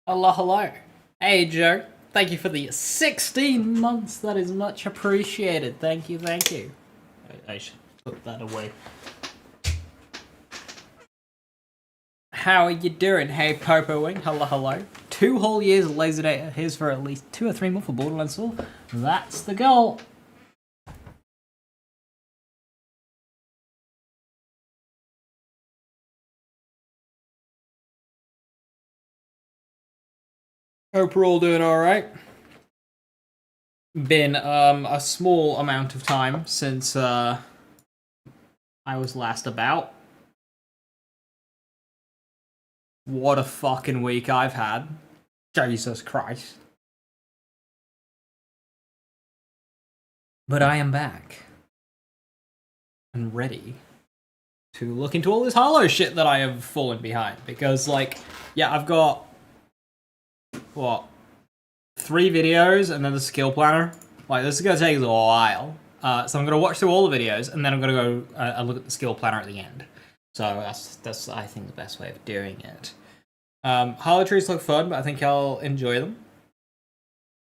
Hello, hello. Hey, Joe. Thank you for the 16 months. That is much appreciated. Thank you, thank you. I should put that away. How are you doing? Hey, Popo Wing. Hello, hello. 2 whole years of laser data. Here's for at least 2 or 3 more for Borderlands 4. That's the goal. Hope we're all doing alright. Been a small amount of time since I was last about. What a fucking week I've had. Jesus Christ. But I am back. And ready to look into all this Harlowe shit that I have fallen behind. Because, like, yeah, I've got, what, 3 videos and then the skill planner. Like, this is going to take us a while. So I'm going to watch through all the videos, and then I'm going to go and look at the skill planner at the end. So that's I think, the best way of doing it. Harlowe trees look fun, but I think I'll enjoy them.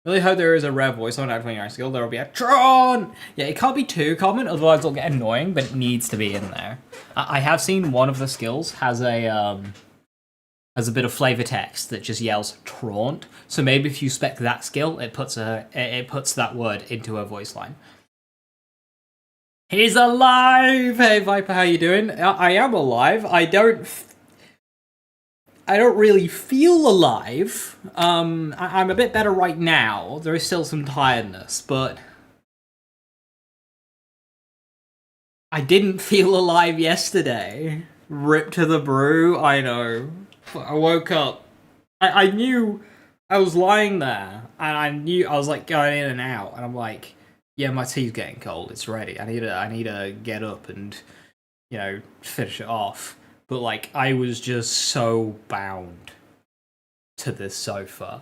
Really hope there is a rare voice on activating our skill. There will be a Tron! Yeah, it can't be too common, otherwise it'll get annoying, but it needs to be in there. I have seen one of the skills has a bit of flavor text that just yells Traunt. So maybe if you spec that skill, it puts that word into a voice line. He's alive! Hey Viper, how you doing? I am alive. I don't really feel alive. I'm a bit better right now. There is still some tiredness, but I didn't feel alive yesterday. Rip to the brew, I know. I woke up. I knew I was lying there, and I knew I was like going in and out, and I'm like, yeah, my tea's getting cold. It's ready. I need to get up and, you know, finish it off. But, like, I was just so bound to this sofa.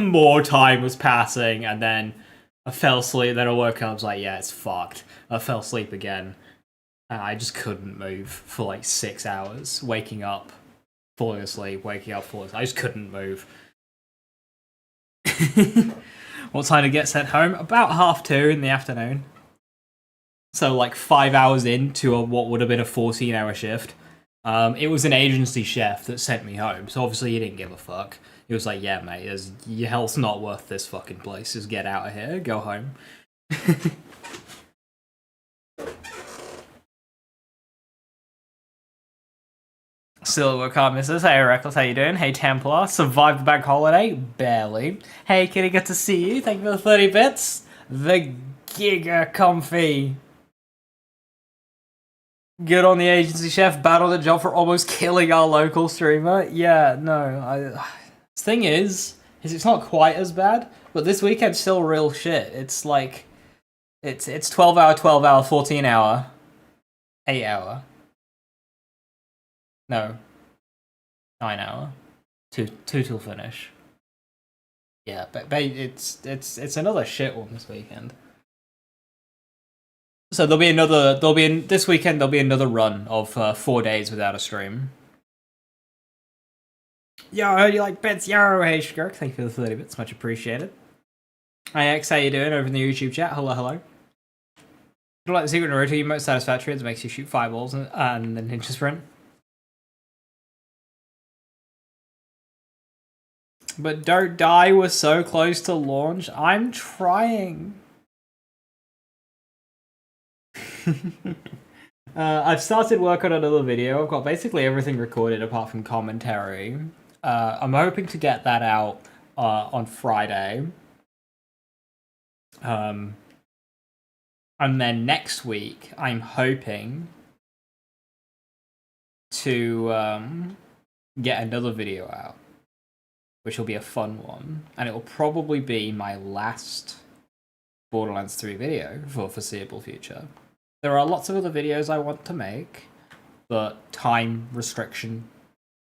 More time was passing, and then I fell asleep, then I woke up, I was like, yeah, it's fucked. I fell asleep again. And I just couldn't move for, like, 6 hours. Waking up, falling asleep, waking up, falling asleep. I just couldn't move. What time to get sent home? About 2:30 in the afternoon. So, like, 5 hours into what would have been a 14-hour shift. It was an agency chef that sent me home, so obviously he didn't give a fuck. He was like, yeah, mate, your health's not worth this fucking place. Just get out of here, go home. Silver can't miss us. Hey, Reckless, how you doing? Hey, Templar, survived the bank holiday? Barely. Hey, Kitty, good to see you. Thank you for the 30 bits. The Giga Comfy. Good on the agency chef, bad on the job for almost killing our local streamer. Yeah, no, the thing is it's not quite as bad, but this weekend's still real shit. It's like, it's 12 hour, 12 hour, 14 hour, 8 hour. No. 9 hour. Two till finish. Yeah, but it's another shit one this weekend. So this weekend there'll be another run of 4 days without a stream. Yo, you like bits? Yo, hey Shirk, thank you for the 30 bits, much appreciated. Hi X, how you doing over in the YouTube chat? Hello, hello. Do you like the secret Naruto emote satisfactory? It makes you shoot fireballs and then ninja sprint. But Don't Die was so close to launch. I'm trying. I've started work on another video. I've got basically everything recorded apart from commentary. I'm hoping to get that out on Friday. And then next week, I'm hoping to get another video out, which will be a fun one. And it will probably be my last Borderlands 3 video for foreseeable future. There are lots of other videos I want to make, but time restriction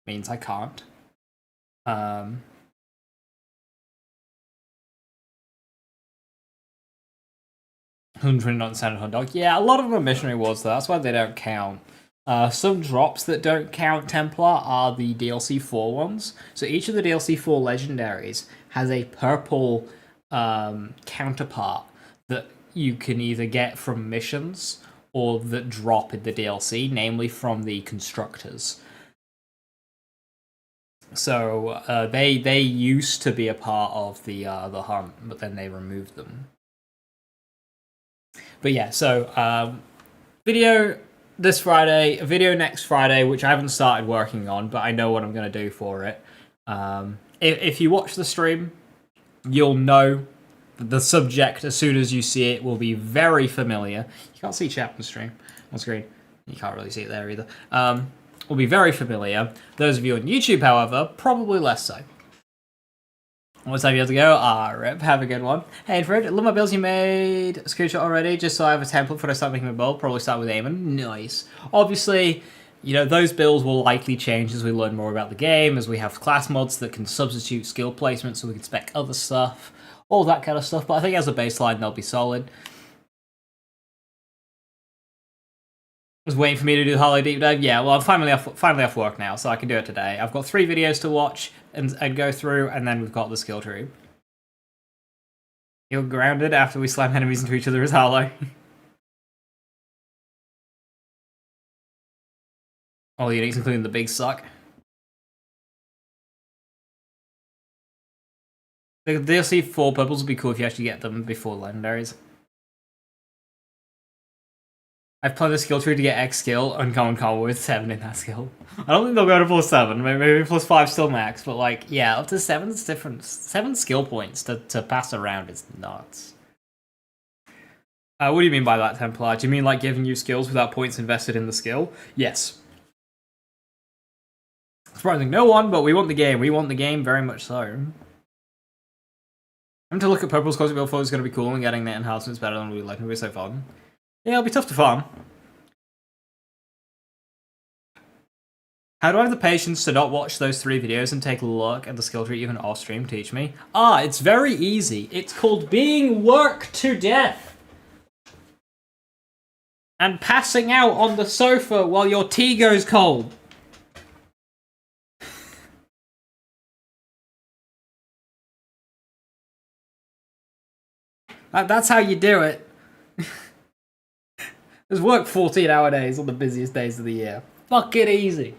means I can't. 129 Standard Hot Dog. Yeah, a lot of them are missionary awards though, that's why they don't count. Some drops that don't count Templar are the DLC 4 ones. So each of the DLC 4 legendaries has a purple counterpart that you can either get from missions or that drop in the DLC, namely from the constructors. So they used to be a part of the hunt, but then they removed them. But yeah, so video this Friday, a video next Friday, which I haven't started working on, but I know what I'm going to do for it. If you watch the stream, you'll know the subject as soon as you see it will be very familiar. You can't see chat on stream on screen. You can't really see it there either. Will be very familiar. Those of you on YouTube, however, probably less so. What time you have to go? Rip. Have a good one. Hey, Fred, love my builds. You made a screenshot already, just so I have a template before I start making my build. Probably start with Eamon. Nice. Obviously, you know, those builds will likely change as we learn more about the game, as we have class mods that can substitute skill placement so we can spec other stuff, all that kind of stuff. But I think as a baseline, they'll be solid. Was waiting for me to do the Harlowe deep dive. Yeah, well, I'm finally off work now, so I can do it today. I've got 3 videos to watch and go through, and then we've got the skill tree. You're grounded after we slam enemies into each other as Harlowe. All the uniques, including the big suck. The DLC 4 purples would be cool if you actually get them before legendaries. I've played the skill tree to get X skill, uncommon combo with 7 in that skill. I don't think they'll go to +7, maybe +5 still max, but like, yeah, up to 7's different. 7 skill points to pass around is nuts. What do you mean by that, Templar? Do you mean like giving you skills without points invested in the skill? Yes. Surprising no one, but we want the game. We want the game very much so. I'm to look at Purple's Cosmic Build 4 is going to be cool, and getting the enhancements better than we like. It'll be so fun. Yeah, it'll be tough to farm. How do I have the patience to not watch those 3 videos and take a look at the skill tree even off stream? Teach me. It's very easy. It's called being worked to death. And passing out on the sofa while your tea goes cold. That's how you do it. Just work 14-hour days on the busiest days of the year. Fuck it easy.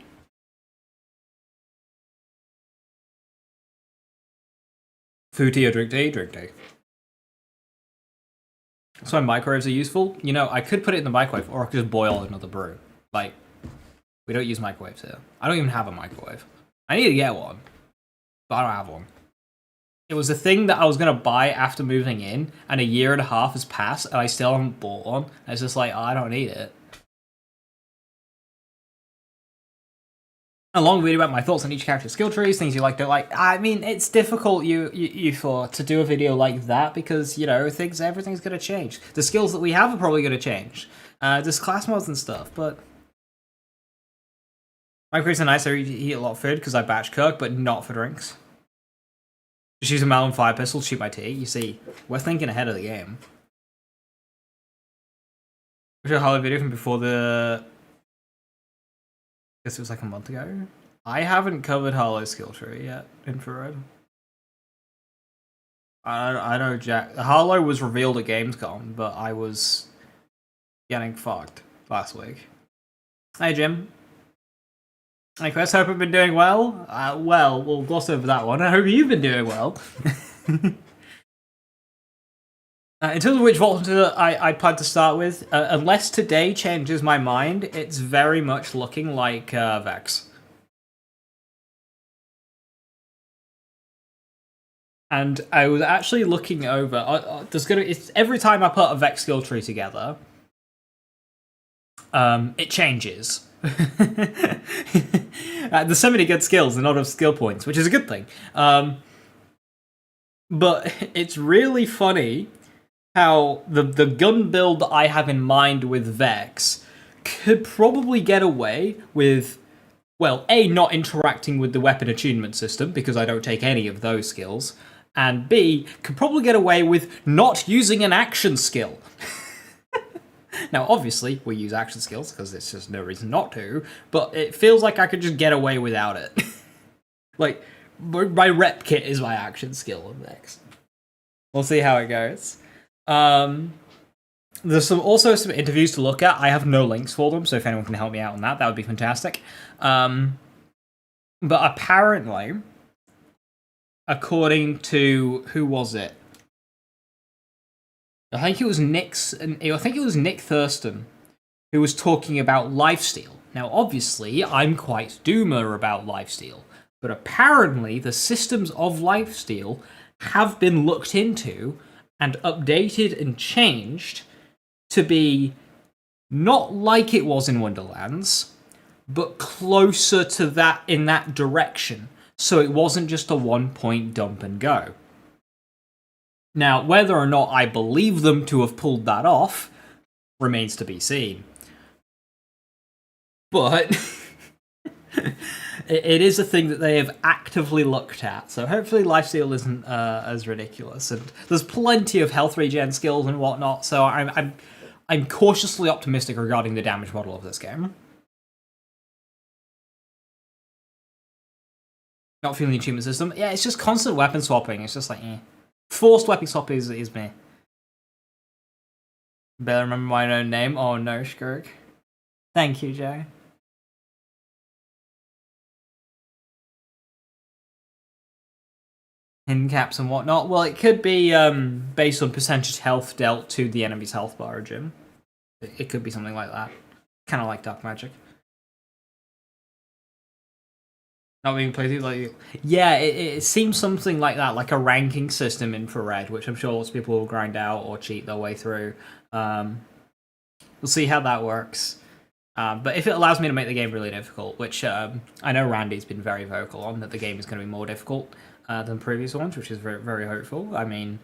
Food tea or drink tea? Drink tea. That's why microwaves are useful. You know, I could put it in the microwave, or I could just boil another brew. Like, we don't use microwaves here. I don't even have a microwave. I need to get one, but I don't have one. It was a thing that I was going to buy after moving in, and 1.5 years has passed, and I still haven't bought one. And it's just like, I don't need it. A long video about my thoughts on each character's skill trees, things you like, don't like. I mean, it's difficult to do a video like that because, you know, everything's going to change. The skills that we have are probably going to change. There's class mods and stuff, but... Microwaves are nice, I eat a lot of food because I batch cook, but not for drinks. Just use a Malum fire pistol to shoot my tea. You see, we're thinking ahead of the game. Was your Harlowe video from before the... I guess it was like a month ago? I haven't covered Harlowe's skill tree yet, infrared. I know Jack... Harlowe was revealed at Gamescom, but I was getting fucked last week. Hey, Jim. Hey, Chris, hope I've been doing well. Well, we'll gloss over that one. I hope you've been doing well. In terms of which Vault Hunter I plan to start with, unless today changes my mind, it's very much looking like Vex. And I was actually looking over. It's every time I put a Vex skill tree together, it changes. There's so many good skills and not enough skill points, which is a good thing. But it's really funny how the gun build I have in mind with Vex could probably get away with, well, A, not interacting with the weapon attunement system, because I don't take any of those skills, and B, could probably get away with not using an action skill. Now, obviously, we use action skills because there's just no reason not to, but it feels like I could just get away without it. Like, my rep kit is my action skill index. We'll see how it goes. There's also some interviews to look at. I have no links for them, so if anyone can help me out on that, that would be fantastic. But apparently, according to who was it? I think it was Nick Thurston who was talking about lifesteal. Now, obviously, I'm quite doomer about lifesteal, but apparently the systems of lifesteal have been looked into and updated and changed to be not like it was in Wonderlands, but closer to that in that direction. So it wasn't just a one-point dump and go. Now, whether or not I believe them to have pulled that off remains to be seen. But it is a thing that they have actively looked at, so hopefully lifesteal isn't as ridiculous. And there's plenty of health regen skills and whatnot, so I'm cautiously optimistic regarding the damage model of this game. Not feeling the achievement system. Yeah, it's just constant weapon swapping. It's just like, eh. Forced weapon swap is me. Better remember my own name. Oh no, Skirk. Thank you, Joe. In caps and whatnot. Well, it could be based on percentage health dealt to the enemy's health bar, Jim. It could be something like that. Kind of like dark magic. Not being played through like, yeah, it seems something like that, like a ranking system in Infrared, which I'm sure lots of people will grind out or cheat their way through. We'll see how that works. But if it allows me to make the game really difficult, which I know Randy's been very vocal on, that the game is going to be more difficult than previous ones, which is very, very hopeful. I mean,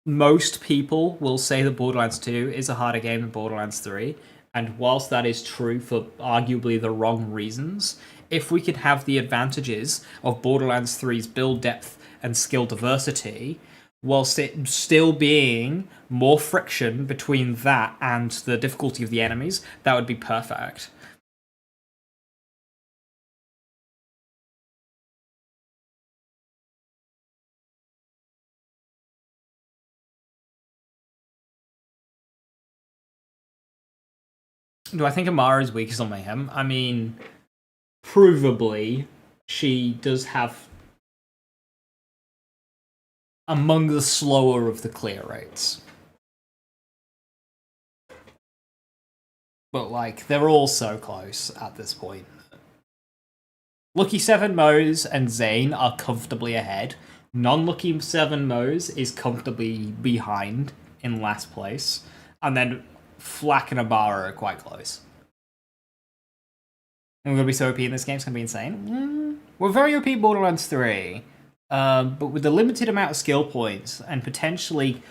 most people will say that Borderlands 2 is a harder game than Borderlands 3, and whilst that is true for arguably the wrong reasons, if we could have the advantages of Borderlands 3's build depth and skill diversity, whilst it still being more friction between that and the difficulty of the enemies, that would be perfect. Do I think Amara is weakest on Mayhem? I mean, provably, she does have among the slower of the clear rates. But, like, they're all so close at this point. Lucky 7 Moes and Zane are comfortably ahead. Non-Lucky 7 Moes is comfortably behind in last place. And then Flack and Amara are quite close. And we're going to be so OP in this game, it's going to be insane. We're very OP in Borderlands 3. But with the limited amount of skill points and potentially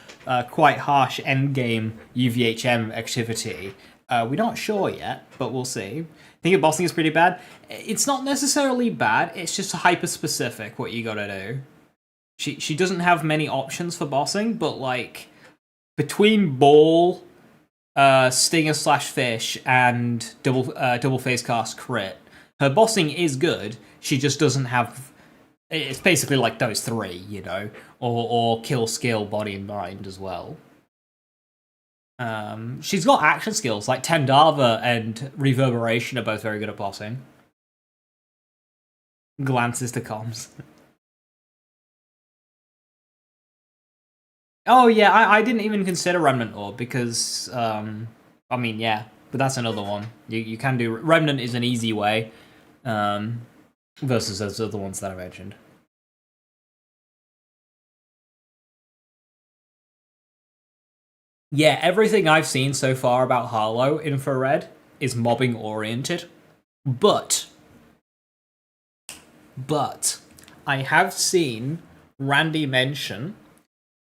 quite harsh endgame UVHM activity, we're not sure yet, but we'll see. I think bossing is pretty bad. It's not necessarily bad, it's just hyper-specific what you gotta do. She doesn't have many options for bossing, but like, between Ball, Stinger/Fish, and double phase cast crit, her bossing is good, she just doesn't have... It's basically like those three, you know? Or kill skill, body and mind as well. She's got action skills, like Tandava and Reverberation are both very good at bossing. Glances to comms. Oh yeah, I didn't even consider Remnant Orb because, I mean, yeah, but that's another one. You can do... Remnant is an easy way, versus those other ones that I mentioned. Yeah, everything I've seen so far about Harlowe Infrared is mobbing oriented, but I have seen Randy mention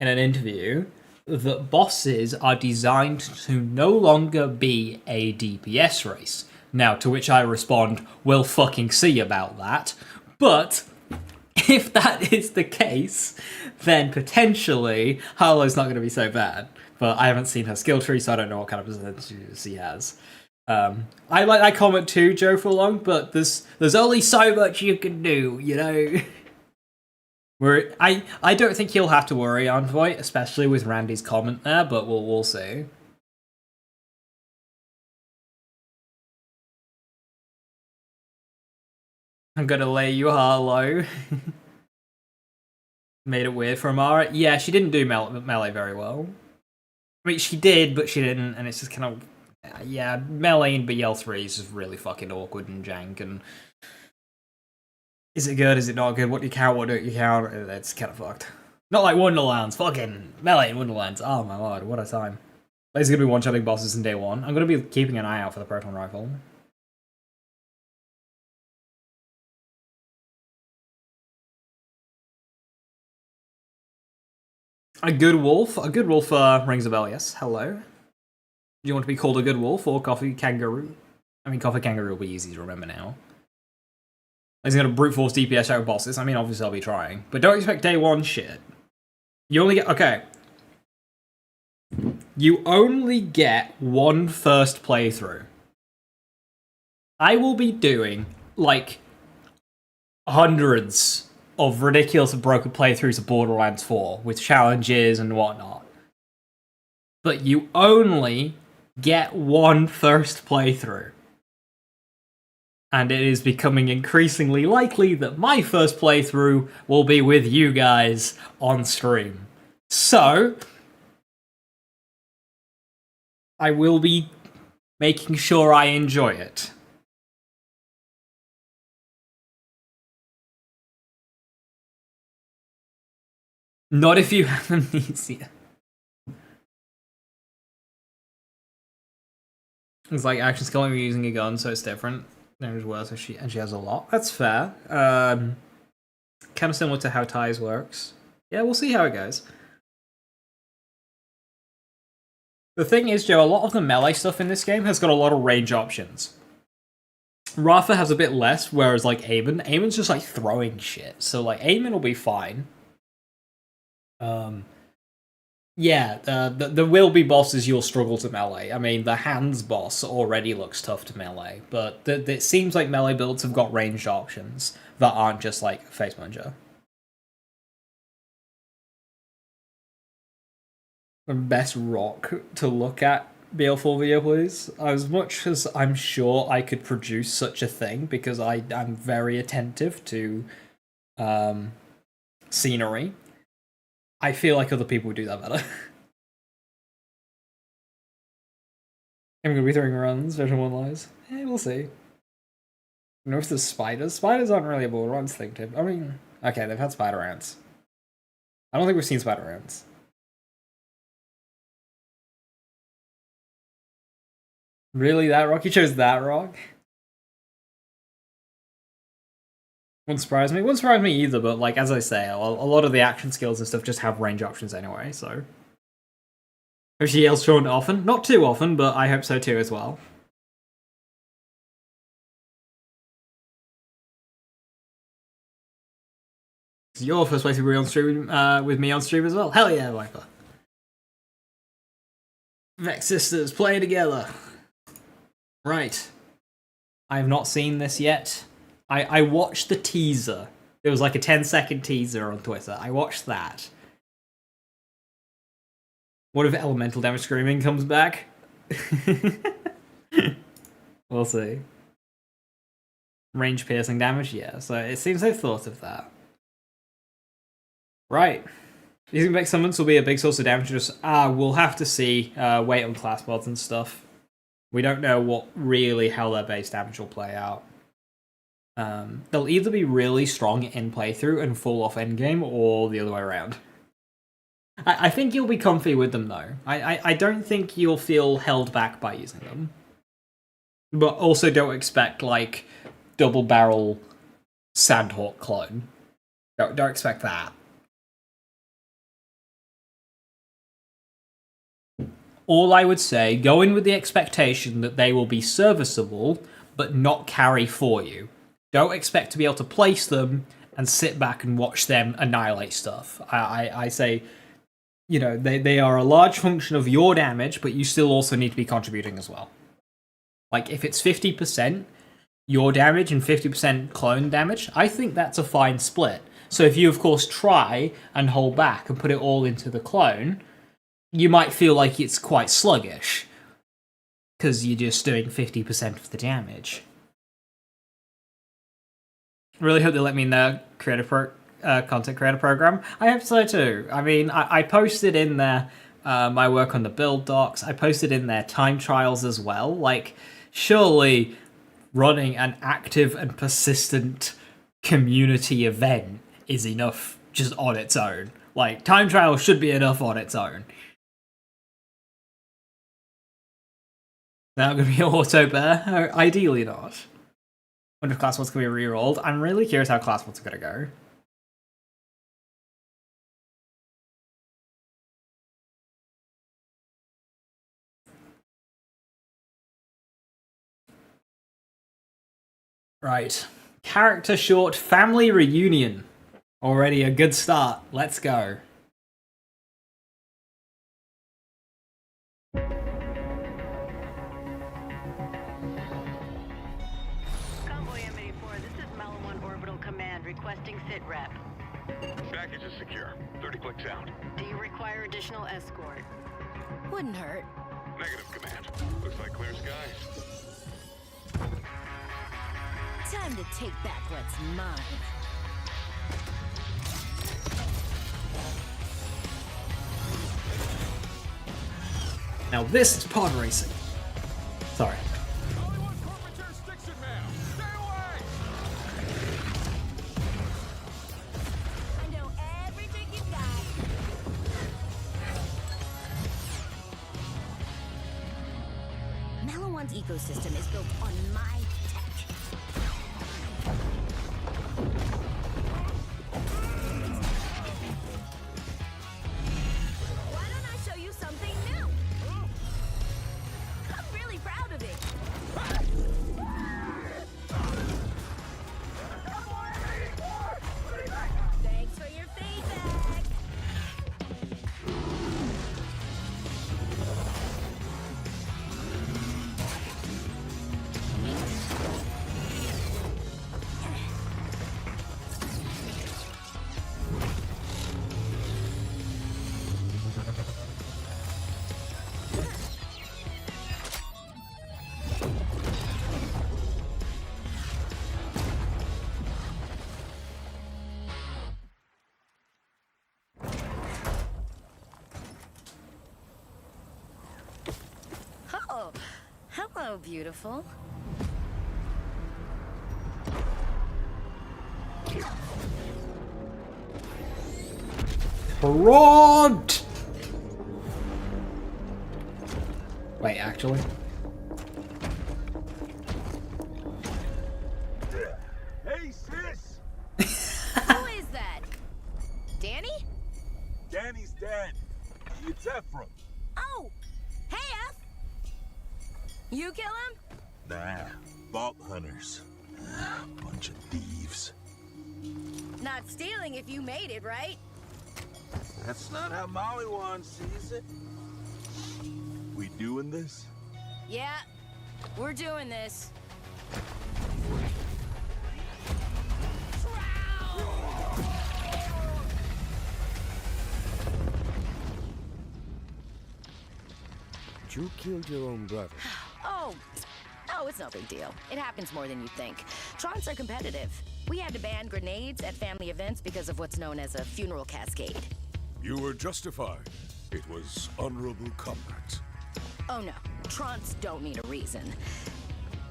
in an interview that bosses are designed to no longer be a DPS race. Now, to which I respond, we'll fucking see about that, but if that is the case, then potentially Harlow's not going to be so bad. but I haven't seen her skill tree, so I don't know what kind of percentages she has. I like that comment too, Joe Furlong, but there's only so much you can do, you know? Where I don't think he'll have to worry on Voight, especially with Randy's comment there, but we'll see. I'm gonna lay you Harlowe. Made it weird for Amara. Yeah, she didn't do melee very well. I mean, she did, but she didn't, and it's just kind of... Yeah, melee in BL3 is just really fucking awkward and jank, and... Is it good, is it not good? What do you count, what don't you count? It's kind of fucked. Not like Wonderlands, fucking melee in Wonderlands. Oh my lord, what a time. He's gonna be one-shotting bosses in day one. I'm gonna be keeping an eye out for the Proton Rifle. A good wolf rings a bell, yes. Hello. Do you want to be called a good wolf or Coffee Kangaroo? I mean, Coffee Kangaroo will be easy to remember now. He's gonna brute force DPS out bosses. I mean, obviously I'll be trying. But don't expect day one shit. You only get... Okay. You only get one first playthrough. I will be doing, like, hundreds of ridiculous and broken playthroughs of Borderlands 4 with challenges and whatnot. But you only get one first playthrough. And it is becoming increasingly likely that my first playthrough will be with you guys on stream. So, I will be making sure I enjoy it. Not if you have amnesia. It's like action skill when you're using a gun, so it's different. Damage worse, and she has a lot. That's fair. Kind of similar to how ties works. Yeah, we'll see how it goes. The thing is, Joe, a lot of the melee stuff in this game has got a lot of range options. Rafa has a bit less, whereas like Eamon's just like throwing shit. So like Eamon will be fine. Yeah, there will be bosses you'll struggle to melee. I mean, the hands boss already looks tough to melee, but it seems like melee builds have got ranged options that aren't just like face puncher. The best rock to look at BL4 video, please. As much as I'm sure I could produce such a thing, because I'm very attentive to scenery, I feel like other people would do that better. I'm gonna be throwing runs, version 1 lies. Eh, we'll see. I know if there's spiders. Spiders aren't really a Borderlands thing, too. I mean, okay, they've had spider ants. I don't think we've seen spider ants. Really, that rock? You chose that rock? Wouldn't surprise me. Wouldn't surprise me either, but like as I say, a lot of the action skills and stuff just have range options anyway, so. Hope she yells Sean often. Not too often, but I hope so too as well. It's your first playthrough on stream with me on stream as well. Hell yeah, Viper. Vex Sisters, play together. Right. I have not seen this yet. I watched the teaser. It was like a 10-second teaser on Twitter. I watched that. What if elemental damage screaming comes back? We'll see. Range piercing damage, yeah. So it seems they've thought of that. Right. Using Vex summons will be a big source of damage. Just we'll have to see. Wait on class mods and stuff. We don't know how their base damage will play out. They'll either be really strong in playthrough and fall off endgame, or the other way around. I think you'll be comfy with them, though. I don't think you'll feel held back by using them. But also don't expect, like, double barrel Sandhawk clone. Don't expect that. All I would say, go in with the expectation that they will be serviceable, but not carry for you. Don't expect to be able to place them and sit back and watch them annihilate stuff. I say you know, they are a large function of your damage, but you still also need to be contributing as well. Like, if it's 50% your damage and 50% clone damage, I think that's a fine split. So if you, of course, try and hold back and put it all into the clone, you might feel like it's quite sluggish, because you're just doing 50% of the damage. Really hope they let me in the content creator program. I hope so too. I mean, I posted in there my work on the build docs. I posted in there time trials as well. Like, surely running an active and persistent community event is enough just on its own. Like, time trial should be enough on its own. Now going to be auto bear? Ideally not. Wonder if class 1's going to be rerolled. I'm really curious how class 1's going to go. Right. Character short family reunion. Already a good start. Let's go. Convoy M84, this is Malum 1 Orbital Command requesting sit rep. Package is secure. 30 clicks out. Do you require additional escort? Wouldn't hurt. Negative, Command. Looks like clear skies. Time to take back what's mine. Now this is pod racing. Sorry. I know everything you got. Malum 1's ecosystem is built on my tech. Why don't I show you something new? I'm really proud of it. Thanks for your feedback. Oh, hello, beautiful. Front! Wait, actually? Hey, sis! Who is that? Danny? Danny's dead. It's Ephraim. Oh, hey, F. You kill him? Nah, vault hunters. Bunch of thieves. Not stealing if you made it, right? That's not how Molly Wan sees it. We doing this? Yeah, we're doing this. You killed your own brother. Oh, it's no big deal. It happens more than you think. Trons are competitive. We had to ban grenades at family events because of what's known as a funeral cascade. You were justified. It was honorable combat. Oh no, Trons don't need a reason.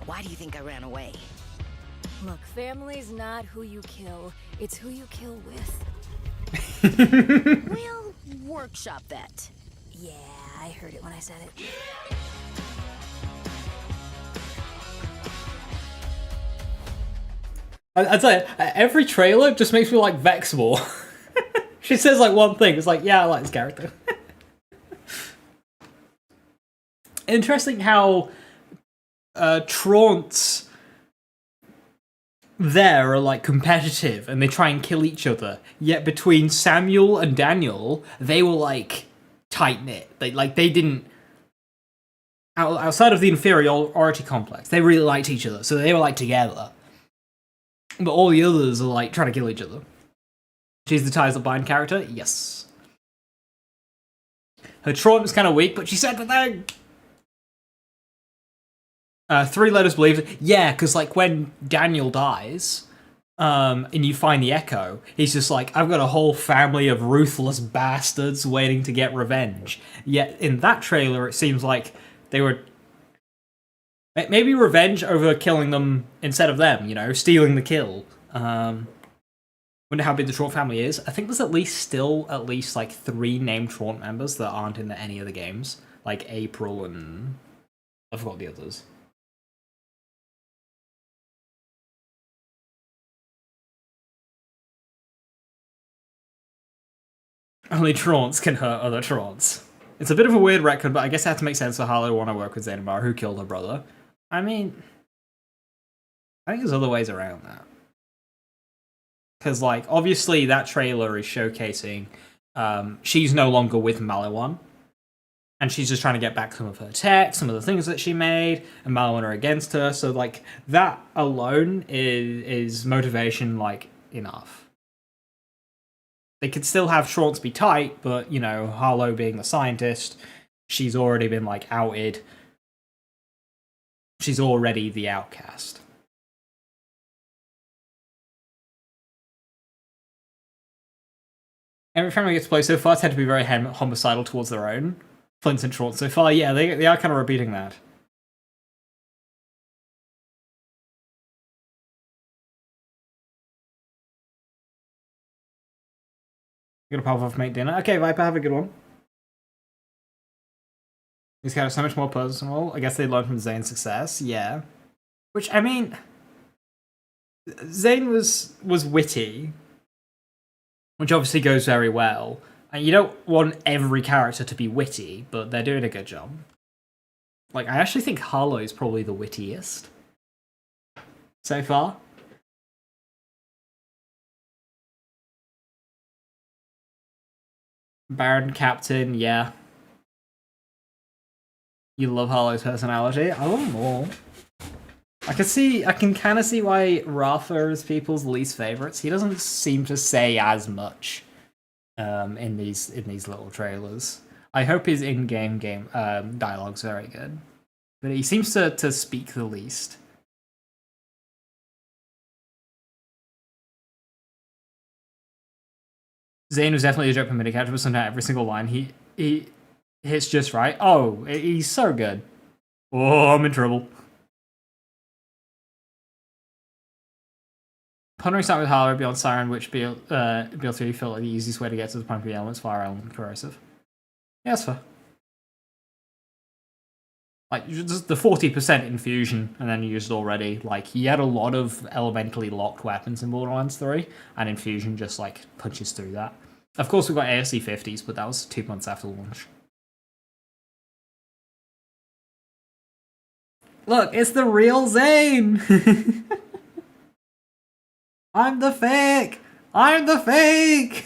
Why do you think I ran away? Look, family's not who you kill, it's who you kill with. We'll workshop that. Yeah, I heard it when I said it. I'd say every trailer just makes me like Vex more. She says like one thing, it's like, yeah, I like this character. Interesting how Traunt's there are like competitive and they try and kill each other. Yet between Samuel and Daniel, they were like tight knit. They didn't outside of the inferiority complex. They really liked each other, so they were like together. But all the others are like trying to kill each other. She's the ties that bind character. Yes. Her traunt is kind of weak, but she said the thing. 3 letters believed. Yeah, because like when Daniel dies, and you find the echo, he's just like, I've got a whole family of ruthless bastards waiting to get revenge. Yet in that trailer, it seems like they were maybe revenge over killing them instead of them. You know, stealing the kill. Wonder how big the Traunt family is. I think there's at least like 3 named Traunt members that aren't in any of the games, like April and I forgot the others. Only Traunts can hurt other Traunts. It's a bit of a weird record, but I guess it had to make sense for Harlowe to want to work with Xenomar, who killed her brother. I mean, I think there's other ways around that. Because, like, obviously that trailer is showcasing she's no longer with Maliwan. And she's just trying to get back some of her tech, some of the things that she made, and Maliwan are against her. So, like, that alone is motivation, like, enough. They could still have Traunts be tight, but, you know, Harlowe being the scientist, she's already been, like, outed. She's already the outcast. Every family gets to play so far tend to be very homicidal towards their own. Flint and Traunt so far, yeah, they are kind of repeating that. Gonna pop off, make dinner. Okay, Viper, have a good one. These guys are so much more personal. I guess they learned from Zane's success, yeah. Which, I mean, Zane was witty, which obviously goes very well. And you don't want every character to be witty, but they're doing a good job. Like, I actually think Harlowe is probably the wittiest so far. Baron Captain, yeah. You love Harlow's personality. I love them all. I can kind of see why Rafa is people's least favorites. He doesn't seem to say as much in these little trailers. I hope his in-game dialogue's very good, but he seems to speak the least. Zane was definitely a joke for mini character, but sometimes every single line he hits just right. Oh, he's so good. Oh, I'm in trouble. Pondering starting with Harlowe beyond Siren, which BL3 felt like the easiest way to get to the point of the elements, fire element, corrosive. Yeah, that's fair. Like, just the 40% infusion, and then you used it already. Like, he had a lot of elementally locked weapons in Borderlands 3, and infusion just, like, punches through that. Of course, we got ASC 50s, but that was 2 months after launch. Look, it's the real Zane! I'm the fake! I'm the fake!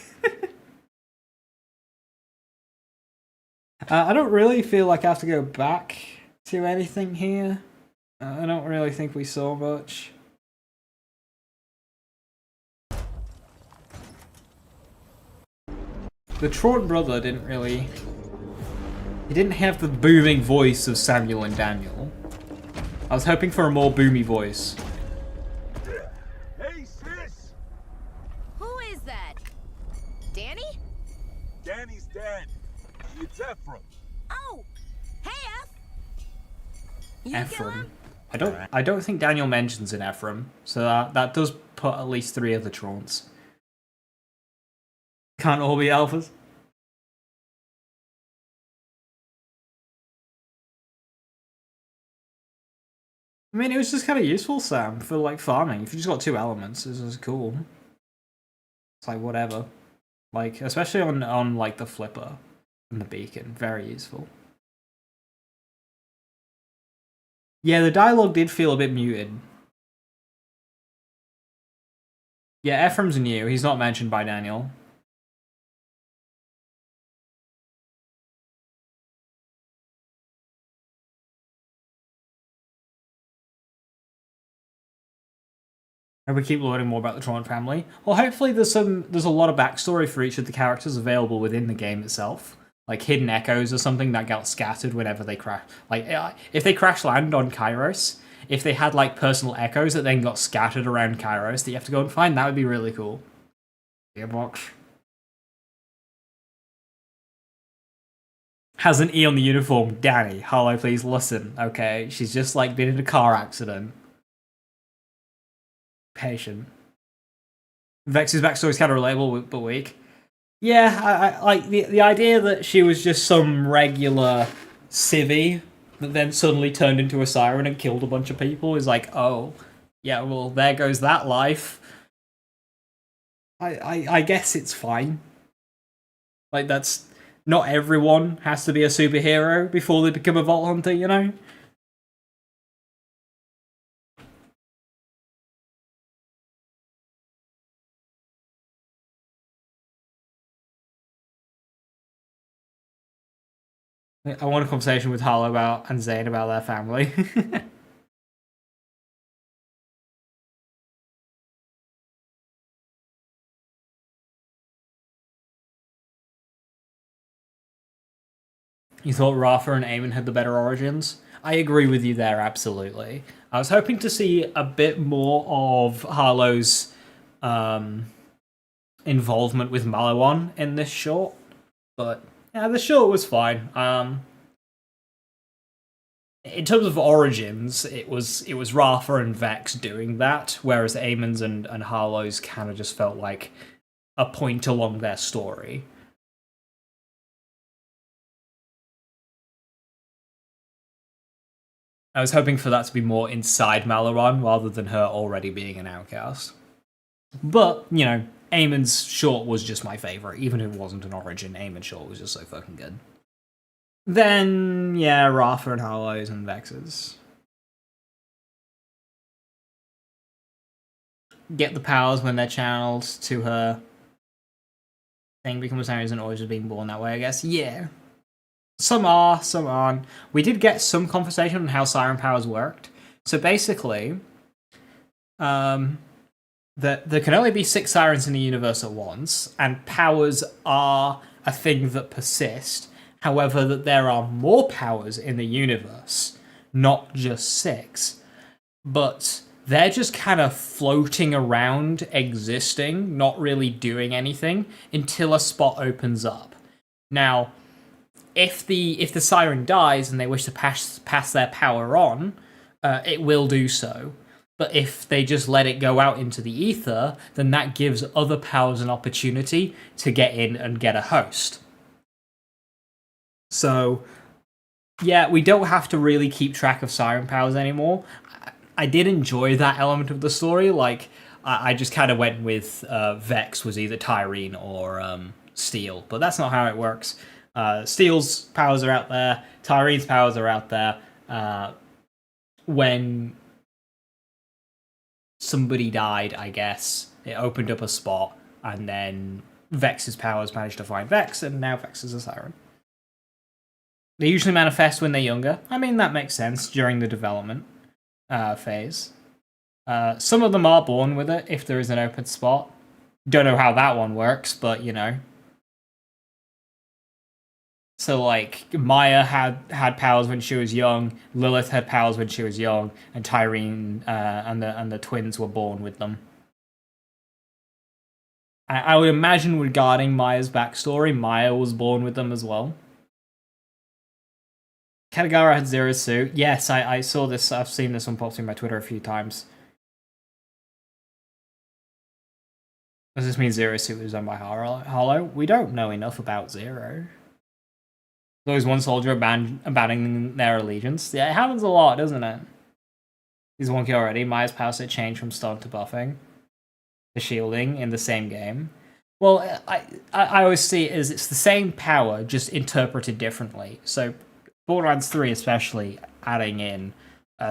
I don't really feel like I have to go back to anything here. I don't really think we saw much. The Traunt brother didn't really... He didn't have the booming voice of Samuel and Daniel. I was hoping for a more boomy voice. Hey, sis! Who is that? Danny? Danny's dead. It's Ephraim. Oh, hey, F. You kill Ephraim. him? I don't think Daniel mentions an Ephraim, so that does put at least 3 of the Traunts. Can't all be alphas. I mean, it was just kind of useful, Sam, for like farming. If you just got 2 elements, this is cool. It's like whatever. Like, especially on like the flipper and the beacon, very useful. Yeah, the dialogue did feel a bit muted. Yeah, Ephraim's new. He's not mentioned by Daniel. And we keep learning more about the Tron family. Well, hopefully there's a lot of backstory for each of the characters available within the game itself, like hidden echoes or something that got scattered whenever they crash. Like if they crash land on Kairos, if they had like personal echoes that then got scattered around Kairos that you have to go and find, that would be really cool. Gearbox has an E on the uniform. Danny, Harlowe, please listen. Okay, she's just like been in a car accident. Patient. Vex's backstory is kind of relatable but weak. Yeah, I like the idea that she was just some regular civvy that then suddenly turned into a siren and killed a bunch of people is like, oh, yeah, well, there goes that life. I guess it's fine. Like, that's... Not everyone has to be a superhero before they become a Vault Hunter, you know? I want a conversation with Harlowe about and Zane about their family. You thought Rafa and Eamon had the better origins? I agree with you there, absolutely. I was hoping to see a bit more of Harlow's involvement with Malawan in this short, but yeah, the short was fine. In terms of origins, it was Rafa and Vex doing that, whereas Eamon's and Harlow's kind of just felt like a point along their story. I was hoping for that to be more inside Malawan rather than her already being an outcast. But, you know, Eamon's short was just my favourite. Even if it wasn't an origin, Eamon's short was just so fucking good. Then, yeah, Rafa and Harlow's and Vex's. Get the powers when they're channeled to her. Thing become a siren isn't always just being born that way, I guess. Yeah. Some are, some aren't. We did get some conversation on how siren powers worked. So basically, there can only be 6 sirens in the universe at once, and powers are a thing that persist. However, that there are more powers in the universe, not just 6. But they're just kind of floating around, existing, not really doing anything, until a spot opens up. Now, if the siren dies and they wish to pass their power on, it will do so. But if they just let it go out into the ether, then that gives other powers an opportunity to get in and get a host. So, yeah, we don't have to really keep track of siren powers anymore. I did enjoy that element of the story. Like, I just kind of went with Vex was either Tyrene or Steel, but that's not how it works. Steel's powers are out there. Tyrene's powers are out there. When somebody died, I guess, it opened up a spot, and then Vex's powers managed to find Vex, and now Vex is a siren. They usually manifest when they're younger. I mean, that makes sense during the development phase. Some of them are born with it if there is an open spot. Don't know how that one works, but you know. So, like, Maya had powers when she was young, Lilith had powers when she was young, and Tyrene and the twins were born with them. I would imagine regarding Maya's backstory, Maya was born with them as well. Katagara had Zero Suit. Yes, I saw this. I've seen this on posting my Twitter a few times. Does this mean Zero Suit was done by Harlowe? We don't know enough about Zero. There's one soldier abandoning their allegiance. Yeah, it happens a lot, doesn't it? He's wonky already. Maya's power set changed from stun to buffing to shielding in the same game. Well, I always see it as it's the same power, just interpreted differently. So Borderlands 3 especially, adding in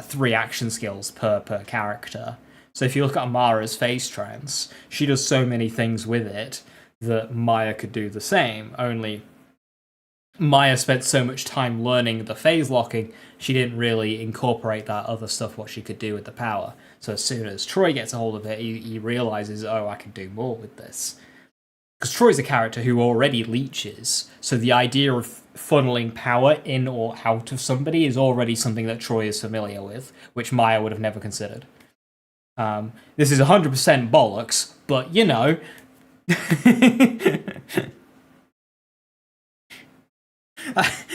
3 action skills per character. So if you look at Amara's phase trance, she does so many things with it that Maya could do the same, only Maya spent so much time learning the phase locking, she didn't really incorporate that other stuff, what she could do with the power. So as soon as Troy gets a hold of it, he realizes, oh, I can do more with this. Because Troy's a character who already leeches, so the idea of funneling power in or out of somebody is already something that Troy is familiar with, which Maya would have never considered. This is 100% bollocks, but you know.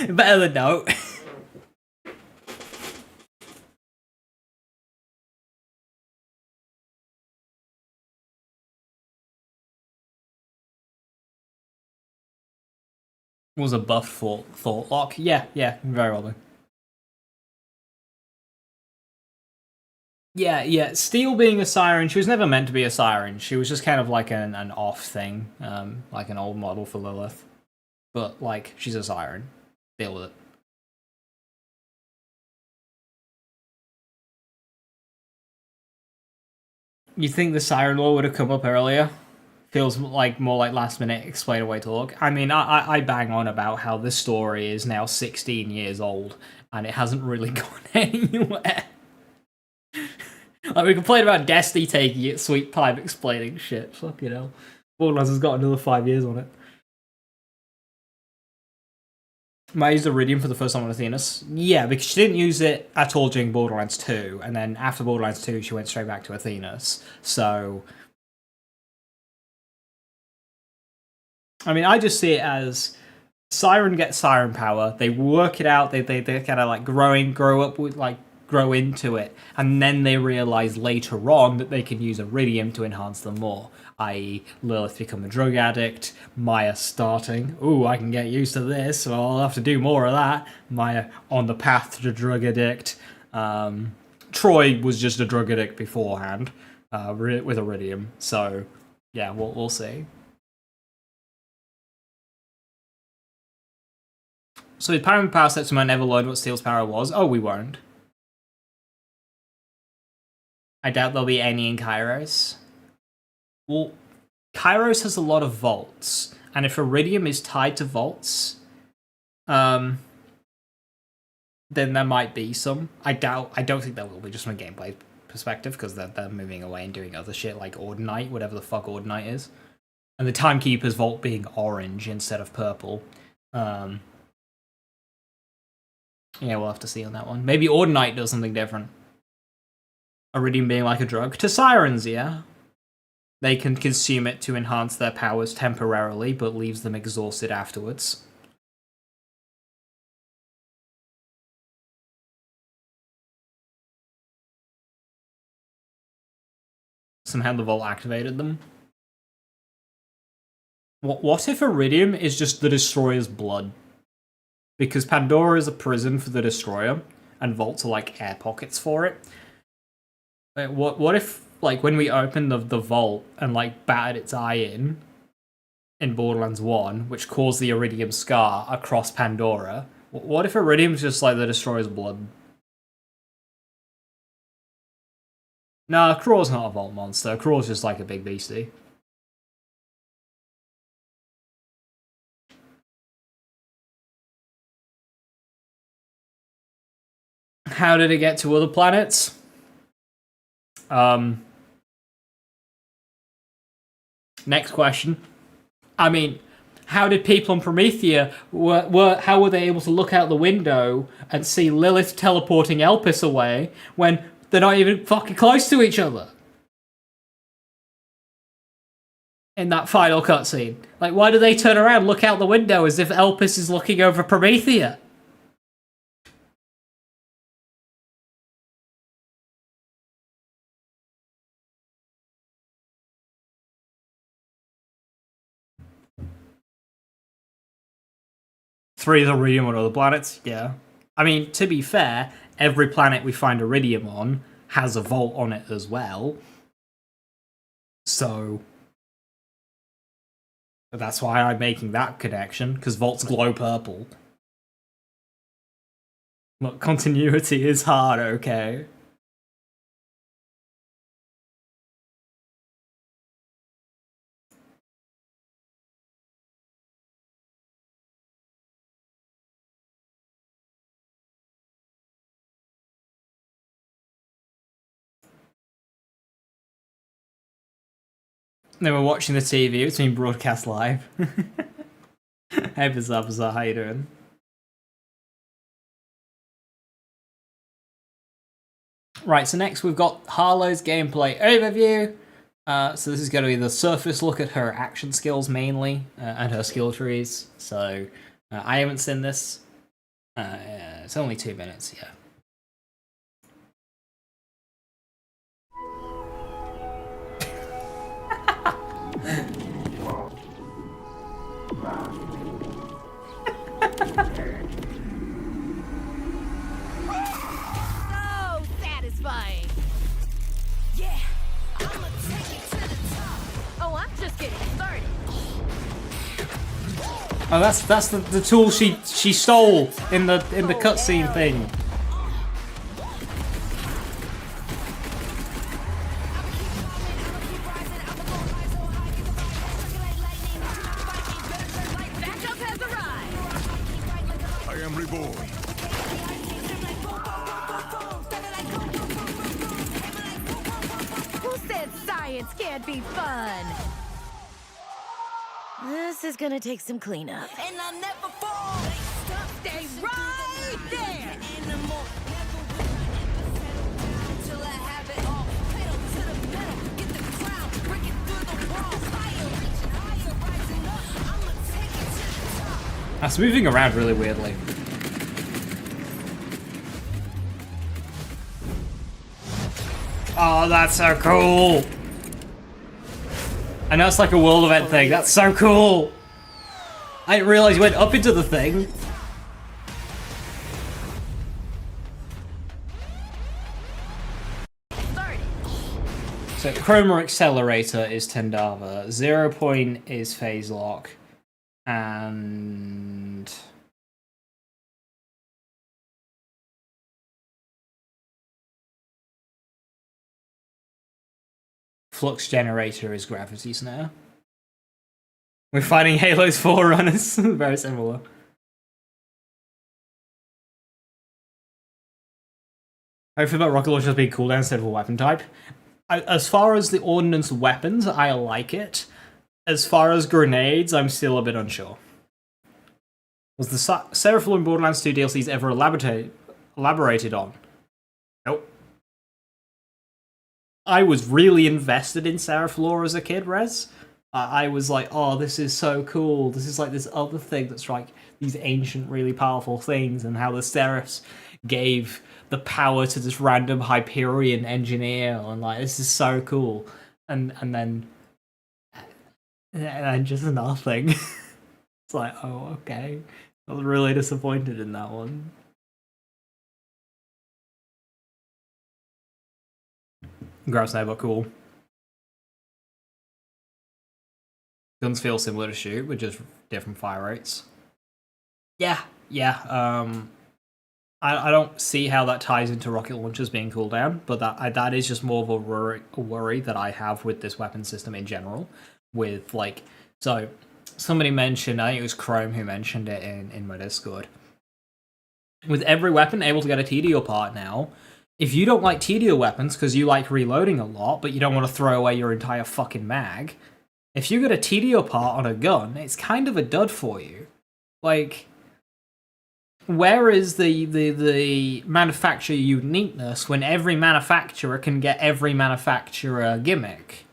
Better than no. Was a buff for Thought Lock? Yeah, very well done. Yeah, Steel being a siren, she was never meant to be a siren. She was just kind of like an off thing, like an old model for Lilith. But, like, she's a siren. Deal with it. You think the siren law would have come up earlier? Feels like more like last minute explain away talk. I mean, I bang on about how this story is now 16 years old and it hasn't really gone anywhere. Like, we complain about Destiny taking its sweet time explaining shit. Fucking hell. Borderlands has got another 5 years on it. Might use Iridium for the first time on Athena's. Yeah, because she didn't use it at all during Borderlands 2, and then after Borderlands 2, she went straight back to Athena's. So, I mean, I just see it as Siren gets Siren power. They work it out. They kind of like grow into it, and then they realize later on that they can use Iridium to enhance them more. I.e., Lilith become a drug addict, Maya starting, ooh, I can get used to this, so I'll have to do more of that. Maya on the path to drug addict. Troy was just a drug addict beforehand, with Iridium, so yeah, we'll see. So with Pyramid Power Steps, we might never learn what Steel's power was. Oh, we won't. I doubt there'll be any in Kairos. Well, Kairos has a lot of vaults, and if Iridium is tied to vaults, then there might be some. I don't think there will be, just from a gameplay perspective, because they're moving away and doing other shit like Ordinite, whatever the fuck Ordinite is. And the Timekeeper's vault being orange instead of purple. Yeah, we'll have to see on that one. Maybe Ordinite does something different. Iridium being like a drug. To Sirens, yeah. They can consume it to enhance their powers temporarily, but leaves them exhausted afterwards. Somehow the vault activated them. What if Iridium is just the Destroyer's blood? Because Pandora is a prison for the Destroyer, and vaults are like air pockets for it. Like, what if, like, when we opened the vault and, like, battered its eye in Borderlands 1, which caused the Iridium scar across Pandora, what if Iridium's just, like, the Destroyer's blood? Nah, Craw's not a vault monster. Craw's just, like, a big beastie. How did it get to other planets? Next question. I mean, how did people on Promethea how were they able to look out the window and see Lilith teleporting Elpis away when they're not even fucking close to each other? In that final cutscene. Like, why do they turn around, look out the window as if Elpis is looking over Promethea? Three of the Iridium on other planets? Yeah. I mean, to be fair, every planet we find Iridium on has a vault on it as well. So that's why I'm making that connection, because vaults glow purple. Look, continuity is hard, okay? They were watching the TV. It's being broadcast live. Hey, Bizarre, how you doing? Right, so next we've got Harlowe's gameplay overview. So this is going to be the surface look at her action skills mainly, and her skill trees. So I haven't seen this. It's only 2 minutes, yeah. So satisfying. Yeah, I'ma take it to the top. Oh, I'm just getting started. Oh, that's the tool she stole in the cutscene thing. Backup has arrived. I am reborn. Who said science can't be fun? This is gonna take some cleanup. And I'll never fall. Stay right there. That's moving around really weirdly. Oh, that's so cool! I know it's like a world event thing. That's so cool! I didn't realize you went up into the thing. So Chroma Accelerator is Tendava, 0 point is Phase Lock, and Flux Generator is Gravity Snare. We're fighting Halo's Forerunners, very similar. Hopefully about rocket launchers being cooldown instead of a weapon type. As far as the ordnance weapons, I like it. As far as grenades, I'm still a bit unsure. Was the Seraphim Borderlands 2 DLCs ever elaborated on? Nope. I was really invested in Seraphim as a kid, Rez. I was like, oh, this is so cool. This is like this other thing that's like these ancient, really powerful things, and how the Seraphs gave the power to this random Hyperion engineer, and like, this is so cool. And then just nothing. It's like, oh, okay. I was really disappointed in that one. Gross but cool. Guns feel similar to shoot, with just different fire rates. Yeah. I don't see how that ties into rocket launchers being cooldown, but that is just more of a worry that I have with this weapon system in general. With like, so somebody mentioned, I think it was Chrome who mentioned it in my Discord. With every weapon able to get a TDO part now, if you don't like TDO weapons because you like reloading a lot, but you don't want to throw away your entire fucking mag, if you get a TDO part on a gun, it's kind of a dud for you. Like, where is the manufacturer uniqueness when every manufacturer can get every manufacturer gimmick?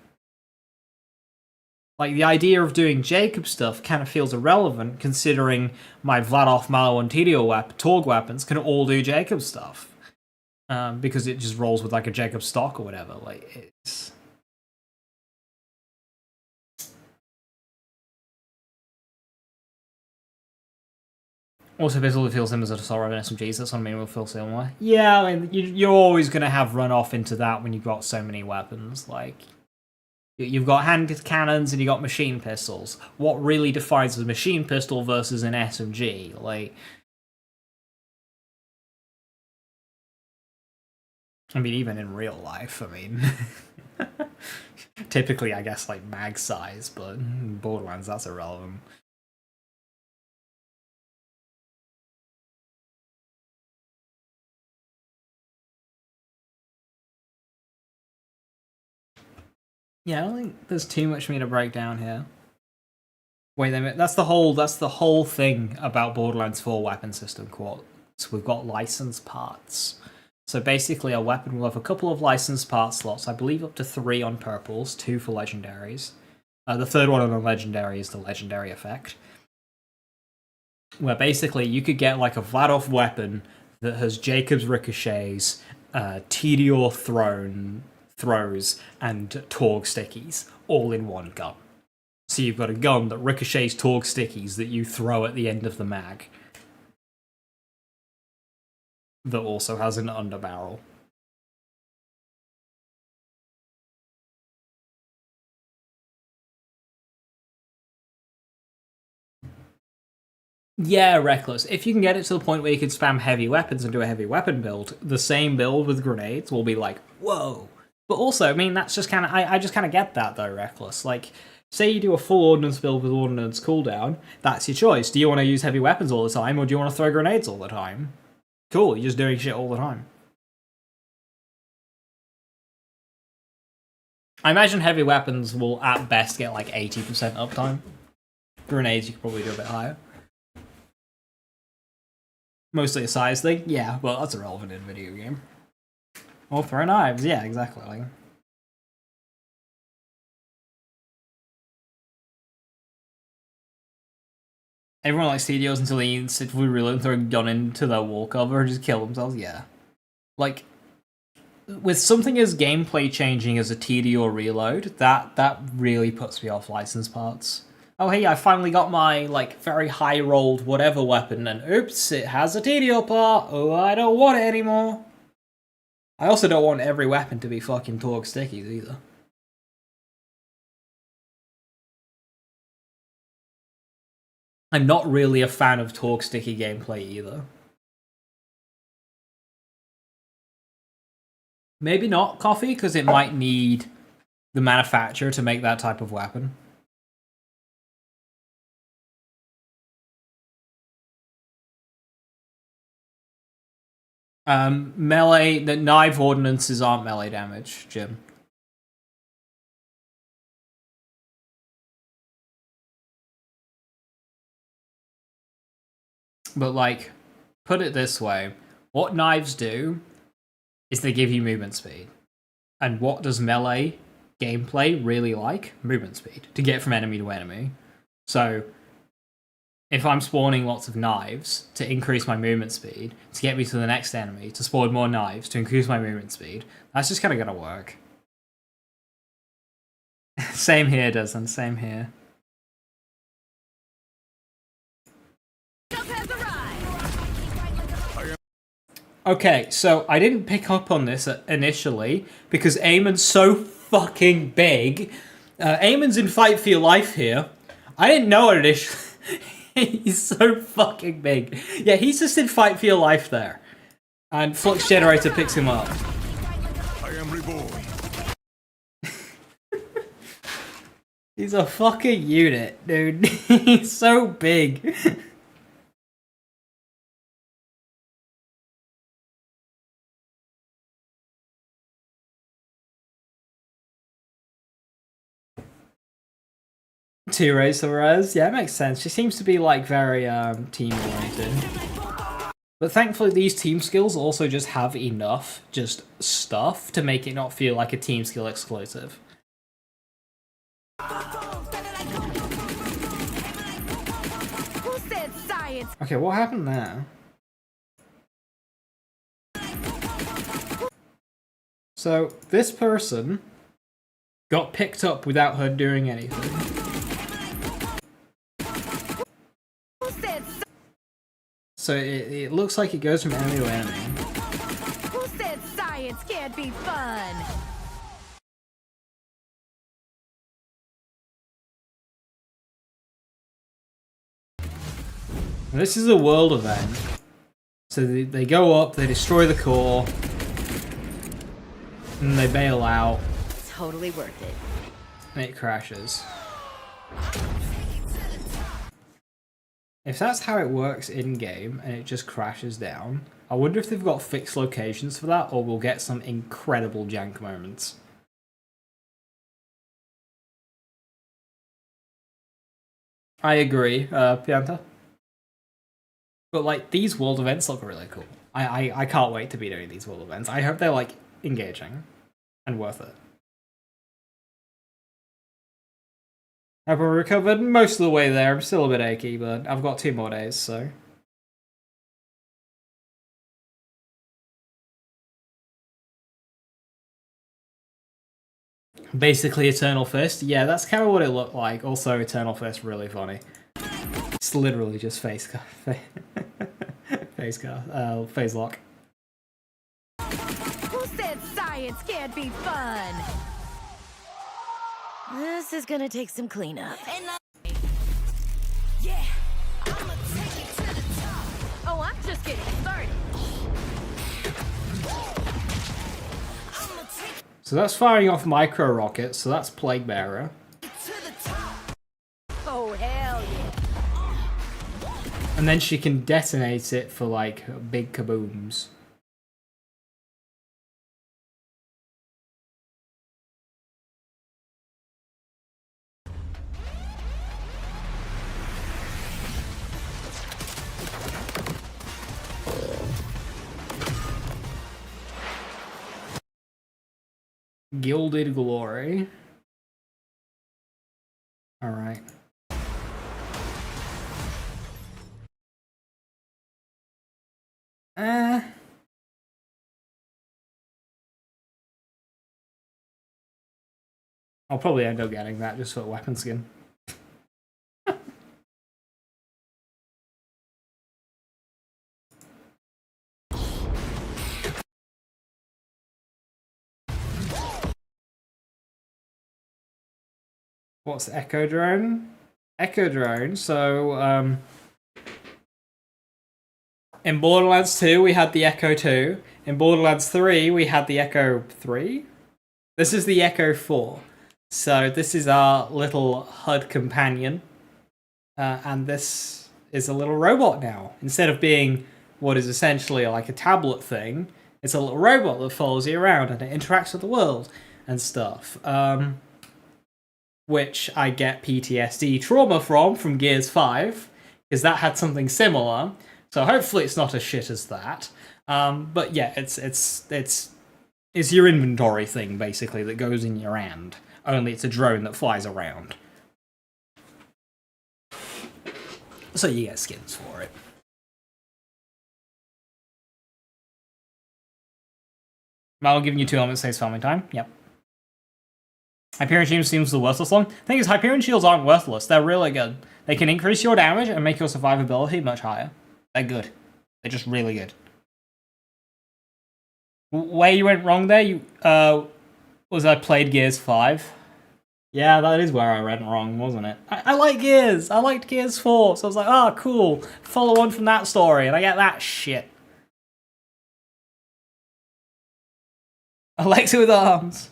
Like, the idea of doing Jacob stuff kind of feels irrelevant, considering my Vladoff, Mallow, and TDO Torg weapons can all do Jacob stuff. Because it just rolls with, like, a Jacob stock or whatever. Like, it's... Also, Bizzle feels similar to Sorrow and SMGs. That's what I mean, will feel similar. Yeah, I mean, you're always going to have run off into that when you've got so many weapons. Like, you've got hand cannons and you've got machine pistols. What really defines a machine pistol versus an SMG? Like, I mean, even in real life, I mean, typically, I guess, like, mag size, but Borderlands, that's irrelevant. Yeah, I don't think there's too much for me to break down here. Wait a minute, that's the whole thing about Borderlands 4 weapon system quads. We've got licensed parts. So basically a weapon will have a couple of licensed part slots, I believe up to 3 on purples, 2 for legendaries. The third one on a legendary is the legendary effect. Where basically you could get like a Vladoff weapon that has Jacob's ricochets, Tediore throws, and Torg stickies, all in one gun. So you've got a gun that ricochets Torg stickies that you throw at the end of the mag. That also has an underbarrel. Yeah, Reckless. If you can get it to the point where you can spam heavy weapons and do a heavy weapon build, the same build with grenades will be like, whoa. But also, I mean, that's just kind of... I just kind of get that, though, Reckless. Like, say you do a full ordnance build with ordnance cooldown, that's your choice. Do you want to use heavy weapons all the time, or do you want to throw grenades all the time? Cool, you're just doing shit all the time. I imagine heavy weapons will, at best, get like 80% uptime. Grenades, you could probably do a bit higher. Mostly a size thing? Yeah, well, that's irrelevant in a video game. Or throw knives, yeah, exactly. Like... Everyone likes Tedios until they instantly reload and throw a gun into their wall cover and just kill themselves, yeah. Like, with something as gameplay changing as a Tediore reload, that really puts me off licensed parts. Oh hey, I finally got my, like, very high-rolled whatever weapon, and oops, it has a Tediore part! Oh, I don't want it anymore! I also don't want every weapon to be fucking Torg stickies, either. I'm not really a fan of Torg sticky gameplay, either. Maybe not Coffee, because it might need the manufacturer to make that type of weapon. Melee, the knife ordinances aren't melee damage, Jim. But, like, put it this way. What knives do is they give you movement speed. And what does melee gameplay really like? Movement speed. To get from enemy to enemy. So, if I'm spawning lots of knives to increase my movement speed, to get me to the next enemy, to spawn more knives to increase my movement speed, that's just kind of gonna work. Same here, Desmond, same here. Okay, so I didn't pick up on this initially because Eamon's so fucking big. Eamon's in Fight for Your Life here. I didn't know it initially. He's so fucking big. Yeah, he's just in Fight for Your Life there. And Flux Generator picks him up. I am reborn. He's a fucking unit, dude. He's so big. Two Rays to Res? Yeah, it makes sense. She seems to be like very team-oriented. But thankfully these team skills also just have enough just stuff to make it not feel like a team skill exclusive. Who said science? Okay, what happened there? So, this person got picked up without her doing anything. So it looks like it goes from enemy to enemy. Who said science can't be fun? This is a world event. So they go up, they destroy the core, and they bail out. Totally worth it. And it crashes. If that's how it works in-game, and it just crashes down, I wonder if they've got fixed locations for that, or we'll get some incredible jank moments. I agree, Pianta. But like these world events look really cool. I can't wait to be doing these world events. I hope they're like engaging and worth it. I've recovered most of the way there. I'm still a bit achy, but I've got 2 more days, so. Basically Eternal Fist. Yeah, that's kind of what it looked like. Also, Eternal Fist, really funny. It's literally just face lock. Who said science can't be fun? This is gonna take some cleanup. Yeah, I'ma take it to the top. Oh, I'm just getting started. So that's firing off micro rockets, so that's Plague Bearer. Oh, hell yeah. And then she can detonate it for like big kabooms. Gilded Glory. Alright. I'll probably end up getting that just for weapon skin. What's Echo Drone? Echo Drone, so in Borderlands 2 we had the Echo 2. In Borderlands 3 we had the Echo 3. This is the Echo 4. So this is our little HUD companion. And this is a little robot now. Instead of being what is essentially like a tablet thing, it's a little robot that follows you around and it interacts with the world and stuff. Which I get PTSD trauma from Gears 5, because that had something similar. So hopefully it's not as shit as that. But yeah, it's your inventory thing basically that goes in your hand. Only it's a drone that flies around. So you get skins for it. I'll give you 2 elements saves farming time. Yep. Hyperion Shield seems the worthless one. The thing is, Hyperion Shields aren't worthless. They're really good. They can increase your damage and make your survivability much higher. They're good. They're just really good. Where you went wrong there, you was I played Gears 5. Yeah, that is where I went wrong, wasn't it? I like Gears. I liked Gears 4, so I was like, oh, cool. Follow on from that story, and I get that shit. Alexa with arms.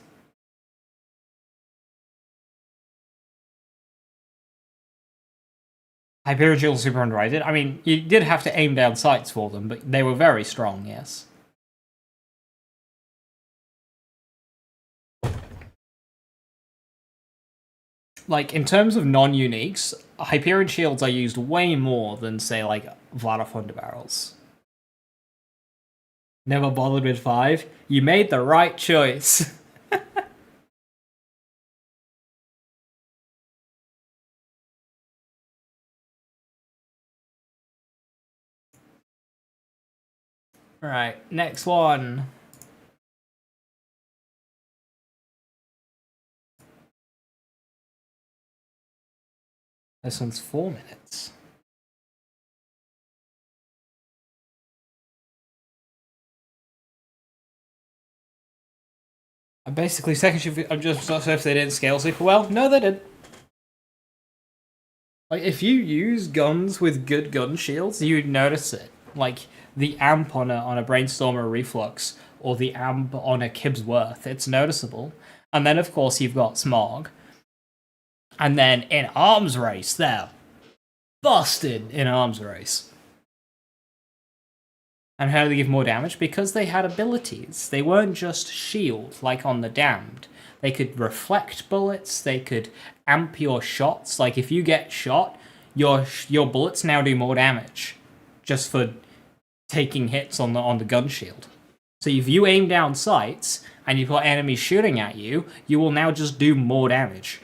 Hyperion Shield is super underrated. I mean, you did have to aim down sights for them, but they were very strong, yes. Like, in terms of non-uniques, Hyperion Shields are used way more than, say, like, Vlad Thunder Barrels. Never bothered with 5? You made the right choice. Alright, next one. This one's 4 minutes. I basically second shift. I'm just not sure if they didn't scale super well. No, they did. Like, if you use guns with good gun shields, you'd notice it. Like, the amp on a Brainstormer Reflux, or the amp on a Kibsworth, it's noticeable. And then, of course, you've got Smog. And then in Arms Race, they're busted in Arms Race. And how do they give more damage? Because they had abilities. They weren't just shield, like on the Damned. They could reflect bullets, they could amp your shots. Like, if you get shot, your bullets now do more damage just for taking hits on the gun shield. So if you aim down sights and you've got enemies shooting at you, you will now just do more damage.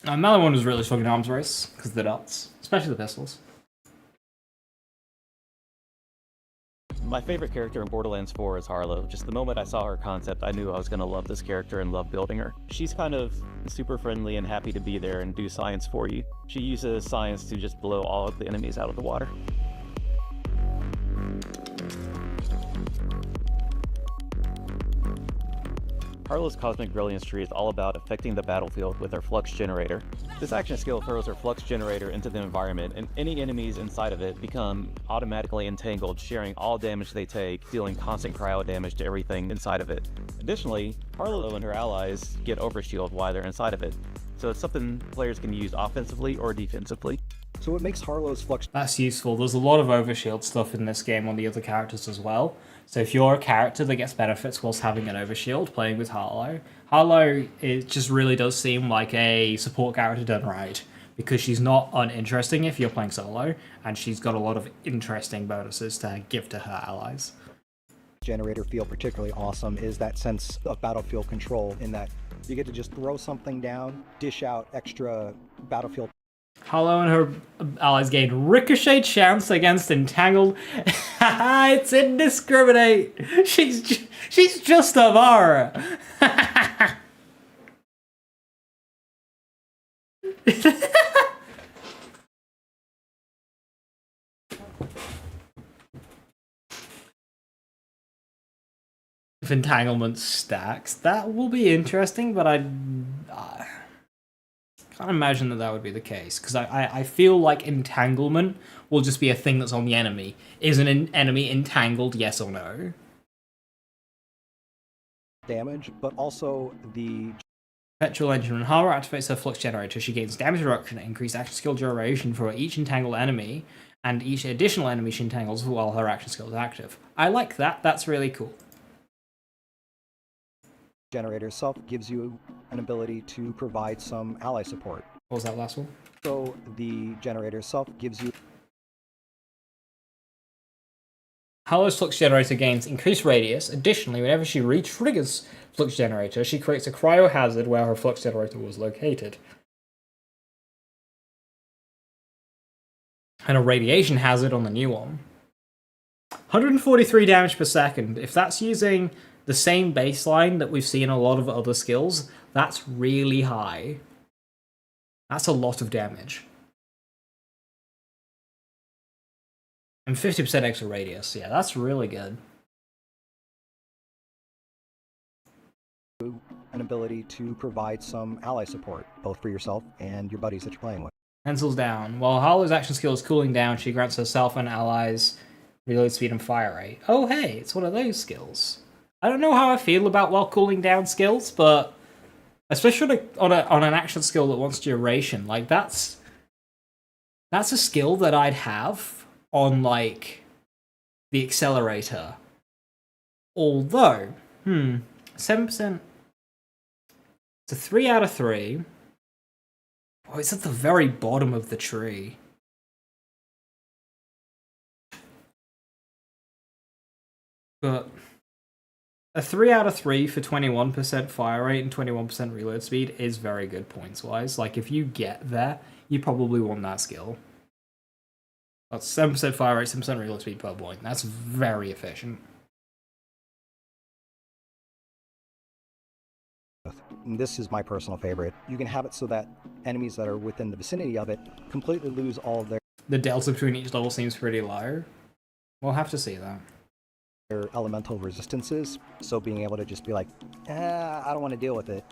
Melon one was really strong in arms race because of the dots, especially the pistols. My favorite character in Borderlands 4 is Harlowe. Just the moment I saw her concept, I knew I was going to love this character and love building her. She's kind of super friendly and happy to be there and do science for you. She uses science to just blow all of the enemies out of the water. Harlowe's Cosmic Brilliance tree is all about affecting the battlefield with her Flux Generator. This action skill throws her Flux Generator into the environment, and any enemies inside of it become automatically entangled, sharing all damage they take, dealing constant cryo damage to everything inside of it. Additionally, Harlowe and her allies get overshield while they're inside of it, so it's something players can use offensively or defensively. So what makes Harlowe's Flux... That's useful. There's a lot of overshield stuff in this game on the other characters as well. So if you're a character that gets benefits whilst having an overshield playing with Harlowe, it just really does seem like a support character done right, because she's not uninteresting if you're playing solo, and she's got a lot of interesting bonuses to give to her allies. Generator feel particularly awesome is that sense of battlefield control, in that you get to just throw something down, dish out extra battlefield. Harlowe and her allies gain ricochet chance against entangled. It's indiscriminate. She's just a Mara. If entanglement stacks, that will be interesting, but I can't imagine that would be the case, because I feel like entanglement will just be a thing that's on the enemy. Is an enemy entangled, yes or no? Damage, but also the... Petrol engine. When Harlowe activates her Flux Generator, she gains damage reduction and increased action skill duration for each entangled enemy, and each additional enemy she entangles while her action skill is active. I like that, that's really cool. Generator itself gives you an ability to provide some ally support. What was that last one? So the generator itself gives you... Harlowe's Flux Generator gains increased radius. Additionally, whenever she re-triggers Flux Generator, she creates a cryo hazard where her Flux Generator was located. And a radiation hazard on the new one. 143 damage per second. If that's using the same baseline that we've seen in a lot of other skills, that's really high. That's a lot of damage. And 50% extra radius. Yeah, that's really good. An ability to provide some ally support, both for yourself and your buddies that you're playing with. Pencils down. While Harlow's action skill is cooling down, she grants herself and allies reload speed and fire rate. Oh hey, it's one of those skills. I don't know how I feel about while cooling down skills, but especially on an action skill that wants duration, like that's a skill that I'd have on like the accelerator. Although, 7%. It's a 3 out of 3. Oh, it's at the very bottom of the tree. But a 3 out of 3 for 21% fire rate and 21% reload speed is very good points-wise. Like, if you get there, you probably want that skill. That's 7% fire rate, 7% reload speed per point. That's very efficient. This is my personal favorite. You can have it so that enemies that are within the vicinity of it completely lose all of The delta between each level seems pretty low. We'll have to see that. their elemental resistances, so being able to just be like, I don't want to deal with it,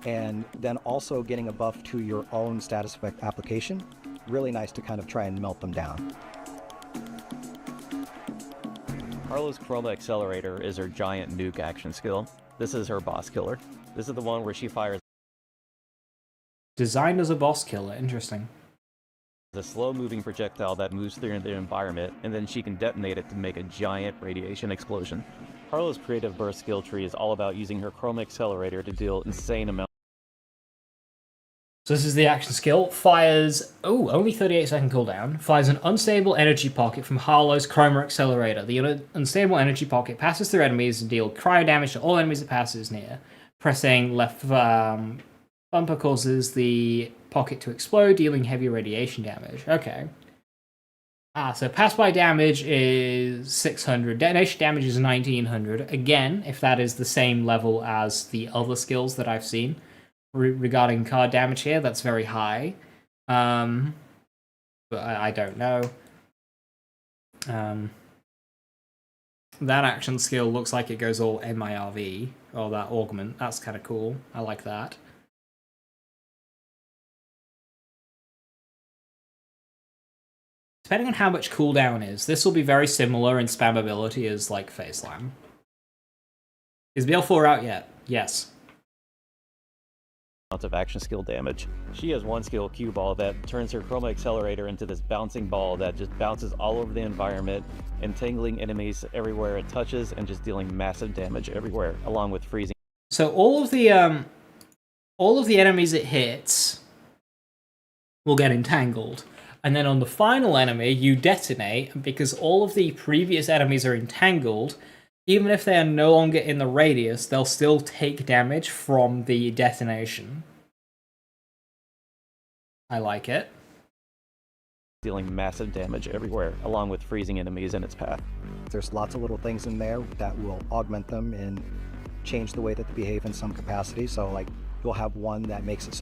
and then also getting a buff to your own status effect application, really nice to kind of try and melt them down. Harlowe's Chroma Accelerator is her giant nuke action skill. This is her boss killer. This is the one where she fires Designed as a boss killer, interesting. a slow-moving projectile that moves through the environment, and then she can detonate it to make a giant radiation explosion. Harlow's creative burst skill tree is all about using her chrome accelerator to deal insane amounts. So this is the action skill. Fires, only 38-second cooldown. Fires an unstable energy pocket from Harlow's Chroma Accelerator. The unstable energy pocket passes through enemies and deals cryo damage to all enemies it passes near. Pressing left bumper causes the pocket to explode, dealing heavy radiation damage. Okay. So pass-by damage is 600. Detonation damage is 1900. Again, if that is the same level as the other skills that I've seen. Regarding card damage here, that's very high. But I don't know. That action skill looks like it goes all MIRV, or that augment. That's kind of cool. I like that. Depending on how much cooldown is, this will be very similar in spammability as like Phase Slam. Is BL4 out yet? Yes. Of action skill damage. She has one skill, Cue Ball, that turns her Chroma Accelerator into this bouncing ball that just bounces all over the environment, entangling enemies everywhere it touches and just dealing massive damage everywhere, along with freezing. So all of the enemies it hits will get entangled. And then on the final enemy, you detonate, and because all of the previous enemies are entangled, even if they are no longer in the radius, they'll still take damage from the detonation. I like it. Dealing massive damage everywhere, along with freezing enemies in its path. There's lots of little things in there that will augment them and change the way that they behave in some capacity. So, like, you'll have one that makes it...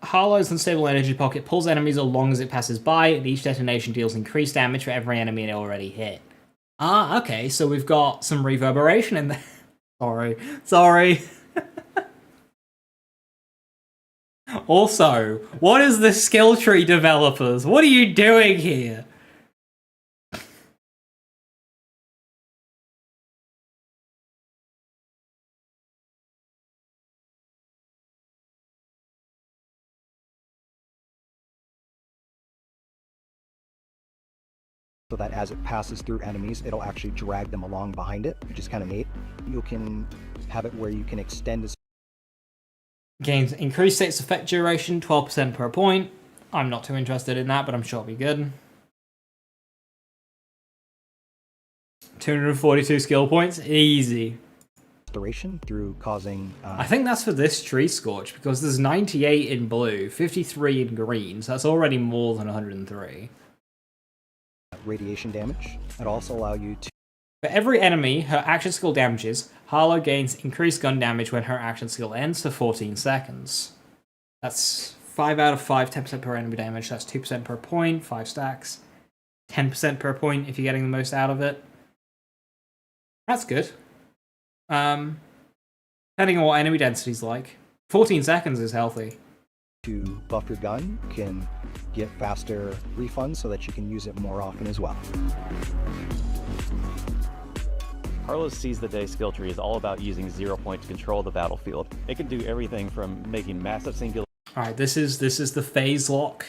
Harlowe's unstable energy pocket pulls enemies as long as it passes by, and each detonation deals increased damage for every enemy it already hit. Ah, okay, so we've got some reverberation in there. Sorry. Also, what is the skill tree, developers? What are you doing here? So that as it passes through enemies, it'll actually drag them along behind it, which is kind of neat. You can have it where you can extend this. Gains increased state's effect duration, 12% per point. I'm not too interested in that, but I'm sure it'll be good. 242 skill points, easy. Restoration through causing... I think that's for this tree scorch, because there's 98 in blue, 53 in green, so that's already more than 103. Radiation damage. It'll also allow you to... For every enemy her action skill damages, Harlowe gains increased gun damage when her action skill ends for 14 seconds. That's 5 out of 5, 10% per enemy damage. That's 2% per point, 5 stacks. 10% per point if you're getting the most out of it. That's good. Depending on what enemy density's like. 14 seconds is healthy. To buff your gun, you can get faster refunds so that you can use it more often as well. Harlow's Seize the Day skill tree is all about using 0 point to control the battlefield. It can do everything from making massive singular... Alright, this is the phase lock.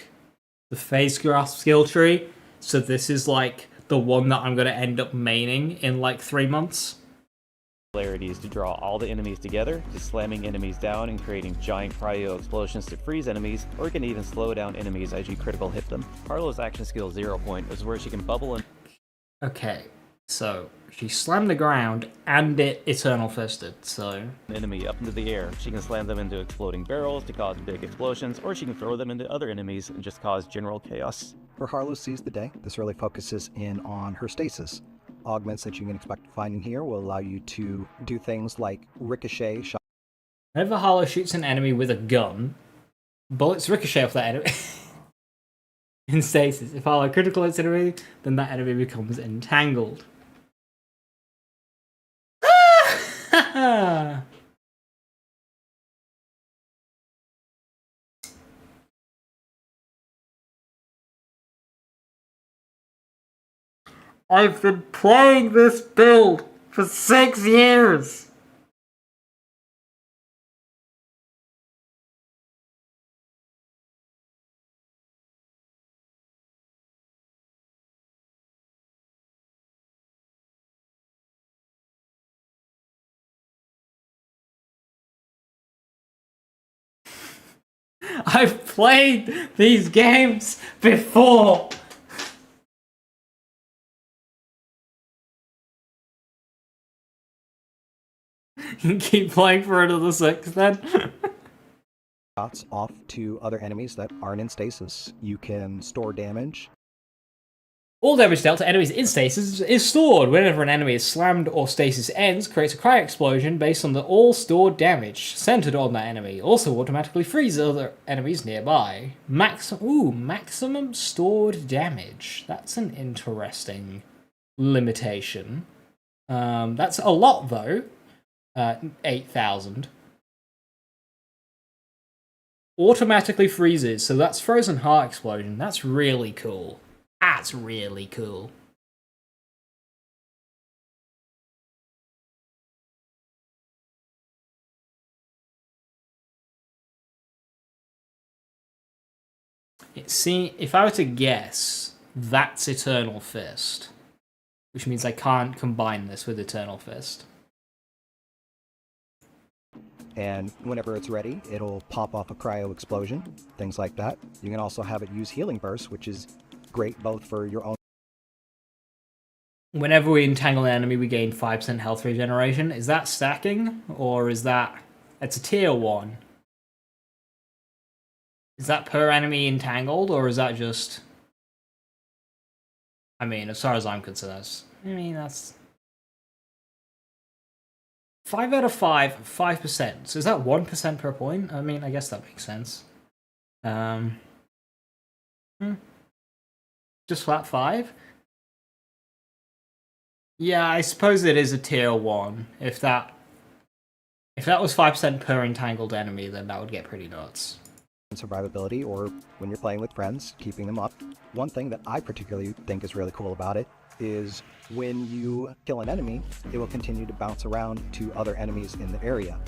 The phase grasp skill tree. So this is like the one that I'm going to end up maining in like 3 months. To draw all the enemies together, to slamming enemies down and creating giant cryo explosions to freeze enemies, or it can even slow down enemies as you critical hit them. Harlow's action skill 0 point is where she can bubble and... Okay, so she slammed the ground and it Eternal Fisted, so... enemy up into the air. She can slam them into exploding barrels to cause big explosions, or she can throw them into other enemies and just cause general chaos. For Harlowe Seize the Day, this really focuses in on her stasis. Augments that you can expect to find in here will allow you to do things like ricochet shot. Whenever Harlowe shoots an enemy with a gun, bullets ricochet off that enemy. In stasis, if Harlowe critical hits an enemy, then that enemy becomes entangled. I've been playing this build for 6 years! I've played these games before. You keep playing for another 6 then. Shots off to other enemies that aren't in stasis. You can store damage. All damage dealt to enemies in stasis is stored. Whenever an enemy is slammed or stasis ends, creates a cryo explosion based on the all stored damage centered on that enemy. Also automatically frees other enemies nearby. Maximum stored damage. That's an interesting limitation. That's a lot though. 8,000. Automatically freezes, so that's frozen heart explosion. That's really cool. That's really cool. See, if I were to guess, that's Eternal Fist. Which means I can't combine this with Eternal Fist. And whenever it's ready, it'll pop off a cryo explosion, things like that. You can also have it use healing bursts, which is great both for your own. Whenever we entangle an enemy, we gain 5% health regeneration. Is that stacking? Or is that... It's a tier 1. Is that per enemy entangled, or is that just... I mean, as far as I'm concerned, that's... 5 out of 5, 5%. So is that 1% per point? I mean, I guess that makes sense. Just flat 5? Yeah, I suppose it is a tier 1. If that was 5% per entangled enemy, then that would get pretty nuts. Survivability, or when you're playing with friends, keeping them up. One thing that I particularly think is really cool about it is when you kill an enemy, it will continue to bounce around to other enemies in the area.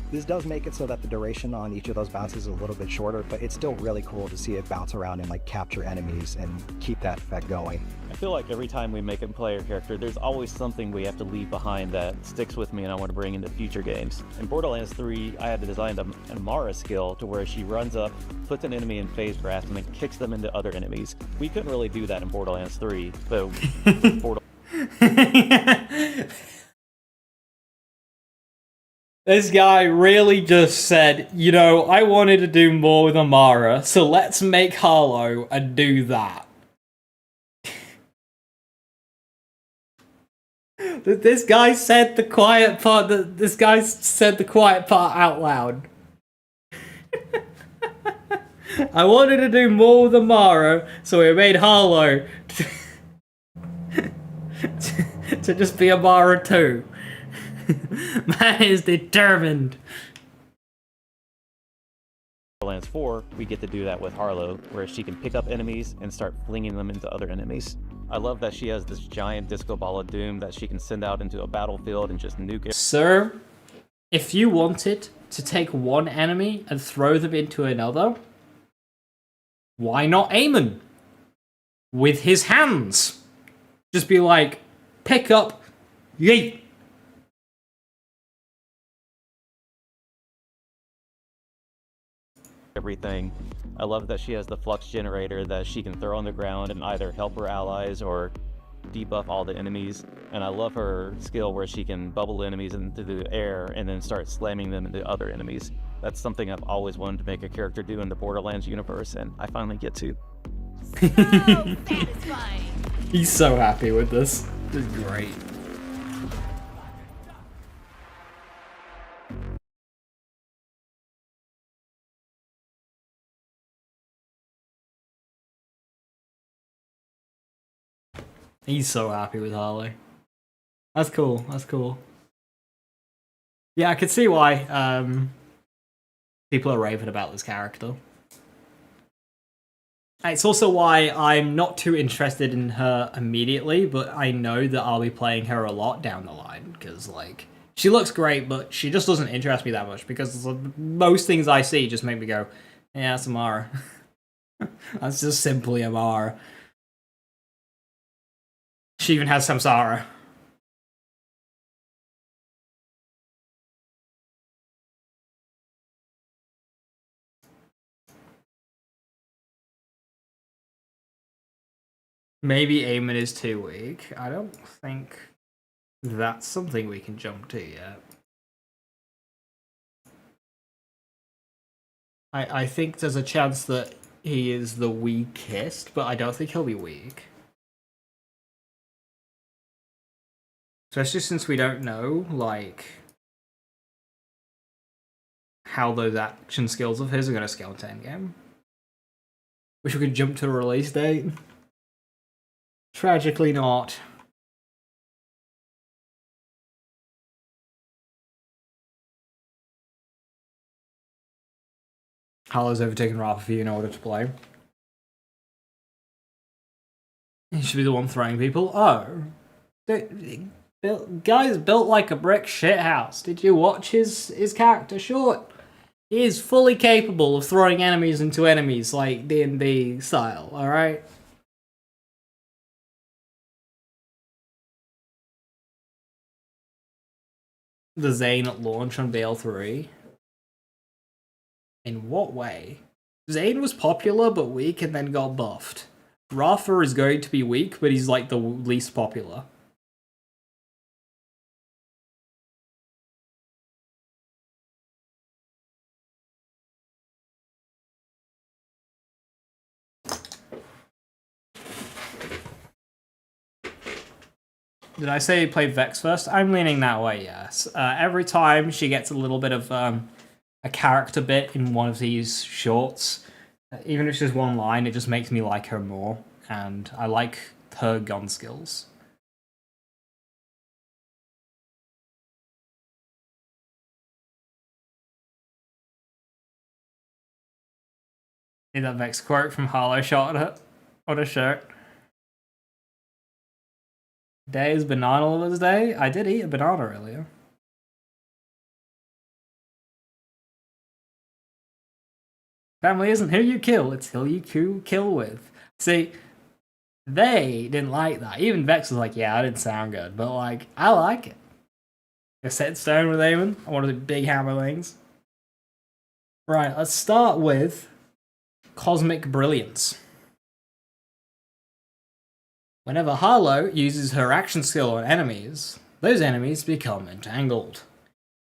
This does make it so that the duration on each of those bounces is a little bit shorter, but it's still really cool to see it bounce around and like capture enemies and keep that effect going. I feel like every time we make a player character, there's always something we have to leave behind that sticks with me and I want to bring into future games. In Borderlands 3, I had to design an Amara skill to where she runs up, puts an enemy in phase grasp, and then kicks them into other enemies. We couldn't really do that in Borderlands 3, but This guy really just said, you know, I wanted to do more with Amara, so let's make Harlowe and do that. This guy said the quiet part. This guy said the quiet part out loud. I wanted to do more with Amara, so we made Harlowe to just be Amara too. Man is determined. Borderlands 4, we get to do that with Harlowe, where she can pick up enemies and start flinging them into other enemies. I love that she has this giant disco ball of doom that she can send out into a battlefield and just nuke it. Sir, if you wanted to take one enemy and throw them into another, why not Eamon? With his hands. Just be like, pick up, yeet. Everything. I love that she has the flux generator that she can throw on the ground and either help her allies or debuff all the enemies. And I love her skill where she can bubble enemies into the air and then start slamming them into other enemies. That's something I've always wanted to make a character do in the Borderlands universe, and I finally get to. So satisfying. He's so happy with this. This is great. He's so happy with Harley. That's cool. That's cool. Yeah, I could see why people are raving about this character. It's also why I'm not too interested in her immediately, but I know that I'll be playing her a lot down the line, because, like, she looks great, but she just doesn't interest me that much, because most things I see just make me go, yeah, that's Amara. That's just simply Amara. She even has Samsara. Maybe aiming is too weak. I don't think that's something we can jump to yet. I think there's a chance that he is the weakest, but I don't think he'll be weak. Especially since we don't know, like, how those action skills of his are going to scale into endgame. Wish we could jump to the release date. Tragically not. Harlow's overtaken Rafa in order to play. He should be the one throwing people. Oh. Guy's built like a brick shithouse. Did you watch his character short? He is fully capable of throwing enemies into enemies like D&D style, alright? The Zane at launch on BL3. In what way? Zane was popular but weak and then got buffed. Rafa is going to be weak, but he's like the least popular. Did I say play Vex first? I'm leaning that way, yes. Every time she gets a little bit of a character bit in one of these shorts, even if it's just one line, it just makes me like her more. And I like her gun skills. See that Vex quote from Harlowe shot on her shirt? Today is Banana Lovers Day. I did eat a banana earlier. Family isn't who you kill, it's who you kill with. See, they didn't like that. Even Vex was like, yeah, I didn't sound good, but like, I like it. I set stone with Eamon. I wanted the big hammer things. Right, let's start with Cosmic Brilliance. Whenever Harlowe uses her action skill on enemies, those enemies become entangled.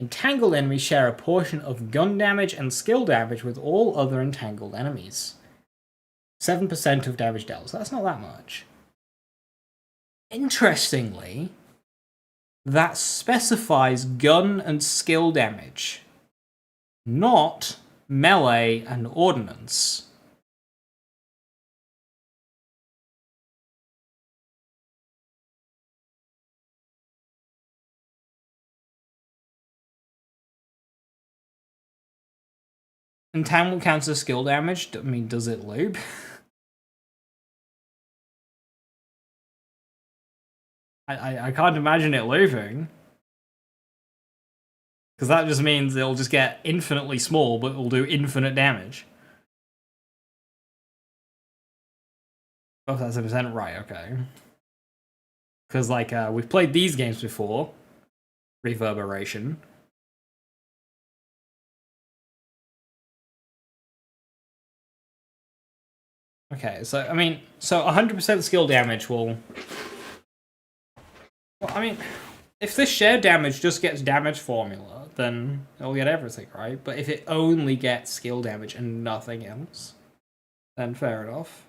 Entangled enemies share a portion of gun damage and skill damage with all other entangled enemies. 7% of damage dealt, so that's not that much. Interestingly, that specifies gun and skill damage, not melee and ordnance. Entangled counts as skill damage. I mean, does it loop? I can't imagine it looping. Because that just means it'll just get infinitely small, but it'll do infinite damage. Oh, that's 7%? Right, okay. Because, like, we've played these games before. Reverberation. Okay, so, I mean, so 100% skill damage will... Well, I mean, if this shared damage just gets damage formula, then it'll get everything, right? But if it only gets skill damage and nothing else, then fair enough.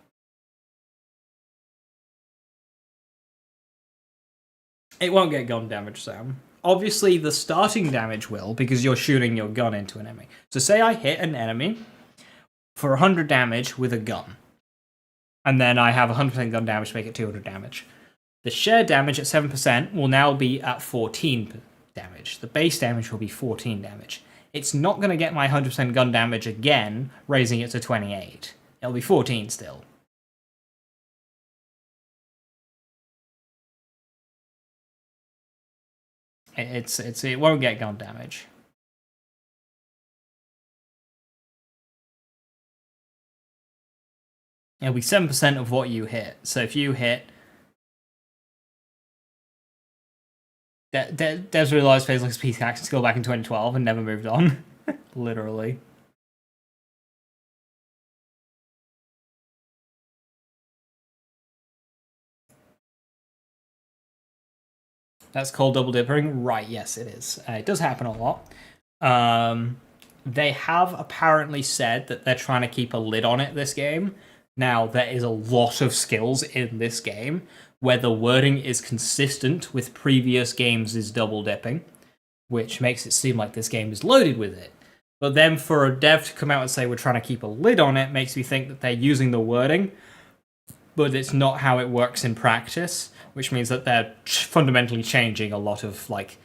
It won't get gun damage, Sam. Obviously, the starting damage will, because you're shooting your gun into an enemy. So say I hit an enemy for 100 damage with a gun. And then I have 100% gun damage to make it 200 damage. The shared damage at 7% will now be at 14 damage. The base damage will be 14 damage. It's not going to get my 100% gun damage again, raising it to 28. It'll be 14 still. It won't get gun damage. It'll be 7% of what you hit. So if you hit... Devs realised phase like his peak action skill back in 2012 and never moved on. Literally. That's called double dipping? Right, yes, it is. It does happen a lot. They have apparently said that they're trying to keep a lid on it this game. Now, there is a lot of skills in this game where the wording is consistent with previous games' double dipping, which makes it seem like this game is loaded with it. But then for a dev to come out and say we're trying to keep a lid on it makes me think that they're using the wording, but it's not how it works in practice, which means that they're fundamentally changing a lot of like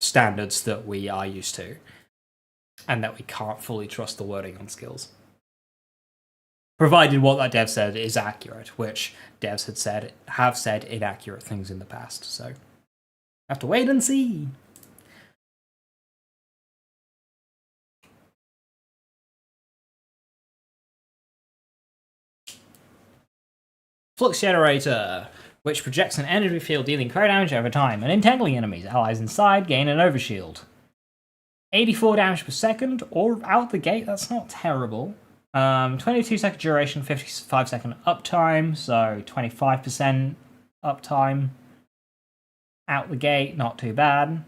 standards that we are used to, and that we can't fully trust the wording on skills. Provided what that dev said is accurate, which devs have said inaccurate things in the past, so have to wait and see. Flux Generator, which projects an energy field dealing cryo damage over time and entangling enemies. Allies inside gain an overshield. 84 damage per second, or out the gate, that's not terrible. 22-second duration, 55-second uptime, so 25% uptime. Out the gate, not too bad.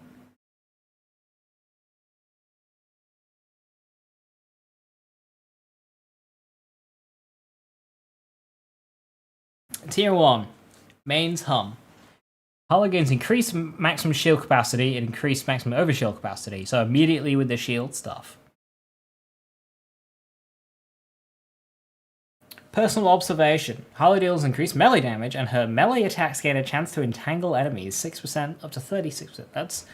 Tier 1, Mains Hum. Harlowe gains increased maximum shield capacity and increased maximum overshield capacity, so immediately with the shield stuff. Personal observation. Harlowe deals increased melee damage, and her melee attacks gain a chance to entangle enemies 6% up to 36%. That's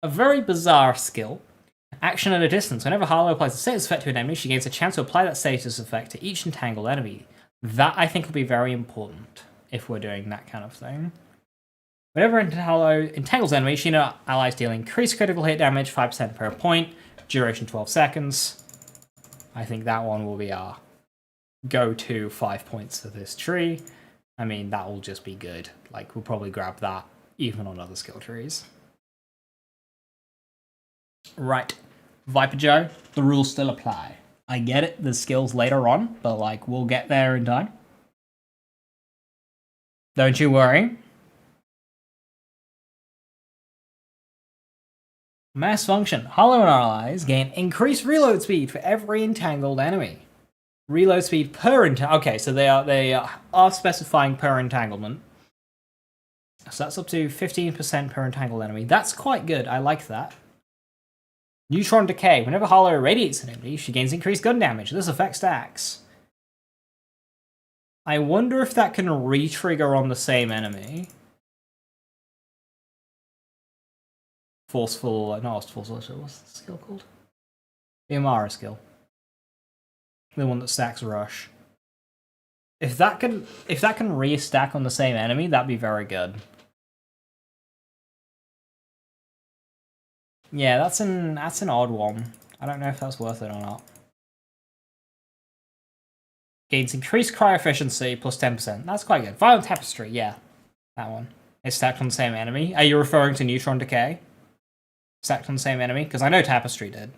a very bizarre skill. Action at a distance. Whenever Harlowe applies a status effect to an enemy, she gains a chance to apply that status effect to each entangled enemy. That, I think, will be very important if we're doing that kind of thing. Whenever Harlowe entangles enemies, she and allies deal increased critical hit damage, 5% per point, duration 12 seconds. I think that one will be our go-to 5 points to this tree. I mean, that will just be good. Like, we'll probably grab that even on other skill trees. Right. Viper Joe, the rules still apply. I get it, the skills later on, but like, we'll get there in time. Don't you worry. Mass function. Harlowe and allies gain increased reload speed for every entangled enemy. Reload speed per okay, so they are specifying per entanglement. So that's up to 15% per entangled enemy. That's quite good. I like that. Neutron Decay. Whenever Harlowe irradiates an enemy, she gains increased gun damage. This effect stacks. I wonder if that can re-trigger on the same enemy. Forceful, not forceful, what's the skill called? The Amara skill. The one that stacks Rush. If that can re-stack on the same enemy, that'd be very good. Yeah, that's an odd one. I don't know if that's worth it or not. Gains increased cryo efficiency plus 10%. That's quite good. Violent Tapestry, yeah. That one. It's stacked on the same enemy. Are you referring to Neutron Decay? Stacked on the same enemy? Because I know Tapestry did.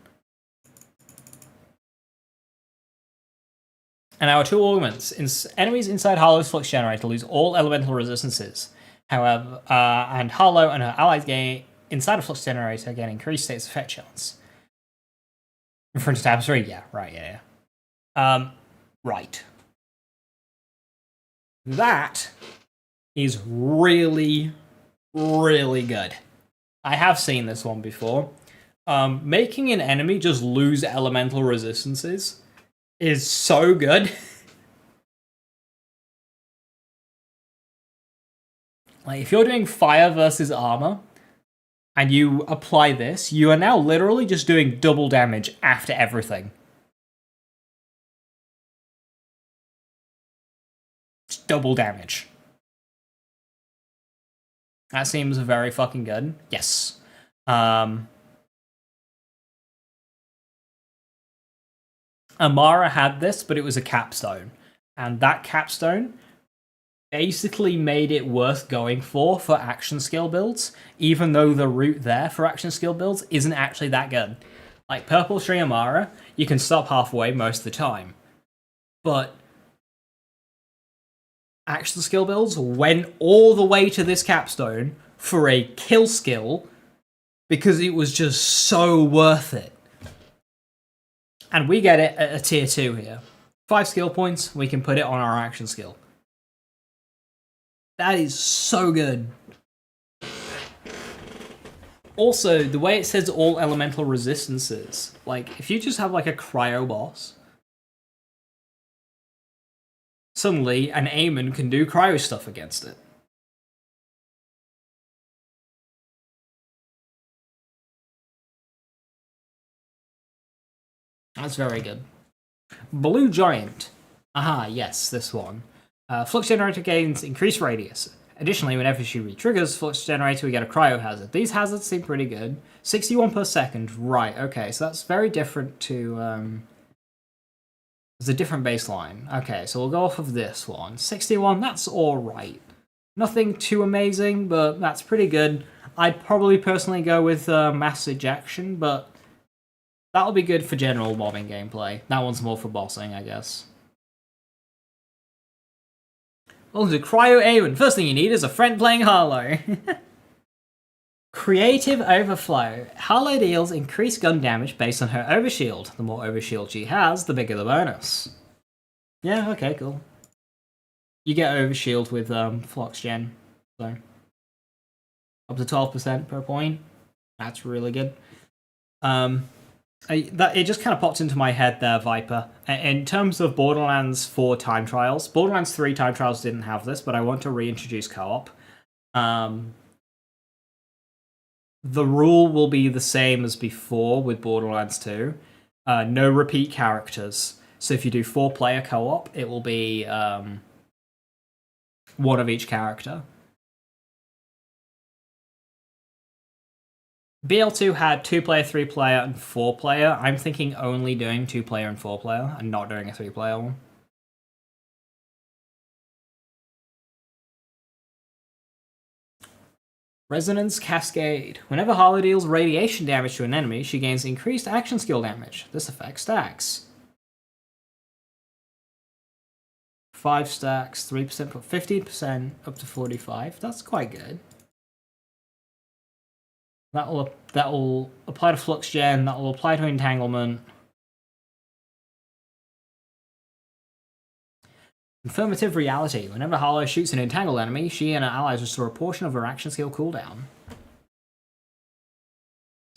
And our two augments. Enemies inside Harlowe's Flux Generator lose all elemental resistances. However, and Harlowe and her allies gain inside a Flux Generator gain increased status effect chance. Referring to Tapestry? Yeah, right, yeah. Right. That is really, really good. I have seen this one before. Making an enemy just lose elemental resistances is so good. Like, if you're doing fire versus armor, and you apply this, you are now literally just doing double damage after everything. Just double damage. That seems very fucking good. Yes. Amara had this, but it was a capstone. And that capstone basically made it worth going for action skill builds, even though the route there for action skill builds isn't actually that good. Like Purple Tree Amara, you can stop halfway most of the time. But action skill builds went all the way to this capstone for a kill skill because it was just so worth it. And we get it at a tier 2 here. 5 skill points, we can put it on our action skill. That is so good. Also, the way it says all elemental resistances, like, if you just have, like, a cryo boss, suddenly an Aemon can do cryo stuff against it. That's very good. Blue Giant. Aha, yes, this one. Flux Generator gains increased radius. Additionally, whenever she re-triggers Flux Generator, we get a cryo hazard. These hazards seem pretty good. 61 per second. Right, okay, so that's very different to... There's a different baseline. Okay, so we'll go off of this one. 61, that's alright. Nothing too amazing, but that's pretty good. I'd probably personally go with Mass Ejection, but that'll be good for general mobbing gameplay. That one's more for bossing, I guess. Welcome to Cryo Aemon. First thing you need is a friend playing Harlowe. Creative Overflow. Harlowe deals increased gun damage based on her overshield. The more overshield she has, the bigger the bonus. Yeah, okay, cool. You get overshield with Flux Gen, so up to 12% per point. That's really good. It just kind of popped into my head there, Viper. In terms of Borderlands 4 time trials, Borderlands 3 time trials didn't have this, but I want to reintroduce co-op. The rule will be the same as before with Borderlands 2. No repeat characters. So if you do 4-player co-op, it will be one of each character. BL2 had 2-player, 3-player, and 4-player. I'm thinking only doing 2-player and 4-player, and not doing a 3-player one. Resonance Cascade. Whenever Harlowe deals radiation damage to an enemy, she gains increased action skill damage. This effect stacks. 5 stacks, 3%, 15%, up to 45. That's quite good. That'll apply to Flux Gen, that'll apply to Entanglement. Affirmative Reality. Whenever Harlowe shoots an entangled enemy, she and her allies restore a portion of her action skill cooldown.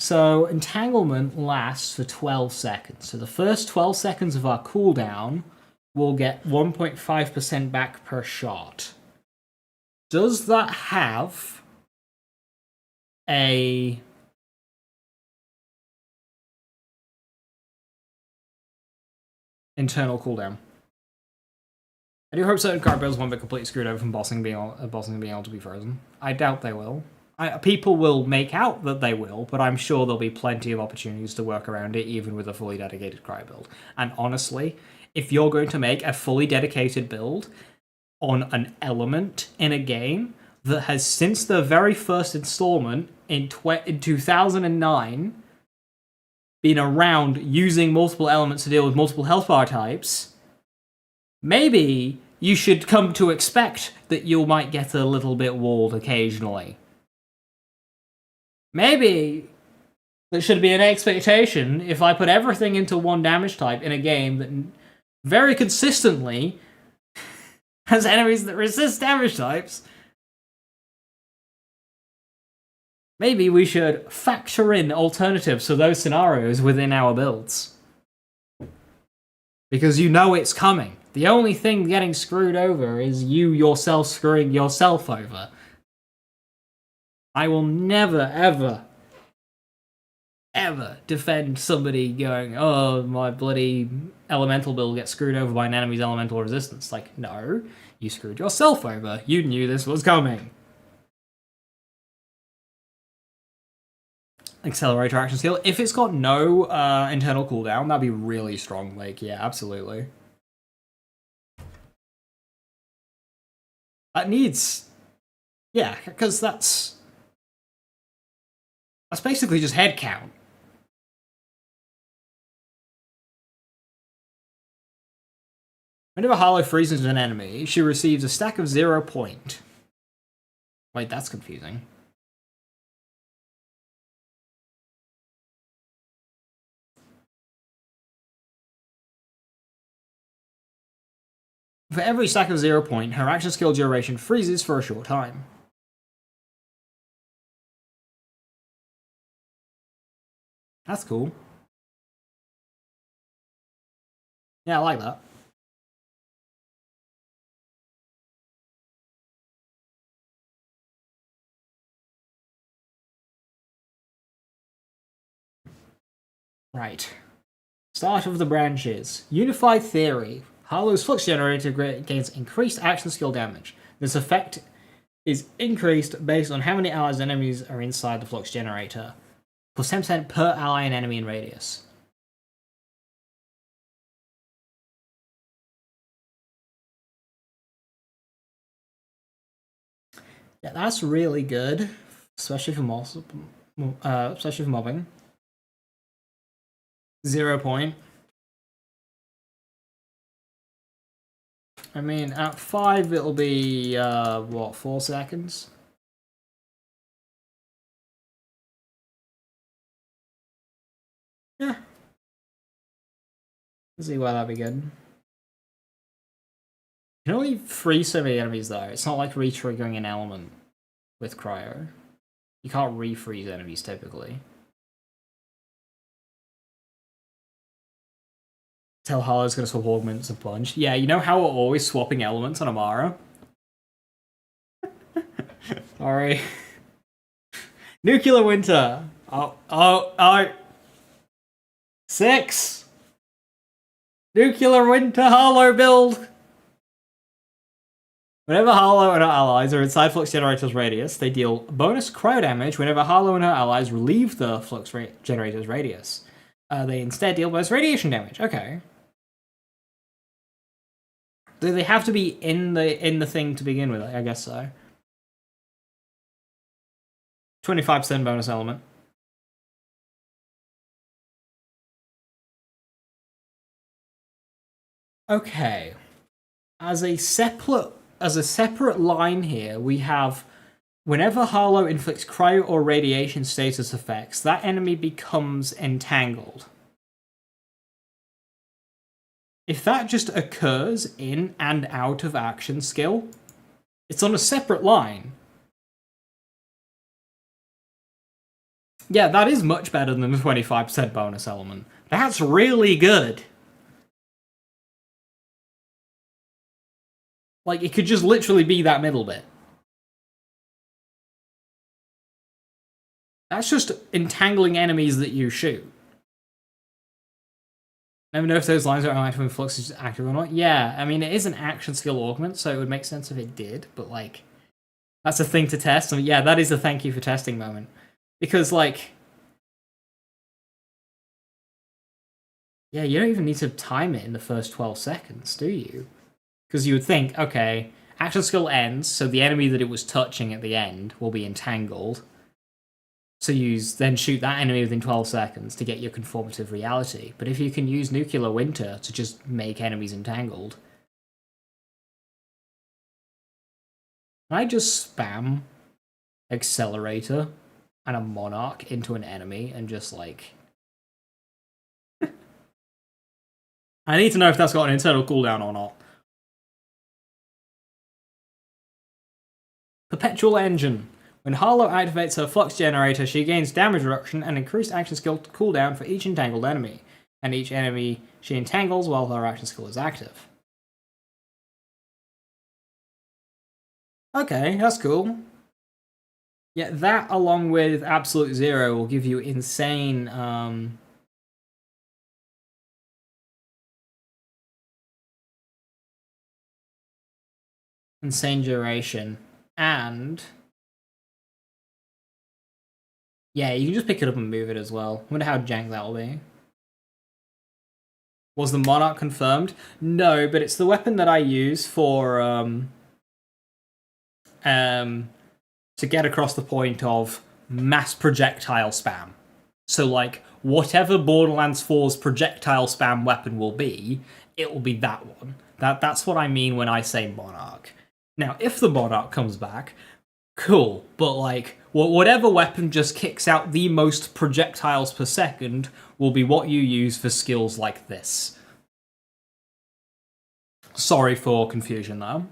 So, Entanglement lasts for 12 seconds. So the first 12 seconds of our cooldown will get 1.5% back per shot. Does that have a internal cooldown? I do hope certain card builds won't be completely screwed over from bossing being able to be frozen. I doubt they will. People will make out that they will, but I'm sure there'll be plenty of opportunities to work around it, even with a fully dedicated cryo build. And honestly, if you're going to make a fully dedicated build on an element in a game that has, since the very first installment in 2009, been around using multiple elements to deal with multiple health bar types, maybe you should come to expect that you might get a little bit walled occasionally. Maybe there should be an expectation if I put everything into one damage type in a game that very consistently has enemies that resist damage types. Maybe we should factor in alternatives to those scenarios within our builds. Because you know it's coming. The only thing getting screwed over is you yourself screwing yourself over. I will never, ever, ever defend somebody going, oh, my bloody elemental build gets screwed over by an enemy's elemental resistance. Like, no, you screwed yourself over. You knew this was coming. Accelerator action skill. If it's got no internal cooldown, that'd be really strong. Like, yeah, absolutely. That needs... Yeah, because that's basically just head count. Whenever Harlowe freezes an enemy, she receives a stack of 0 point. Wait, that's confusing. For every stack of 0 point, her action skill duration freezes for a short time. That's cool. Yeah, I like that. Right. Start of the branches. Unified Theory. Harlowe's Flux Generator gains increased action skill damage. This effect is increased based on how many allies and enemies are inside the Flux Generator. Plus 10% per ally and enemy in radius. Yeah, that's really good, especially for mobbing. 0 point. I mean, at 5 it'll be, what, 4 seconds? Yeah. Let's see why that'd be good. You can only freeze so many enemies though. It's not like re-triggering an element with cryo. You can't refreeze enemies typically. Tell Harlow's gonna swap augments and plunge. Yeah, you know how we're always swapping elements on Amara? Sorry. Nuclear Winter. Oh. 6. Nuclear Winter Harlowe build. Whenever Harlowe and her allies are inside Flux Generator's radius, they deal bonus cryo damage whenever Harlowe and her allies relieve the Flux Generator's radius. They instead deal bonus radiation damage. Okay. Do they have to be in the thing to begin with? I guess so. 25% bonus element. Okay. As a separate line here, we have whenever Harlowe inflicts cryo or radiation status effects, that enemy becomes entangled. If that just occurs in and out of action skill, it's on a separate line. Yeah, that is much better than the 25% bonus element. That's really good. Like, it could just literally be that middle bit. That's just entangling enemies that you shoot. Never know if those lines are active when Flux is active or not. Yeah, I mean, it is an action skill augment, so it would make sense if it did, but, like, that's a thing to test. And yeah, that is a thank you for testing moment. Because, like, yeah, you don't even need to time it in the first 12 seconds, do you? Because you would think, okay, action skill ends, so the enemy that it was touching at the end will be entangled. So then shoot that enemy within 12 seconds to get your conformative reality. But if you can use Nuclear Winter to just make enemies entangled, can I just spam Accelerator and a Monarch into an enemy and just, like... I need to know if that's got an internal cooldown or not. Perpetual Engine. When Harlowe activates her Flux Generator, she gains damage reduction and increased action skill cooldown for each entangled enemy, and each enemy she entangles while her action skill is active. Okay, that's cool. Yeah, that along with Absolute Zero will give you insane, insane duration, and... yeah, you can just pick it up and move it as well. I wonder how jank that will be. Was the Monarch confirmed? No, but it's the weapon that I use for to get across the point of mass projectile spam. So, like, whatever Borderlands 4's projectile spam weapon will be, it will be that one. That's what I mean when I say Monarch. Now, if the Monarch comes back, cool, but, like, whatever weapon just kicks out the most projectiles per second will be what you use for skills like this. Sorry for confusion, though.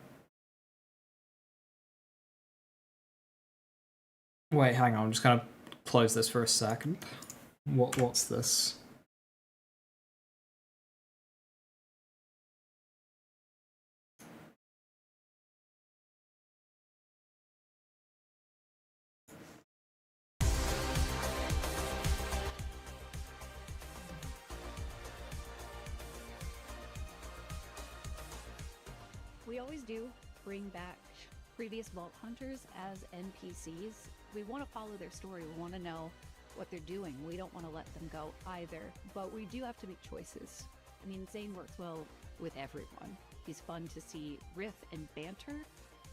Wait, hang on. I'm just gonna close this for a second. What's this? We always do bring back previous Vault Hunters as NPCs. We want to follow their story. We want to know what they're doing. We don't want to let them go either. But we do have to make choices. I mean, Zane works well with everyone. He's fun to see riff and banter.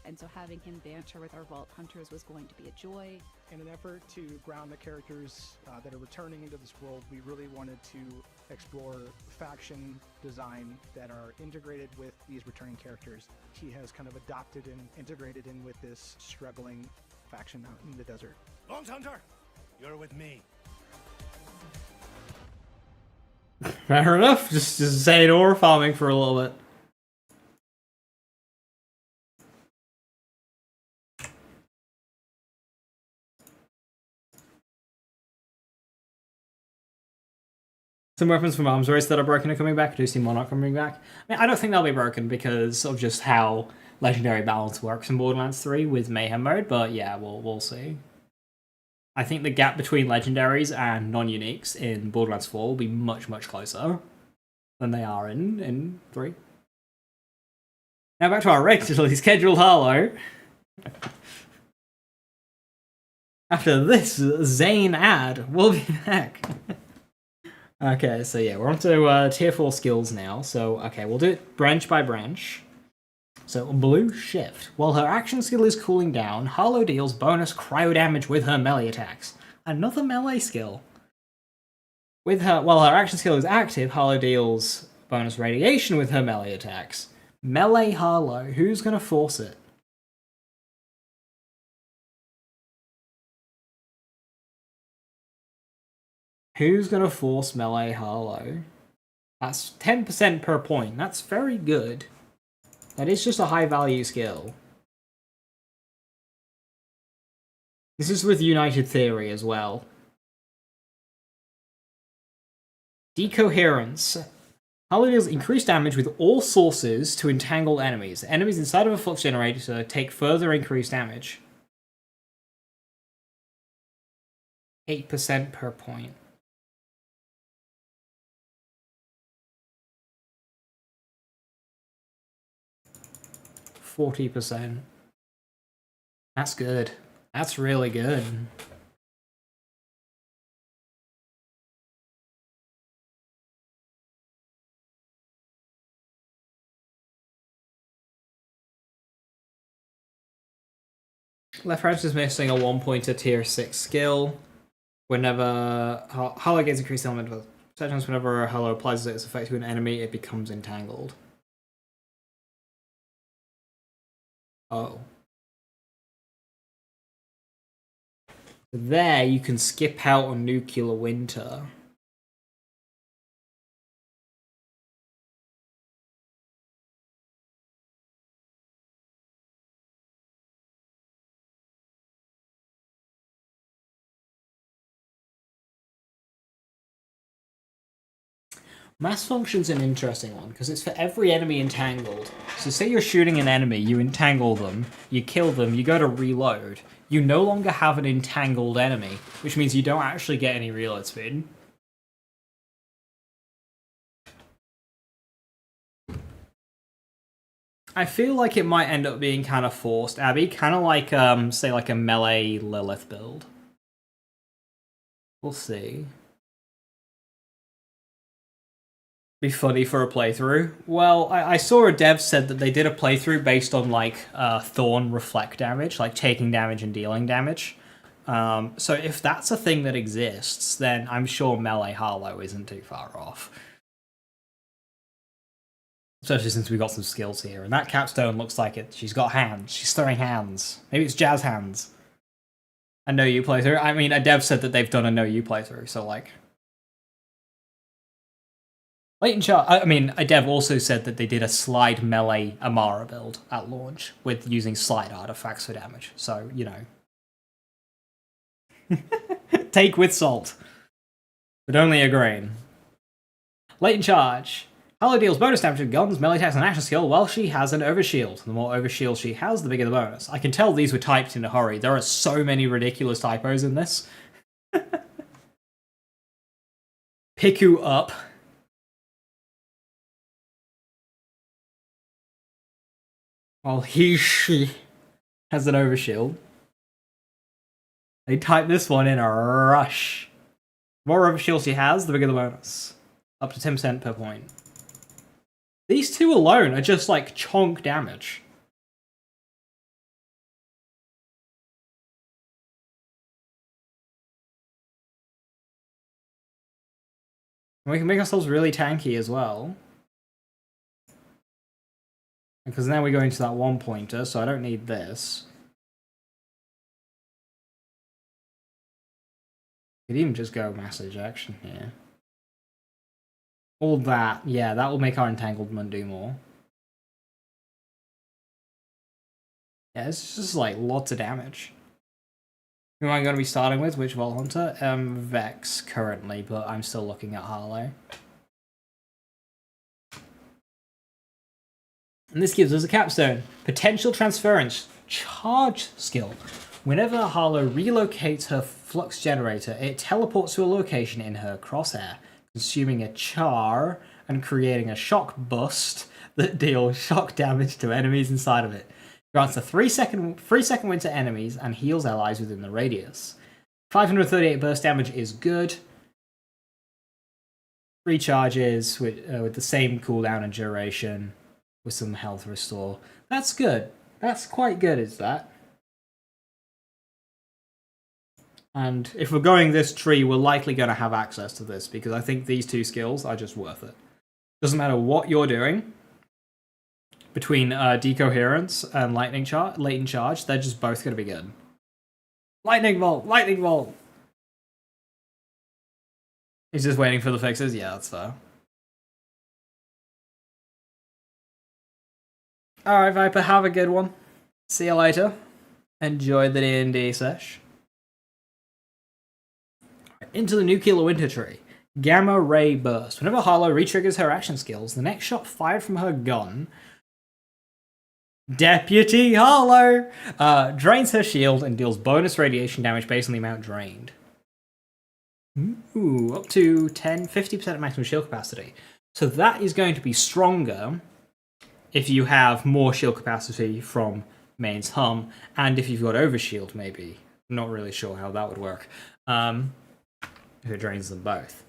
And so having him banter with our Vault Hunters was going to be a joy. In an effort to ground the characters that are returning into this world, we really wanted to explore faction design that are integrated with these returning characters. He has kind of adopted and integrated in with this struggling faction out in the desert. Vault Hunter, you're with me. Fair enough. Just Zane ore farming for a little bit. Some weapons from arms race that are broken are coming back. I do see Monarch coming back. I mean, I don't think they'll be broken because of just how legendary balance works in Borderlands 3 with Mayhem mode, but yeah, we'll see. I think the gap between legendaries and non-uniques in Borderlands 4 will be much closer than they are in 3. Now back to our regularly scheduled Harlowe. After this Zane ad, we'll be back. Okay, so yeah, we're on to tier 4 skills now. So, okay, we'll do it branch by branch. So, Blue Shift. While her action skill is cooling down, Harlowe deals bonus cryo damage with her melee attacks. Another melee skill. While her action skill is active, Harlowe deals bonus radiation with her melee attacks. Melee Harlowe, who's gonna force it? Who's gonna force melee Harlowe? That's 10% per point. That's very good. That is just a high value skill. This is with United Theory as well. Decoherence. Harlowe deals increased damage with all sources to entangled enemies. Enemies inside of a flux generator take further increased damage. 8% per point. 40%. That's good. That's really good. Left Ranch is missing a 1-pointer tier 6 skill. Whenever Harlowe gets increased element with sometimes whenever Harlowe applies its effect to an enemy, it becomes entangled. Oh. There, you can skip out on Nuclear Winter. Mass Function's an interesting one, because it's for every enemy entangled. So say you're shooting an enemy, you entangle them, you kill them, you go to reload. You no longer have an entangled enemy, which means you don't actually get any reload speed. I feel like it might end up being kind of forced, Abby. Kind of like, say, like a melee Lilith build. We'll see. Be funny for a playthrough. Well, I saw a dev said that they did a playthrough based on like Thorn reflect damage, like taking damage and dealing damage. So if that's a thing that exists, then I'm sure melee Harlowe isn't too far off. Especially since we got some skills here, and that capstone looks like it. She's got hands. She's throwing hands. Maybe it's jazz hands. A no you playthrough. I mean, a dev said that they've done a no you playthrough, so like. Latent Charge. I mean, Dev also said that they did a slide melee Amara build at launch with using slide artifacts for damage. So, you know. Take with salt. But only a grain. Latent Charge. Harlowe deals bonus damage with guns, melee attacks, and action skill while she has an overshield. The more overshield she has, the bigger the bonus. I can tell these were typed in a hurry. There are so many ridiculous typos in this. Piku up. While she has an overshield. They type this one in a rush. The more overshield she has, the bigger the bonus. Up to 10% per point. These two alone are just like chonk damage. We can make ourselves really tanky as well. Because now we go into that one pointer, so I don't need this. Could even just go mass ejection here. All that, yeah, that will make our entanglement do more. Yeah, it's just like lots of damage. Who am I going to be starting with? Which Vault Hunter? Vex currently, but I'm still looking at Harlowe. And this gives us a capstone. Potential transference. Charge skill. Whenever Harlowe relocates her flux generator, it teleports to a location in her crosshair, consuming a char and creating a shock bust that deals shock damage to enemies inside of it. Grants a 3-second win to enemies and heals allies within the radius. 538 burst damage is good. 3 charges with the same cooldown and duration, with some health restore. That's good. That's quite good, is that? And if we're going this tree, we're likely going to have access to this, because I think these two skills are just worth it. Doesn't matter what you're doing. Between Decoherence and Latent Charge, they're just both going to be good. Lightning Bolt! Lightning Bolt! He's just waiting for the fixes? Yeah, that's fair. Alright, Viper, have a good one. See you later. Enjoy the D&D sesh. Into the Nuclear Winter Tree. Gamma Ray Burst. Whenever Harlowe re-triggers her action skills, the next shot fired from her gun... Deputy Harlowe! Drains her shield and deals bonus radiation damage based on the amount drained. Ooh, up to 50% of maximum shield capacity. So that is going to be stronger if you have more shield capacity from Main's Hum, and if you've got overshield, maybe. I'm not really sure how that would work. If it drains them both.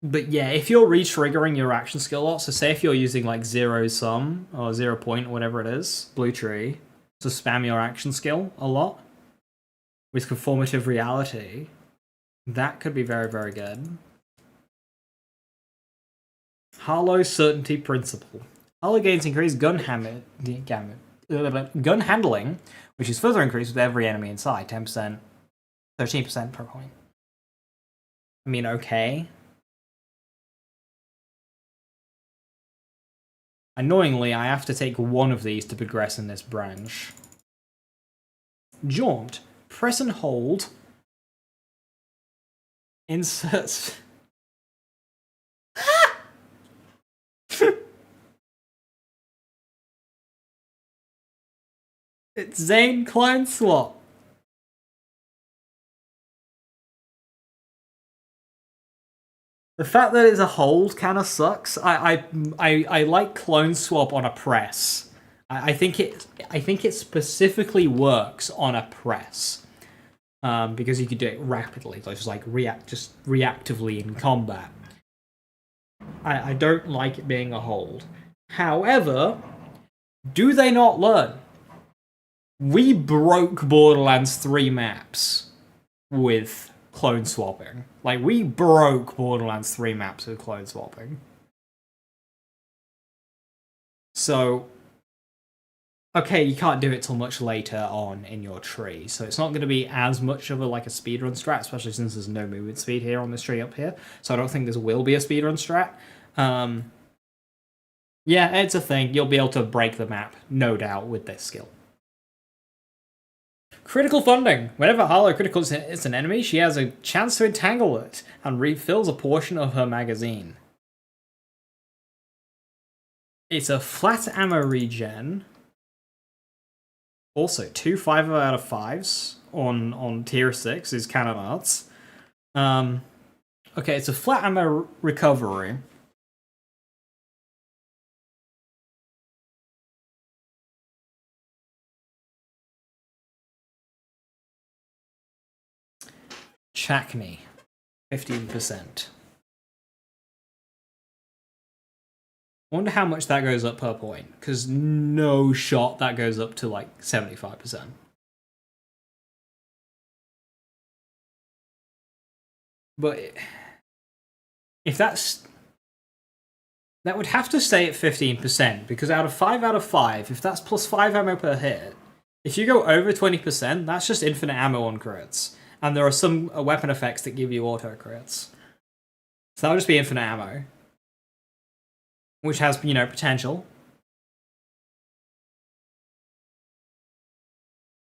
But yeah, if you're re-triggering your action skill a lot, so say if you're using like 0 sum, or 0 point, whatever it is, blue tree, to spam your action skill a lot, with conformative reality, that could be very, very good. Harlowe Certainty Principle. Harlowe gains increased gun handling, which is further increased with every enemy inside, 10%, 13% per point. I mean, okay. Annoyingly, I have to take one of these to progress in this branch. Jaunt. Press and hold. Inserts. It's Zane Clone Swap. The fact that it's a hold kind of sucks. I like Clone Swap on a press. I think it specifically works on a press, because you can do it rapidly, just like reactively in combat. I don't like it being a hold. However, do they not learn? We broke Borderlands 3 maps with clone swapping. Like, we broke Borderlands 3 maps with clone swapping. So, okay, you can't do it till much later on in your tree, so it's not going to be as much of a speedrun strat, especially since there's no movement speed here on this tree up here. So I don't think this will be a speedrun strat. Yeah, it's a thing. You'll be able to break the map, no doubt, with this skill. Critical funding. Whenever Harlowe criticals hits an enemy, she has a chance to entangle it and refills a portion of her magazine. It's a flat ammo regen. Also, 2 5 out of 5s on tier 6 is canon arts. Okay, it's a flat ammo recovery. Chacney, 15%. Wonder how much that goes up per point, because no shot that goes up to like 75%. But if that would have to stay at 15%, because out of 5 out of 5, if that's plus 5 ammo per hit, if you go over 20%, that's just infinite ammo on crits. And there are some weapon effects that give you auto crits. So that would just be infinite ammo. Which has, potential.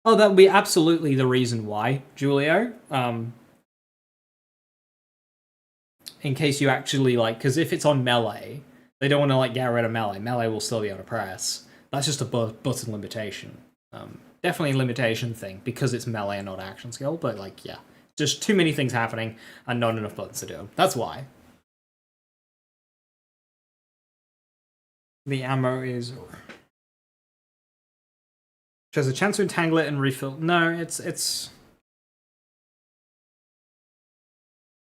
Oh, that would be absolutely the reason why, Julio. In case you actually, because if it's on melee, they don't want to, get rid of melee. Melee will still be able to press. That's just a button limitation. Definitely a limitation thing, because it's melee and not action skill, but, yeah. Just too many things happening, and not enough buttons to do them. That's why. The ammo is... Which has a chance to entangle it and refill. No, it's...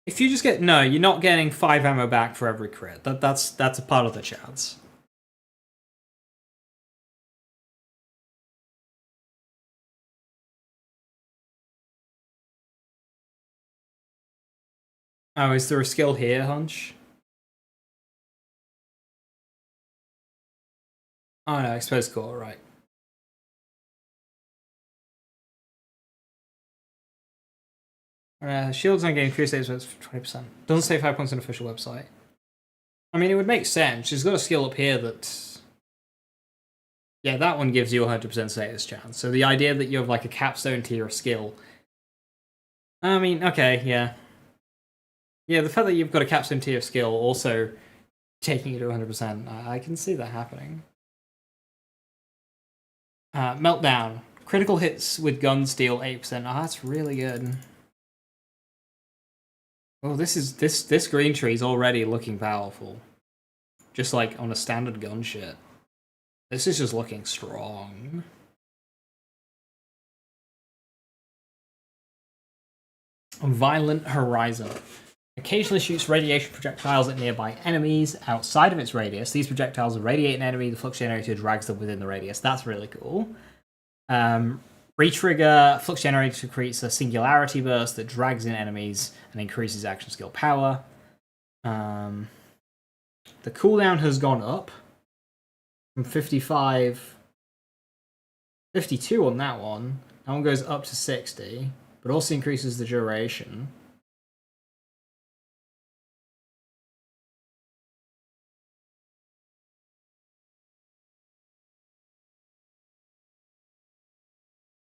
If you just get... No, you're not getting 5 ammo back for every crit. That's a part of the chance. Oh, is there a skill here, Hunch? Oh no, exposed core, right. Shields on game increase saves for 20%. Doesn't save 5 points on official website. I mean, it would make sense. She's got a skill up here that... Yeah, that one gives you a 100% status chance. So the idea that you have, a capstone tier skill... I mean, okay, yeah. Yeah, the fact that you've got a capstone tier skill also taking you to 100%, I can see that happening. Meltdown. Critical hits with guns deal 8%. Oh, that's really good. Oh, this green tree is already looking powerful. Just on a standard gun shit. This is just looking strong. Violent Horizon. Occasionally shoots radiation projectiles at nearby enemies outside of its radius. These projectiles radiate an enemy. The flux generator drags them within the radius. That's really cool. Retrigger. Flux generator creates a singularity burst that drags in enemies and increases action skill power. The cooldown has gone up from 55... 52 on that one. That one goes up to 60, but also increases the duration.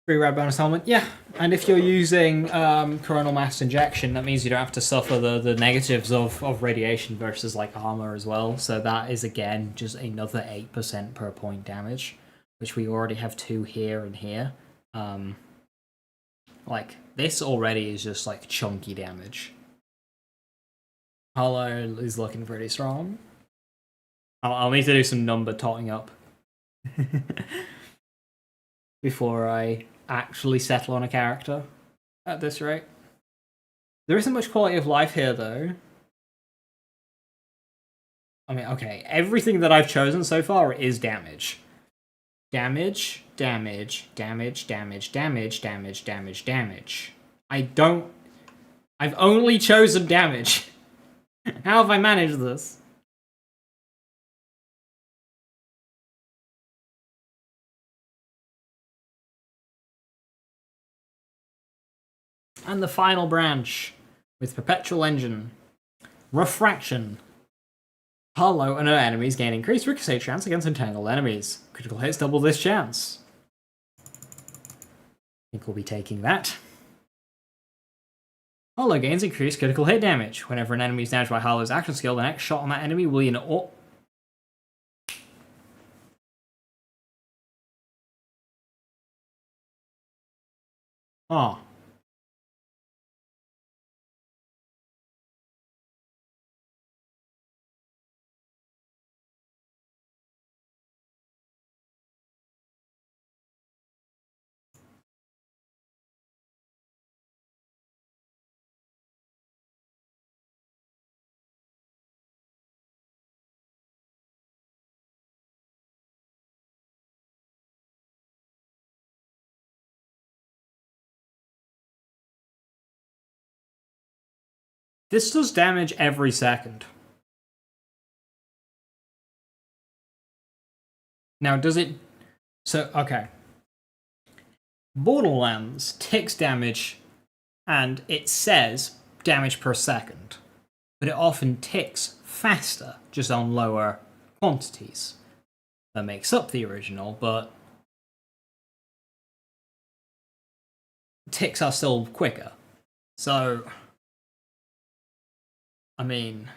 Free red bonus helmet, yeah. And if you're using coronal mass injection, that means you don't have to suffer the negatives of radiation versus armor as well. So that is again just another 8% per point damage, which we already have 2 here and here. This already is just chunky damage. Harlowe is looking pretty strong. I'll need to do some number totting up before I actually settle on a character at this rate. There isn't much quality of life here, though. I mean, okay, everything that I've chosen so far is damage. Damage, damage, damage, damage, damage, damage, damage, damage. I've only chosen damage. How have I managed this? And the final branch with Perpetual Engine. Refraction. Harlowe and her enemies gain increased ricochet chance against entangled enemies. Critical hits double this chance. I think we'll be taking that. Harlowe gains increased critical hit damage. Whenever an enemy is damaged by Harlowe's action skill, the next shot on that enemy will be an Oh. This does damage every second. Now, does it... So, okay. Borderlands ticks damage, and it says damage per second. But it often ticks faster, just on lower quantities. That makes up the original, but... ticks are still quicker. So... I mean...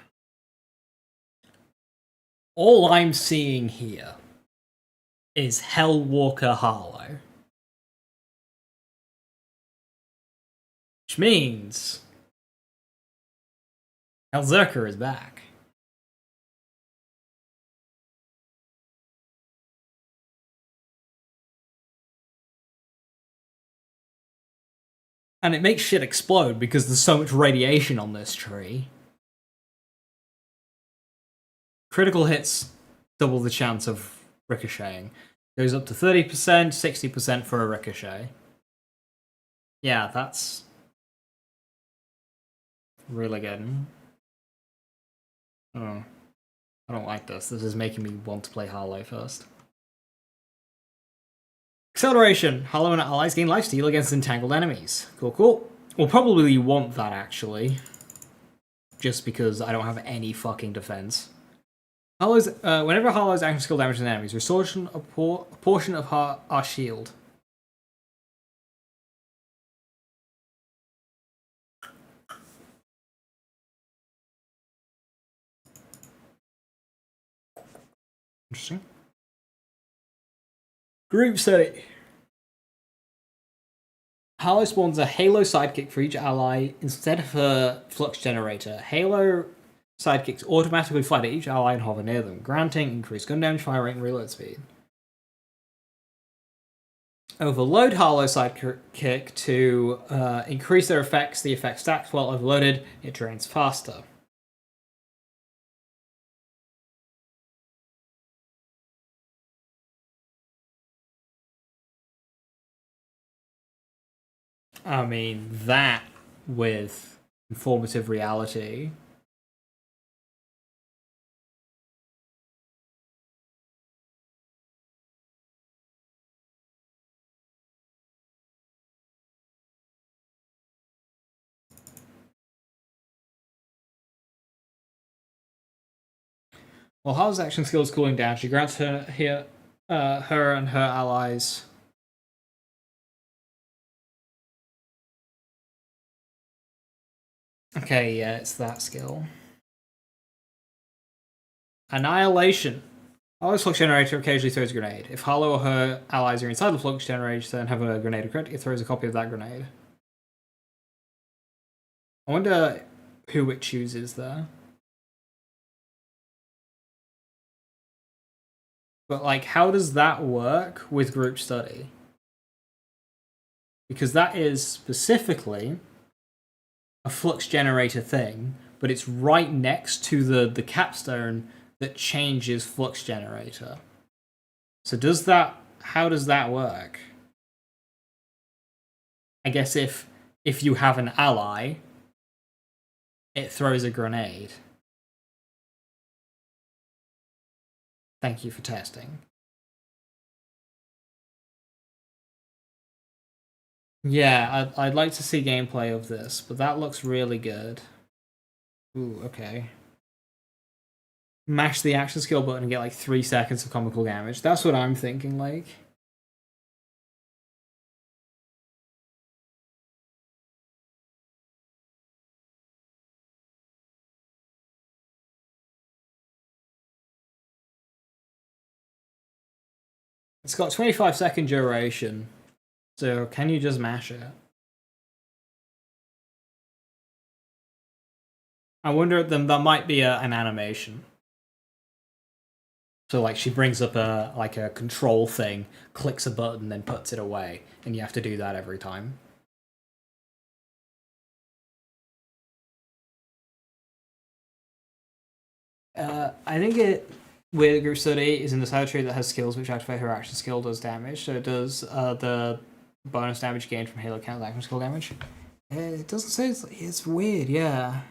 all I'm seeing here is Hellwalker Harlowe. Which means... Hellzerker is back. And it makes shit explode because there's so much radiation on this tree. Critical hits double the chance of ricocheting. Goes up to 30%, 60% for a ricochet. Yeah, that's really good. Oh, I don't like this. This is making me want to play Harlowe first. Acceleration. Harlowe and allies gain lifesteal against entangled enemies. Cool, cool. We'll probably want that, actually. Just because I don't have any fucking defense. Whenever Harlowe's action skill damages enemies, restores a portion of our shield. Interesting. Group study. Harlowe spawns a Halo sidekick for each ally instead of her flux generator. Halo sidekicks automatically fly to each ally and hover near them, granting increased gun damage, fire rate, and reload speed. Overload Harlowe sidekick to increase their effects. The effect stacks while overloaded. It drains faster. I mean, that with informative reality. While Harlow's action skill is cooling down, she grants her and her allies okay, yeah, it's that skill. Annihilation. Harlow's flux generator occasionally throws a grenade. If Harlowe or her allies are inside the flux generator and have a grenade equipped, it throws a copy of that grenade. I wonder who it chooses there. But, like, how does that work with group study? Because that is specifically a flux generator thing, but it's right next to the capstone that changes flux generator. So how does that work? I guess if you have an ally, it throws a grenade. Thank you for testing. Yeah, I'd like to see gameplay of this, but that looks really good. Ooh, okay. Mash the action skill button and get like 3 seconds of comical damage. That's what I'm thinking, like. It's got 25-second duration, so can you just mash it? I wonder if that might be an animation. So like she brings up a control thing, clicks a button, then puts it away, and you have to do that every time. I think with Group Study is in the side tree that has skills which activate her action skill does damage. So it does the bonus damage gained from Halo count action skill damage. It doesn't say it's weird, yeah.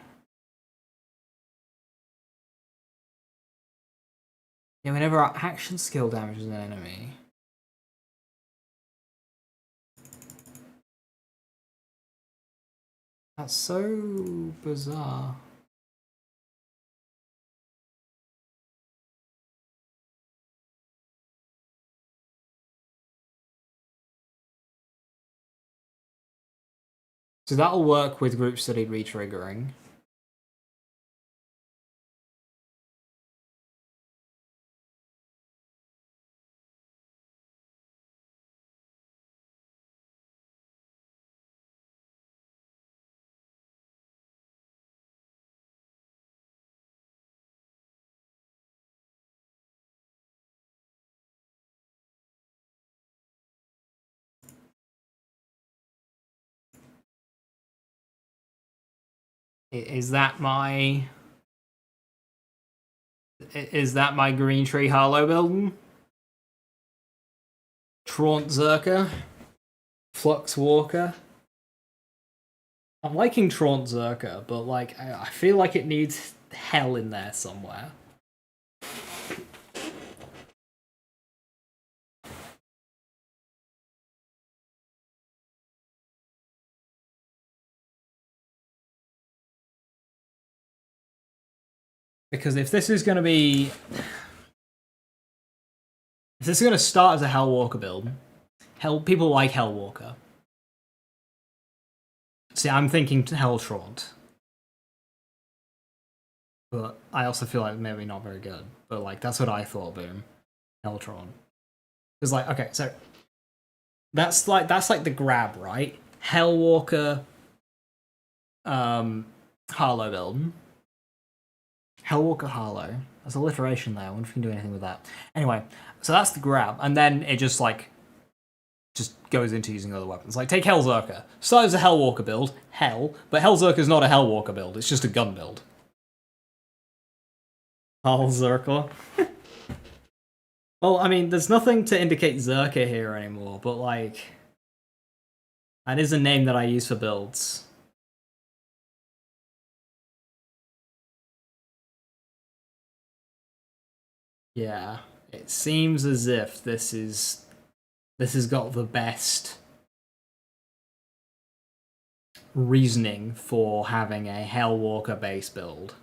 Yeah, whenever our action skill damages an enemy. That's so bizarre. So that'll work with group study retriggering. Is that my green tree Harlowe building? Traunt Zerker? Flux Walker? I'm liking Traunt Zerker, but like I feel like it needs hell in there somewhere. Because if this is going to be... If this is going to start as a Hellwalker build, people like Hellwalker. See, I'm thinking Helltraunt. But I also feel like maybe not very good. But like, that's what I thought, boom. Helltraunt. Because like, okay, so... That's like the grab, right? Hellwalker... Harlowe build. Hellwalker Harlowe. There's alliteration there. I wonder if we can do anything with that. Anyway, so that's the grab, and then it just goes into using other weapons. Like, take Hellzerker. Started as a Hellwalker build, but Hellzerker's not a Hellwalker build, it's just a gun build. Hellzerker. Well, I mean, there's nothing to indicate Zerker here anymore, but like... That is a name that I use for builds. Yeah, it seems as if this has got the best reasoning for having a Hellwalker base build.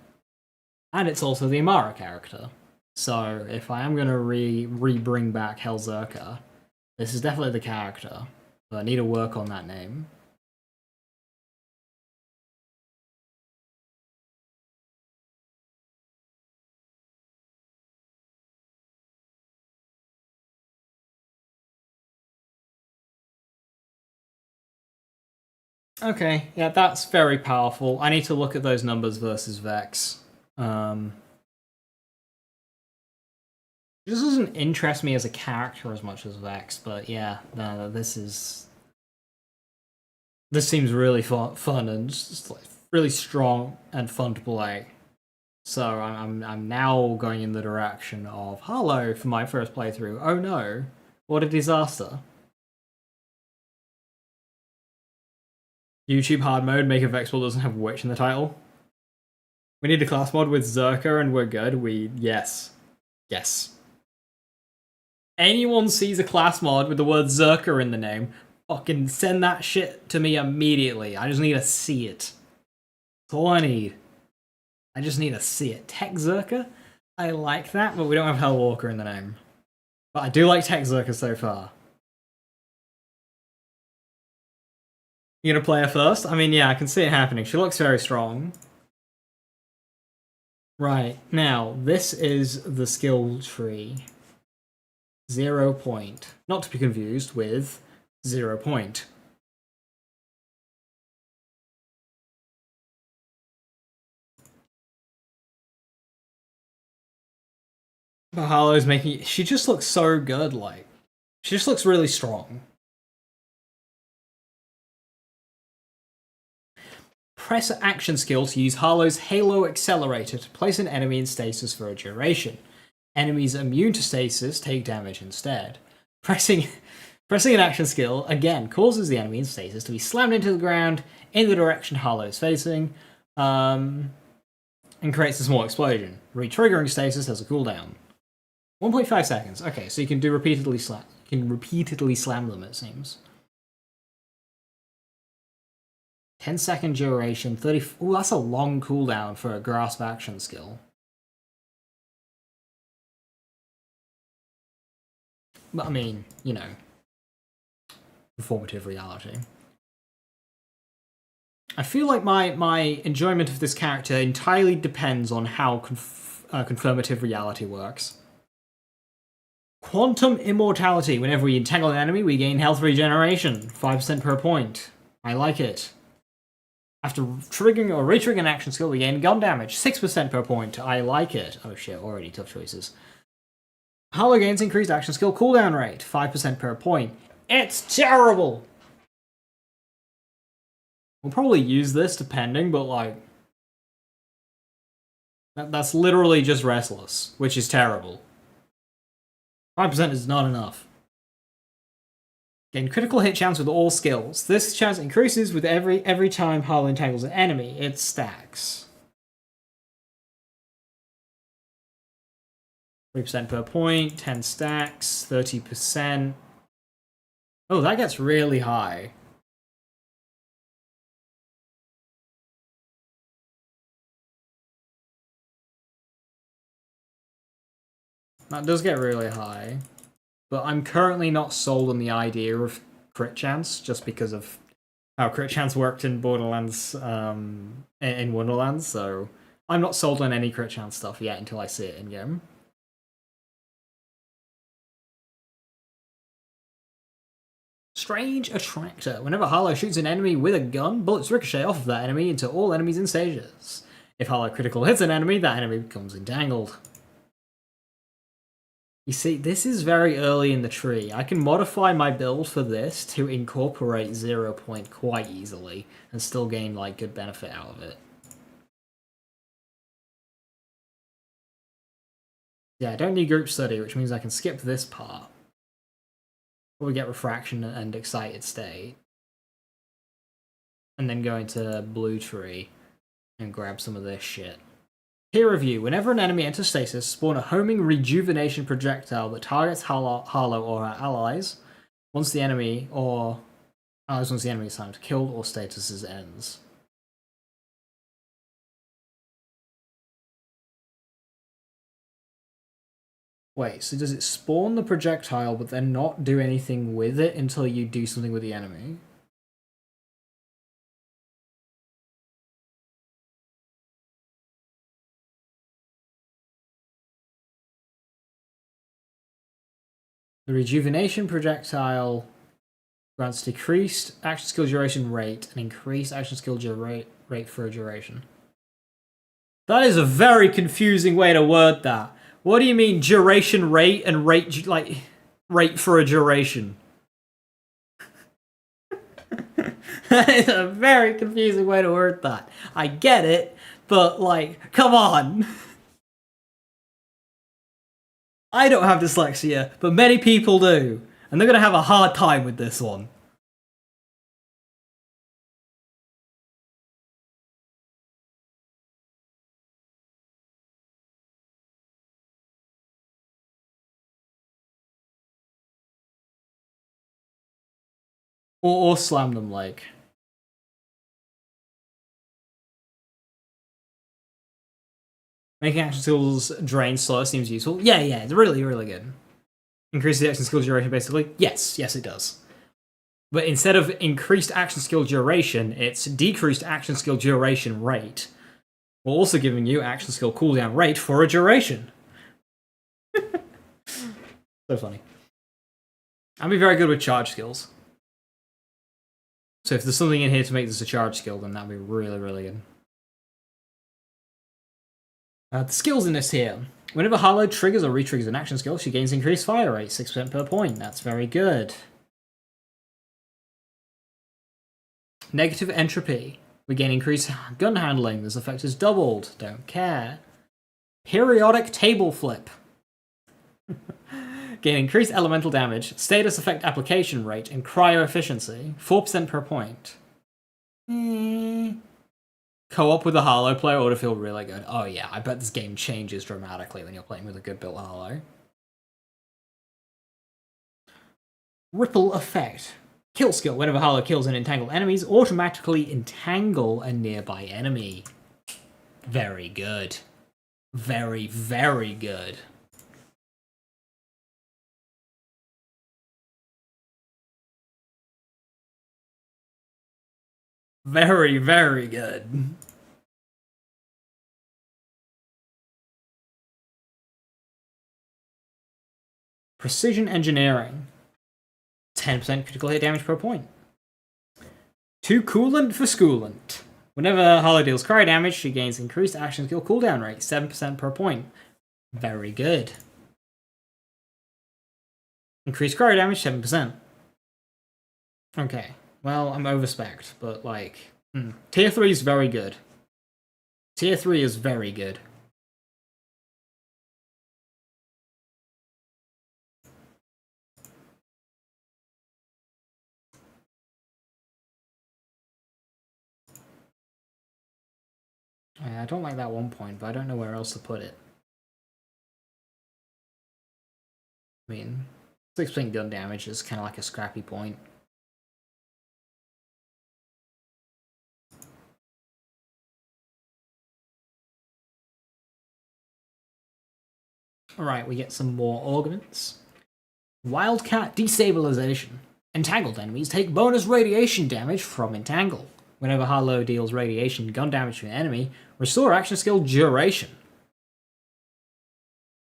And it's also the Amara character. So if I am going to re-bring back Hellzerker, this is definitely the character. But I need to work on that name. Okay, yeah, that's very powerful. I need to look at those numbers versus Vex. This doesn't interest me as a character as much as Vex, but yeah, no, this seems really fun and just like really strong and fun to play. So I'm now going in the direction of Harlowe for my first playthrough. Oh no, what a disaster. YouTube hard mode, make a Vex build doesn't have Witch in the title. We need a class mod with Zerker and we're good. Yes. Yes. Anyone sees a class mod with the word Zerker in the name, Fucking send that shit to me immediately. I just need to see it. That's all I need. I just need to see it. Tech Zerka? I like that, but we don't have Hell Walker in the name. But I do like Tech Zerka so far. You gonna play her first? I mean, yeah, I can see it happening. She looks very strong. Right, now, this is the skill tree. 0 point. Not to be confused with 0 point. But Harlowe's making... She just looks so good, like... She just looks really strong. Press action skill to use Harlowe's Halo Accelerator to place an enemy in stasis for a duration. Enemies immune to stasis take damage instead. Pressing an action skill, again, causes the enemy in stasis to be slammed into the ground in the direction Harlowe is facing, and creates a small explosion. Re-triggering stasis has a cooldown. 1.5 seconds. Okay, so you can repeatedly slam them, it seems. 10-second duration, 30... Ooh, that's a long cooldown for a grasp action skill. But I mean, you know, performative reality. I feel like my enjoyment of this character entirely depends on how confirmative reality works. Quantum immortality. Whenever we entangle an enemy, we gain health regeneration. 5% per point. I like it. After triggering or re-triggering an action skill, we gain gun damage. 6% per point. I like it. Oh shit, already tough choices. Harlowe gains increased action skill cooldown rate. 5% per point. It's terrible! We'll probably use this depending, but like... That's literally just Restless, which is terrible. 5% is not enough. Gain critical hit chance with all skills. This chance increases with every time Harlowe entangles an enemy. It stacks. 3% per point, 10 stacks, 30%. Oh, that gets really high. That does get really high. But I'm currently not sold on the idea of crit chance, just because of how crit chance worked in Borderlands, in Wonderlands, so I'm not sold on any crit chance stuff yet until I see it in-game. Strange Attractor. Whenever Harlowe shoots an enemy with a gun, bullets ricochet off of that enemy into all enemies in stages. If Harlowe critical hits an enemy, that enemy becomes entangled. You see, this is very early in the tree. I can modify my build for this to incorporate 0 point quite easily and still gain like good benefit out of it. Yeah, I don't need group study, which means I can skip this part. Or we get refraction and excited state. And then go into blue tree and grab some of this shit. Peer review. Whenever an enemy enters stasis, spawn a homing rejuvenation projectile that targets Harlowe or her allies once the enemy is timed killed or status ends. Wait, so does it spawn the projectile but then not do anything with it until you do something with the enemy? The rejuvenation projectile grants decreased action skill duration rate and increased action skill rate for a duration. That is a very confusing way to word that. What do you mean duration rate and rate for a duration? That is a very confusing way to word that. I get it, but like, come on. I don't have dyslexia, but many people do, and they're gonna have a hard time with this one. Or slam them, like. Making action skills drain slower seems useful. Yeah, it's really, really good. Increases the action skill duration, basically? Yes, it does. But instead of increased action skill duration, it's decreased action skill duration rate. While also giving you action skill cooldown rate for a duration. So funny. I'd be very good with charge skills. So if there's something in here to make this a charge skill, then that'd be really, really good. The skills in this here. Whenever Harlowe triggers or re-triggers an action skill, she gains increased fire rate, 6% per point. That's very good. Negative entropy. We gain increased gun handling. This effect is doubled. Don't care. Periodic table flip. Gain increased elemental damage, status effect application rate, and cryo efficiency. 4% per point. Co-op with a Harlowe player ought to feel really good. Oh yeah, I bet this game changes dramatically when you're playing with a good built Harlowe. Ripple effect. Kill skill. Whenever Harlowe kills and entangled enemies, automatically entangle a nearby enemy. Very good. Very, very good. Very, very good. Precision engineering. 10% critical hit damage per point. 2 coolant for schoolant. Whenever Harlowe deals cryo damage, she gains increased action skill cooldown rate, 7% per point. Very good. Increased cryo damage, 7%. Okay. Well, I'm overspec'd, but like... Tier 3 is very good. Tier 3 is very good. I don't like that 1 point, but I don't know where else to put it. I mean, 6% gun damage is kind of like a scrappy point. Alright, we get some more augments. Wildcat destabilization. Entangled enemies take bonus radiation damage from entangle. Whenever Harlowe deals radiation gun damage to an enemy, restore action skill duration.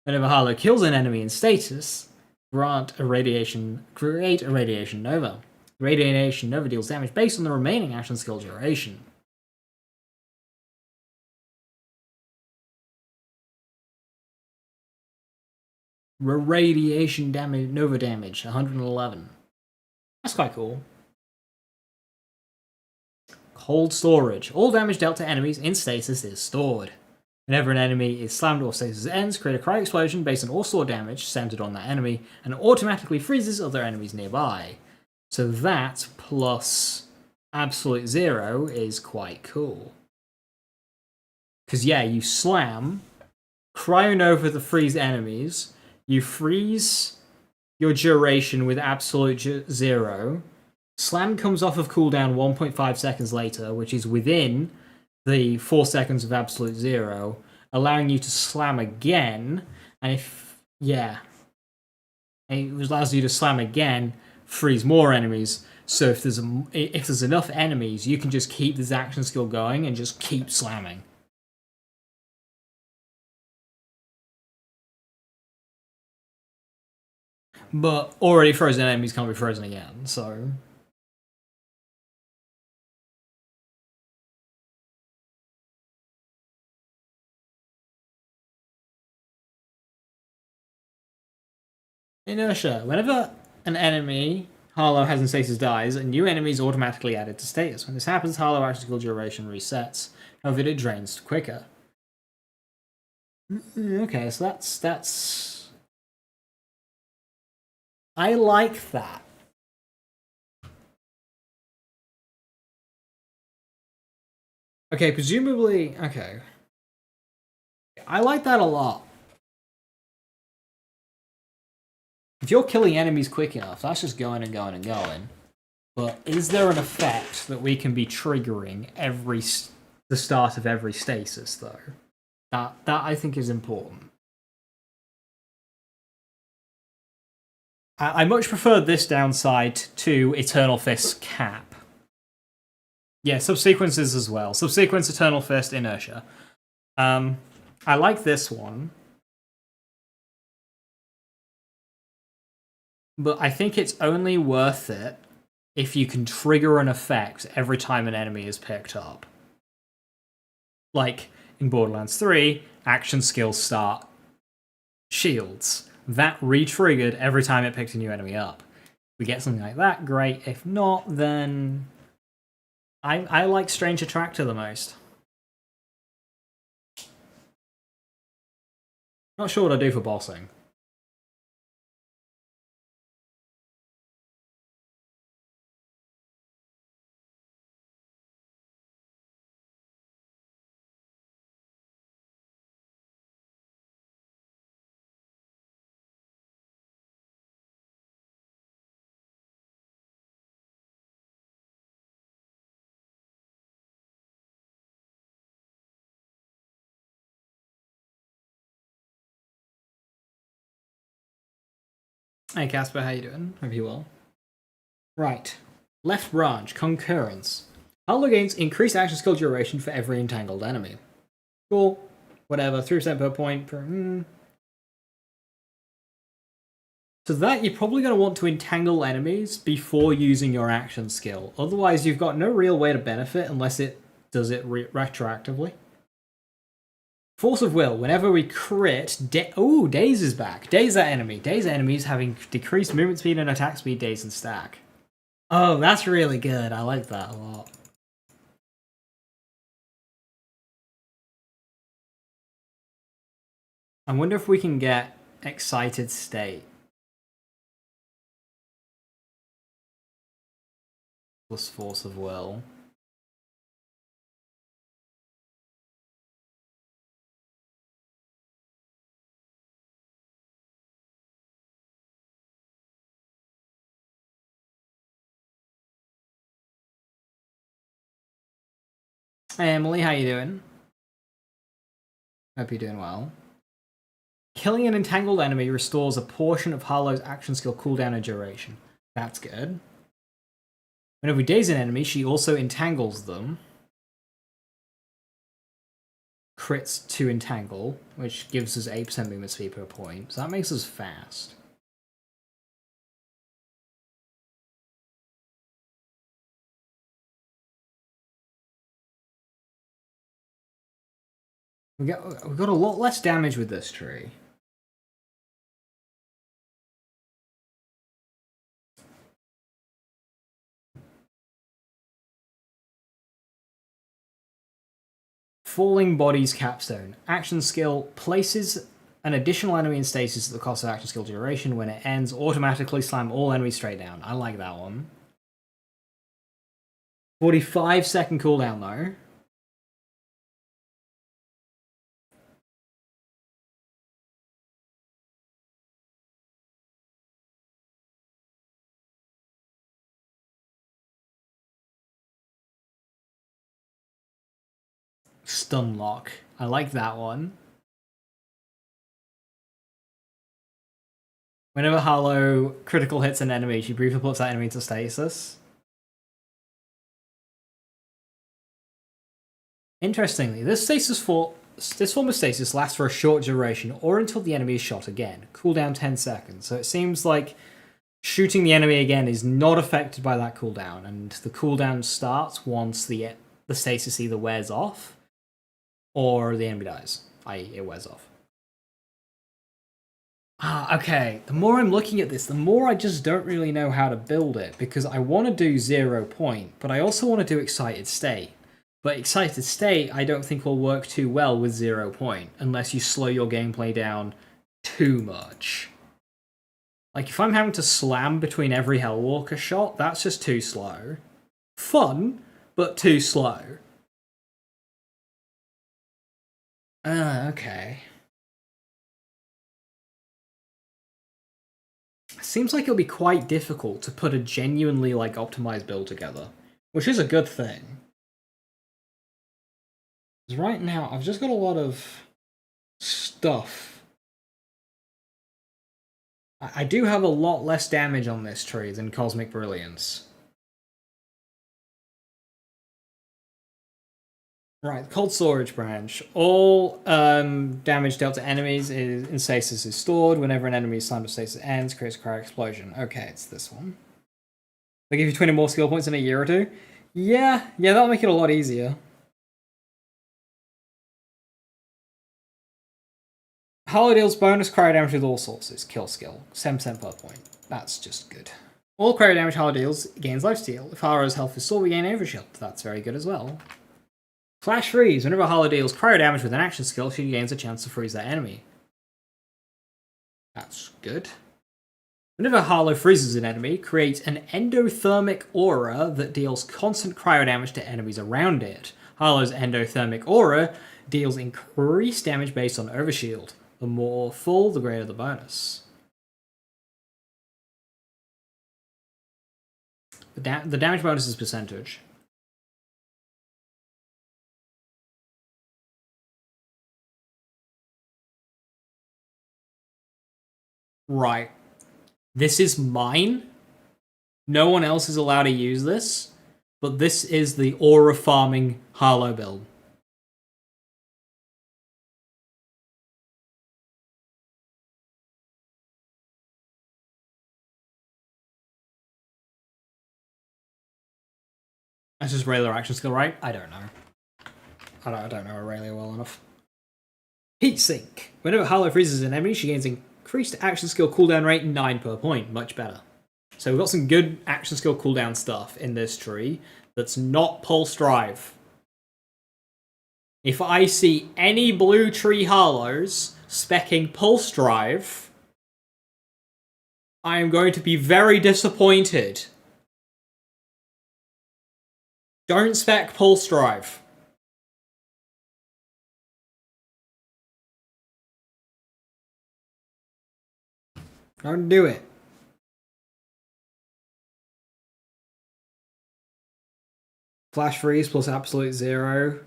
Whenever Harlowe kills an enemy in status, create a radiation nova. Radiation nova deals damage based on the remaining action skill duration. Radiation damage, nova damage, 111. That's quite cool. Cold storage. All damage dealt to enemies in stasis is stored. Whenever an enemy is slammed or stasis ends, create a cryo explosion based on all stored damage centered on that enemy, and automatically freezes other enemies nearby. So that plus absolute zero is quite cool. Because yeah, you slam, cryo nova to freeze enemies, you freeze your duration with absolute zero. Slam comes off of cooldown 1.5 seconds later, which is within the 4 seconds of absolute zero, allowing you to slam again. And if, yeah, it allows you to slam again, freeze more enemies. So if there's enough enemies, you can just keep this action skill going and just keep slamming. But already frozen enemies can't be frozen again, so... Inertia. Whenever an enemy Harlowe has in status dies, a new enemy is automatically added to status. When this happens, Harlowe action skill duration resets. However, it drains quicker. Okay, so that's... I like that. Okay, presumably... Okay. I like that a lot. If you're killing enemies quick enough, that's just going and going and going. But is there an effect that we can be triggering the start of every stasis, though? That I think is important. I much prefer this downside to Eternal Fist cap. Yeah, subsequences as well. Subsequence, Eternal Fist, Inertia. I like this one. But I think it's only worth it if you can trigger an effect every time an enemy is picked up. Like in Borderlands 3, action skills start shields. That re-triggered every time it picked a new enemy up. If we get something like that, great. If not, then I like Strange Attractor the most. Not sure what I do for bossing. Hey Casper, how you doing? Hope you well. Right. Left branch, Concurrence. Harlowe gains increased action skill duration for every entangled enemy. Cool. Whatever, 3% per point per... So that you're probably going to want to entangle enemies before using your action skill. Otherwise, you've got no real way to benefit unless it does it retroactively. Force of Will. Whenever we crit... Ooh, Daze is back. Daze that enemy. Daze enemies having decreased movement speed and attack speed, daze and stack. Oh, that's really good. I like that a lot. I wonder if we can get Excited State. Plus Force of Will. Hey Emily, how you doing? Hope you're doing well. Killing an entangled enemy restores a portion of Harlowe's action skill cooldown and duration. That's good. Whenever we daze an enemy, she also entangles them. Crits to entangle, which gives us 8% movement speed per point. So that makes us fast. We've got a lot less damage with this tree. Falling Bodies Capstone. Action skill places an additional enemy in stasis at the cost of action skill duration. When it ends, automatically slam all enemies straight down. I like that one. 45-second cooldown though. Stun lock. I like that one. Whenever Harlowe critical hits an enemy, she briefly puts that enemy into stasis. Interestingly, this form of stasis lasts for a short duration or until the enemy is shot again. Cooldown 10 seconds. So it seems like shooting the enemy again is not affected by that cooldown, and the cooldown starts once the stasis either wears off or the enemy dies, i.e. it wears off. Okay. The more I'm looking at this, the more I just don't really know how to build it, because I want to do 0 point, but I also want to do Excited State. But Excited State, I don't think will work too well with 0 point, unless you slow your gameplay down too much. Like, if I'm having to slam between every Hellwalker shot, that's just too slow. Fun, but too slow. Okay. seems like it'll be quite difficult to put a genuinely, like, optimized build together. Which is a good thing. Because right now, I've just got a lot of stuff. I do have a lot less damage on this tree than Cosmic Brilliance. Right, Cold Storage Branch. All damage dealt to enemies in stasis is stored. Whenever an enemy's time of stasis ends, creates a cryo explosion. Okay, it's this one. They give you 20 more skill points in a year or two? Yeah, that'll make it a lot easier. Harlowe deals bonus cryo damage with all sources. Kill skill. 7% per point. That's just good. All cryo damage Harlowe deals gains lifesteal. If Harlow's health is restored, we gain overshield. That's very good as well. Flash Freeze. Whenever Harlowe deals cryo damage with an action skill, she gains a chance to freeze that enemy. That's good. Whenever Harlowe freezes an enemy, creates an endothermic aura that deals constant cryo damage to enemies around it. Harlow's endothermic aura deals increased damage based on overshield. The more full, the greater the bonus. The damage bonus is percentage. Right. This is mine. No one else is allowed to use this, but this is the aura farming Harlowe build. That's just regular action skill, right? I don't know. I don't know Aurelia well enough. Heat Sink. Whenever Harlowe freezes an enemy, she gains increased action skill cooldown rate 9 per point. Much better. So we've got some good action skill cooldown stuff in this tree that's not Pulse Drive. If I see any blue tree Harlows specking Pulse Drive, I am going to be very disappointed. Don't spec Pulse Drive. Don't do it. Flash Freeze plus Absolute Zero.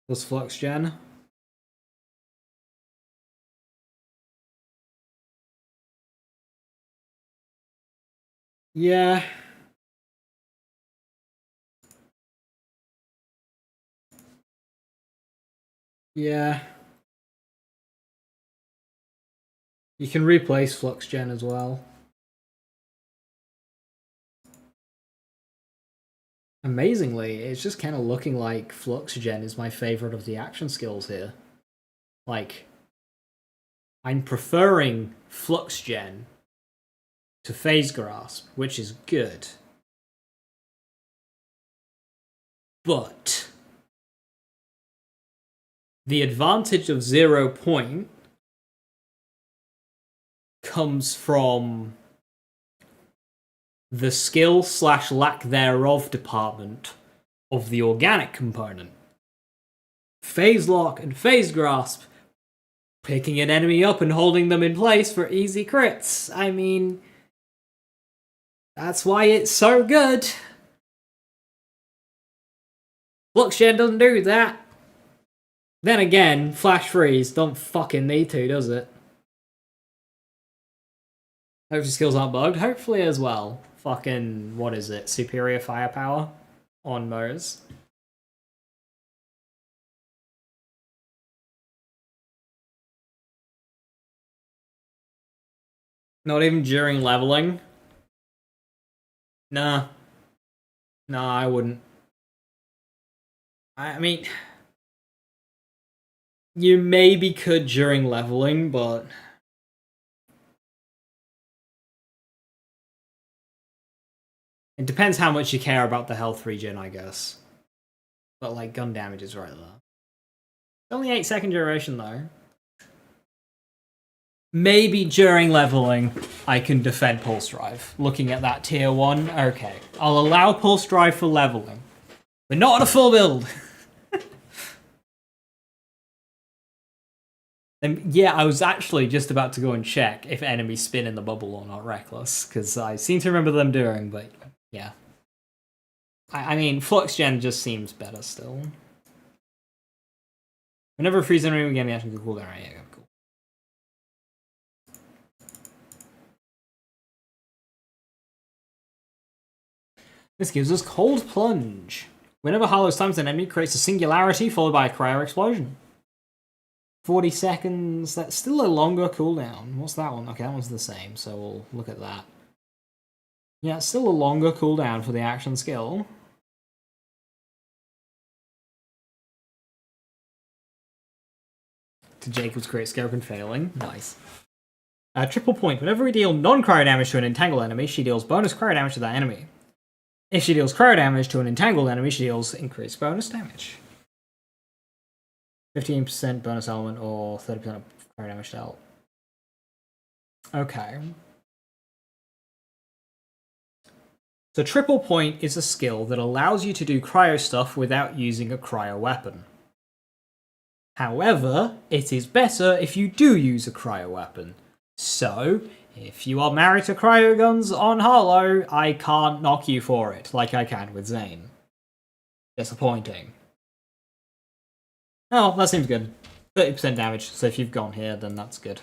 Plus Flux Gen. Yeah. Yeah. You can replace Flux Gen as well. Amazingly, it's just kind of looking like Flux Gen is my favorite of the action skills here. Like, I'm preferring Flux Gen to Phase Grasp, which is good. But the advantage of 0 point comes from the skill / lack thereof department of the organic component. Phase Lock and Phase Grasp, picking an enemy up and holding them in place for easy crits. I mean, that's why it's so good. Flux Gen doesn't do that. Then again, Flash Freeze don't fucking need to, does it? Hopefully skills aren't bugged. Hopefully as well. Fucking, what is it? Superior Firepower on Mose. Not even during leveling? Nah. Nah, I wouldn't. I mean, you maybe could during leveling, but it depends how much you care about the health regen, I guess. But, like, gun damage is right there. Only 8-second duration, though. Maybe during leveling, I can defend Pulse Drive. Looking at that tier 1, okay. I'll allow Pulse Drive for leveling. But not on a full build! Yeah, I was actually just about to go and check if enemies spin in the bubble or not reckless, because I seem to remember them doing, but yeah. I mean, Flux Gen just seems better still. Whenever a freeze enemy, we get the action to cool down. Right, yeah, cool. This gives us Cold Plunge. Whenever Harlowe stuns an enemy, creates a singularity followed by a cryo explosion. 40 seconds. That's still a longer cooldown. What's that one? Okay, that one's the same, so we'll look at that. Yeah, it's still a longer cooldown for the action skill. To Jacob's great scope and failing. Nice. Triple point. Whenever we deal non-cryo damage to an entangled enemy, she deals bonus cryo damage to that enemy. If she deals cryo damage to an entangled enemy, she deals increased bonus damage. 15% bonus element or 30% of cryo damage dealt. Okay. So triple point is a skill that allows you to do cryo stuff without using a cryo weapon. However, it is better if you do use a cryo weapon. So, if you are married to cryo guns on Harlowe, I can't knock you for it, like I can with Zane. Disappointing. Oh, that seems good. 30% damage, so if you've gone here, then that's good.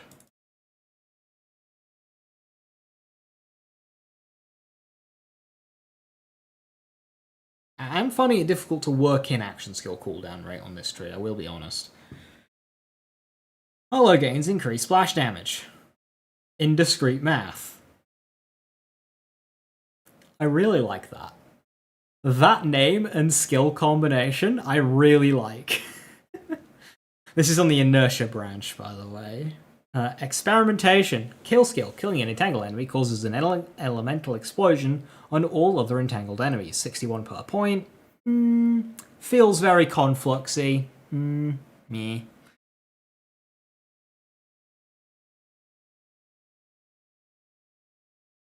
I'm finding it difficult to work in action skill cooldown rate on this tree, I will be honest. Harlowe gains increased splash damage. Indiscrete math. I really like that. That name and skill combination, I really like. This is on the inertia branch, by the way. Experimentation. Kill skill. Killing an entangled enemy causes an elemental explosion on all other entangled enemies. 61 per point. Feels very confluxy. Meh.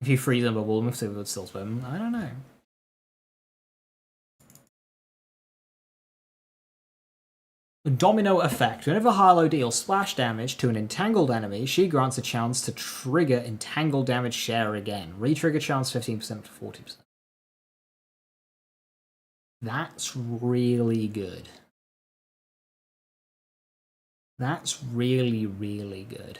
If you freeze them, bubble them, if they would still swim. I don't know. Domino effect. Whenever Harlowe deals splash damage to an entangled enemy, she grants a chance to trigger entangled damage share again. Re-trigger chance 15% to 40%. That's really good. That's really, really good.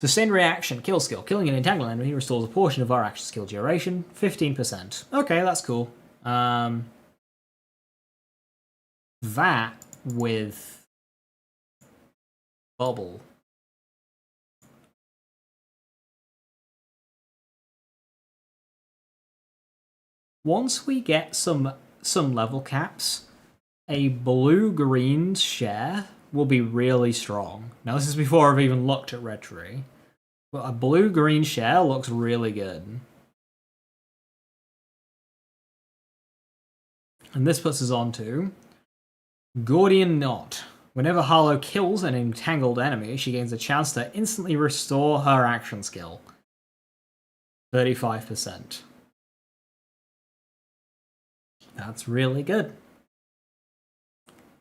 Sustained reaction, kill skill. Killing an entangled enemy restores a portion of our action skill duration, 15%. Okay, that's cool. That with bubble. Once we get some level caps, a blue-green share will be really strong. Now this is before I've even looked at Red Tree. But a blue-green share looks really good. And this puts us on to Gordian Knot. Whenever Harlowe kills an entangled enemy, she gains a chance to instantly restore her action skill. 35%. That's really good.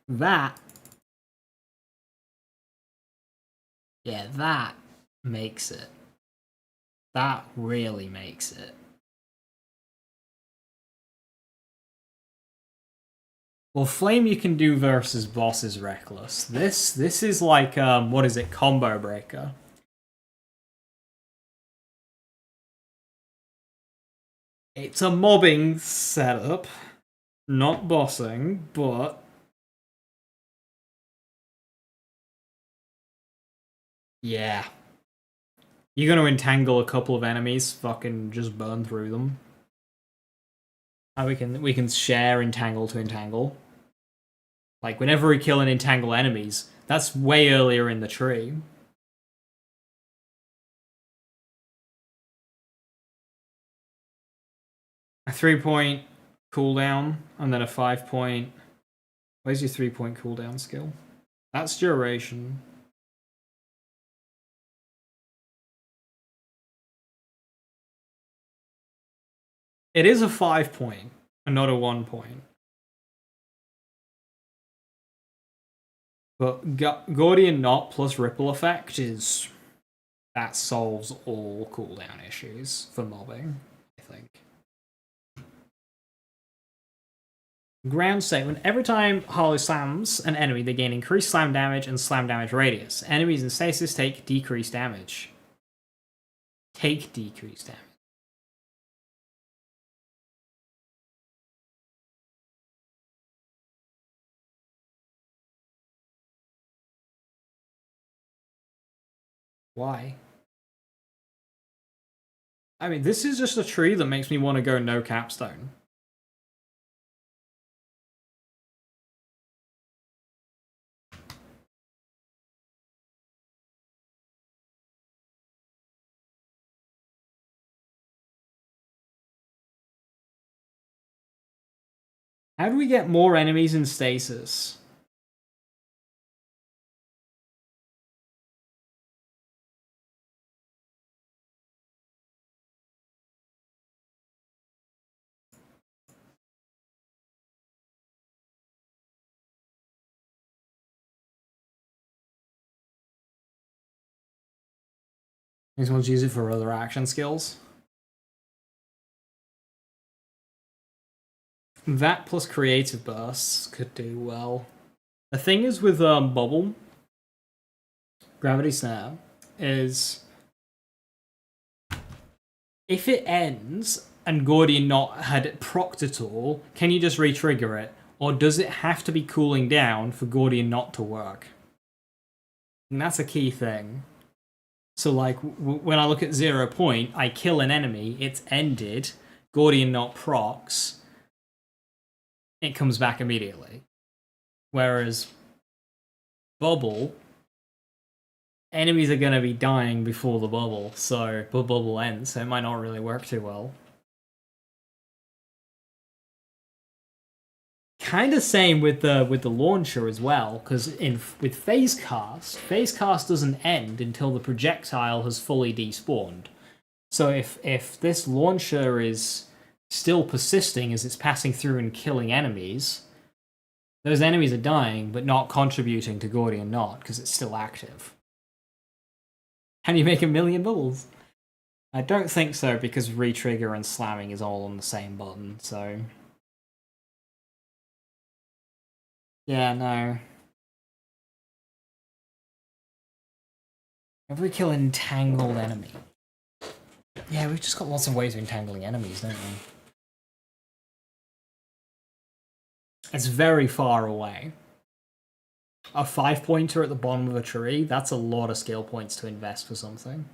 That makes it. That really makes it. Well, Flame you can do versus boss is reckless. This is like, what is it, Combo Breaker. It's a mobbing setup, not bossing, but yeah. You're gonna entangle a couple of enemies, fucking just burn through them. And we can share entangle to entangle. Like whenever we kill and entangle enemies, that's way earlier in the tree. A 3-point cooldown and then a 5-point. Where's your 3-point cooldown skill? That's duration. It is a 5-point and not a 1-point. But Gordian Knot plus Ripple Effect is... that solves all cooldown issues for mobbing, I think. Ground statement. Every time Harlowe slams an enemy, they gain increased slam damage and slam damage radius. Enemies in stasis take decreased damage. Take decreased damage. Why? I mean, this is just a tree that makes me want to go no capstone. How do we get more enemies in stasis? These ones use it for other action skills. That plus creative bursts could do well. The thing is with Bubble, Gravity Snare, is if it ends and Gordian Knot had it procced at all, can you just re-trigger it? Or does it have to be cooling down for Gordian Knot to work? And that's a key thing. So like, when I look at 0 point, I kill an enemy, it's ended, Gordian Knot procs, it comes back immediately. Whereas Bubble, enemies are going to be dying before the bubble, so the bubble ends, so it might not really work too well. Kind of same with the launcher as well, because with phase cast doesn't end until the projectile has fully despawned. So if this launcher is still persisting as it's passing through and killing enemies, those enemies are dying but not contributing to Gordian Knot because it's still active. Can you make 1,000,000 bubbles? I don't think so, because re-trigger and slamming is all on the same button, so... yeah, no. If we kill an entangled enemy... yeah, we've just got lots of ways of entangling enemies, don't we? It's very far away. A 5-pointer at the bottom of a tree, that's a lot of skill points to invest for something.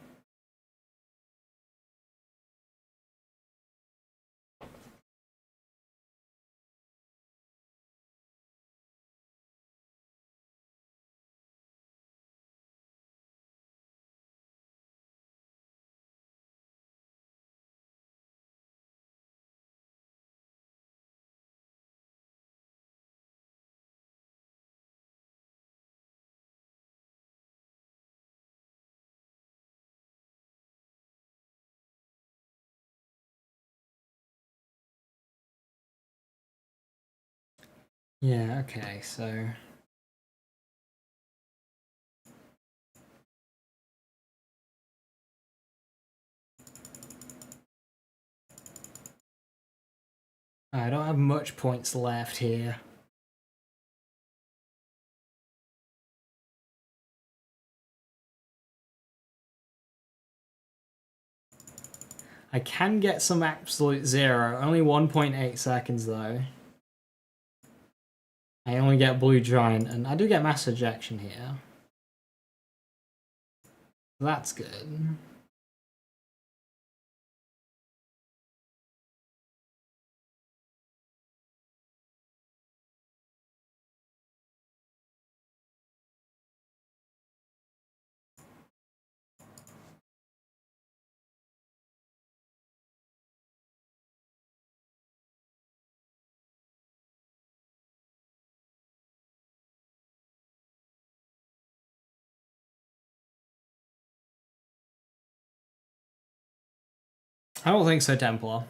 Yeah, okay, so... I don't have much points left here. I can get some absolute zero. Only 1.8 seconds though. I only get Blue Giant, and I do get Mass Ejection here. That's good. I don't think so, Templar.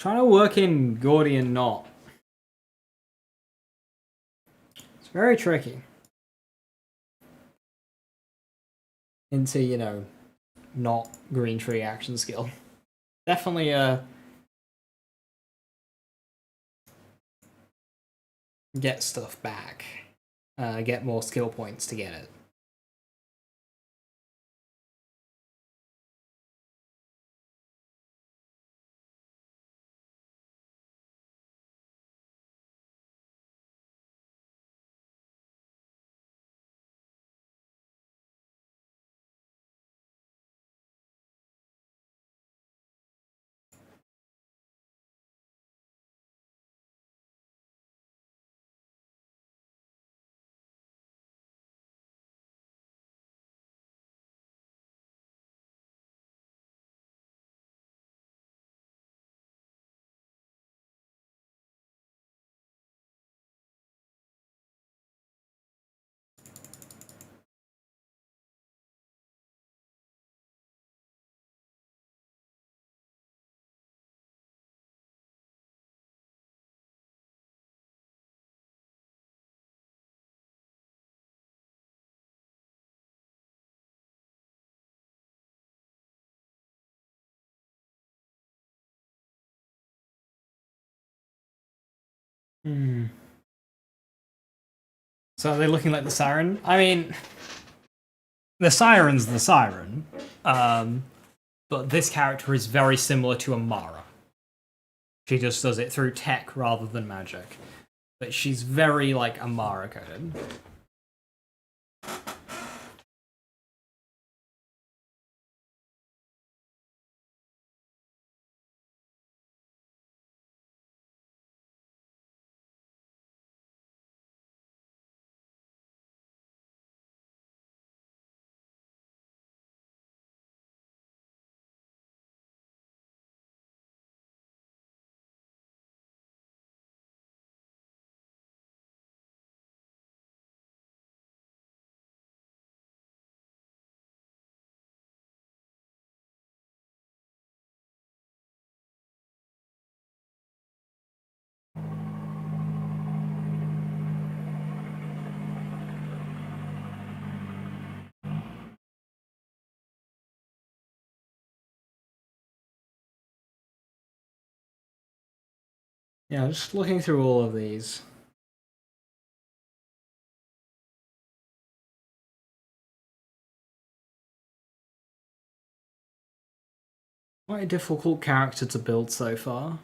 Trying to work in Gordian knot. It's very tricky. Into, you know, not green tree action skill. Definitely get stuff back. Get more skill points to get it. Hmm. So are they looking like the Siren? I mean, the Siren's the Siren, but this character is very similar to Amara. She just does it through tech rather than magic. But she's very, like, Amara coded. Yeah, just looking through all of these. Quite a difficult character to build so far.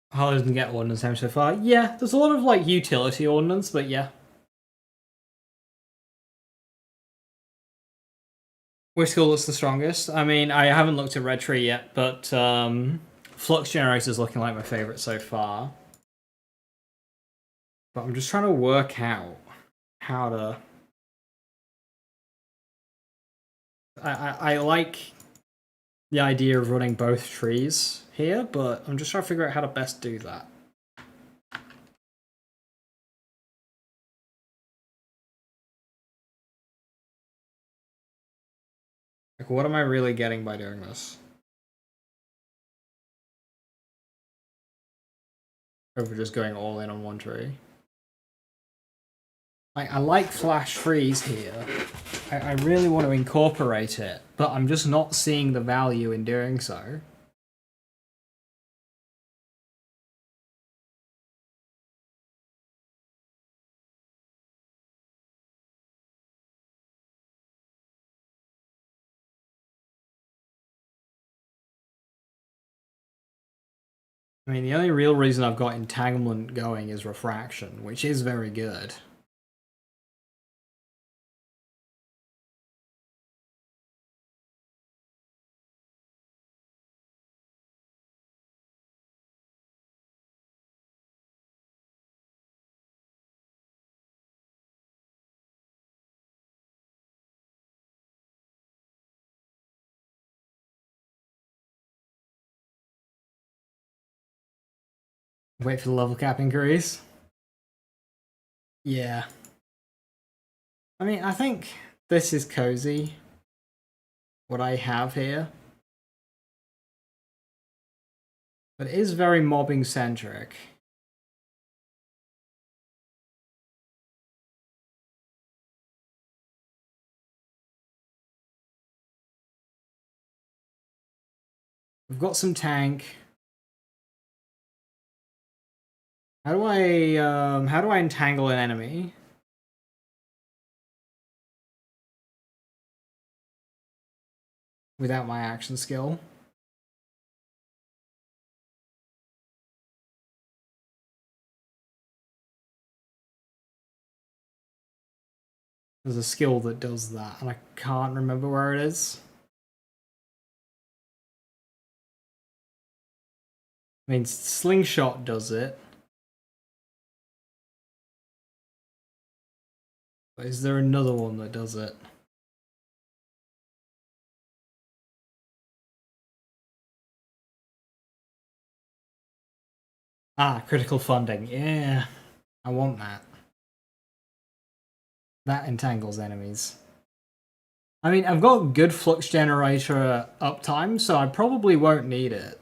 Harlowe doesn't get ordnance time so far. Yeah, there's a lot of, like, utility ordnance, but yeah. Which skill looks the strongest? I mean, I haven't looked at Red Tree yet, but Flux Generator is looking like my favorite so far. But I'm just trying to work out how to... I like the idea of running both trees here, but I'm just trying to figure out how to best do that. Like, what am I really getting by doing this? Over just going all in on one tree. Like, I like flash freeze here. I really want to incorporate it, but I'm just not seeing the value in doing so. I mean, the only real reason I've got entanglement going is refraction, which is very good. Wait for the level cap increase. Yeah. I mean, I think this is cozy. What I have here. But it is very mobbing centric. We've got some tank. How do I entangle an enemy? Without my action skill. There's a skill that does that, and I can't remember where it is. I mean, Slingshot does it. But is there another one that does it? Ah, critical funding. Yeah, I want that. That entangles enemies. I mean, I've got good flux generator uptime, so I probably won't need it.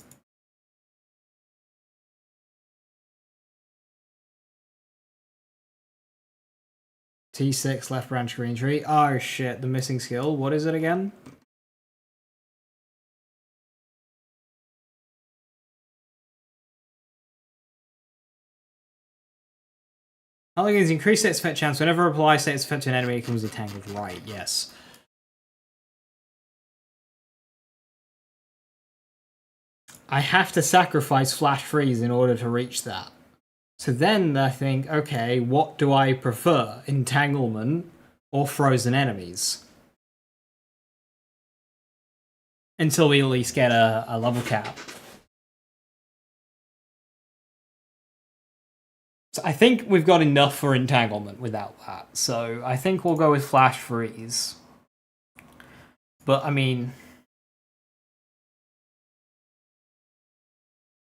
T6 left branch green tree. Oh shit, the missing skill. What is it again? Elegance increase status effect chance whenever apply status effect to an enemy becomes entangled. Right, yes. I have to sacrifice flash freeze in order to reach that. So then I think, okay, what do I prefer? Entanglement or frozen enemies? Until we at least get a level cap. So I think we've got enough for entanglement without that. So I think we'll go with flash freeze. But I mean,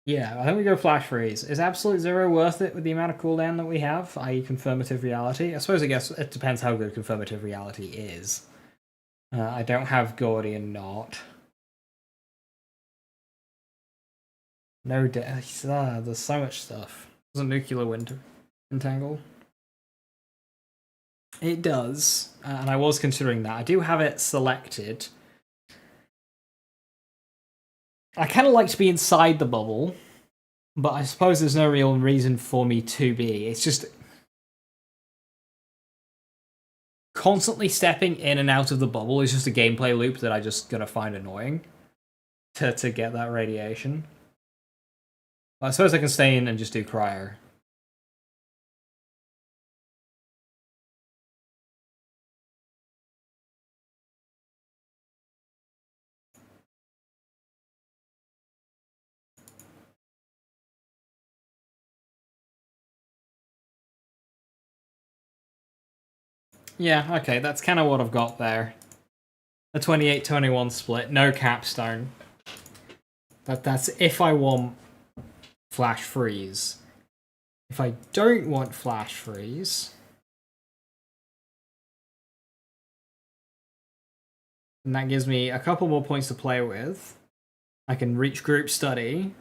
yeah, I think we go flash freeze. Is absolute zero worth it with the amount of cooldown that we have, i.e. confirmative reality? I suppose, I guess, it depends how good confirmative reality is. I don't have Gordian Knot. No deaths. There's so much stuff. Doesn't Nuclear Winter entangle? It does, and I was considering that. I do have it selected. I kind of like to be inside the bubble, but I suppose there's no real reason for me to be. It's just constantly stepping in and out of the bubble is just a gameplay loop that I just gonna find annoying to get that radiation. I suppose I can stay in and just do cryo. Yeah, okay, that's kind of what I've got there. A 28-21 split, no capstone. That's if I want flash freeze. If I don't want flash freeze, then that gives me a couple more points to play with. I can reach group study.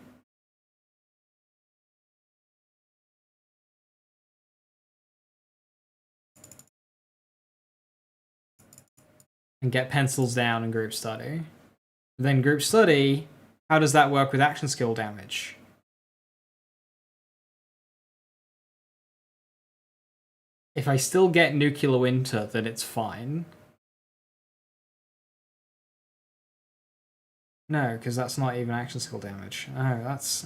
And get pencils down in group study. Then group study, how does that work with action skill damage? If I still get Nuclear Winter, then it's fine. No, because that's not even action skill damage. Oh, that's...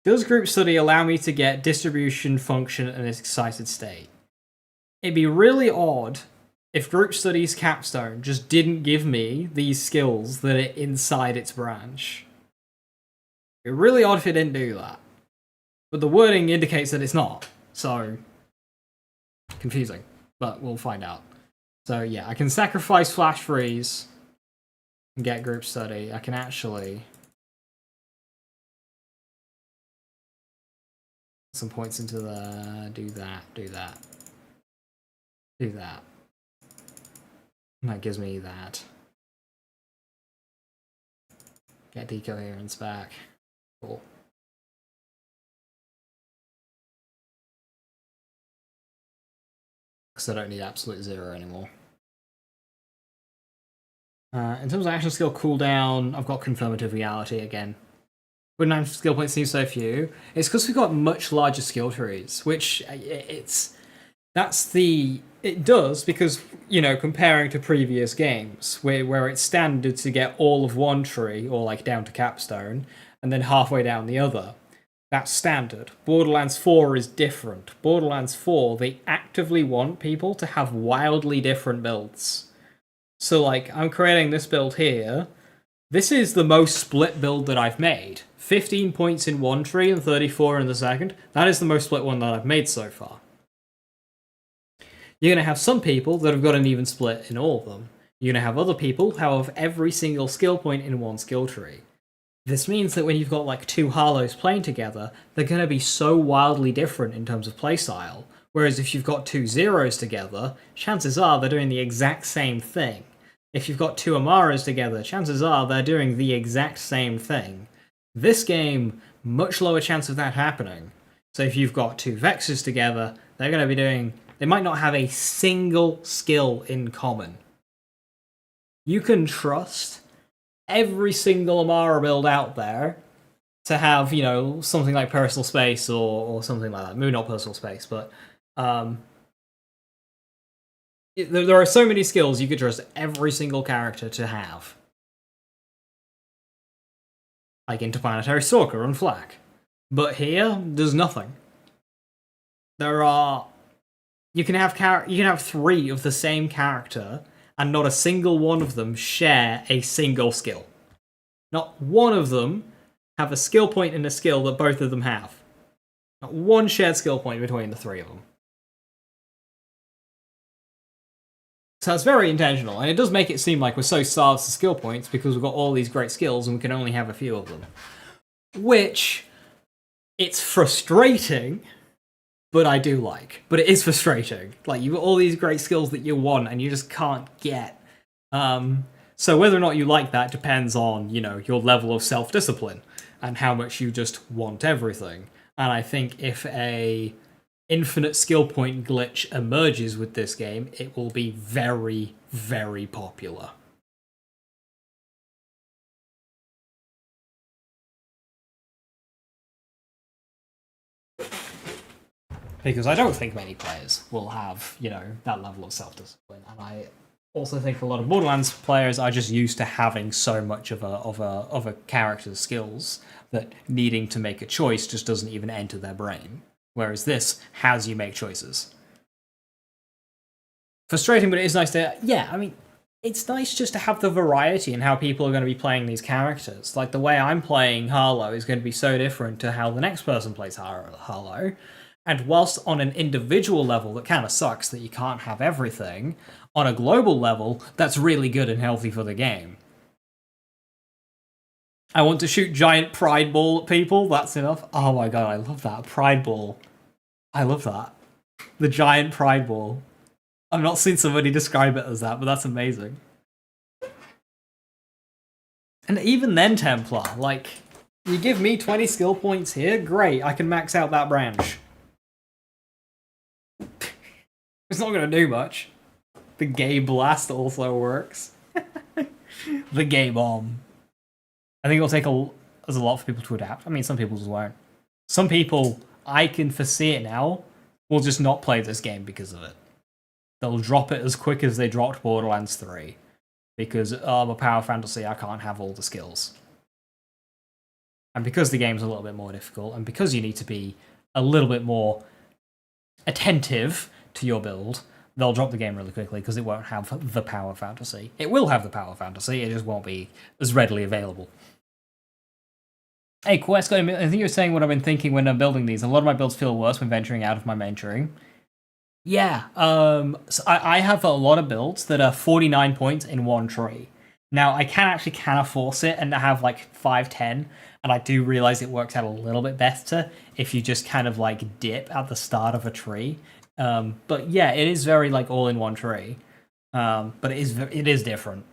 Does group study allow me to get distribution, function, and excited state? It'd be really odd if group study's capstone just didn't give me these skills that are inside its branch. It'd be really odd if it didn't do that. But the wording indicates that it's not, so confusing, but we'll find out. So yeah, I can sacrifice flash freeze and get group study. I can actually Some points into the... Do that, do that. Do that. And that gives me that. Get decoherence back. Cool. Because I don't need absolute 0 anymore. In terms of action skill cooldown, I've got confirmative reality again. With 9 skill points seems so few. It's because we've got much larger skill trees, which it does because, you know, comparing to previous games where it's standard to get all of one tree or like down to capstone and then halfway down the other. That's standard. Borderlands 4 is different. Borderlands 4, they actively want people to have wildly different builds. So like, I'm creating this build here. This is the most split build that I've made. 15 points in one tree and 34 in the second. That is the most split one that I've made so far. You're going to have some people that have got an even split in all of them. You're going to have other people who have every single skill point in one skill tree. This means that when you've got like 2 Harlows playing together, they're going to be so wildly different in terms of playstyle. Whereas if you've got 2 Zeros together, chances are they're doing the exact same thing. If you've got 2 Amaras together, chances are they're doing the exact same thing. This game, much lower chance of that happening. So if you've got 2 Vexes together, they're going to be doing... They might not have a single skill in common. You can trust every single Amara build out there to have, you know, something like personal space or something like that. Maybe not personal space, but there are so many skills you could trust every single character to have. Like Interplanetary Stalker and Flak. But here, there's nothing. There are... You can have 3 of the same character, and not a single one of them share a single skill. Not one of them have a skill point in a skill that both of them have. Not one shared skill point between the 3 of them. So that's very intentional, and it does make it seem like we're so starved for skill points because we've got all these great skills and we can only have a few of them. Which, it's frustrating, but I do like. But it is frustrating. Like, you've got all these great skills that you want and you just can't get. So whether or not you like that depends on, you know, your level of self-discipline and how much you just want everything. And I think if a infinite skill point glitch emerges with this game, it will be very, very popular. Because I don't think many players will have, you know, that level of self-discipline. And I also think a lot of Borderlands players are just used to having so much of a character's skills that needing to make a choice just doesn't even enter their brain. Whereas this has you make choices. Frustrating, but it is nice to... Yeah, I mean, it's nice just to have the variety in how people are going to be playing these characters. Like, the way I'm playing Harlowe is going to be so different to how the next person plays Harlowe. And whilst on an individual level that kind of sucks that you can't have everything, on a global level, that's really good and healthy for the game. I want to shoot giant pride ball at people, that's enough. Oh my god, I love that. Pride ball. I love that. The giant pride ball. I've not seen somebody describe it as that, but that's amazing. And even then, Templar, like, you give me 20 skill points here, great, I can max out that branch. It's not going to do much. The gay blast also works. The gay bomb. I think it'll take a lot for people to adapt. I mean, some people just won't. Some people, I can foresee it now, will just not play this game because of it. They'll drop it as quick as they dropped Borderlands 3. Because, I'm a power fantasy, I can't have all the skills. And because the game's a little bit more difficult, and because you need to be a little bit more attentive to your build, they'll drop the game really quickly because it won't have the power fantasy. It will have the power fantasy, it just won't be as readily available. Hey, Quest, I think you're saying what I've been thinking when I'm building these. A lot of my builds feel worse when venturing out of my main tree. Yeah, so I have a lot of builds that are 49 points in one tree. Now, I can force it and have like 5, 10, and And I do realize it works out a little bit better if you just kind of like dip at the start of a tree. But yeah, it is very like all in one tree. But it is different.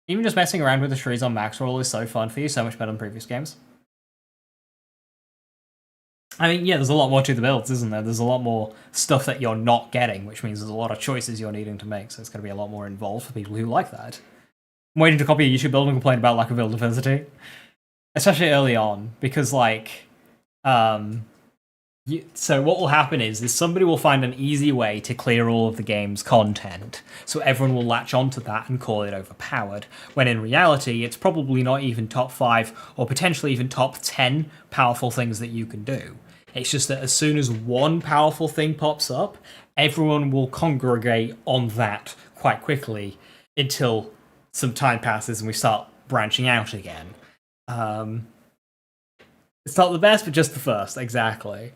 Even just messing around with the trees on max roll is so fun for you, so much better than previous games. I mean, yeah, there's a lot more to the builds, isn't there? There's a lot more stuff that you're not getting, which means there's a lot of choices you're needing to make, so it's going to be a lot more involved for people who like that. I'm waiting to copy a YouTube build and complain about lack of build diversity. Especially early on, because, like, so what will happen is somebody will find an easy way to clear all of the game's content, so everyone will latch onto that and call it overpowered, when in reality it's probably not even top 5 or potentially even top 10 powerful things that you can do. It's just that as soon as one powerful thing pops up, everyone will congregate on that quite quickly until some time passes and we start branching out again. It's not the best, but just the first, exactly.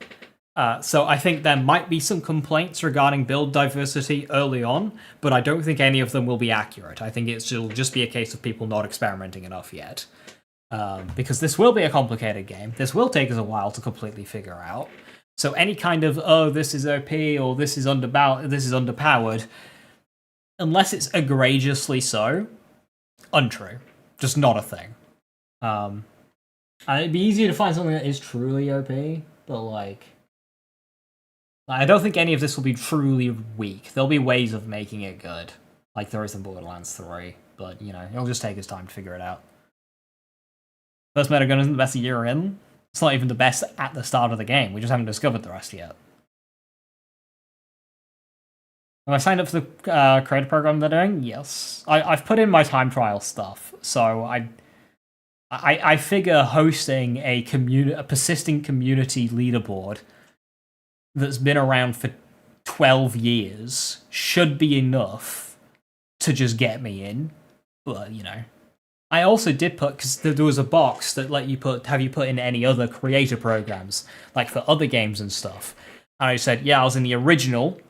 So I think there might be some complaints regarding build diversity early on, but I don't think any of them will be accurate. I think it'll just be a case of people not experimenting enough yet. Because this will be a complicated game. This will take us a while to completely figure out. So any kind of, oh, this is OP, or this is underpowered, unless it's egregiously so, untrue. Just not a thing. It'd be easier to find something that is truly OP, but like, I don't think any of this will be truly weak. There'll be ways of making it good, like there is in Borderlands 3, but, you know, it'll just take us time to figure it out. First meta gun isn't the best a year in. It's not even the best at the start of the game. We just haven't discovered the rest yet. Have I signed up for the creator program they're doing? Yes. I've put in my time trial stuff, so I figure hosting a persistent community leaderboard that's been around for 12 years should be enough to just get me in. But, you know. I also did put, because there was a box that let you have you put in any other creator programs, like for other games and stuff. And I said, yeah, I was in the original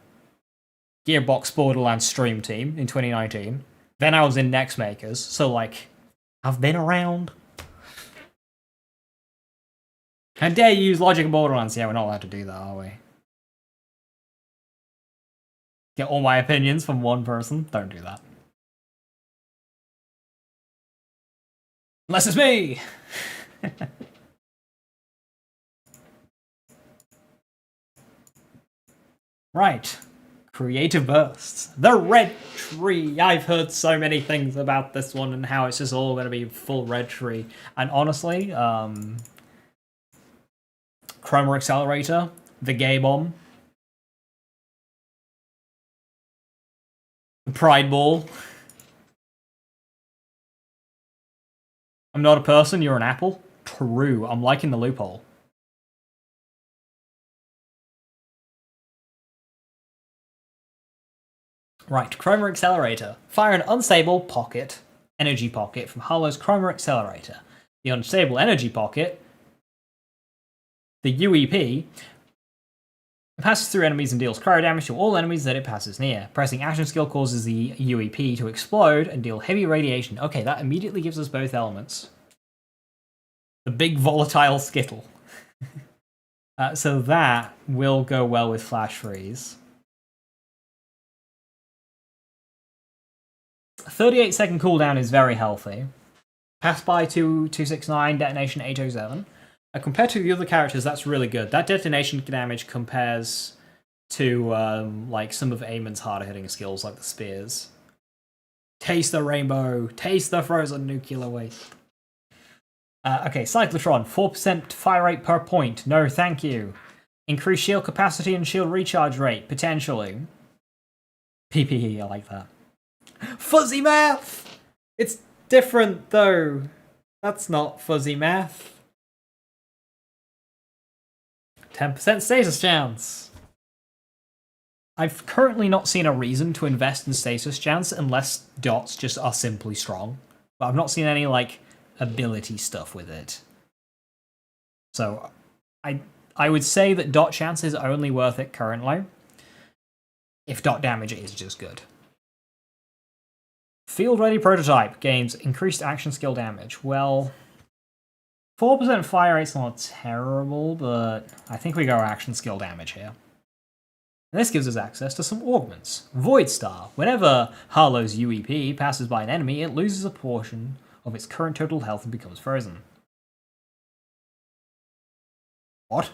Gearbox Borderlands stream team in 2019. Then I was in Next Makers, so like, I've been around. How dare you use logic in Borderlands? Yeah, we're not allowed to do that, are we? Get all my opinions from one person? Don't do that. Unless it's me! Right. Creative Bursts. The Red Tree! I've heard so many things about this one and how it's just all going to be full Red Tree. And honestly, Chroma Accelerator, the Gay Bomb, the Pride Ball. I'm not a person, you're an apple? True, I'm liking the loophole. Right, Chroma Accelerator. Fire an unstable pocket, energy pocket, from Harlowe's Chroma Accelerator. The unstable energy pocket, the UEP, passes through enemies and deals cryo damage to all enemies that it passes near. Pressing action skill causes the UEP to explode and deal heavy radiation. Okay, that immediately gives us both elements. The big volatile skittle. So that will go well with Flash Freeze. 38-second cooldown is very healthy. Pass by 269, detonation 807. Compared to the other characters, that's really good. That detonation damage compares to like some of Eamon's harder hitting skills, like the spears. Taste the rainbow. Taste the frozen nuclear waste. Okay, Cyclotron. 4% fire rate per point. No, thank you. Increase shield capacity and shield recharge rate, potentially. PPE, I like that. Fuzzy math! It's different, though. That's not fuzzy math. 10% status chance. I've currently not seen a reason to invest in status chance unless dots just are simply strong. But I've not seen any, like, ability stuff with it. So, I would say that dot chance is only worth it currently if dot damage is just good. Field ready prototype gains increased action skill damage. Well, 4% fire rate's not terrible, but I think we go action skill damage here. And this gives us access to some augments. Void Star. Whenever Harlowe's UEP passes by an enemy, it loses a portion of its current total health and becomes frozen. What?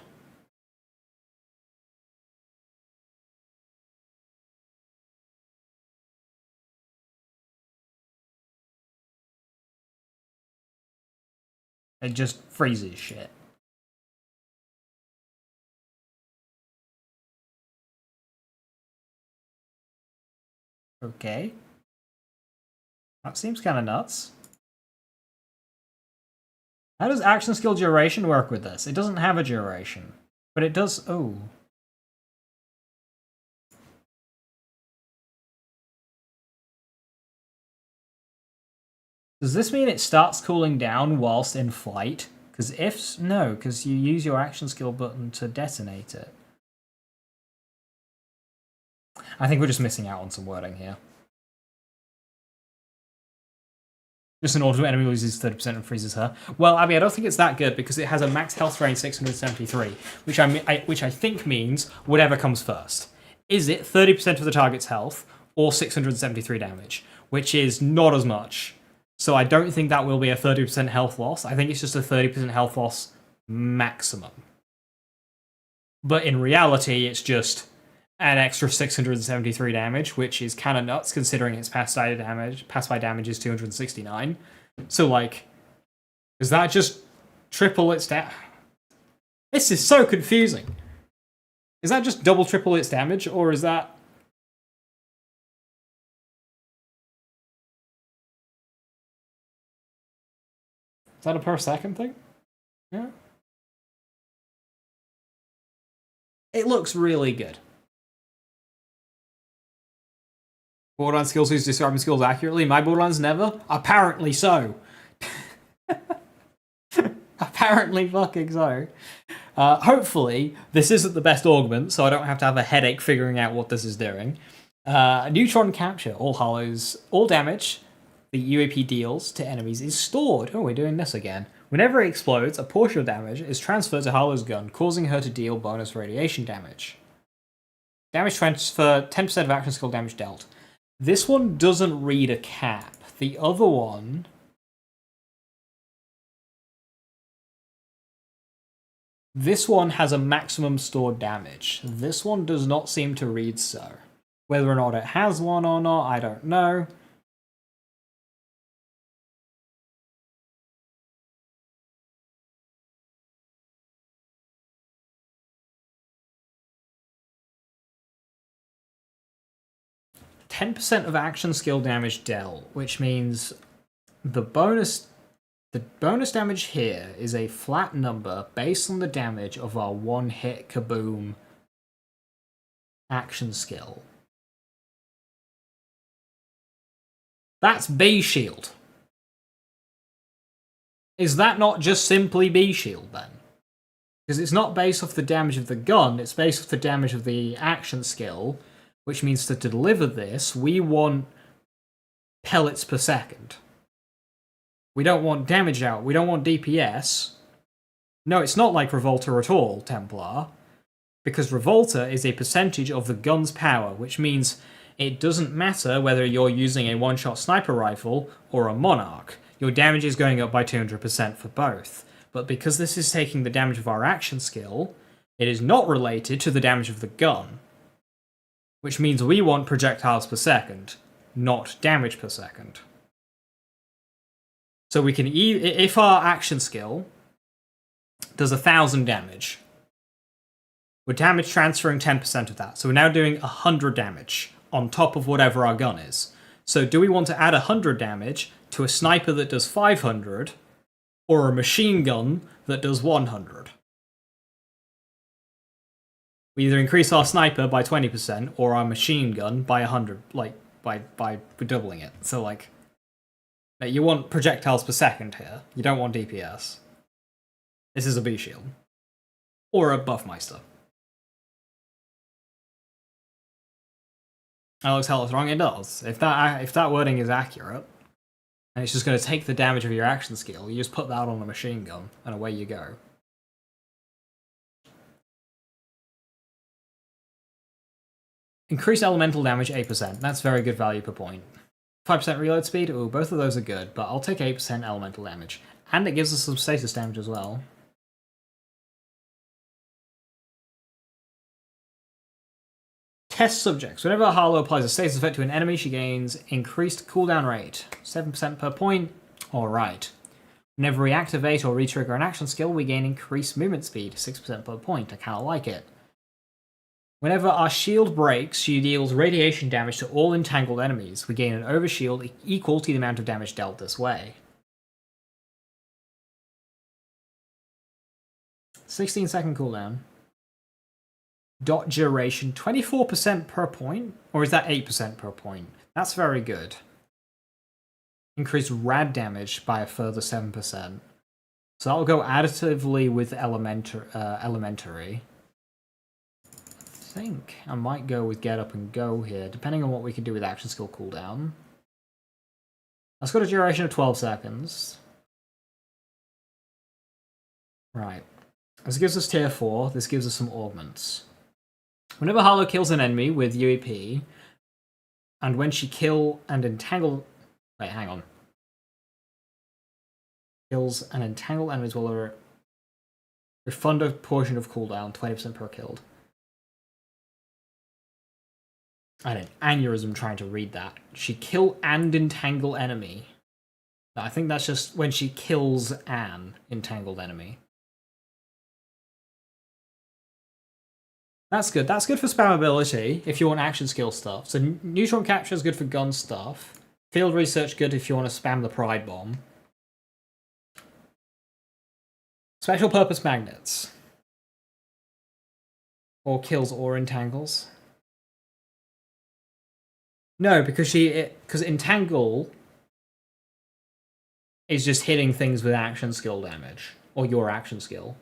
It just freezes shit. Okay. That seems kind of nuts. How does action skill duration work with this? It doesn't have a duration. But it does... Oh. Does this mean it starts cooling down whilst in flight? Because if... No, because you use your action skill button to detonate it. I think we're just missing out on some wording here. Just an auto enemy loses 30% and freezes her. Well, I mean, I don't think it's that good because it has a max health range 673, which I think means whatever comes first. Is it 30% of the target's health or 673 damage, which is not as much. So I don't think that will be a 30% health loss. I think it's just a 30% health loss maximum. But in reality, it's just an extra 673 damage, which is kind of nuts considering its pass by damage is 269. So, like, does that just triple its damage? This is so confusing. Is that just double, triple its damage, or is that... Is that a per second thing? Yeah. It looks really good. Borderlands skills who's describing skills accurately? My Borderlands never? Apparently so. Apparently fucking so. Hopefully, this isn't the best augment, so I don't have to have a headache figuring out what this is doing. Neutron capture. All Hollows. All damage the UAP deals to enemies is stored. Oh, we're doing this again. Whenever it explodes, a portion of damage is transferred to Harlowe's gun, causing her to deal bonus radiation damage. Damage transfer, 10% of action skill damage dealt. This one doesn't read a cap. The other one... This one has a maximum stored damage. This one does not seem to read so. Whether or not it has one or not, I don't know. %10 of action skill damage dealt, which means the bonus damage here is a flat number based on the damage of our one-hit kaboom action skill. That's B shield. Is that not just simply B shield then? Because it's not based off the damage of the gun, it's based off the damage of the action skill, which means that to deliver this, we want pellets per second. We don't want damage out, we don't want DPS. No, it's not like Revolta at all, Templar. Because Revolta is a percentage of the gun's power, which means it doesn't matter whether you're using a one-shot sniper rifle or a Monarch. Your damage is going up by 200% for both. But because this is taking the damage of our action skill, it is not related to the damage of the gun. Which means we want projectiles per second, not damage per second. So we can, if our action skill does 1,000 damage, we're damage transferring 10% of that. So we're now doing 100 damage on top of whatever our gun is. So do we want to add 100 damage to a sniper that does 500, or a machine gun that does 100? We either increase our sniper by 20% or our machine gun by 100, like by doubling it. So like you want projectiles per second here. You don't want DPS. This is a B shield or a Buffmeister. That looks hella wrong. It does. If that wording is accurate, and it's just going to take the damage of your action skill, you just put that on a machine gun, and away you go. Increase elemental damage 8%. That's very good value per point. 5% reload speed. Ooh, both of those are good, but I'll take 8% elemental damage. And it gives us some status damage as well. Test subjects. Whenever Harlowe applies a status effect to an enemy, she gains increased cooldown rate. 7% per point. Alright. Whenever we activate or re-trigger an action skill, we gain increased movement speed. 6% per point. I kinda like it. Whenever our shield breaks, she deals radiation damage to all entangled enemies. We gain an overshield equal to the amount of damage dealt this way. 16-second cooldown. Dot duration, 24% per point? Or is that 8% per point? That's very good. Increased rad damage by a further 7%. So that'll go additively with elementary. I think I might go with get up and go here, depending on what we can do with action skill cooldown. That's got a duration of 12 seconds. Right. This gives us tier 4, this gives us some augments. Whenever Harlowe kills an enemy with UEP, and when she kill and entangle... Wait, hang on. Kills and entangle enemies will refund a portion of cooldown, 20% per killed. I had an aneurysm trying to read that. She kill and entangle enemy. I think that's just when she kills an entangled enemy. That's good. That's good for spammability if you want action skill stuff. So neutron capture is good for gun stuff. Field research good if you want to spam the pride bomb. Special purpose magnets. Or kills or entangles. No, because entangle is just hitting things with action skill damage. Or your action skill.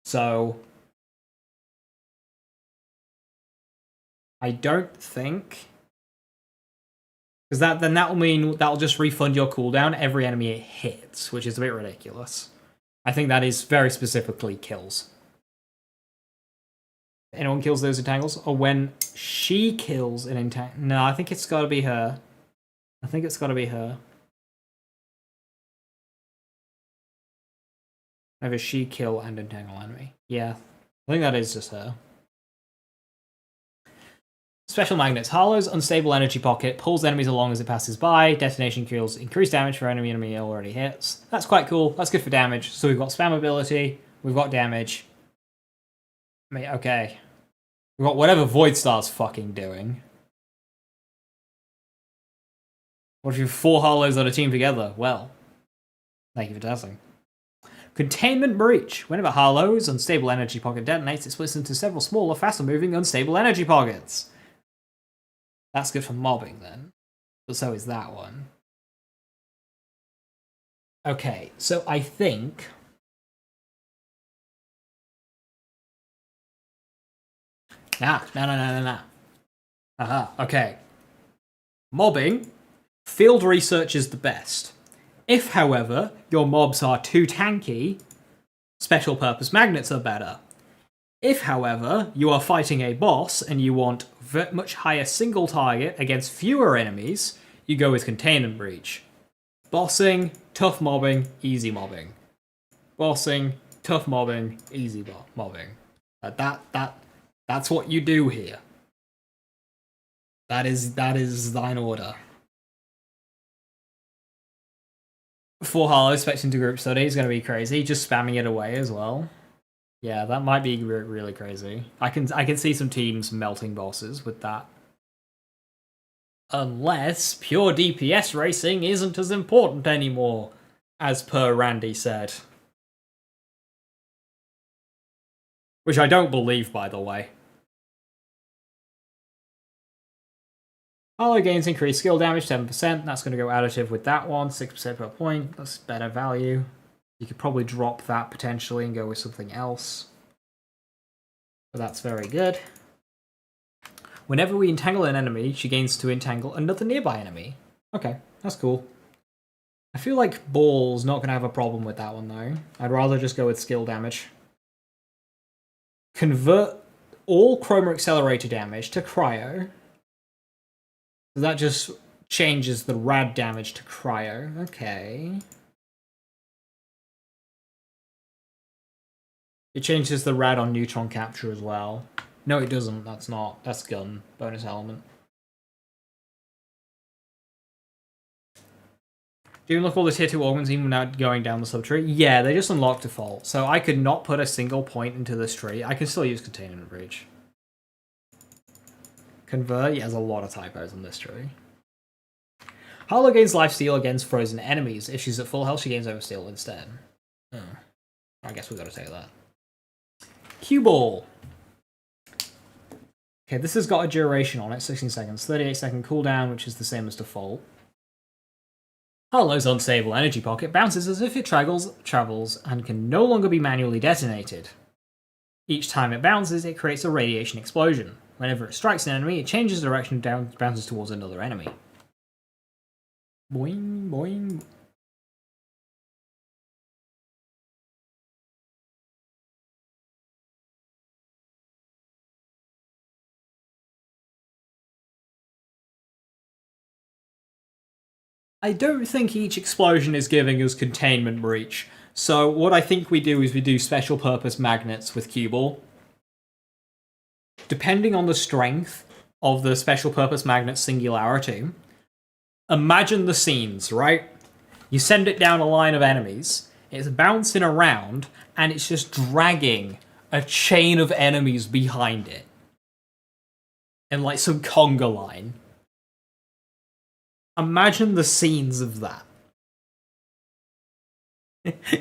So I don't think, because then that'll mean that'll just refund your cooldown every enemy it hits, which is a bit ridiculous. I think that is very specifically kills. Anyone kills those entangles, or when she kills an entangle. No, I think it's got to be her. I think it's got to be her. Whenever she kill and entangle enemy. Yeah, I think that is just her. Special magnets. Harlowe's unstable energy pocket pulls enemies along as it passes by. Detonation kills increased damage for enemy already hits. That's quite cool. That's good for damage. So we've got spam ability. We've got damage. I mean, okay. We've got whatever Void Star's fucking doing. What if you have 4 Harlows on a team together? Well, thank you for testing. Containment breach. Whenever Harlowe's unstable energy pocket detonates, it splits into several smaller, faster-moving, unstable energy pockets. That's good for mobbing, then. But so is that one. Okay, so I think... No. Aha, okay. Mobbing. Field research is the best. If, however, your mobs are too tanky, special purpose magnets are better. If, however, you are fighting a boss and you want much higher single target against fewer enemies, you go with containment breach. Bossing, tough mobbing, easy mobbing. Bossing, tough mobbing, easy mobbing. That's what you do here. That is thine order. For Harlowe, switching to group study is going to be crazy. Just spamming it away as well. Yeah, that might be really crazy. I can see some teams melting bosses with that. Unless pure DPS racing isn't as important anymore, as per Randy said. Which I don't believe, by the way. Harlowe gains increased skill damage, 7%. That's going to go additive with that one, 6% per point. That's better value. You could probably drop that potentially and go with something else. But that's very good. Whenever we entangle an enemy, she gains to entangle another nearby enemy. Okay, that's cool. I feel like Ball's not going to have a problem with that one, though. I'd rather just go with skill damage. Convert all Chroma Accelerator damage to Cryo. So that just changes the rad damage to Cryo. Okay. It changes the rad on neutron capture as well. No, it doesn't. That's not. That's gun. Bonus element. Do you unlock all the tier 2 organs even without going down the subtree? Yeah, they just unlock default. So I could not put a single point into this tree. I can still use Containment Breach. Convert? Yeah, there's a lot of typos on this tree. Harlowe gains lifesteal against frozen enemies. If she's at full health, she gains oversteal instead. Oh. I guess we gotta take that. Cue Ball. Okay, this has got a duration on it, 16 seconds. 38-second cooldown, which is the same as default. Harlowe's unstable energy pocket bounces as if it travels and can no longer be manually detonated. Each time it bounces, it creates a radiation explosion. Whenever it strikes an enemy, it changes direction and bounces towards another enemy. Boing, boing. I don't think each explosion is giving us Containment Breach. So what I think we do is we do special purpose magnets with Cue Ball. Depending on the strength of the special purpose magnet singularity, imagine the scenes, right? You send it down a line of enemies, it's bouncing around, and it's just dragging a chain of enemies behind it. In like some conga line. Imagine the scenes of that.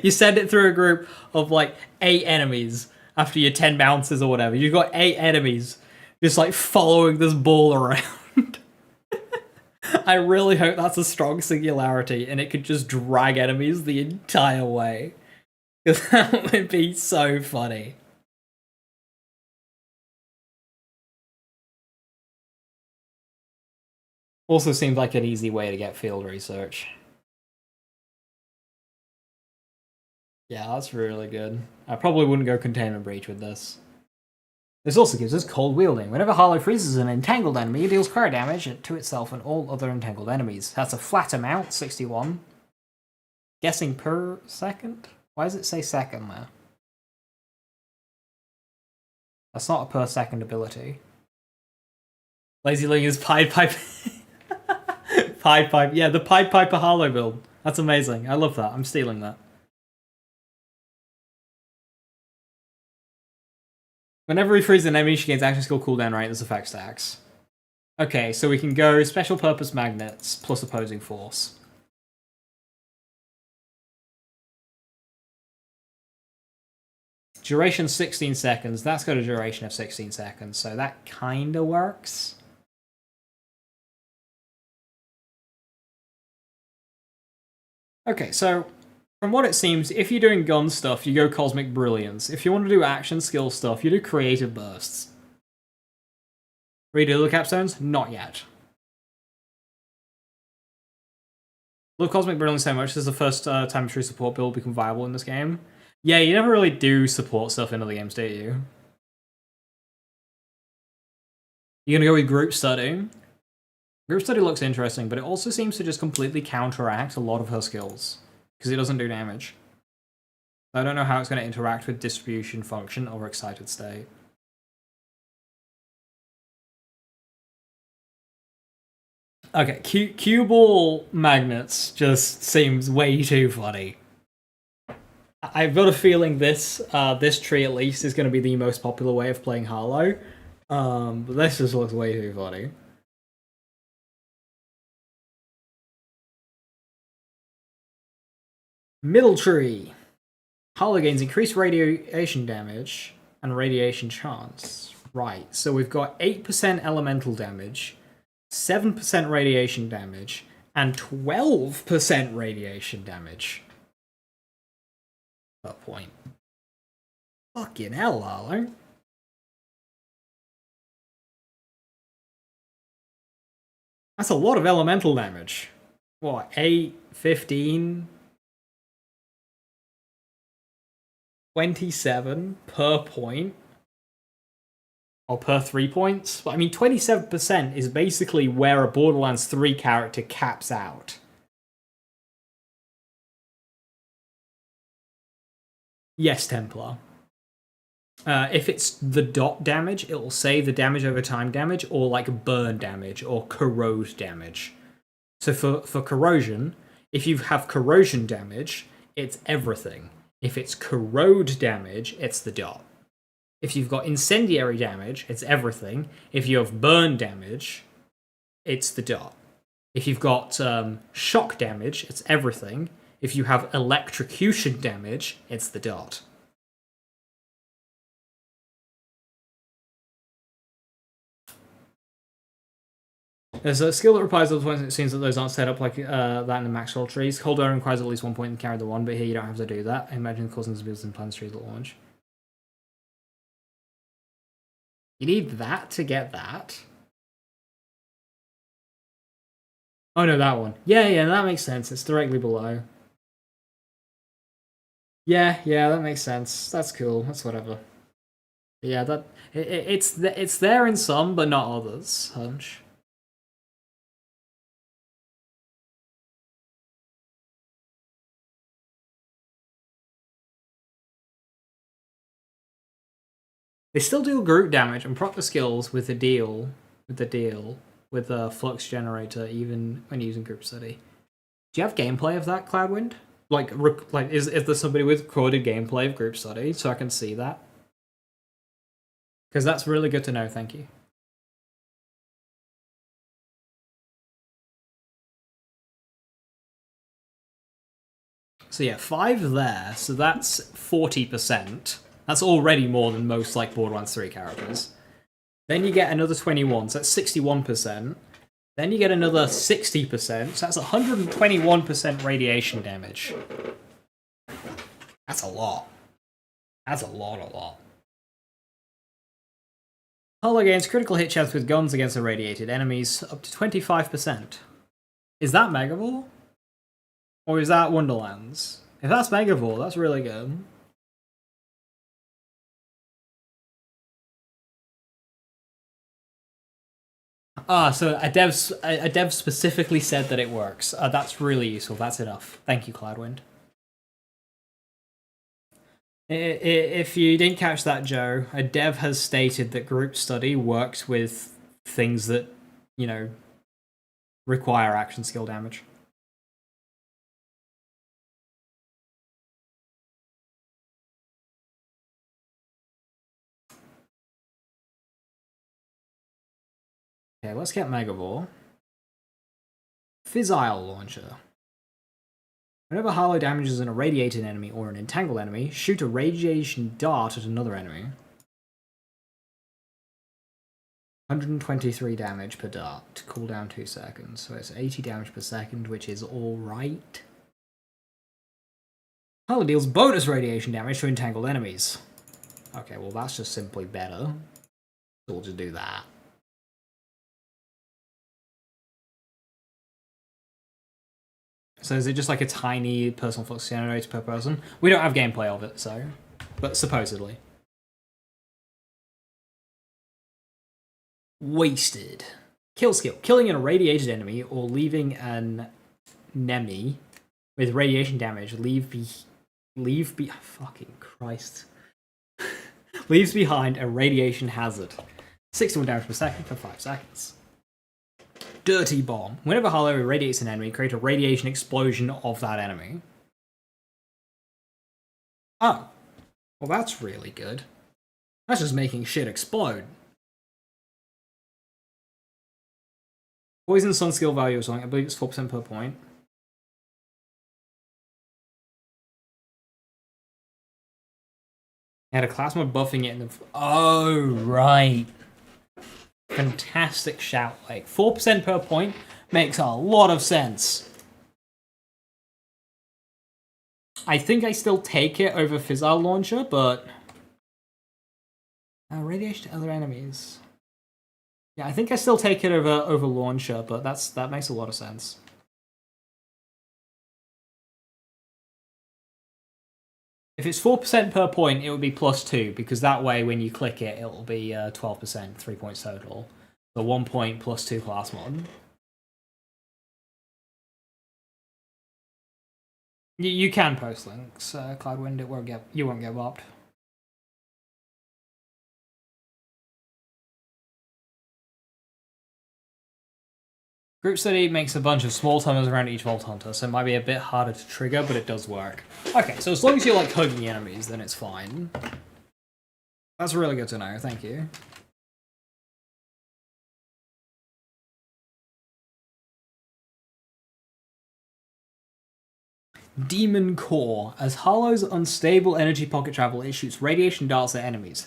You send it through a group of like 8 enemies after your 10 bounces or whatever. You've got 8 enemies just like following this ball around. I really hope that's a strong singularity and it could just drag enemies the entire way. Because that would be so funny. Also seems like an easy way to get field research. Yeah, that's really good. I probably wouldn't go Containment Breach with this. This also gives us Cold Wielding. Whenever Harlowe freezes an entangled enemy, it deals cryo damage to itself and all other entangled enemies. That's a flat amount, 61. Guessing per second? Why does it say second there? That's not a per second ability. Lazy Ling is Pied Piper. Pied Piper. Yeah, the Pied Piper Harlowe build. That's amazing. I love that. I'm stealing that. Whenever we freeze an enemy, she gains action skill cooldown rate as effect stacks. Okay, so we can go special purpose magnets plus opposing force. Duration 16 seconds. That's got a duration of 16 seconds, so that kinda works. Okay, so from what it seems, if you're doing gun stuff, you go Cosmic Brilliance. If you want to do action skill stuff, you do Creative Bursts. Redo the capstones? Not yet. Love Cosmic Brilliance so much, this is the first time a true support build become viable in this game. Yeah, you never really do support stuff in other games, do you? You're gonna go with Group Study? Group Study looks interesting, but it also seems to just completely counteract a lot of her skills. Because it doesn't do damage. I don't know how it's going to interact with Distribution Function or Excited State. Okay, Cue Ball magnets just seems way too funny. I've got a feeling this tree at least is going to be the most popular way of playing Harlowe. But this just looks way too funny. Middle tree. Harlowe gains increased radiation damage and radiation chance. Right, so we've got 8% elemental damage, 7% radiation damage, and 12% radiation damage. That point. Fucking hell, Harlowe. That's a lot of elemental damage. What, 8, 15, 27 per point? Or per 3 points? But I mean, 27% is basically where a Borderlands 3 character caps out. Yes, Templar. If it's the dot damage, it will say the damage over time damage, or like burn damage, or corrode damage. So for corrosion, if you have corrosion damage, it's everything. If it's corrode damage, it's the dot. If you've got incendiary damage, it's everything. If you have burn damage, it's the dot. If you've got shock damage, it's everything. If you have electrocution damage, it's the dot. There's a skill that replies to those points, and it seems that those aren't set up like that in the max roll trees. Cold Iron requires at least 1 point and carry the 1, but here you don't have to do that. I imagine causing disabilities in plant trees at launch. You need that to get that? Oh no, that one. Yeah, that makes sense. It's directly below. Yeah, that makes sense. That's cool. That's whatever. Yeah, that it's there in some, but not others. Hunch. They still deal group damage and proc the skills with the flux generator, even when using group study. Do you have gameplay of that, Cloudwind? Like is there somebody with recorded gameplay of group study so I can see that? Because that's really good to know. Thank you. So yeah, 5 there. So that's 40%. That's already more than most like Borderlands 3 characters. Then you get another 21, so that's 61%. Then you get another 60%, so that's 121% radiation damage. That's a lot. That's a lot. Harlowe gains critical hit chance with guns against irradiated enemies, up to 25%. Is that Megavore? Or is that Wonderlands? If that's Megavore, that's really good. So a dev specifically said that it works. That's really useful. That's enough. Thank you, Cloudwind. If you didn't catch that, Joe, a dev has stated that group study works with things that, require action skill damage. Okay, let's get Megavore. Fissile Launcher. Whenever Harlowe damages an irradiated enemy or an entangled enemy, shoot a radiation dart at another enemy. 123 damage per dart. Cooldown 2 seconds. So it's 80 damage per second, which is alright. Harlowe deals bonus radiation damage to entangled enemies. Okay, well that's just simply better. So we'll just do that. So is it just like a tiny personal flux generator per person? We don't have gameplay of it, so... But supposedly. Wasted. Kill skill. Killing an irradiated enemy or leaving an enemy with radiation damage fucking Christ. Leaves behind a radiation hazard. 61 damage per second for 5 seconds. Dirty Bomb. Whenever Harlowe irradiates an enemy, create a radiation explosion of that enemy. Oh. Well, that's really good. That's just making shit explode. Poison Sun skill value or something. I believe it's 4% per point. Had a class mod buffing it in the... Oh, right. Fantastic shout. Like 4% per point makes a lot of sense. I think I still take it over Fissile Launcher, but radiation to other enemies. Yeah, I think I still take it over launcher, but that makes a lot of sense. If it's 4% per point, it would be +2, because that way when you click it, it'll be 12%, 3 points total. So 1 point plus 2 class mod. You can post links, Cloudwind. You won't get bopped. Group study makes a bunch of small tunnels around each Vault Hunter, so it might be a bit harder to trigger, but it does work. Okay, so as long as you're like hugging enemies, then it's fine. That's really good to know, thank you. Demon Core. As Harlowe's unstable energy pocket travel, it shoots radiation darts at enemies.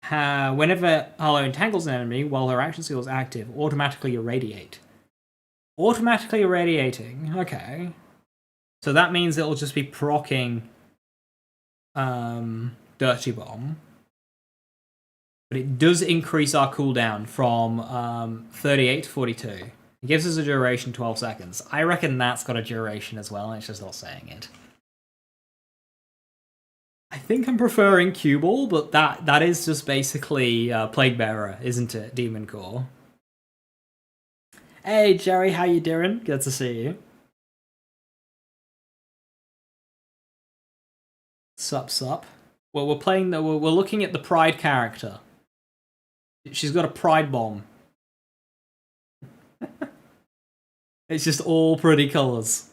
Whenever Harlowe entangles an enemy, while her action skill is active, automatically irradiate. Automatically irradiating, okay. So that means it'll just be proccing Dirty Bomb. But it does increase our cooldown from 38 to 42. It gives us a duration 12 seconds. I reckon that's got a duration as well, and it's just not saying it. I think I'm preferring Cue Ball, but that is just basically Plague Bearer, isn't it? Demon Core. Hey Jerry, how you doing? Good to see you. Sup. Well, we're looking at the Pride character. She's got a Pride bomb. It's just all pretty colors.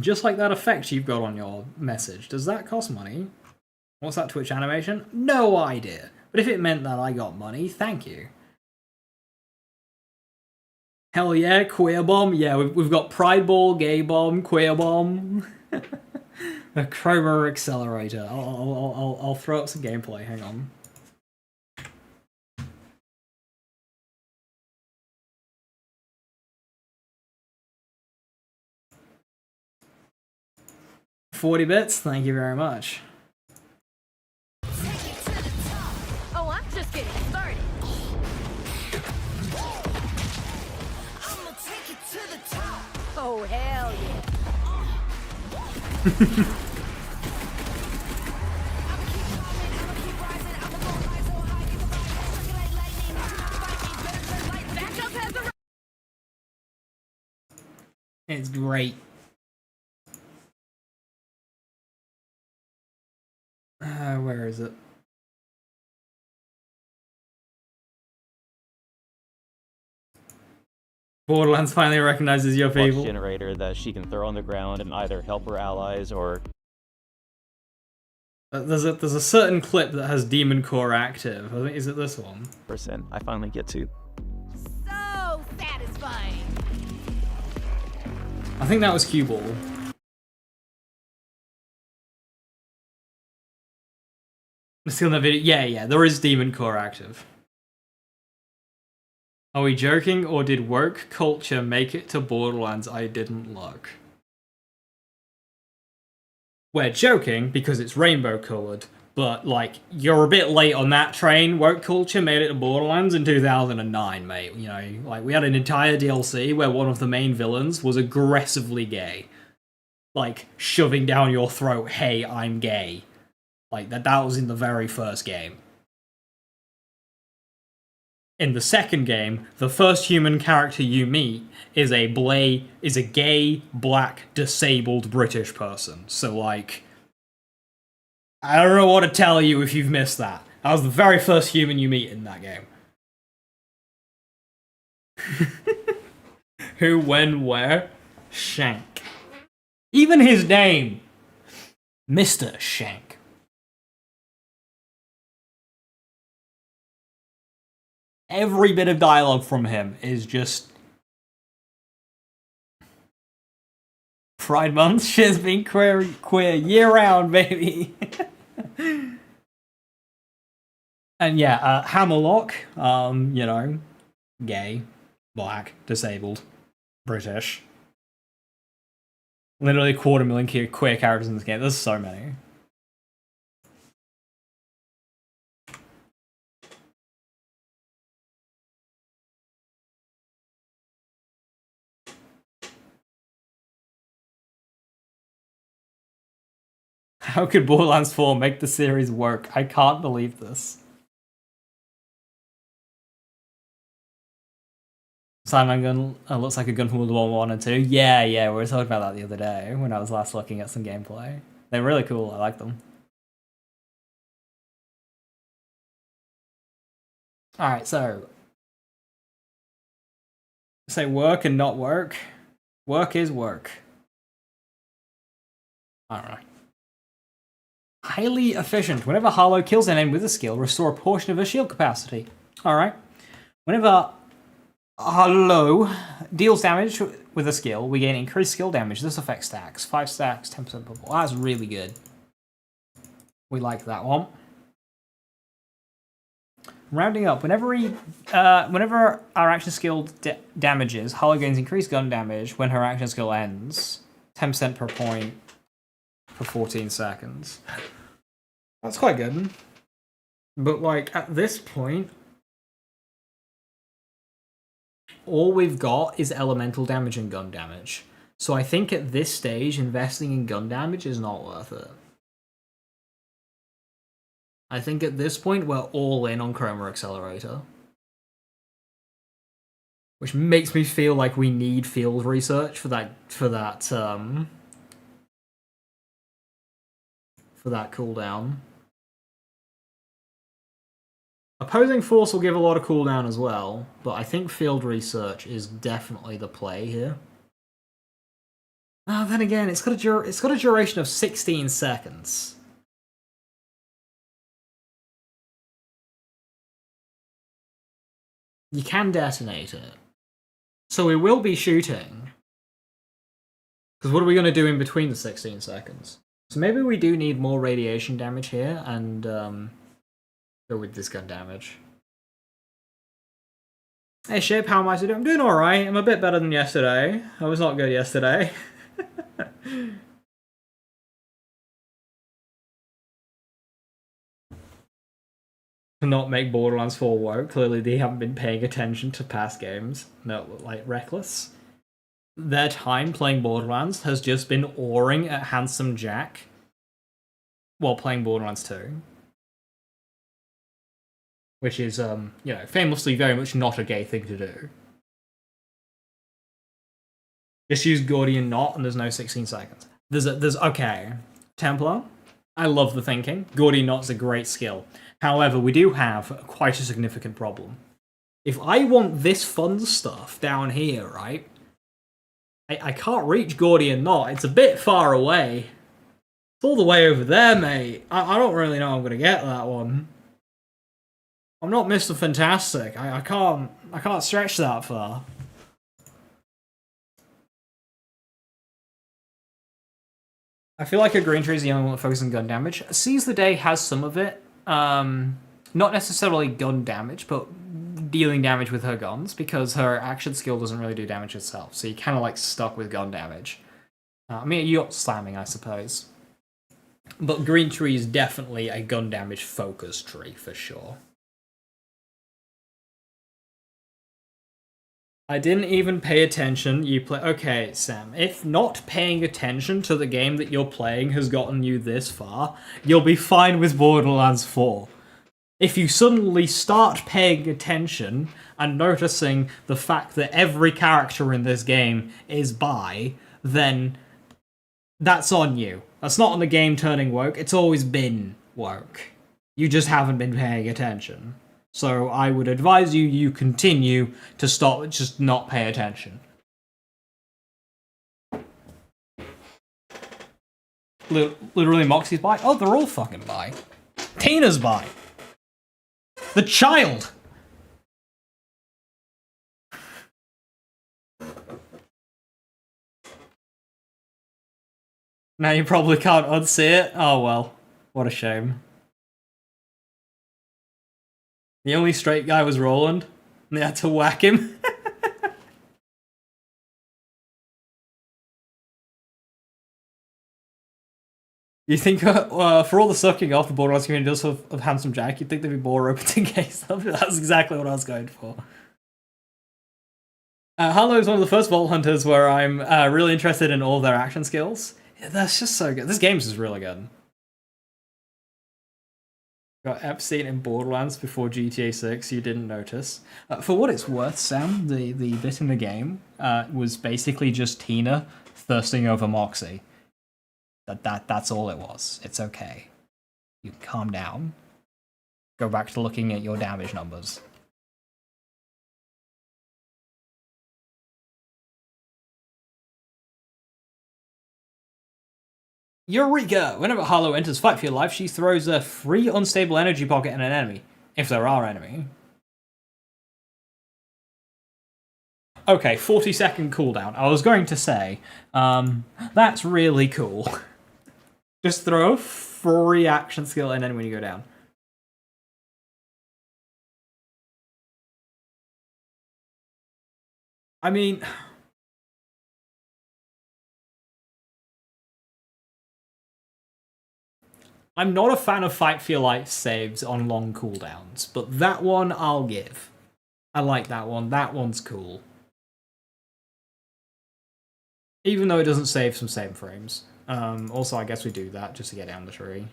Just like that effect you've got on your message. Does that cost money? What's that Twitch animation? No idea. But if it meant that I got money, thank you. Hell yeah, queer bomb. Yeah, we've got Pride Ball, Gay Bomb, Queer Bomb. A Chroma Accelerator. I'll throw up some gameplay. Hang on. $40 bits. Thank you very much. Oh, I'm just getting started. I'ma take it to the top. Oh, hell yeah. It's great. Where is it? Borderlands finally recognizes your people. Generator that she can throw on the ground and either help her allies or. There's a certain clip that has Demon Core active. I think is it this one? Percent. I finally get to. So satisfying. I think that was Cue Ball. Let's see on that video. Yeah, there is Demon Core active. Are we joking, or did woke culture make it to Borderlands I didn't look? We're joking because it's rainbow colored, but like, you're a bit late on that train. Woke culture made it to Borderlands in 2009, mate. You know, like, we had an entire DLC where one of the main villains was aggressively gay. Like, shoving down your throat, hey, I'm gay. Like, that was in the very first game. In the second game, the first human character you meet is a gay, black, disabled British person. So, like, I don't know what to tell you if you've missed that. That was the very first human you meet in that game. Who, when, where? Shank. Even his name! Mr. Shank. Every bit of dialogue from him is just Pride Month. Shit's been queer year round, baby. And yeah, Hammerlock, you know, gay, black, disabled, British. Literally 250,000 queer characters in this game. There's so many. How could Borderlands 4 make the series work? I can't believe this. Simon gun looks like a gun from World War 1 and 2. Yeah, we were talking about that the other day when I was last looking at some gameplay. They're really cool, I like them. Alright, so... say work and not work. Work is work. Alright. Highly efficient. Whenever Harlowe kills an enemy with a skill, restore a portion of her shield capacity. Alright. Whenever Harlowe deals damage with a skill, we gain increased skill damage. This affects stacks. 5 stacks, 10% bubble. That's really good. We like that one. Rounding up, whenever our action skill damages, Harlowe gains increased gun damage when her action skill ends. 10% per point for 14 seconds. That's quite good. But, like, at this point, all we've got is elemental damage and gun damage. So I think at this stage, investing in gun damage is not worth it. I think at this point, we're all in on Chroma Accelerator. Which makes me feel like we need field research for that cooldown. Opposing force will give a lot of cooldown as well, but I think field research is definitely the play here. Then again, it's got a duration of 16 seconds. You can detonate it. So we will be shooting. Because what are we going to do in between the 16 seconds? So maybe we do need more radiation damage here and go with this gun damage. Hey Ship, how am I doing? I'm doing alright. I'm a bit better than yesterday. I was not good yesterday. To not make Borderlands 4 work, clearly they haven't been paying attention to past games. No, like, Reckless. Their time playing Borderlands has just been awing at Handsome Jack while playing Borderlands 2. Which is, you know, famously very much not a gay thing to do. Just use Gordian Knot and there's no 16 seconds. Okay. Templar, I love the thinking. Gordian Knot's a great skill. However, we do have quite a significant problem. If I want this fun stuff down here, right? I can't reach Gordian Knot. It's a bit far away. It's all the way over there, mate. I don't really know I'm gonna get that one. I'm not Mr. Fantastic. I can't stretch that far. I feel like a green tree is the only one that focuses on gun damage. Seize the Day has some of it. Not necessarily gun damage, but dealing damage with her guns, because her action skill doesn't really do damage itself, so you're kind of like stuck with gun damage. I mean, you're slamming, I suppose. But Green Tree is definitely a gun damage focus tree, for sure. I didn't even pay attention. Okay, Sam, if not paying attention to the game that you're playing has gotten you this far, you'll be fine with Borderlands 4. If you suddenly start paying attention and noticing the fact that every character in this game is bi, then that's on you. That's not on the game turning woke, it's always been woke. You just haven't been paying attention. So I would advise you continue to stop, just not pay attention. Literally Moxie's bi? Oh, they're all fucking bi. Tina's bi. The child! Now you probably can't unsee it. Oh well. What a shame. The only straight guy was Roland, and they had to whack him. You think for all the sucking off the Borderlands community does of Handsome Jack, you'd think they'd be more open to gay stuff. That's exactly what I was going for. Harlowe is one of the first Vault Hunters where I'm really interested in all their action skills. Yeah, that's just so good. This game's just really good. Got Epstein in Borderlands before GTA 6, you didn't notice. For what it's worth, Sam, the bit in the game was basically just Tina thirsting over Moxie. That's all it was. It's okay. You can calm down. Go back to looking at your damage numbers. Eureka! Whenever Harlowe enters Fight for Your Life, she throws a free unstable energy pocket at an enemy. If there are enemy. Okay, 40-second cooldown. I was going to say, that's really cool. Just throw a free action skill at an enemy when you go down. I mean... I'm not a fan of Fight for Your Life saves on long cooldowns, but that one I'll give. I like that one. That one's cool. Even though it doesn't save some save frames. Also, I guess we do that just to get down the tree.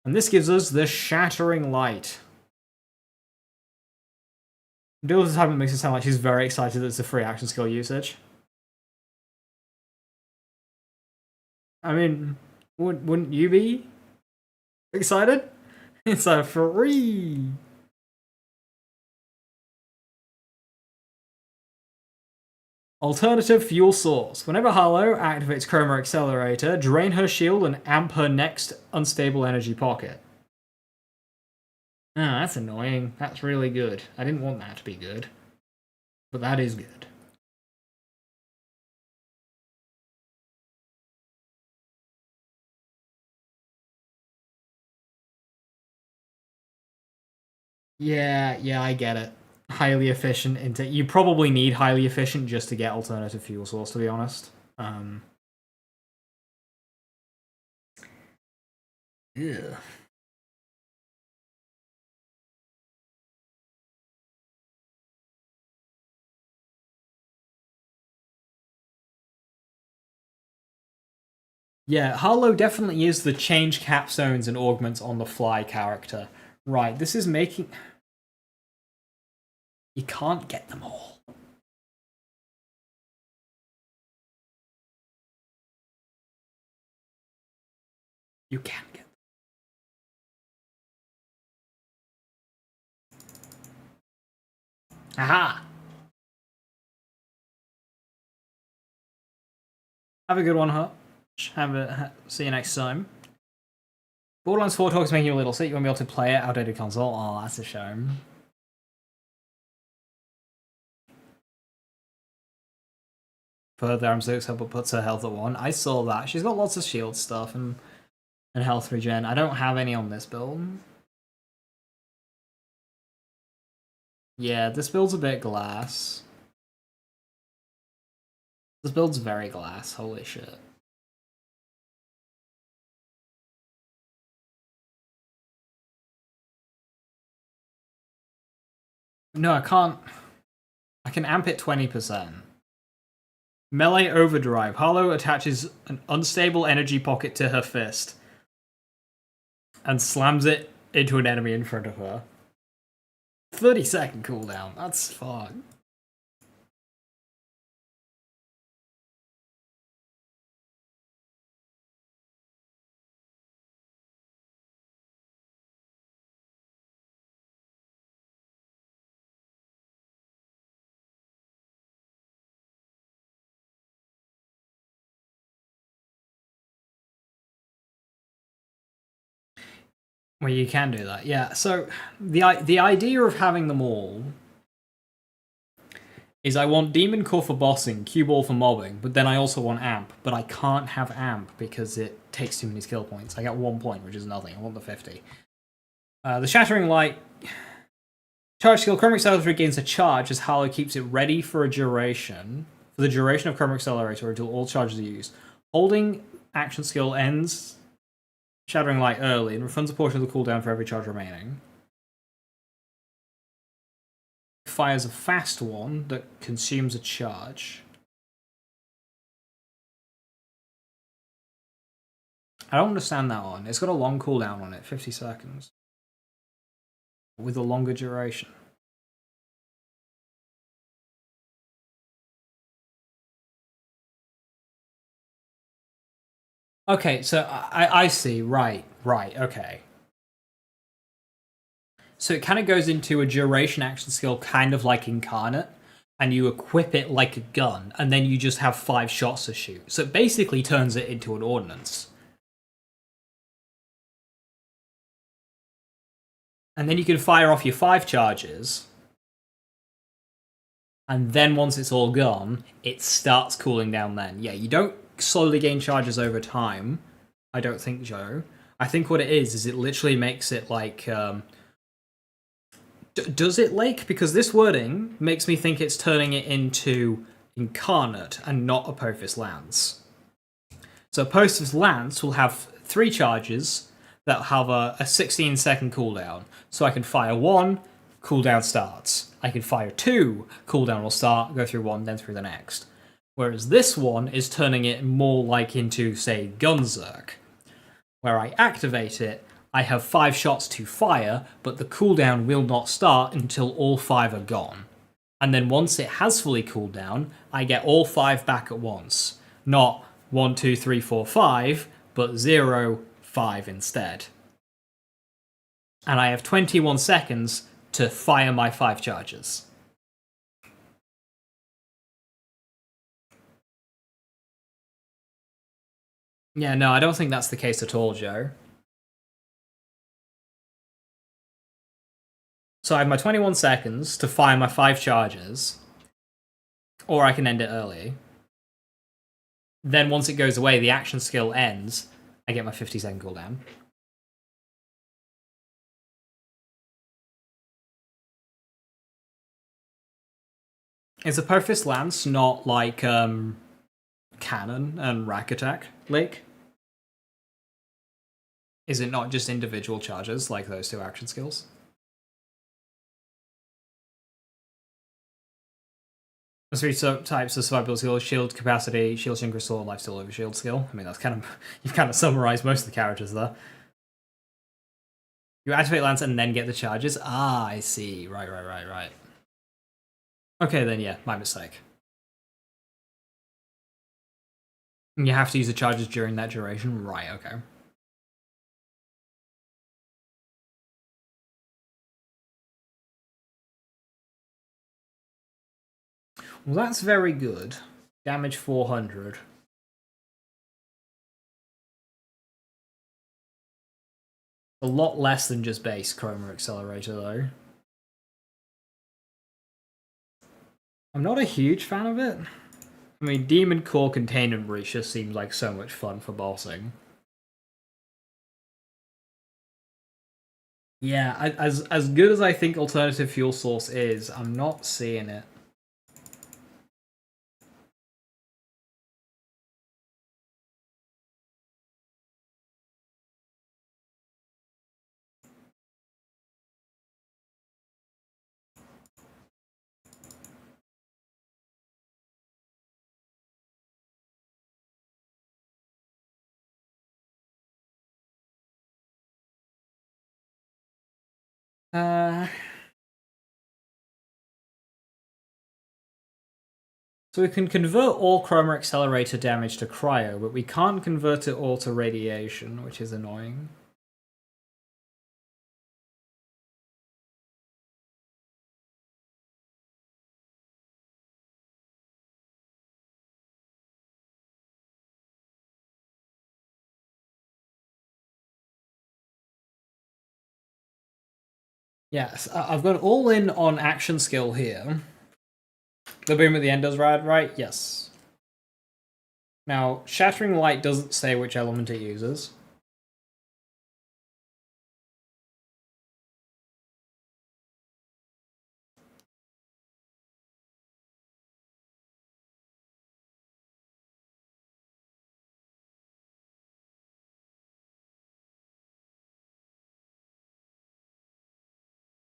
And this gives us the Shattering Light. Deal with the time it makes it sound like she's very excited that it's a free action skill usage. I mean, wouldn't you be excited? It's a free. Alternative fuel source. Whenever Harlowe activates Chroma Accelerator, drain her shield and amp her next unstable energy pocket. Ah, that's annoying. That's really good. I didn't want that to be good. But that is good. Yeah, I get it. Highly efficient intake. You probably need highly efficient just to get alternative fuel source, to be honest. Yeah. Yeah, Harlowe definitely is the change capstones and augments on the fly character. Right, this is making... You can't get them all. You can get them. Aha! Have a good one, Hutch. See you next time. Borderlands 4 Talk is making you a little sick. You won't be able to play it. Outdated console. Oh, that's a shame. Further, I'm so excited, but puts her health at 1. I saw that. She's got lots of shield stuff and health regen. I don't have any on this build. Yeah, this build's a bit glass. This build's very glass. Holy shit. No, I can't. I can amp it 20%. Melee Overdrive. Harlowe attaches an unstable energy pocket to her fist and slams it into an enemy in front of her. 30-second cooldown. That's fun. Well, you can do that, yeah. So the idea of having them all is I want Demon Core for bossing, Cue Ball for mobbing, but then I also want Amp. But I can't have Amp because it takes too many skill points. I get 1 point, which is nothing. I want the 50. The Shattering Light. Charge skill, Chroma Accelerator gains a charge as Harlowe keeps it ready for a duration. For the duration of Chroma Accelerator until all charges are used. Holding action skill ends Shattering Light early and refunds a portion of the cooldown for every charge remaining. Fires a fast one that consumes a charge. I don't understand that one. It's got a long cooldown on it, 50 seconds. With a longer duration. Okay, so I see. Right, okay. So it kind of goes into a duration action skill, kind of like Incarnate, and you equip it like a gun, and then you just have 5 shots to shoot. So it basically turns it into an ordnance. And then you can fire off your 5 charges, and then once it's all gone, it starts cooling down then. Yeah, you don't slowly gain charges over time, I don't think, Joe. I think what it is it literally makes it like... does it, Lake? Because this wording makes me think it's turning it into Incarnate and not Apophis Lance. So Apophis Lance will have 3 charges that have a 16-second cooldown. So I can fire 1, cooldown starts. I can fire 2, cooldown will start, go through 1, then through the next. Whereas this one is turning it more like into, say, Gunzerk, where I activate it, I have 5 shots to fire, but the cooldown will not start until all 5 are gone. And then once it has fully cooled down, I get all 5 back at once. Not 1, 2, 3, 4, 5, but 0, 5 instead. And I have 21 seconds to fire my 5 charges. Yeah, no, I don't think that's the case at all, Joe. So I have my 21 seconds to fire my 5 charges, or I can end it early. Then once it goes away, the action skill ends, I get my 50-second cooldown. Is Apophis Lance not like Cannon and Rack Attack, Lake? Is it not just individual charges like those 2 action skills? There's 3 types of survival skills: shield capacity, shield synchro sword, lifesteal over shield skill. I mean, that's kind of... You've kind of summarized most of the characters there. You activate Lance and then get the charges? Ah, I see. Right. Okay, then yeah, my mistake. You have to use the charges during that duration? Right, okay. Well, that's very good. Damage 400. A lot less than just base Chroma Accelerator, though. I'm not a huge fan of it. I mean, Demon Core Containment Breach just seems like so much fun for bossing. Yeah, as good as I think Alternative Fuel Source is, I'm not seeing it. So we can convert all Chroma Accelerator damage to Cryo, but we can't convert it all to Radiation, which is annoying. Yes, I've got all in on action skill here. The boom at the end does rad, right? Yes. Now, Shattering Light doesn't say which element it uses.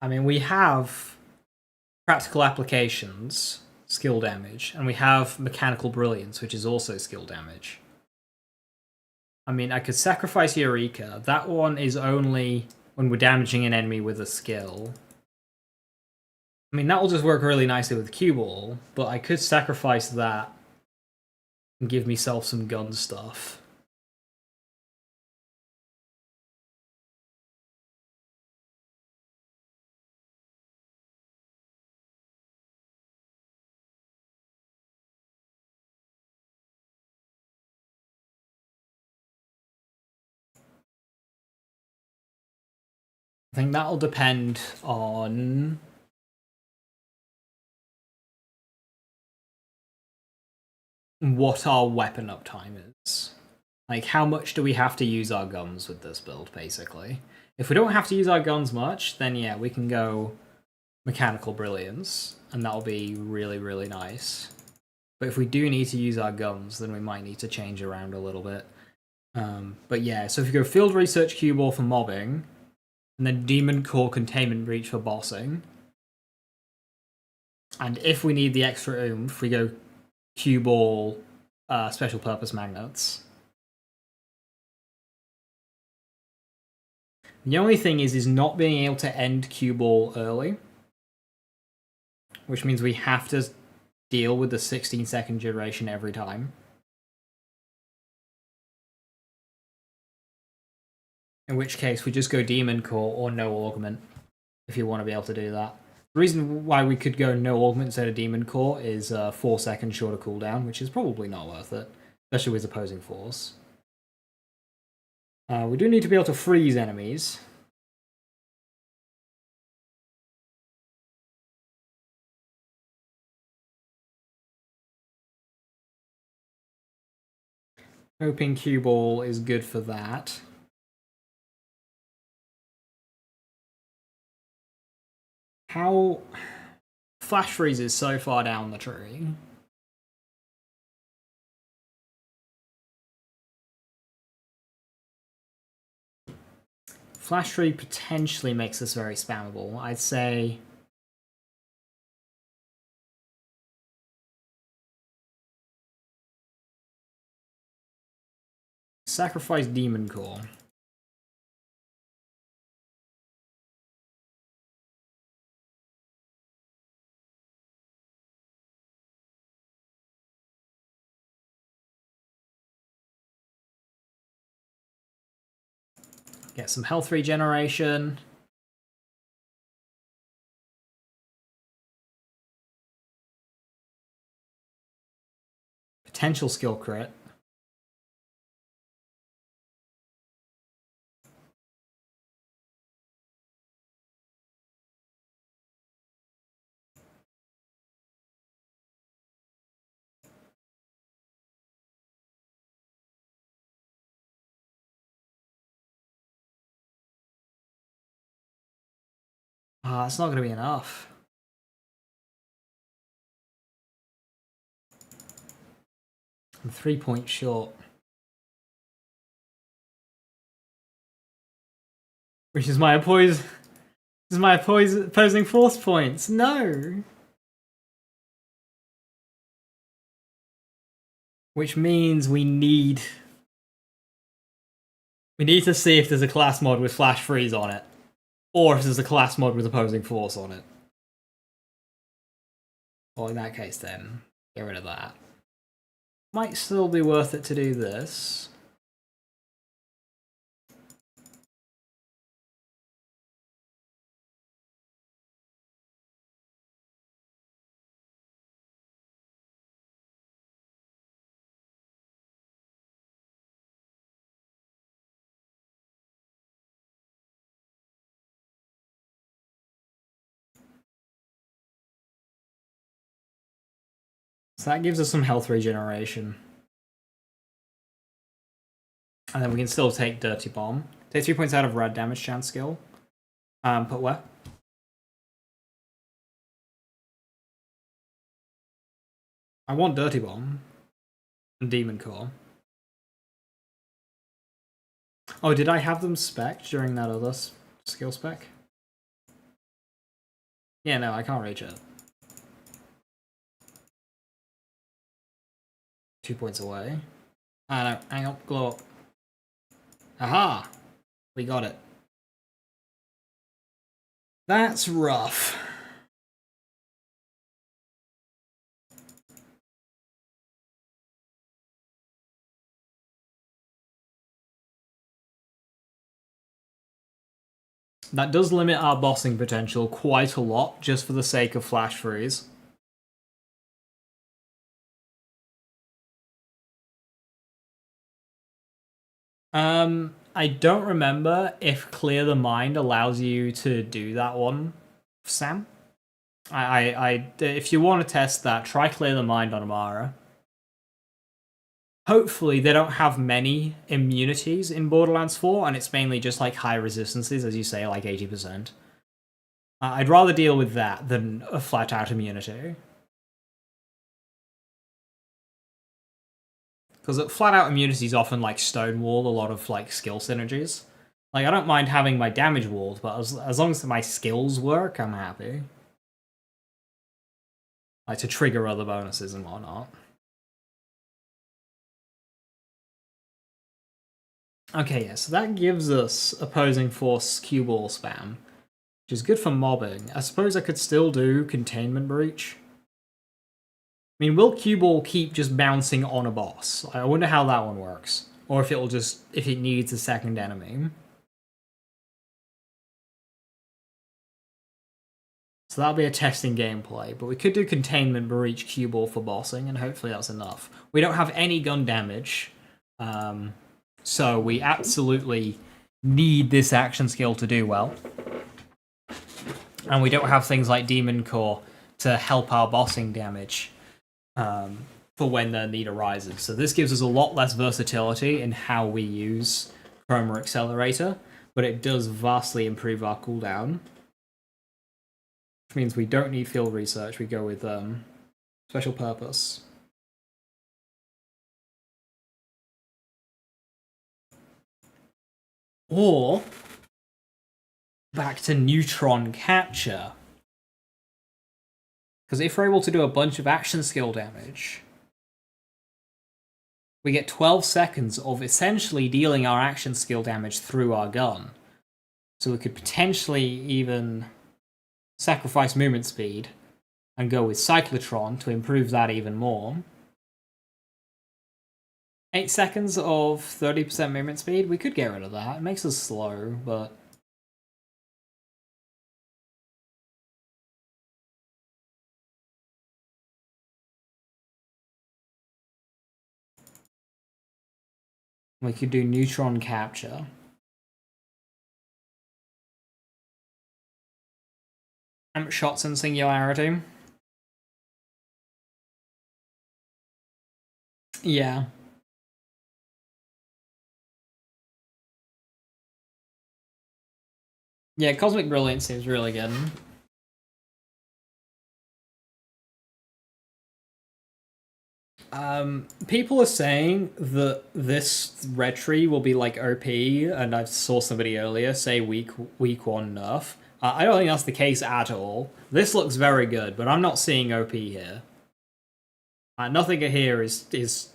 I mean, we have practical applications, skill damage, and we have mechanical brilliance, which is also skill damage. I mean, I could sacrifice Eureka. That one is only when we're damaging an enemy with a skill. I mean, that will just work really nicely with Cue Ball, but I could sacrifice that and give myself some gun stuff. I think that'll depend on what our weapon uptime is. Like, how much do we have to use our guns with this build, basically? If we don't have to use our guns much, then yeah, we can go mechanical brilliance, and that'll be really, really nice. But if we do need to use our guns, then we might need to change around a little bit. But yeah, so if you go field research cue ball for mobbing, and then demon core containment breach for bossing, and if we need the extra oomph, we go cue ball special purpose magnets. The only thing is not being able to end cue ball early, which means we have to deal with the 16-second duration every time. In which case, we just go Demon Core or no augment, if you want to be able to do that. The reason why we could go no augment instead of Demon Core is 4 seconds shorter cooldown, which is probably not worth it, especially with opposing force. We do need to be able to freeze enemies. Hoping cue ball is good for that. How flash freeze is so far down the tree. Flash tree potentially makes this very spammable. I'd say sacrifice Demon Core. Get some health regeneration. Potential skill crit. Ah, it's not going to be enough. I'm 3 points short. Which is my opposing force points. No. Which means we need to see if there's a class mod with flash freeze on it, or if there's a class mod with opposing force on it. Well, in that case, then get rid of that. Might still be worth it to do this. So that gives us some health regeneration. And then we can still take Dirty Bomb. Take 3 points out of red damage chance skill. Put where? I want Dirty Bomb. And Demon Core. Oh, did I have them spec during that other skill spec? Yeah, no, I can't reach it. 2 points away. Ah, no, hang on, glow up. Aha! We got it. That's rough. That does limit our bossing potential quite a lot, just for the sake of flash freeze. I don't remember if Clear the Mind allows you to do that one, Sam. If you want to test that, try Clear the Mind on Amara. Hopefully, they don't have many immunities in Borderlands 4, and it's mainly just like high resistances, as you say, like 80%. I'd rather deal with that than a flat-out immunity. Because flat-out immunities often like stonewall a lot of like skill synergies. Like, I don't mind having my damage walled, but as long as my skills work, I'm happy. Like, to trigger other bonuses and whatnot. Okay, yeah, so that gives us opposing force cue ball spam, which is good for mobbing. I suppose I could still do containment breach. I mean, will cue ball keep just bouncing on a boss? I wonder how that one works. Or if it'll just, if it needs a second enemy. So that'll be a testing gameplay, but we could do containment breach cue ball for bossing, and hopefully that's enough. We don't have any gun damage, so we absolutely need this action skill to do well. And we don't have things like Demon Core to help our bossing damage for when the need arises. So this gives us a lot less versatility in how we use Chroma Accelerator, but it does vastly improve our cooldown. Which means we don't need field research, we go with special purpose. Or back to neutron capture. Because if we're able to do a bunch of action skill damage, we get 12 seconds of essentially dealing our action skill damage through our gun. So we could potentially even sacrifice movement speed and go with cyclotron to improve that even more. 8 seconds of 30% movement speed, we could get rid of that. It makes us slow, but we could do neutron capture. Shots in singularity. Yeah. Yeah, Cosmic Brilliance seems really good. People are saying that this red tree will be like OP, and I saw somebody earlier say week 1 nerf. I don't think that's the case at all. This looks very good, but I'm not seeing OP here. Nothing here is,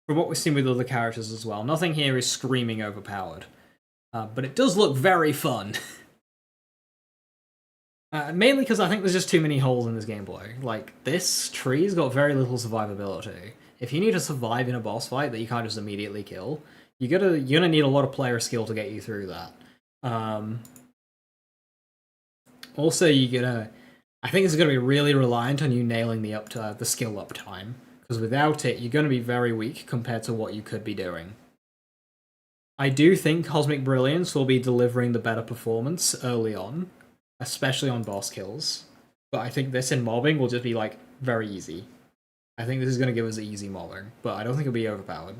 from what we've seen with other characters as well, nothing here is screaming overpowered. But it does look very fun. Mainly because I think there's just too many holes in this gameplay. Like, this tree's got very little survivability. If you need to survive in a boss fight that you can't just immediately kill, you're gonna need a lot of player skill to get you through that. Also, I think it's gonna be really reliant on you nailing the skill uptime, because without it, you're gonna be very weak compared to what you could be doing. I do think Cosmic Brilliance will be delivering the better performance early on, especially on boss kills. But I think this in mobbing will just be, like, very easy. I think this is going to give us easy mobbing, but I don't think it'll be overpowered.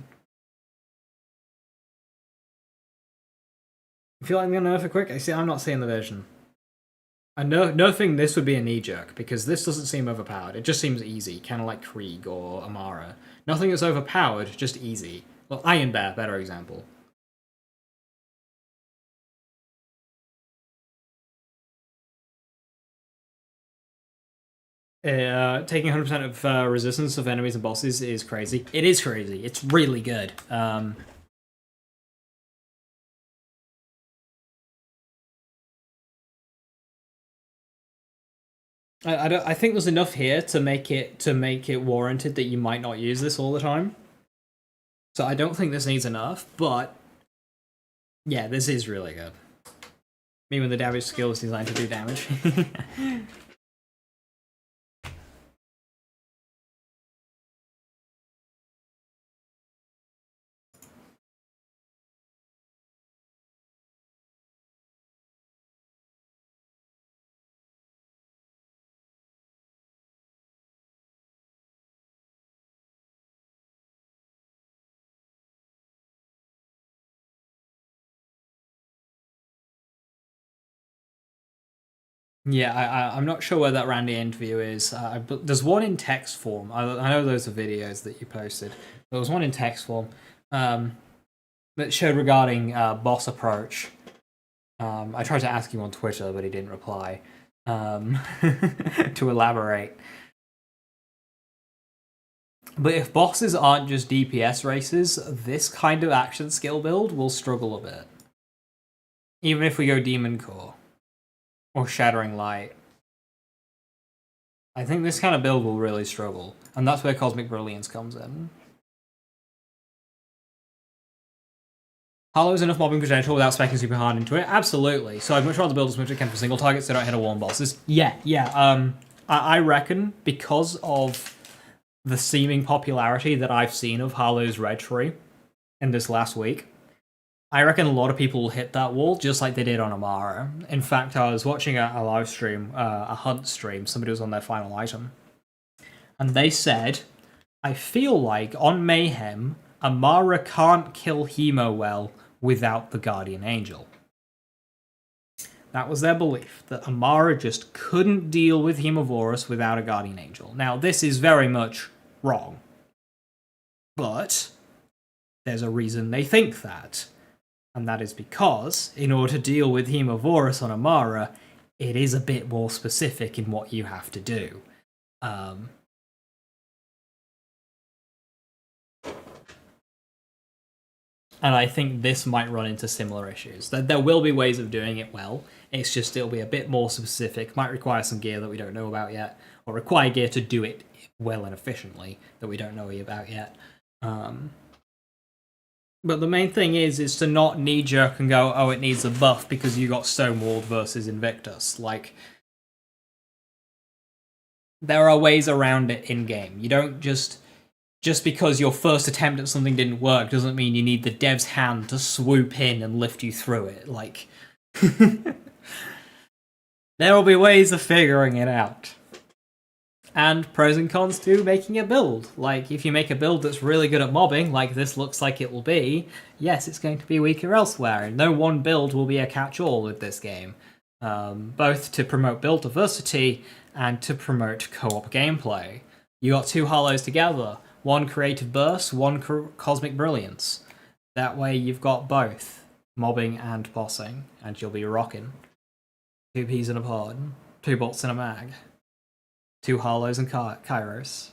I feel like I'm going to nerf it quick. I'm not seeing the vision. Nerfing this would be a knee-jerk, because this doesn't seem overpowered. It just seems easy, kind of like Krieg or Amara. Nothing that's overpowered, just easy. Well, Iron Bear, better example. Taking 100% of resistance of enemies and bosses is crazy. It is crazy. It's really good. I think there's enough here to make it warranted that you might not use this all the time. So I don't think this needs enough, but yeah, this is really good. I mean, when the damage skill is designed to do damage. Yeah, I'm not sure where that Randy interview is. But there's one in text form. I know those are videos that you posted. There was one in text form that showed regarding boss approach. I tried to ask him on Twitter, but he didn't reply to elaborate. But if bosses aren't just DPS races, this kind of action skill build will struggle a bit. Even if we go Demon Core. Or Shattering Light. I think this kind of build will really struggle. And that's where Cosmic Brilliance comes in. Harlowe's enough mobbing potential without specking super hard into it? Absolutely. So I'd much rather build as much as I can for single targets so I don't hit a wall on bosses. Yeah. I reckon because of the seeming popularity that I've seen of Harlowe's Red Tree in this last week, I reckon a lot of people will hit that wall just like they did on Amara. In fact, I was watching a live stream, a hunt stream, somebody was on their final item. And they said, I feel like on Mayhem, Amara can't kill Hemo well without the Guardian Angel. That was their belief, that Amara just couldn't deal with Hemovorus without a Guardian Angel. Now, this is very much wrong. But there's a reason they think that. And that is because, in order to deal with Hemovorus on Amara, it is a bit more specific in what you have to do. And I think this might run into similar issues. There will be ways of doing it well, it's just it'll be a bit more specific, might require some gear that we don't know about yet, or require gear to do it well and efficiently that we don't know about yet. But the main thing is to not knee-jerk and go, oh, it needs a buff because you got Stonewalled versus Invictus. Like, there are ways around it in-game. You don't just because your first attempt at something didn't work doesn't mean you need the dev's hand to swoop in and lift you through it. Like, there will be ways of figuring it out. And pros and cons to making a build. Like, if you make a build that's really good at mobbing, like this looks like it will be, yes, it's going to be weaker elsewhere, and no one build will be a catch-all with this game. Both to promote build diversity and to promote co-op gameplay. You got two Harlows together, one Creative Burst, one Cosmic Brilliance. That way you've got both mobbing and bossing, and you'll be rocking. Two peas in a pod, two bolts in a mag. Two Harlows and Kairos.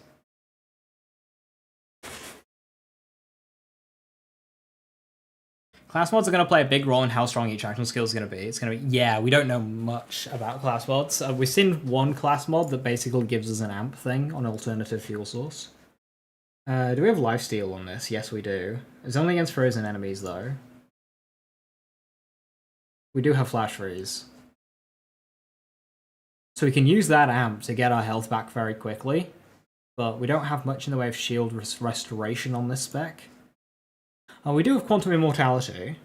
Class mods are going to play a big role in how strong each action skill is going to be. It's going to be, yeah, we don't know much about class mods. We've seen one class mod that basically gives us an amp thing on alternative fuel source. Do we have lifesteal on this? Yes, we do. It's only against frozen enemies, though. We do have flash freeze. So we can use that amp to get our health back very quickly, but we don't have much in the way of shield restoration on this spec. We do have quantum immortality.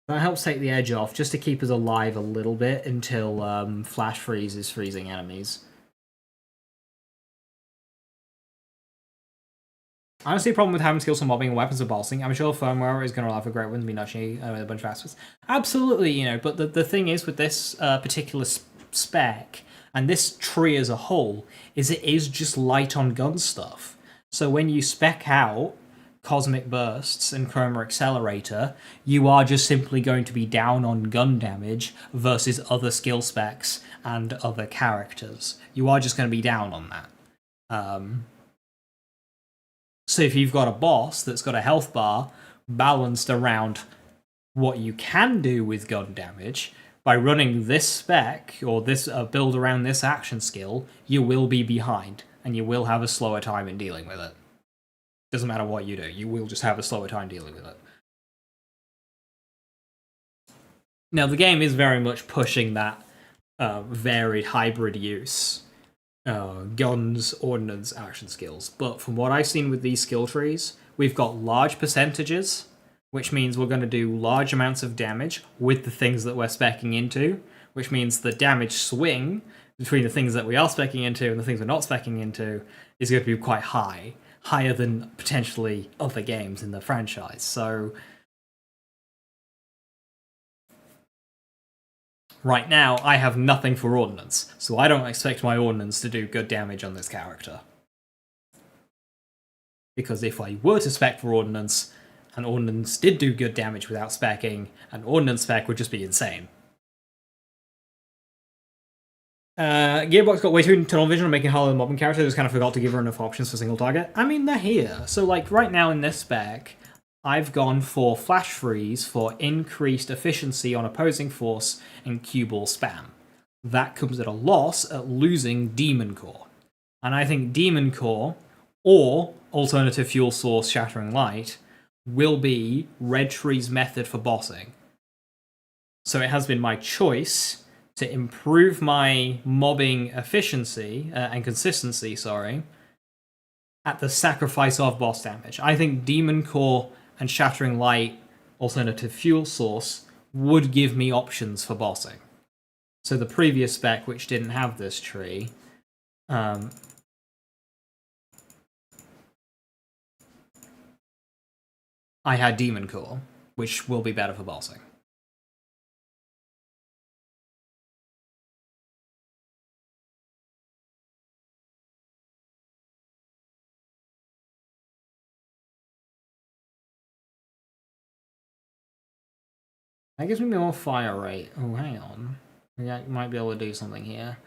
That helps take the edge off, just to keep us alive a little bit until flash freeze is freezing enemies. I don't see a problem with having skills for mobbing and weapons of bossing. I'm sure firmware is going to allow for great ones to be nudgy with a bunch of aspects. Absolutely, you know, but the thing is with this particular spec, and this tree as a whole, is it is just light on gun stuff. So when you spec out Cosmic Bursts and Chroma Accelerator, you are just simply going to be down on gun damage versus other skill specs and other characters. You are just going to be down on that. So if you've got a boss that's got a health bar balanced around what you can do with gun damage, by running this spec or this build around this action skill, you will be behind and you will have a slower time in dealing with it. Doesn't matter what you do, you will just have a slower time dealing with it. Now, the game is very much pushing that varied hybrid use. Guns, ordnance, action skills. But from what I've seen with these skill trees, we've got large percentages, which means we're going to do large amounts of damage with the things that we're speccing into, which means the damage swing between the things that we are speccing into and the things we're not speccing into is going to be quite high. Higher than potentially other games in the franchise. So right now, I have nothing for ordnance, so I don't expect my ordnance to do good damage on this character. Because if I were to spec for ordnance, and ordnance did do good damage without speccing, an ordnance spec would just be insane. Gearbox got way too tunnel vision on making Harlowe a mobbing character, just kind of forgot to give her enough options for single target. I mean, they're here. So, like, right now in this spec, I've gone for Flash Freeze for increased efficiency on opposing force and cue ball spam. That comes at a loss at losing Demon Core. And I think Demon Core, or Alternative Fuel Source Shattering Light, will be Red Tree's method for bossing. So it has been my choice to improve my mobbing efficiency and consistency, at the sacrifice of boss damage. I think Demon Core and Shattering Light Alternative Fuel Source would give me options for bossing. So the previous spec, which didn't have this tree, I had Demon Core, which will be better for bossing. That gives me more fire rate. Oh, hang on. I might be able to do something here.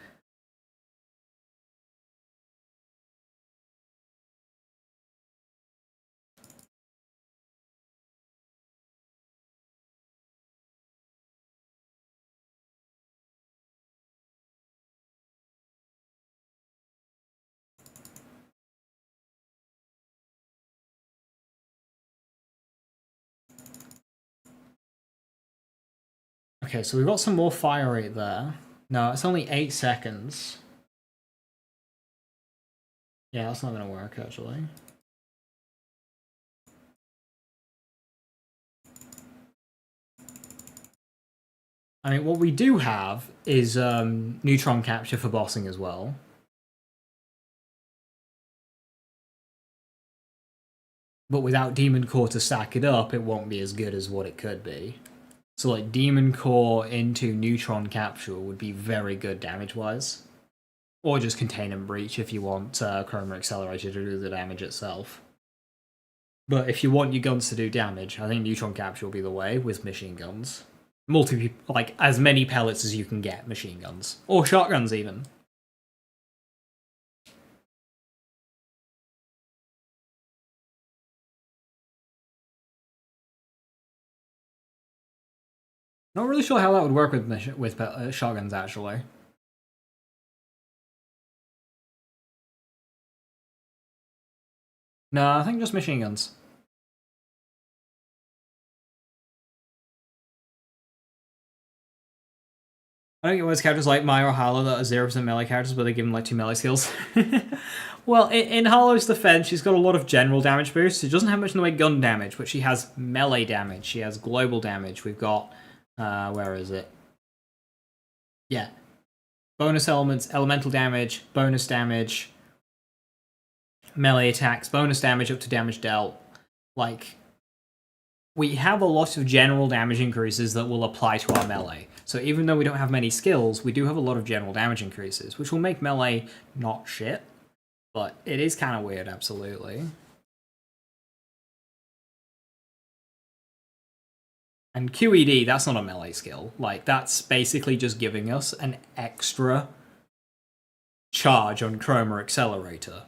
Okay, so we've got some more fire rate there. No, it's only 8 seconds. Yeah, that's not going to work, actually. I mean, what we do have is neutron capture for bossing as well. But without Demon Core to stack it up, it won't be as good as what it could be. So, like, Demon Core into neutron capture would be very good damage-wise. Or just Contain and Breach if you want Chroma Accelerator to do the damage itself. But if you want your guns to do damage, I think neutron capture will be the way with machine guns. Like, as many pellets as you can get machine guns. Or shotguns, even. Not really sure how that would work with shotguns, actually. No, I think just machine guns. I don't get why characters like Maya or Harlowe that are 0% melee characters, but they give them like 2 melee skills. Well, in Harlow's defense, she's got a lot of general damage boosts. She doesn't have much in the way of gun damage, but she has melee damage. She has global damage. We've got... where is it? Yeah. Bonus elements, elemental damage, bonus damage, melee attacks, bonus damage up to damage dealt. Like, we have a lot of general damage increases that will apply to our melee. So even though we don't have many skills, we do have a lot of general damage increases, which will make melee not shit. But it is kind of weird, absolutely. And QED, that's not a melee skill. Like, that's basically just giving us an extra charge on Chroma Accelerator.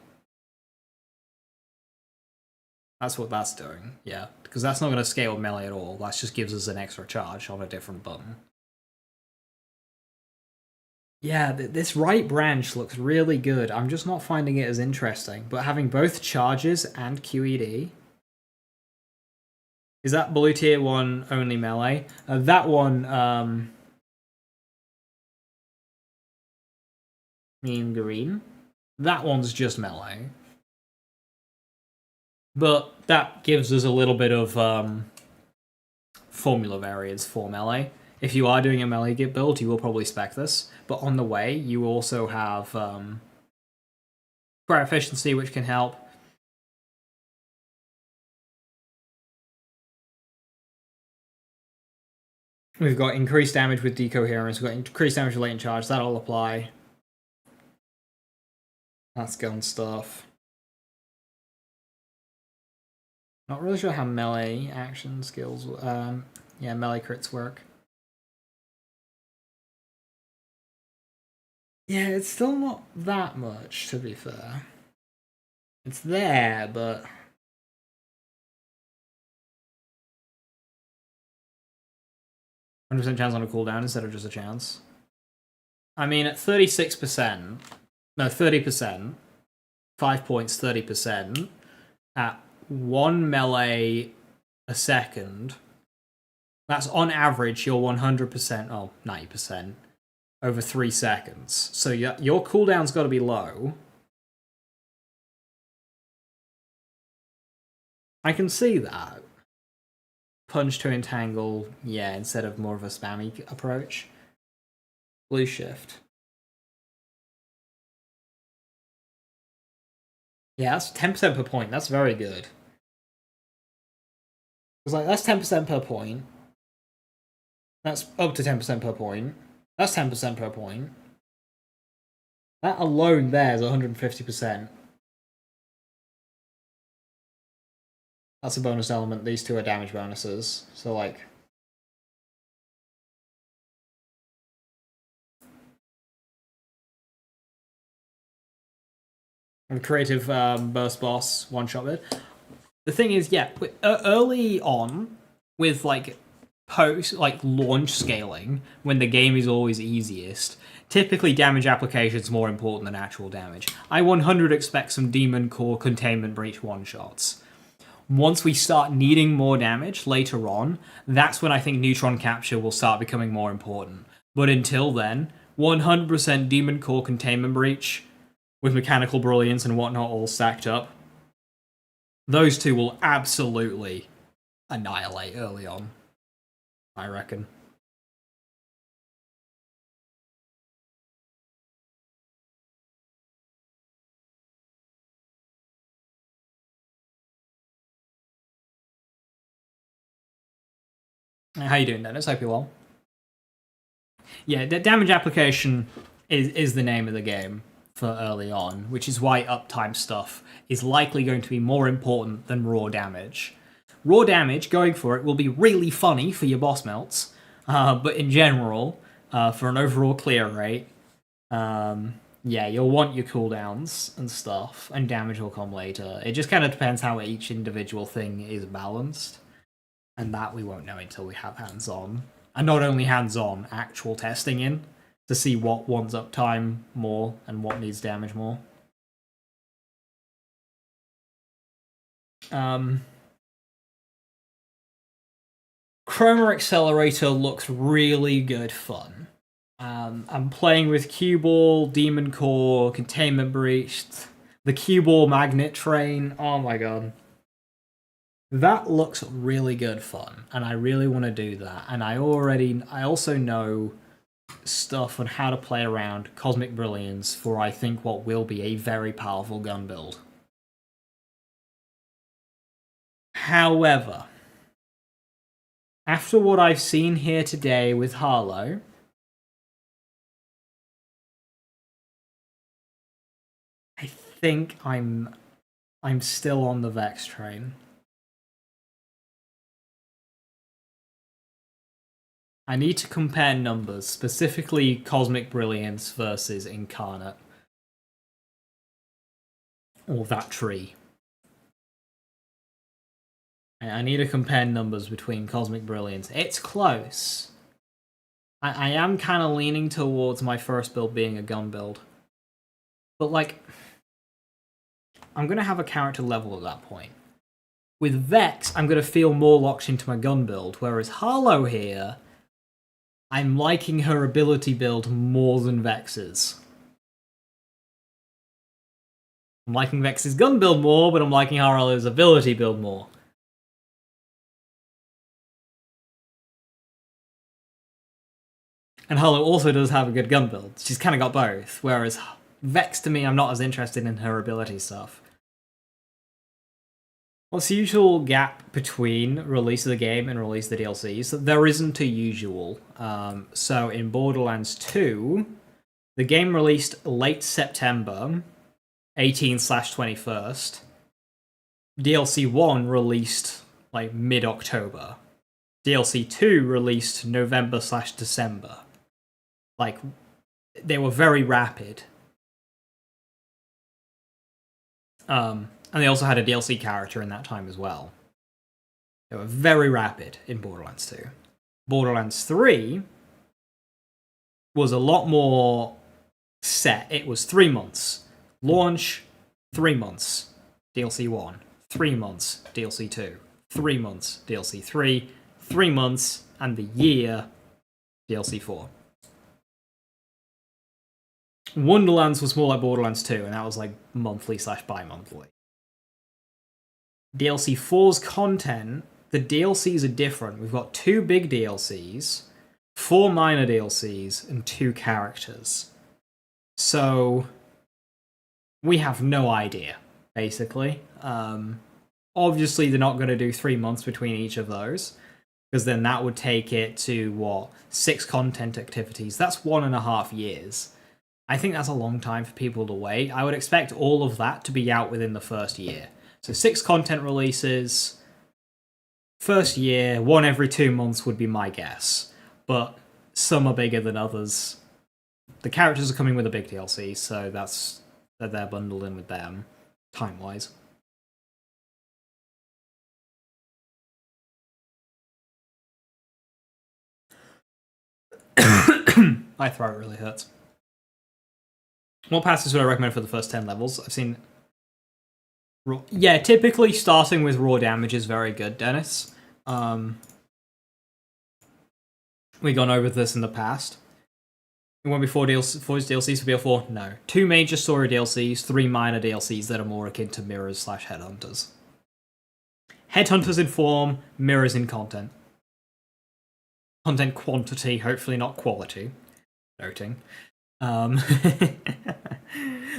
That's what that's doing, yeah. Because that's not going to scale melee at all. That just gives us an extra charge on a different button. Yeah, this right branch looks really good. I'm just not finding it as interesting. But having both charges and QED... Is that blue tier 1 only melee? That one, mean green? That one's just melee. But that gives us a little bit of formula variance for melee. If you are doing a melee git build, you will probably spec this. But on the way, you also have square efficiency, which can help. We've got increased damage with decoherence, we've got increased damage with latent charge, that'll apply. That's gun stuff. Not really sure how melee action skills, yeah, melee crits work. Yeah, it's still not that much, to be fair. It's there, but... 100% chance on a cooldown instead of just a chance. I mean, at 36%, no, 30%, 5 points, 30%, at 1 melee a second, that's on average your 100%, oh, 90%, over 3 seconds. So your cooldown's got to be low. I can see that. Punch to entangle, yeah, instead of more of a spammy approach. Blue shift. Yeah, that's 10% per point. That's very good. It's like, that's 10% per point. That's up to 10% per point. That's 10% per point. That alone there is 150%. That's a bonus element. These two are damage bonuses. So, like... And creative burst boss one-shot bit. The thing is, yeah, early on, with, like, launch scaling, when the game is always easiest, typically damage application is more important than actual damage. I 100 expect some Demon Core Containment Breach one-shots. Once we start needing more damage later on, that's when I think Neutron Capture will start becoming more important. But until then, 100% Demon Core Containment Breach, with Mechanical Brilliance and whatnot all stacked up, those two will absolutely annihilate early on, I reckon. How you doing, Dennis? Hope you're well. Yeah, the damage application is the name of the game for early on, which is why uptime stuff is likely going to be more important than raw damage. Raw damage, going for it, will be really funny for your boss melts, but in general, for an overall clear rate, yeah, you'll want your cooldowns and stuff, and damage will come later. It just kind of depends how each individual thing is balanced, and that we won't know until we have hands-on. And not only hands-on, actual testing in, to see what wants uptime more and what needs damage more. Chroma Accelerator looks really good fun. I'm playing with Cue Ball, Demon Core, Containment Breach, the Cue Ball Magnet Train. Oh my god. That looks really good fun, and I really want to do that. And I also know stuff on how to play around Cosmic Brilliance for, I think, what will be a very powerful gun build. However, after what I've seen here today with Harlowe, I think I'm still on the Vex train. I need to compare numbers, specifically Cosmic Brilliance versus Incarnate. Or that tree. I need to compare numbers between Cosmic Brilliance. It's close. I am kind of leaning towards my first build being a gun build. But, like, I'm going to have a character level at that point. With Vex, I'm going to feel more locked into my gun build, whereas Harlowe here, I'm liking her ability build more than Vex's. I'm liking Vex's gun build more, but I'm liking Harlowe's ability build more. And Harlowe also does have a good gun build. She's kind of got both, whereas Vex, to me, I'm not as interested in her ability stuff. What's the usual gap between release of the game and release of the DLCs? There isn't a usual. So in Borderlands 2, the game released late September, 18/21st. DLC 1 released like mid-October. DLC 2 released November/December. Like, they were very rapid. And they also had a DLC character in that time as well. They were very rapid in Borderlands 2. Borderlands 3 was a lot more set. It was 3 months. Launch, 3 months. DLC 1. 3 months. DLC 2. 3 months. DLC 3. 3 months. And the year, DLC 4. Wonderlands was more like Borderlands 2, and that was like monthly/bi-monthly. DLC 4's content, the DLCs are different. We've got 2 big DLCs, 4 minor DLCs, and 2 characters. So, we have no idea, basically. Obviously, they're not going to do 3 months between each of those, because then that would take it to, 6 content activities. That's 1.5 years. I think that's a long time for people to wait. I would expect all of that to be out within the first year. So 6 content releases, first year, 1 every 2 months would be my guess. But some are bigger than others. The characters are coming with a big DLC, so they're bundled in with them, time-wise. My throat really hurts. What passes would I recommend for the first 10 levels? I've seen... Yeah, typically starting with raw damage is very good, Dennis. We've gone over this in the past. You want before DLCs for BL4? No. 2 major story DLCs, 3 minor DLCs that are more akin to mirrors/headhunters. Headhunters in form, mirrors in content. Content quantity, hopefully not quality. Noting.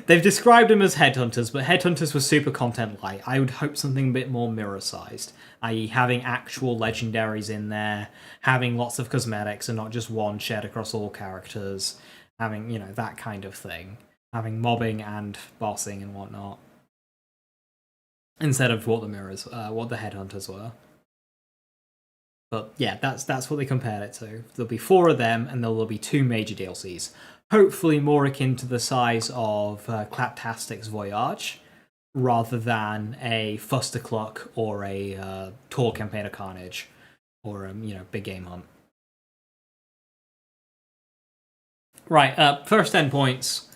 They've described them as headhunters, but headhunters were super content light. I would hope something a bit more mirror-sized, i.e. having actual legendaries in there, having lots of cosmetics and not just one shared across all characters, having, that kind of thing. Having mobbing and bossing and whatnot. Instead of what the headhunters were. But yeah, that's what they compared it to. There'll be 4 of them, and there'll be 2 major DLCs. Hopefully more akin to the size of Claptastic's Voyage, rather than a Fustercluck or a Tour Campaign of Carnage, or Big Game Hunt. Right, first 10 points.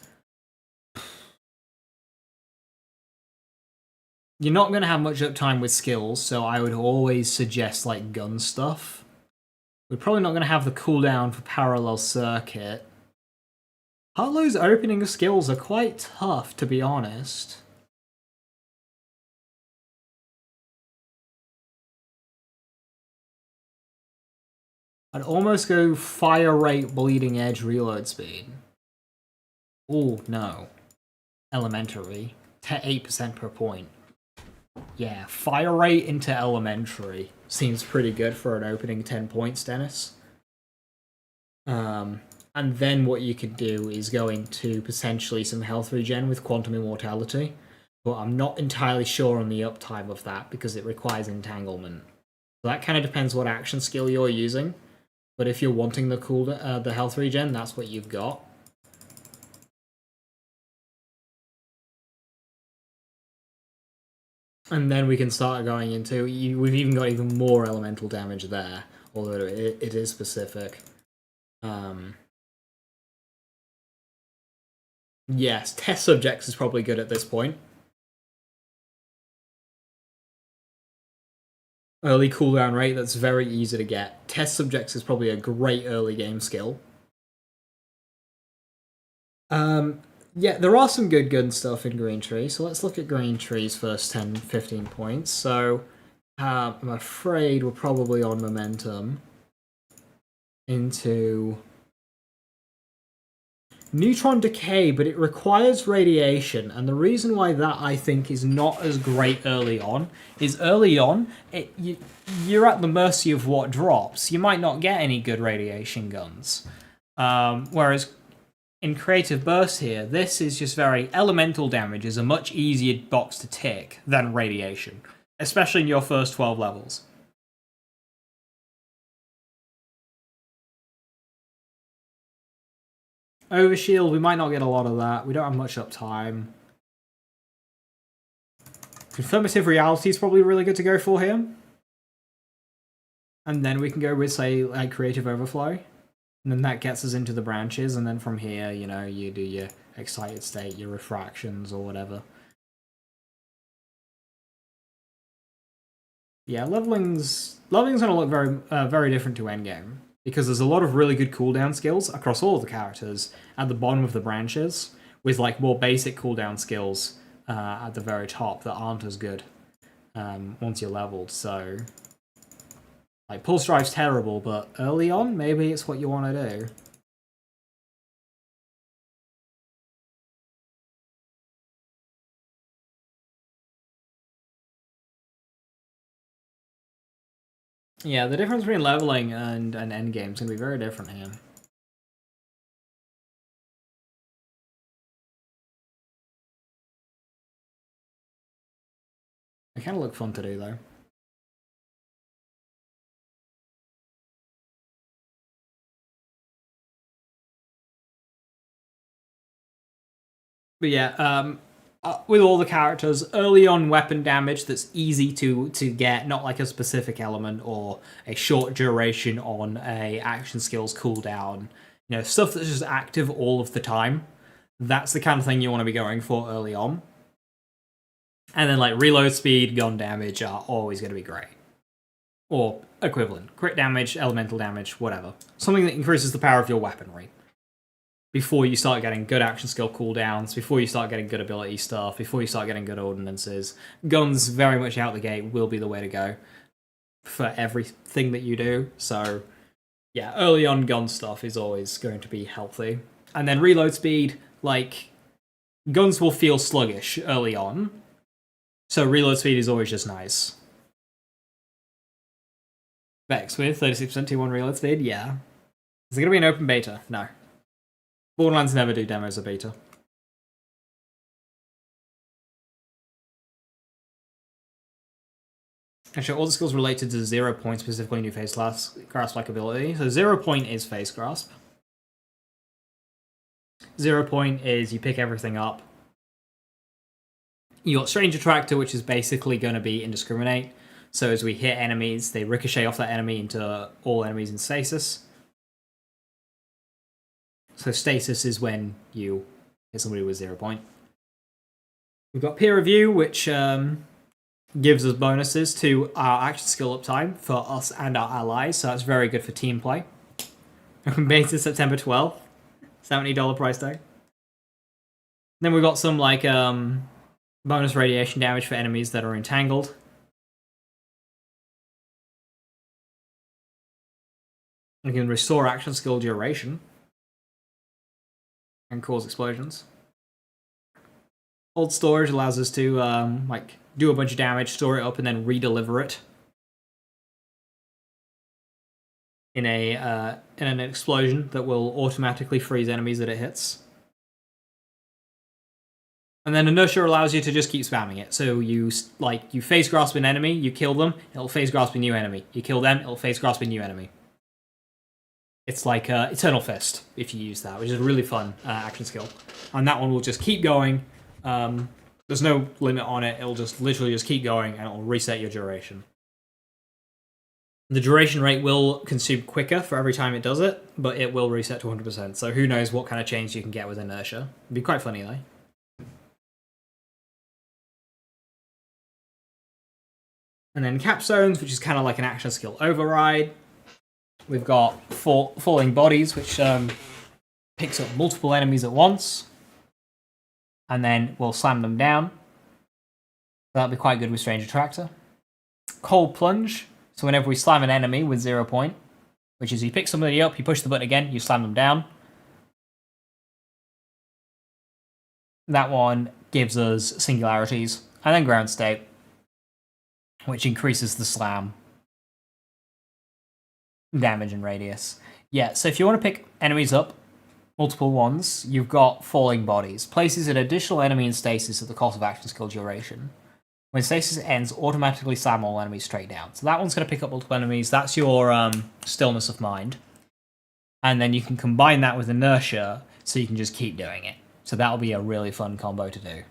You're not going to have much uptime with skills, so I would always suggest like gun stuff. We're probably not going to have the cooldown for Parallel Circuit. Harlowe's opening skills are quite tough, to be honest. I'd almost go fire rate, bleeding edge, reload speed. Oh, no. Elementary. 8% per point. Yeah, fire rate into elementary seems pretty good for an opening 10 points, Dennis. And then what you could do is go into potentially some health regen with Quantum Immortality. But I'm not entirely sure on the uptime of that because it requires entanglement. So that kind of depends what action skill you're using. But if you're wanting the health regen, that's what you've got. And then we can start going into... We've even got even more elemental damage there, although it is specific. Yes, test subjects is probably good at this point. Early cooldown rate, that's very easy to get. Test subjects is probably a great early game skill. Yeah, there are some good gun stuff in Green Tree, so let's look at Green Tree's first 10, 15 points. So, I'm afraid we're probably on momentum into neutron decay, but it requires radiation, and the reason why that, I think, is not as great early on is you're at the mercy of what drops. You might not get any good radiation guns. Whereas in Creative Burst here, this is just very... Elemental damage is a much easier box to tick than radiation, especially in your first 12 levels. Overshield, we might not get a lot of that. We don't have much uptime. Confirmative Reality is probably really good to go for here. And then we can go with, say, like Creative Overflow. And then that gets us into the branches, and then from here, you know, you do your Excited State, your Refractions, or whatever. Yeah, leveling's going to look very different to Endgame, because there's a lot of really good cooldown skills across all of the characters at the bottom of the branches, with like more basic cooldown skills at the very top that aren't as good once you're leveled. So, like, Pulse Drive's terrible, but early on, maybe it's what you want to do. Yeah, the difference between leveling and endgame is going to be very different here. It kind of look fun to do, though. But yeah, with all the characters, early on weapon damage that's easy to get, not like a specific element or a short duration on a action skills cooldown. You know, stuff that's just active all of the time. That's the kind of thing you want to be going for early on. And then like reload speed, gun damage are always going to be great. Or equivalent. Crit damage, elemental damage, whatever. Something that increases the power of your weaponry. Before you start getting good action skill cooldowns, before you start getting good ability stuff, before you start getting good ordinances. Guns very much out the gate will be the way to go for everything that you do. So yeah, early on gun stuff is always going to be healthy. And then reload speed, like, guns will feel sluggish early on. So reload speed is always just nice. Vex with 36% T1 reload speed, yeah. Is it going to be an open beta? No. Borderlands never do demos of beta. Actually, all the skills related to 0 point, specifically new face grasp-like ability. So 0 point is face grasp. 0 point is you pick everything up. You got Strange Attractor, which is basically going to be indiscriminate. So as we hit enemies, they ricochet off that enemy into all enemies in stasis. So stasis is when you hit somebody with 0 point. We've got peer review, which gives us bonuses to our action skill uptime for us and our allies. So that's very good for team play. Beta September 12th. $70 price tag. Then we've got some like bonus radiation damage for enemies that are entangled. We can restore action skill duration. And cause explosions. Old storage allows us to like do a bunch of damage, store it up, and then re-deliver it in an explosion that will automatically freeze enemies that it hits. And then Inertia allows you to just keep spamming it. So you face grasp an enemy, you kill them, it'll face grasp a new enemy. You kill them, it'll face grasp a new enemy. It's like Eternal Fist, if you use that, which is a really fun action skill. And that one will just keep going. There's no limit on it. It'll just literally just keep going, and it'll reset your duration. The duration rate will consume quicker for every time it does it, but it will reset to 100%. So who knows what kind of change you can get with inertia. It'd be quite funny, though. And then capstones, which is kind of like an action skill override. We've got falling bodies, which picks up multiple enemies at once. And then we'll slam them down. That'll be quite good with Strange Attractor. Cold Plunge. So whenever we slam an enemy with 0 point, which is you pick somebody up, you push the button again, you slam them down. That one gives us singularities. And then Ground State, which increases the slam damage and radius. Yeah, so if you want to pick enemies up, multiple ones, you've got Falling Bodies. Places an additional enemy in stasis at the cost of action skill duration. When stasis ends, automatically slam all enemies straight down. So that one's going to pick up multiple enemies. That's your stillness of mind. And then you can combine that with inertia, so you can just keep doing it. So that'll be a really fun combo to do.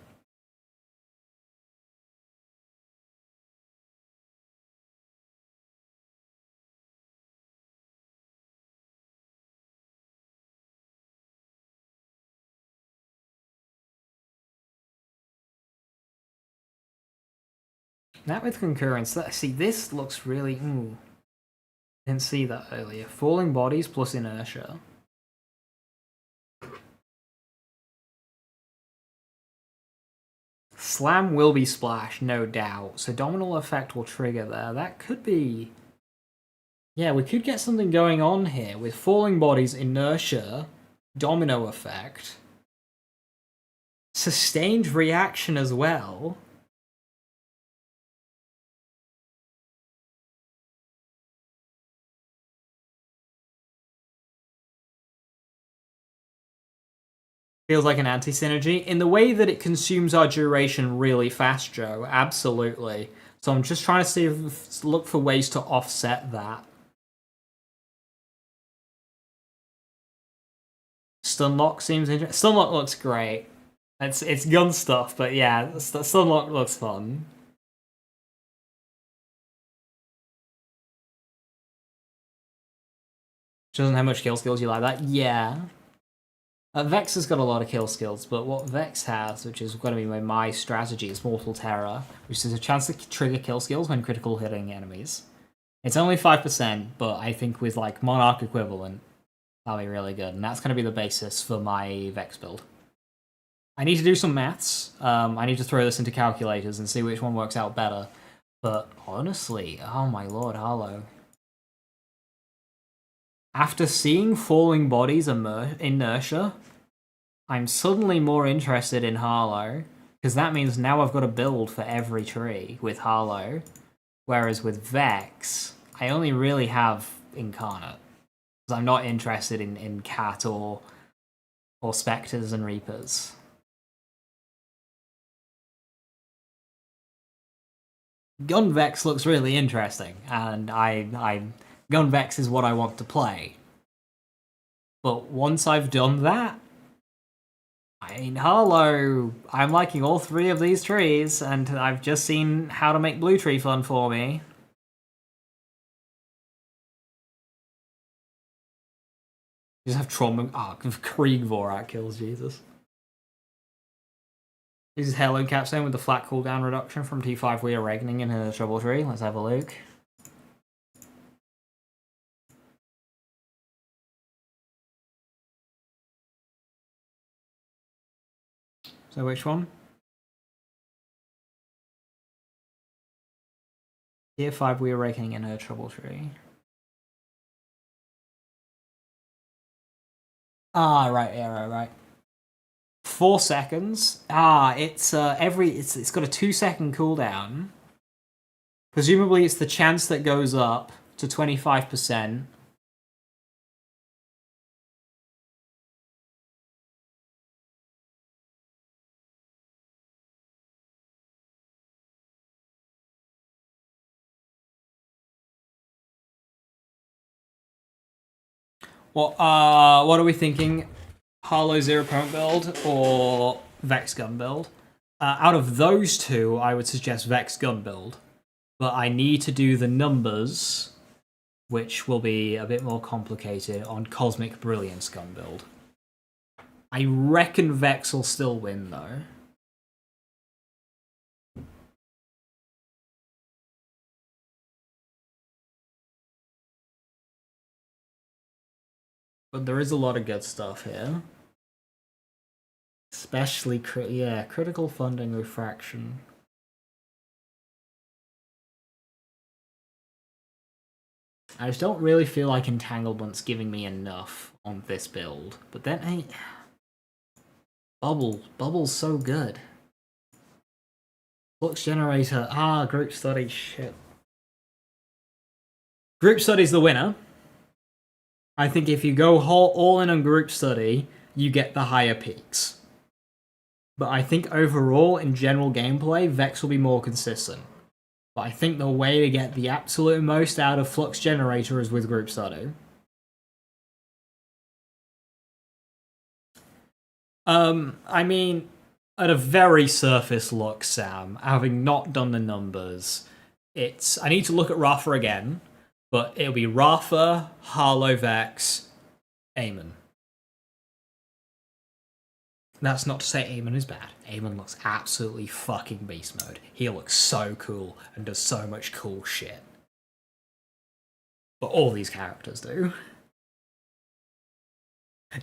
That with concurrence, see, this looks really... Didn't see that earlier. Falling bodies plus inertia. Slam will be splash, no doubt. So domino effect will trigger there. That could be... Yeah, we could get something going on here with falling bodies, inertia, domino effect, sustained reaction as well. Feels like an anti-synergy. In the way that it consumes our duration really fast, Joe. Absolutely. So I'm just trying to see if, look for ways to offset that. Stunlock seems interesting. Stunlock looks great. It's gun stuff, but yeah, Stunlock looks fun. Doesn't have much kill skills, you like that? Yeah. Vex has got a lot of kill skills, but what Vex has, which is going to be my strategy, is Mortal Terror, which is a chance to trigger kill skills when critical hitting enemies. It's only 5%, but I think with like Monarch equivalent, that'll be really good, and that's going to be the basis for my Vex build. I need to do some maths. I need to throw this into calculators and see which one works out better. But honestly, oh my lord, Harlowe. After seeing Falling Bodies inertia, I'm suddenly more interested in Harlowe, because that means now I've got a build for every tree with Harlowe, whereas with Vex, I only really have Incarnate, because I'm not interested in Cat or Spectres and Reapers. Gun Vex looks really interesting, and Gun Vex is what I want to play. But once I've done that, I mean, Harlowe, I'm liking all three of these trees, and I've just seen how to make Blue Tree fun for me. Just have Trauma... Krieg Vorak kills, Jesus. This is Harlowe Capstone with the flat cooldown reduction from T5 We Are Reckoning in her Trouble Tree. Let's have a look. So which one? Tier 5 We Are Reckoning in her Trouble Tree. Ah, right, yeah, right. 4 seconds. It's it's got a 2-second cooldown. Presumably it's the chance that goes up to 25%. what are we thinking? Harlowe Zero Point build or Vex gun build? Out of those two, I would suggest Vex gun build. But I need to do the numbers, which will be a bit more complicated, on Cosmic Brilliance gun build. I reckon Vex will still win, though. But there is a lot of good stuff here. Especially, critical funding refraction. I just don't really feel like Entanglement's giving me enough on this build. But then, Bubble's so good. Flux Generator, Group Study, shit. Group Study's the winner. I think if you go all in on Group Study, you get the higher peaks. But I think overall, in general gameplay, Vex will be more consistent. But I think the way to get the absolute most out of Flux Generator is with Group Study. I mean, at a very surface look, Sam, having not done the numbers, I need to look at Rafa again, but it'll be Rafa, Harlowe, Vex, Eamon. That's not to say Eamon is bad. Eamon looks absolutely fucking beast mode. He looks so cool and does so much cool shit. But all these characters do.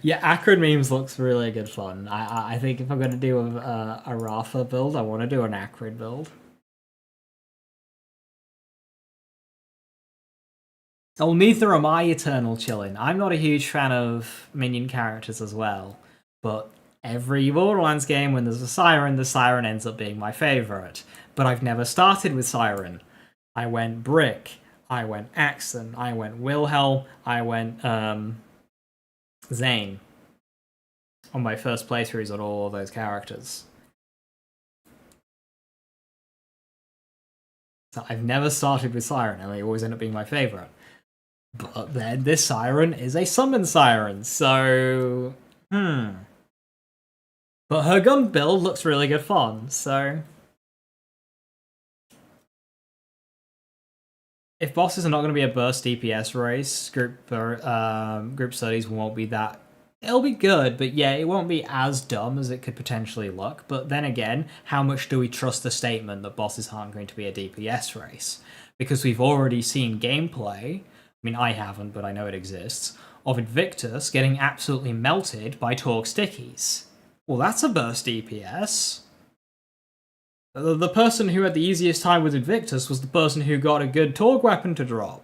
Yeah, Acrid Memes looks really good fun. I think if I'm going to do a Rafa build, I want to do an Acrid build. Oh, neither am I, Eternal Chillin'. I'm not a huge fan of minion characters as well, but every Borderlands game, when there's a Siren, the Siren ends up being my favourite. But I've never started with Siren. I went Brick, I went Axon, I went Wilhelm, I went Zane on my first playthroughs on all of those characters. So I've never started with Siren, and they always end up being my favourite. But then this Siren is a summon Siren, so... But her gun build looks really good fun, so... If bosses are not going to be a burst DPS race, group studies won't be that... It'll be good, but yeah, it won't be as dumb as it could potentially look. But then again, how much do we trust the statement that bosses aren't going to be a DPS race? Because we've already seen gameplay, I mean I haven't, but I know it exists, of Invictus getting absolutely melted by Torgue Stickies. Well, that's a burst DPS. The person who had the easiest time with Invictus was the person who got a good Torgue weapon to drop.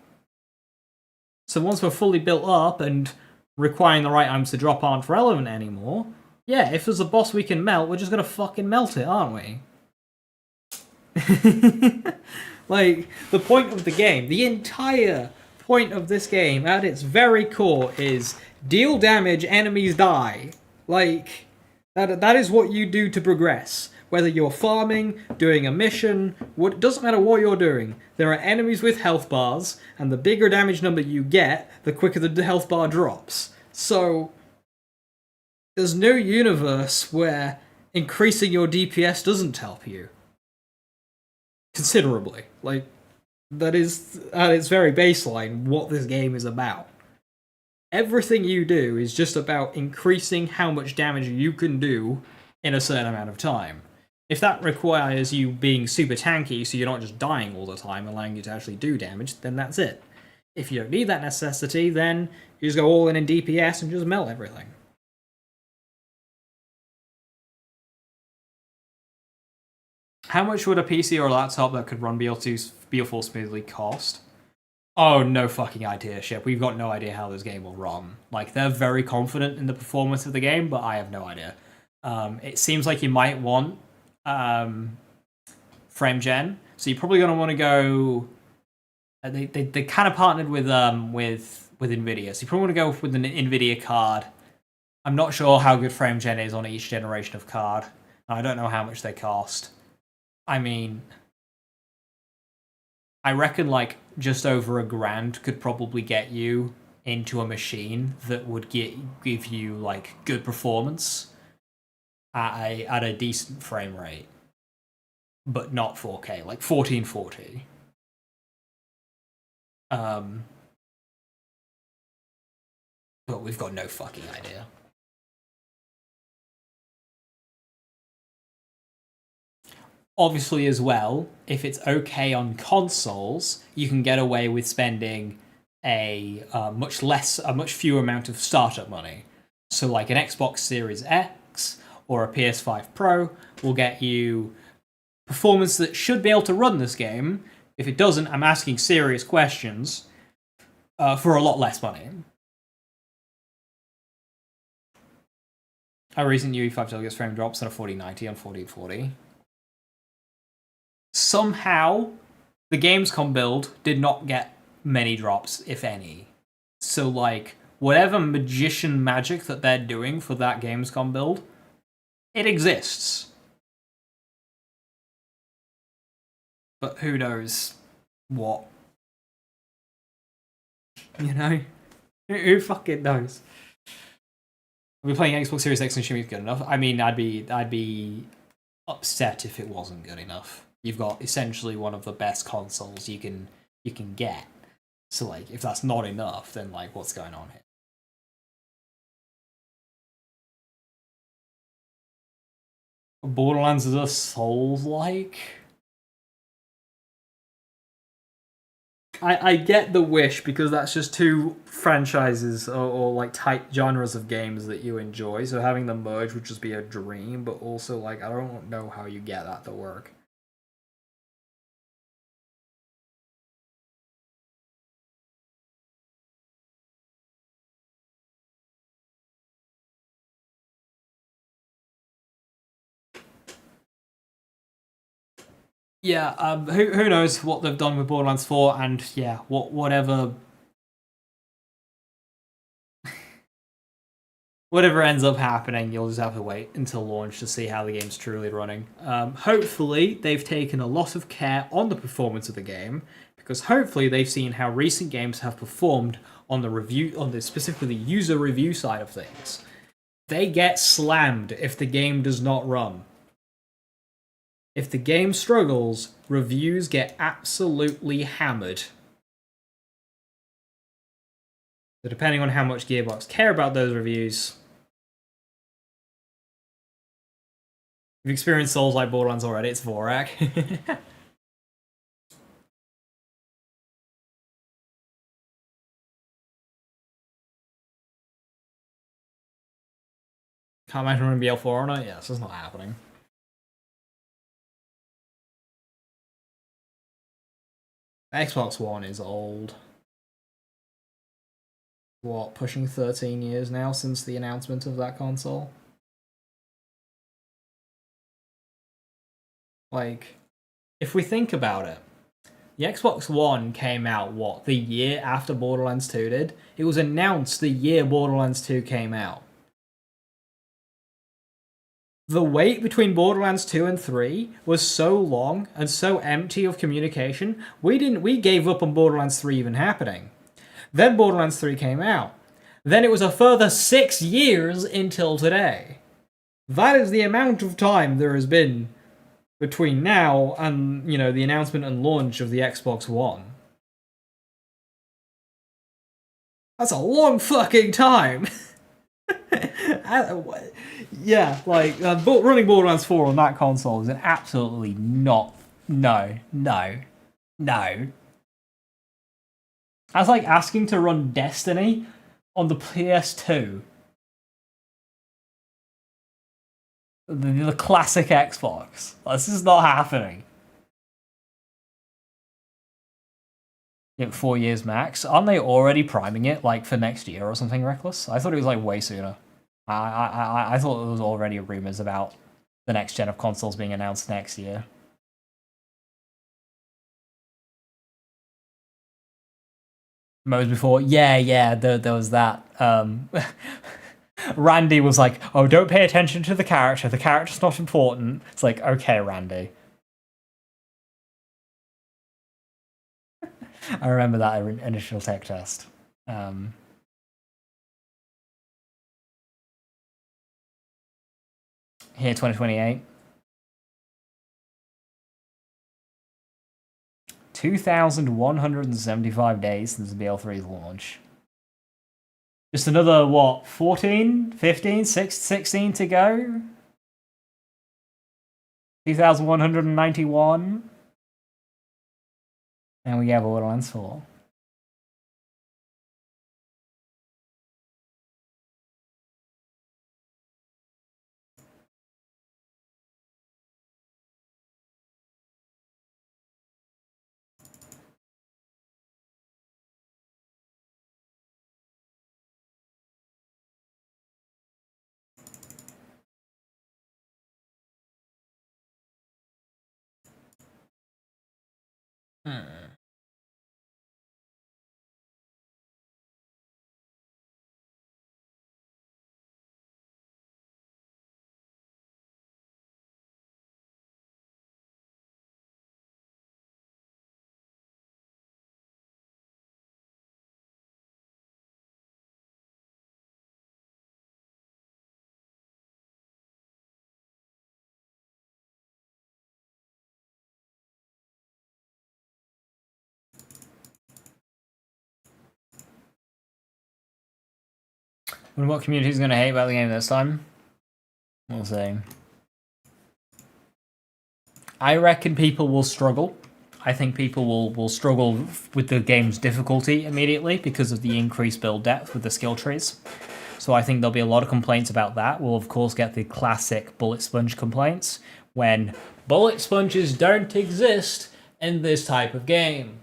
So once we're fully built up and requiring the right items to drop aren't relevant anymore, yeah, if there's a boss we can melt, we're just gonna fucking melt it, aren't we? Like, the point of the game, the entire point of this game, at its very core, is deal damage, enemies die. Like, that is what you do to progress. Whether you're farming, doing a mission, it doesn't matter what you're doing. There are enemies with health bars, and the bigger damage number you get, the quicker the health bar drops. So, there's no universe where increasing your DPS doesn't help you. Considerably. Like, that is, at its very baseline, what this game is about. Everything you do is just about increasing how much damage you can do in a certain amount of time. If that requires you being super tanky so you're not just dying all the time, allowing you to actually do damage, then that's it. If you don't need that necessity, then you just go all in DPS and just melt everything. How much would a PC or a laptop that could run BL4 smoothly cost? Oh, no fucking idea, Ship. We've got no idea how this game will run. Like, they're very confident in the performance of the game, but I have no idea. It seems like you might want frame gen, so you're probably going to want to go... They kind of partnered with NVIDIA, so you probably want to go with an NVIDIA card. I'm not sure how good frame gen is on each generation of card, and I don't know how much they cost. I mean, I reckon like just over $1,000 could probably get you into a machine that would give you like good performance at a decent frame rate, but not 4K, like 1440. But we've got no fucking idea. Obviously, as well, if it's okay on consoles, you can get away with spending a much fewer amount of startup money. So, like an Xbox Series X or a PS5 Pro will get you performance that should be able to run this game. If it doesn't, I'm asking serious questions for a lot less money. A recent UE5 gets frame drops on a 4090 on 1440. Somehow, the Gamescom build did not get many drops, if any. So, like, whatever magician magic that they're doing for that Gamescom build, it exists. But who knows what? You know? Who fucking knows? We're playing Xbox Series X and assuming it's good enough. I mean, I'd be upset if it wasn't good enough. You've got essentially one of the best consoles you can get. So like, if that's not enough, then like, what's going on here? Borderlands is a Souls-like. I get the wish because that's just two franchises or like type genres of games that you enjoy. So having them merge would just be a dream. But also like, I don't know how you get that to work. Yeah, who knows what they've done with Borderlands 4, and yeah, whatever ends up happening, you'll just have to wait until launch to see how the game's truly running. Hopefully, they've taken a lot of care on the performance of the game, because hopefully they've seen how recent games have performed on the specifically user review side of things. They get slammed if the game does not run. If the game struggles, reviews get absolutely hammered. So depending on how much Gearbox care about those reviews, if you've experienced Souls like Borderlands already, it's Vorak. Can't imagine running BL4 on it? Yeah, this is not happening. Xbox One is old. What, pushing 13 years now since the announcement of that console? Like, if we think about it, the Xbox One came out, what, the year after Borderlands 2 did? It was announced the year Borderlands 2 came out. The wait between Borderlands 2 and 3 was so long and so empty of communication, we gave up on Borderlands 3 even happening. Then Borderlands 3 came out. Then it was a further 6 years until today. That is the amount of time there has been between now and, you know, the announcement and launch of the Xbox One. That's a long fucking time! Yeah, like, running Borderlands 4 on that console is an absolutely not... No. That's like asking to run Destiny on the PS2. The classic Xbox. This is not happening. Yeah, 4 years max. Aren't they already priming it, like, for next year or something reckless? I thought it was, like, way sooner. I thought there was already rumors about the next gen of consoles being announced next year. Modes before? Yeah, there was that. Randy was like, oh, don't pay attention to the character's not important. It's like, okay, Randy. I remember that initial tech test. Here, 2028. 2,175 days since the BL3's launch. Just another, what, 14, 15, 16 to go? 2,191. And we have Borderlands 4. Wonder what community is going to hate about the game this time. We'll see. I reckon people will struggle. I think people will struggle with the game's difficulty immediately because of the increased build depth with the skill trees. So I think there'll be a lot of complaints about that. We'll of course get the classic bullet sponge complaints when bullet sponges don't exist in this type of game.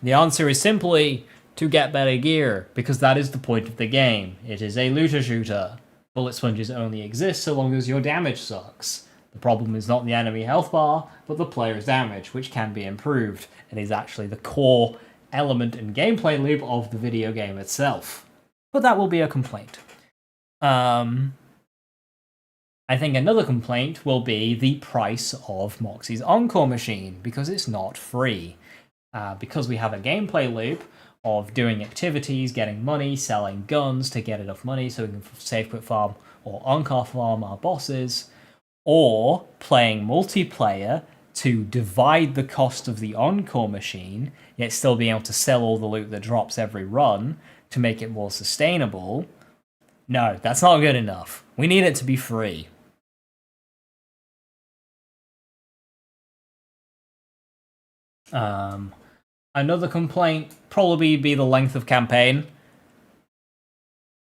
The answer is simply to get better gear, because that is the point of the game. It is a looter shooter. Bullet sponges only exist so long as your damage sucks. The problem is not the enemy health bar, but the player's damage, which can be improved. It is actually the core element and gameplay loop of the video game itself. But that will be a complaint. I think another complaint will be the price of Moxie's Encore machine, because it's not free. Because we have a gameplay loop of doing activities, getting money, selling guns to get enough money so we can save quit farm or Encore farm our bosses, or playing multiplayer to divide the cost of the Encore machine, yet still being able to sell all the loot that drops every run to make it more sustainable. No, that's not good enough. We need it to be free. Another complaint probably be the length of campaign.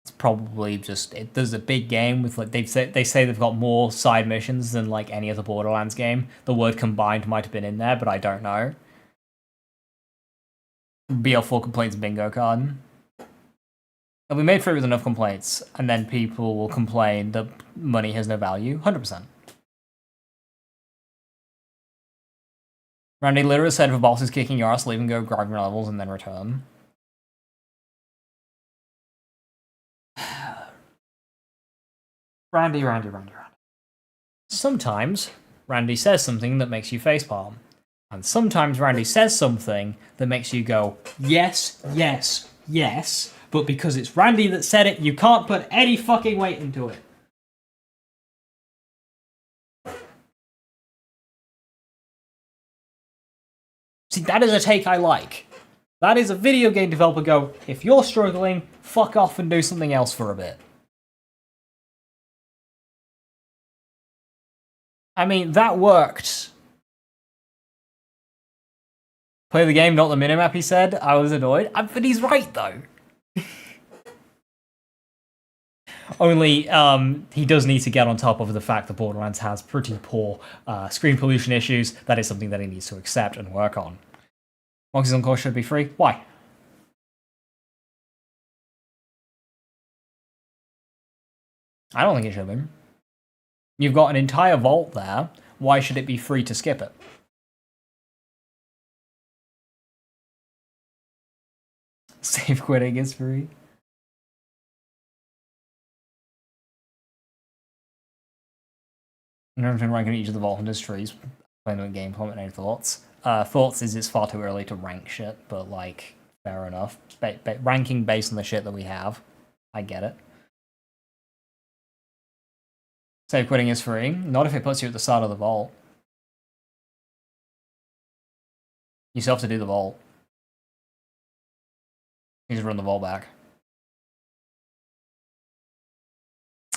It's probably just there's a big game with like they say they've got more side missions than like any other Borderlands game. The word combined might have been in there, but I don't know. BL4 complaints bingo card. If we made free with enough complaints, and then people will complain that money has no value. 100%. Randy literally said if a boss is kicking your ass, leave and go grab your levels and then return. Randy. Sometimes Randy says something that makes you facepalm. And sometimes Randy says something that makes you go, yes, yes, yes, but because it's Randy that said it, you can't put any fucking weight into it. See, that is a take I like. That is a video game developer go, if you're struggling, fuck off and do something else for a bit. I mean, that worked. Play the game, not the minimap, he said. I was annoyed. But he's right, though. Only, he does need to get on top of the fact that Borderlands has pretty poor screen pollution issues. That is something that he needs to accept and work on. Moxie's Encore should be free. Why? I don't think it should be. You've got an entire vault there. Why should it be free to skip it? Save quitting is free. Everything ranking each of the Vault Hunters trees. Playing the game, comment any thoughts. Thoughts is it's far too early to rank shit, but like, fair enough. Ranking based on the shit that we have. I get it. Save quitting is free. Not if it puts you at the start of the vault. You still have to do the vault. You just run the vault back.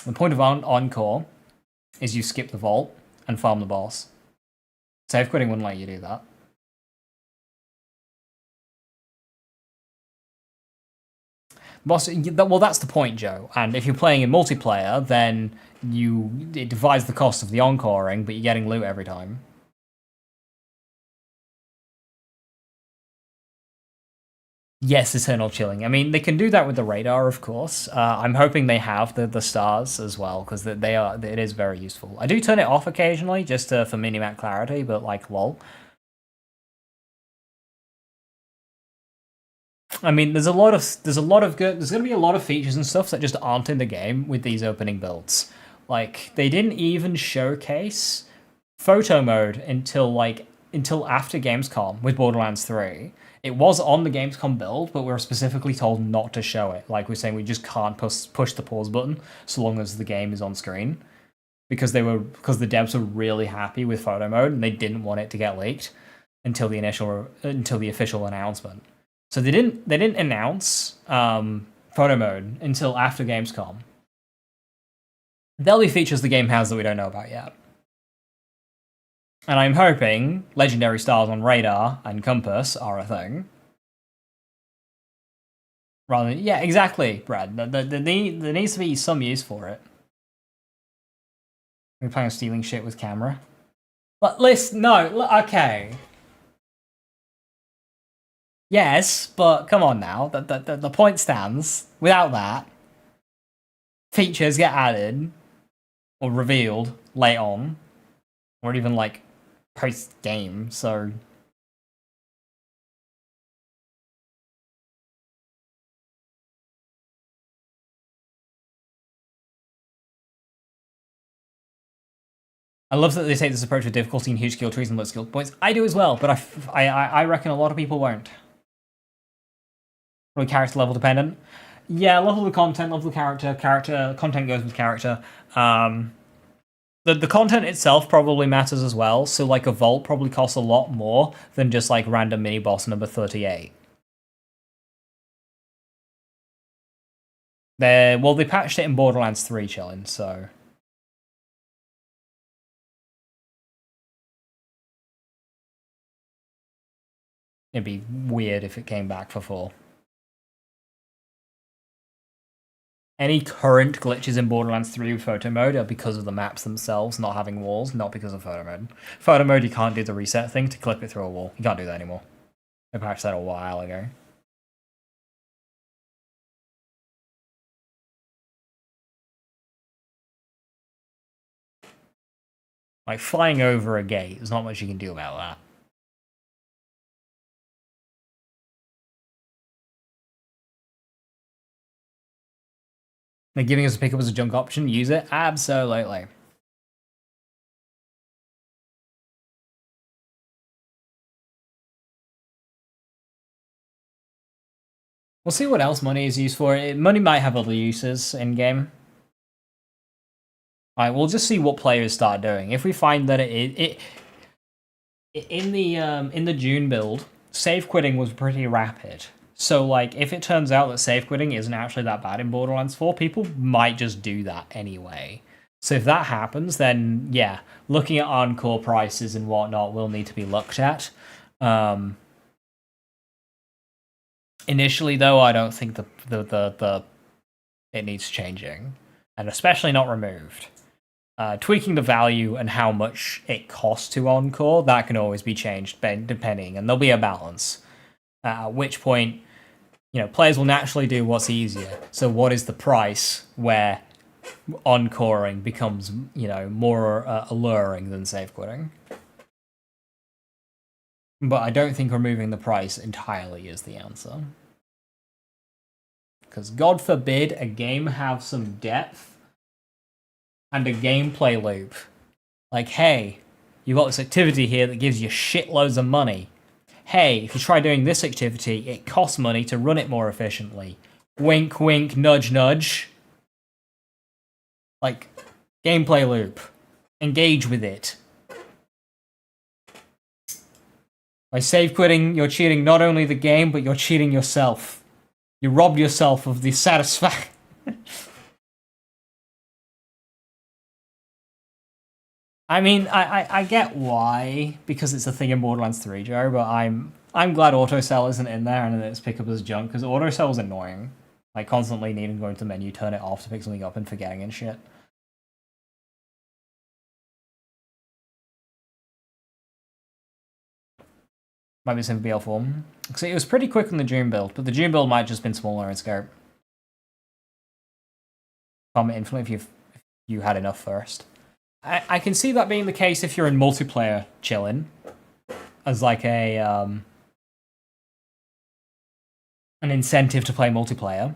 The point of Encore is you skip the vault and farm the boss. Save quitting wouldn't let you do that. Boss, well, that's the point, Joe. And if you're playing in multiplayer, then it divides the cost of the encoring, but you're getting loot every time. Yes, eternal chilling. I mean, they can do that with the radar, of course. I'm hoping they have the stars as well, because it is very useful. I do turn it off occasionally, just for minimap clarity, but like, lol. I mean, there's going to be a lot of features and stuff that just aren't in the game with these opening builds. Like, they didn't even showcase photo mode until after Gamescom with Borderlands 3. It was on the Gamescom build, but we were specifically told not to show it. Like we're saying, we just can't push the pause button so long as the game is on screen, because the devs were really happy with photo mode and they didn't want it to get leaked until the official announcement. So they didn't announce photo mode until after Gamescom. There'll be features the game has that we don't know about yet. And I'm hoping legendary stars on radar and compass are a thing. Rather than, yeah, exactly, Brad. There needs to be some use for it. We're playing stealing shit with camera. But listen, no, okay. Yes, but come on now. The point stands. Without that, features get added or revealed late on, or even like post game. So I love that they take this approach with difficulty and huge skill trees and low skill points. I do as well, but I reckon a lot of people won't. Probably character level dependent. Yeah, level of the content, level of the character content goes with character. The content itself probably matters as well, so like a vault probably costs a lot more than just like random mini boss number 38. They patched it in Borderlands 3, chillin', so it'd be weird if it came back for 4. Any current glitches in Borderlands 3 with photo mode are because of the maps themselves not having walls, not because of photo mode. Photo mode, you can't do the reset thing to clip it through a wall. You can't do that anymore. They patched that a while ago. Like, flying over a gate, there's not much you can do about that. They're giving us a pickup as a junk option. Use it? Absolutely. We'll see what else money is used for. Money might have other uses in-game. Alright, we'll just see what players start doing. If we find that in the June build, save quitting was pretty rapid. So, like, if it turns out that save quitting isn't actually that bad in Borderlands 4, people might just do that anyway. So if that happens, then, yeah, looking at Encore prices and whatnot will need to be looked at. Initially, though, I don't think it needs changing. And especially not removed. Tweaking the value and how much it costs to Encore, that can always be changed depending, and there'll be a balance. At which point, players will naturally do what's easier. So what is the price where encoring becomes, more alluring than save quitting? But I don't think removing the price entirely is the answer. Because God forbid a game have some depth and a gameplay loop. Like, hey, you've got this activity here that gives you shitloads of money. Hey, if you try doing this activity, it costs money to run it more efficiently. Wink, wink, nudge, nudge. Like, Gameplay loop. Engage with it. By save quitting, you're cheating not only the game, but you're cheating yourself. You robbed yourself of the satisfaction. I mean, I get why, because it's a thing in Borderlands 3, Joe, but I'm glad autosell isn't in there and it's pick up as junk, because autosell is annoying. Like, constantly needing to go into the menu, turn it off to pick something up and forgetting and shit. Might be some BL form. So it was pretty quick on the June build, but the June build might have just been smaller in scope. Comment infinitely if you had enough first. I can see that being the case if you're in multiplayer chilling, as like a an incentive to play multiplayer.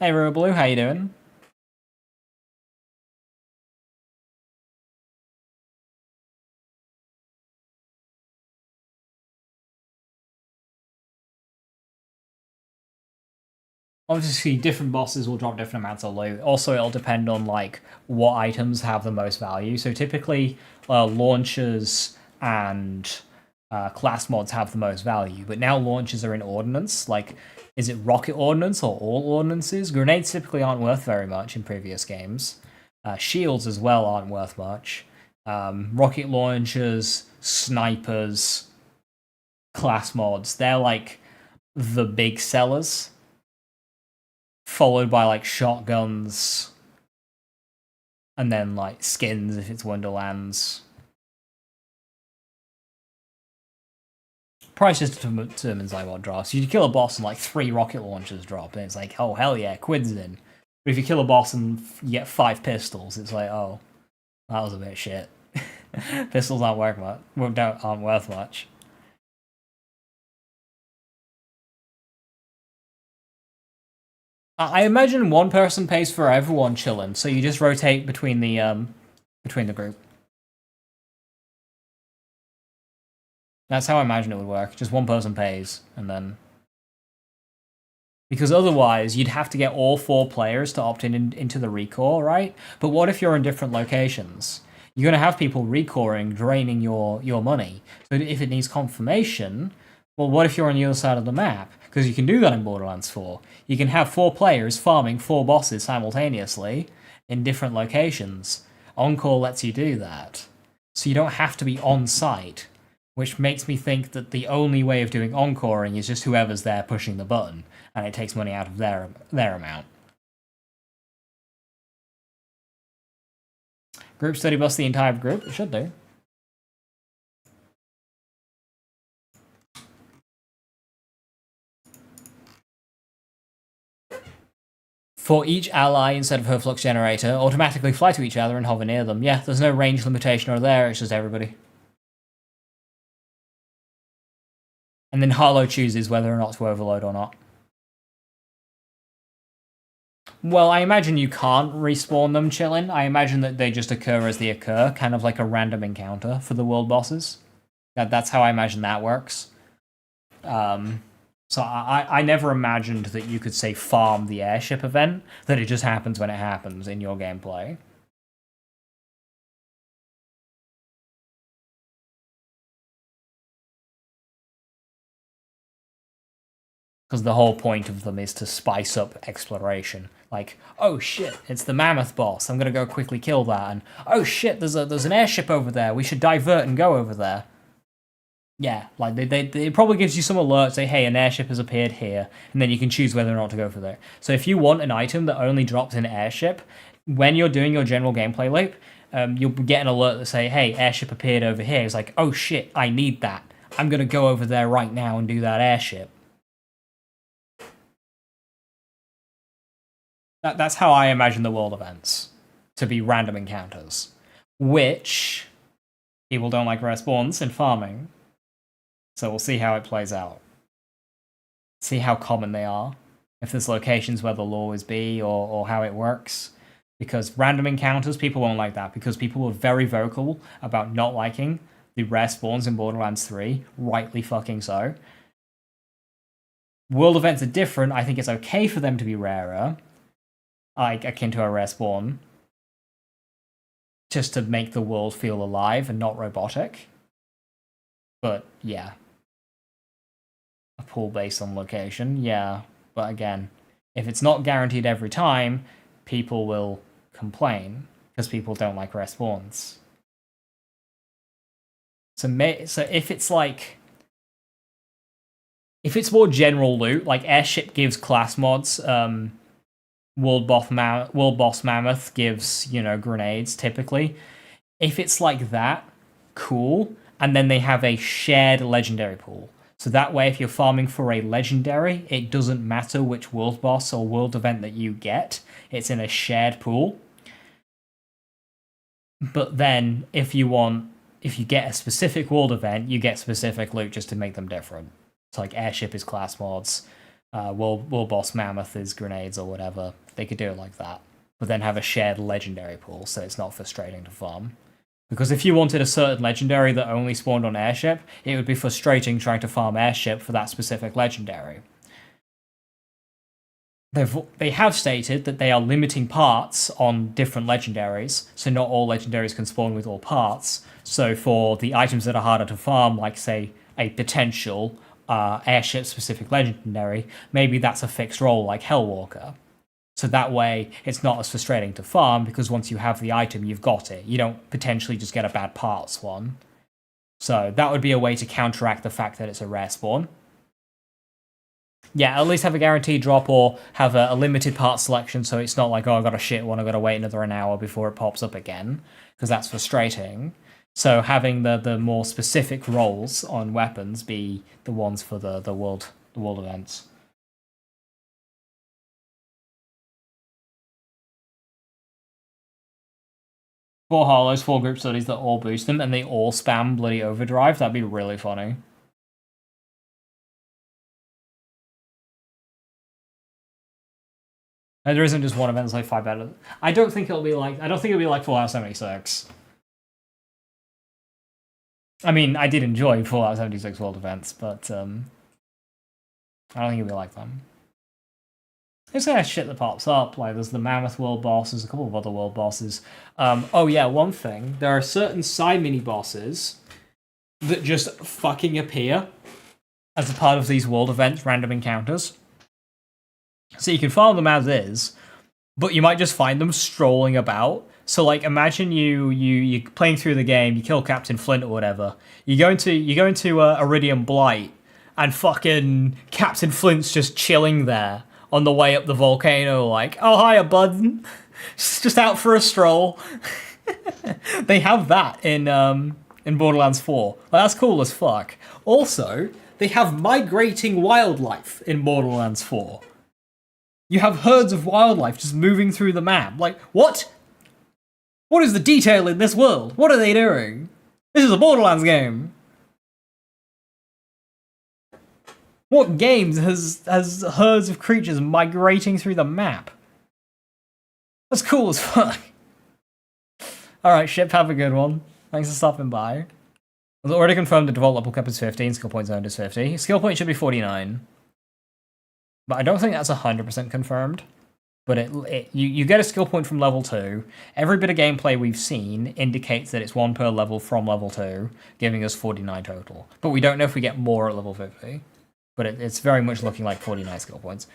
Hey Blue, how you doing? Obviously, different bosses will drop different amounts of loot. Also, it'll depend on like what items have the most value. So typically, launchers and class mods have the most value. But now launchers are in ordnance. Like, is it rocket ordnance or all ordnances? Grenades typically aren't worth very much in previous games. Shields as well aren't worth much. Rocket launchers, snipers, class mods, they're like the big sellers. Followed by like shotguns, and then like skins if it's Wonderlands. Price just determines like what drops. You kill a boss and like 3 rocket launchers drop, and it's like, oh hell yeah, Quid's in. But if you kill a boss and you get 5 pistols, it's like, oh, that was a bit shit. Pistols aren't worth much. I imagine one person pays for everyone chilling, so you just rotate between the group. That's how I imagine it would work. Just one person pays, and then... Because otherwise, you'd have to get all 4 players to opt into the recall, right? But what if you're in different locations? You're going to have people recoring, draining your money. So if it needs confirmation, well, what if you're on the other side of the map? Because you can do that in Borderlands 4. You can have 4 players farming 4 bosses simultaneously in different locations. Encore lets you do that. So you don't have to be on site, which makes me think that the only way of doing encoring is just whoever's there pushing the button, and it takes money out of their amount. Group study bus the entire group? It should do. For each ally, instead of her flux generator, automatically fly to each other and hover near them. Yeah, there's no range limitation or there, it's just everybody. And then Harlowe chooses whether or not to overload or not. Well, I imagine you can't respawn them chilling. I imagine that they just occur as they occur, kind of like a random encounter for the world bosses. That's how I imagine that works. So I never imagined that you could, say, farm the airship event, that it just happens when it happens in your gameplay. Because the whole point of them is to spice up exploration. Like, oh shit, it's the mammoth boss, I'm gonna go quickly kill that, and oh shit, there's an airship over there, we should divert and go over there. Yeah, like it probably gives you some alert, say, hey, an airship has appeared here, and then you can choose whether or not to go for there. So if you want an item that only drops in airship, when you're doing your general gameplay loop, you'll get an alert that say, hey, airship appeared over here. It's like, oh shit, I need that. I'm gonna go over there right now and do that airship. That's how I imagine the world events, to be random encounters, which people don't like respawns in farming. So we'll see how it plays out. See how common they are. If there's locations where the law is B, or how it works. Because random encounters, people won't like that, because people were very vocal about not liking the rare spawns in Borderlands 3, rightly fucking so. World events are different. I think it's okay for them to be rarer, like akin to a rare spawn, just to make the world feel alive and not robotic. But yeah, a pool based on location, yeah. But again, if it's not guaranteed every time, people will complain because people don't like rare spawns. So if it's like, if it's more general loot, like airship gives class mods, World Boss Mammoth gives, you know, grenades typically. If it's like that, cool. And then they have a shared legendary pool. So that way, if you're farming for a legendary, it doesn't matter which world boss or world event that you get. It's in a shared pool. But then, if you get a specific world event, you get specific loot just to make them different. So like airship is class mods, World Boss Mammoth is grenades or whatever. They could do it like that. But then have a shared legendary pool so it's not frustrating to farm. Because if you wanted a certain legendary that only spawned on airship, it would be frustrating trying to farm airship for that specific legendary. They have stated that they are limiting parts on different legendaries, so not all legendaries can spawn with all parts. So for the items that are harder to farm, like say a potential airship-specific legendary, maybe that's a fixed role like Hellwalker. So that way, it's not as frustrating to farm, because once you have the item, you've got it. You don't potentially just get a bad parts one. So that would be a way to counteract the fact that it's a rare spawn. Yeah, at least have a guaranteed drop or have a limited part selection, so it's not like, oh, I got a shit one, I gotta wait an hour before it pops up again, because that's frustrating. So having the more specific roles on weapons be the ones for the world events. Four Harlows, 4 group studies that all boost them, and they all spam bloody overdrive. That'd be really funny. And there isn't just one event that's like 5 better. I don't think it'll be like Fallout 76. I mean, I did enjoy Fallout 76 world events, but I don't think it'll be like them. There's kind of shit that pops up, like there's the Mammoth world boss, there's a couple of other world bosses. Oh yeah, one thing, there are certain side mini-bosses that just fucking appear as a part of these world events, random encounters. So you can farm them as is, but you might just find them strolling about. So like, imagine you're playing through the game, you kill Captain Flint or whatever, you go into Iridium Blight, and fucking Captain Flint's just chilling there on the way up the volcano, like, oh, hiya, bud. Just out for a stroll. They have that in Borderlands 4. Like, that's cool as fuck. Also, they have migrating wildlife in Borderlands 4. You have herds of wildlife just moving through the map. Like, what? What is the detail in this world? What are they doing? This is a Borderlands game. What games has herds of creatures migrating through the map? That's cool as fuck. Alright, ship, have a good one. Thanks for stopping by. It was already confirmed the default level cap is 15, skill point zoned is 50. Skill point should be 49. But I don't think that's 100% confirmed. But you get a skill point from level 2. Every bit of gameplay we've seen indicates that it's 1 per level from level 2, giving us 49 total. But we don't know if we get more at level 50. But it's very much looking like 49 skill points.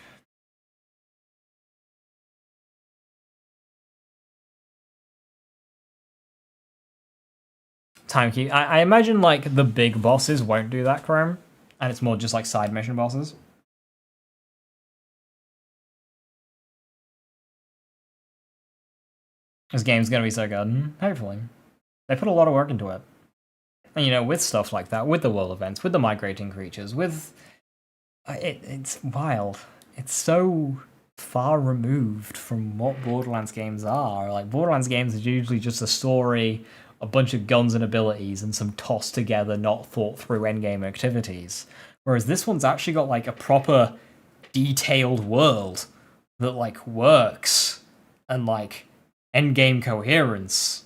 Time key. I imagine like the big bosses won't do that, Chrome. And it's more just like side mission bosses. This game's gonna be so good. Hopefully. They put a lot of work into it. And you know, with stuff like that, with the world events, with the migrating creatures, with... It's wild. It's so far removed from what Borderlands games are. Like, Borderlands games are usually just a story, a bunch of guns and abilities, and some tossed together, not thought through endgame activities. Whereas this one's actually got like a proper detailed world that like works, and like endgame coherence.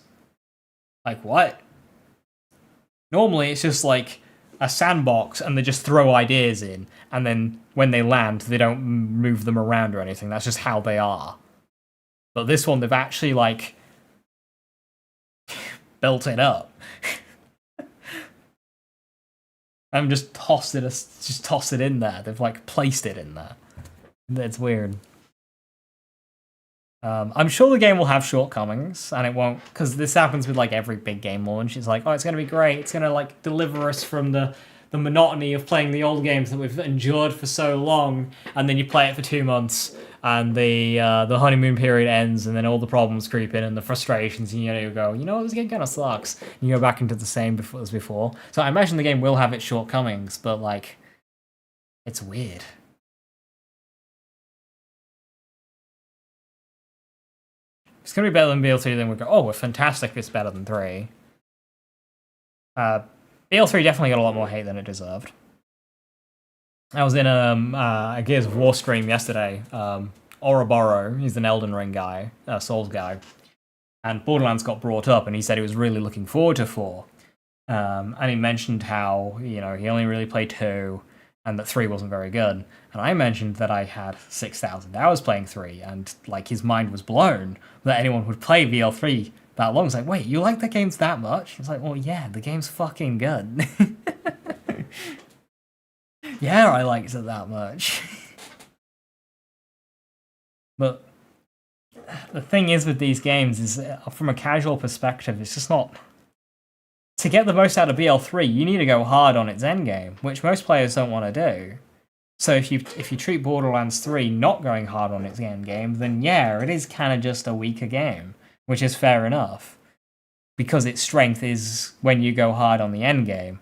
Like, what? Normally it's just like a sandbox and they just throw ideas in, and then when they land, they don't move them around or anything. That's just how they are. But this one, they've actually, like, built it up. And just tossed it in there. They've, like, placed it in there. It's weird. I'm sure the game will have shortcomings, and it won't, because this happens with, like, every big game launch. It's like, oh, it's going to be great. It's going to, like, deliver us from the monotony of playing the old games that we've endured for so long, and then you play it for 2 months, and the honeymoon period ends, and then all the problems creep in, and the frustrations, and you go, you know what, this game kind of sucks. And you go back into the same as before. So I imagine the game will have its shortcomings, but, like, it's weird. It's going to be better than BL3, then we go, oh, we're fantastic, it's better than 3. BL3 definitely got a lot more hate than it deserved. I was in a Gears of War stream yesterday. Ouroboros, he's an Elden Ring guy, Souls guy. And Borderlands got brought up, and he said he was really looking forward to 4. And he mentioned how, you know, he only really played 2, and that 3 wasn't very good. And I mentioned that I had 6,000 hours playing 3, and, like, his mind was blown that anyone would play BL3 that long. It's like, wait, you like the games that much? It's like, well, yeah, the game's fucking good. Yeah, I liked it that much. But the thing is with these games is, from a casual perspective, it's just not... To get the most out of BL3, you need to go hard on its endgame, which most players don't want to do. So if you treat Borderlands 3 not going hard on its endgame, then yeah, it is kind of just a weaker game, which is fair enough, because its strength is when you go hard on the endgame.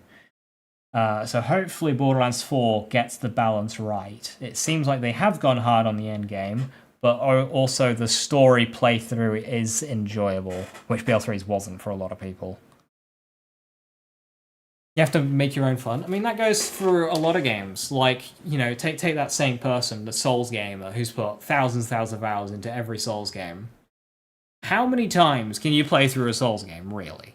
So hopefully Borderlands 4 gets the balance right. It seems like they have gone hard on the endgame, but also the story playthrough is enjoyable, which BL3's wasn't for a lot of people. You have to make your own fun. I mean, that goes for a lot of games. Like, you know, take that same person, the Souls gamer, who's put thousands of hours into every Souls game. How many times can you play through a Souls game, really?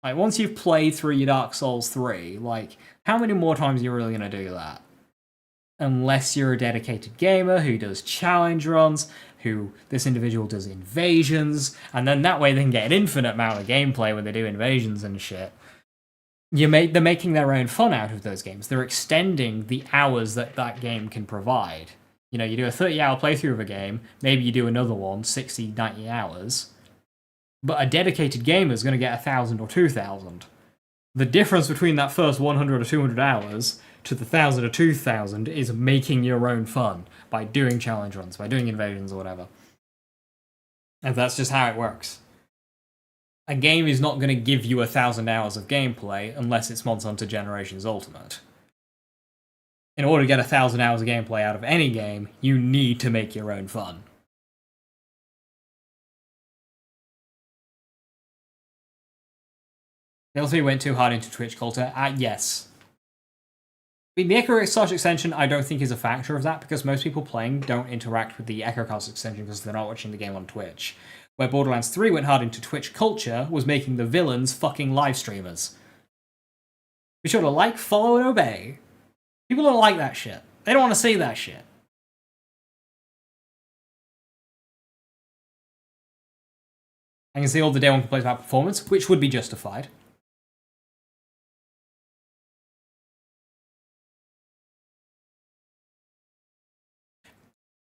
Like, once you've played through your Dark Souls 3, like, how many more times are you really going to do that? Unless you're a dedicated gamer who does challenge runs, who this individual does invasions, and then that way they can get an infinite amount of gameplay when they do invasions and shit. They're making their own fun out of those games. They're extending the hours that game can provide. You know, you do a 30-hour playthrough of a game, maybe you do another one, 60, 90 hours, but a dedicated gamer is going to get 1,000 or 2,000. The difference between that first 100 or 200 hours to the 1,000 or 2,000 is making your own fun by doing challenge runs, by doing invasions or whatever. And that's just how it works. A game is not going to give you 1,000 hours of gameplay unless it's Monster Hunter Generations Ultimate. In order to get 1,000 hours of gameplay out of any game, you need to make your own fun. BL3 went too hard into Twitch culture. Yes. I mean, the EchoCast extension I don't think is a factor of that, because most people playing don't interact with the EchoCast extension because they're not watching the game on Twitch. Where Borderlands 3 went hard into Twitch culture was making the villains fucking live streamers. Be sure to like, follow, and obey. People don't like that shit. They don't want to see that shit. I can see all the day one complaints about performance, which would be justified.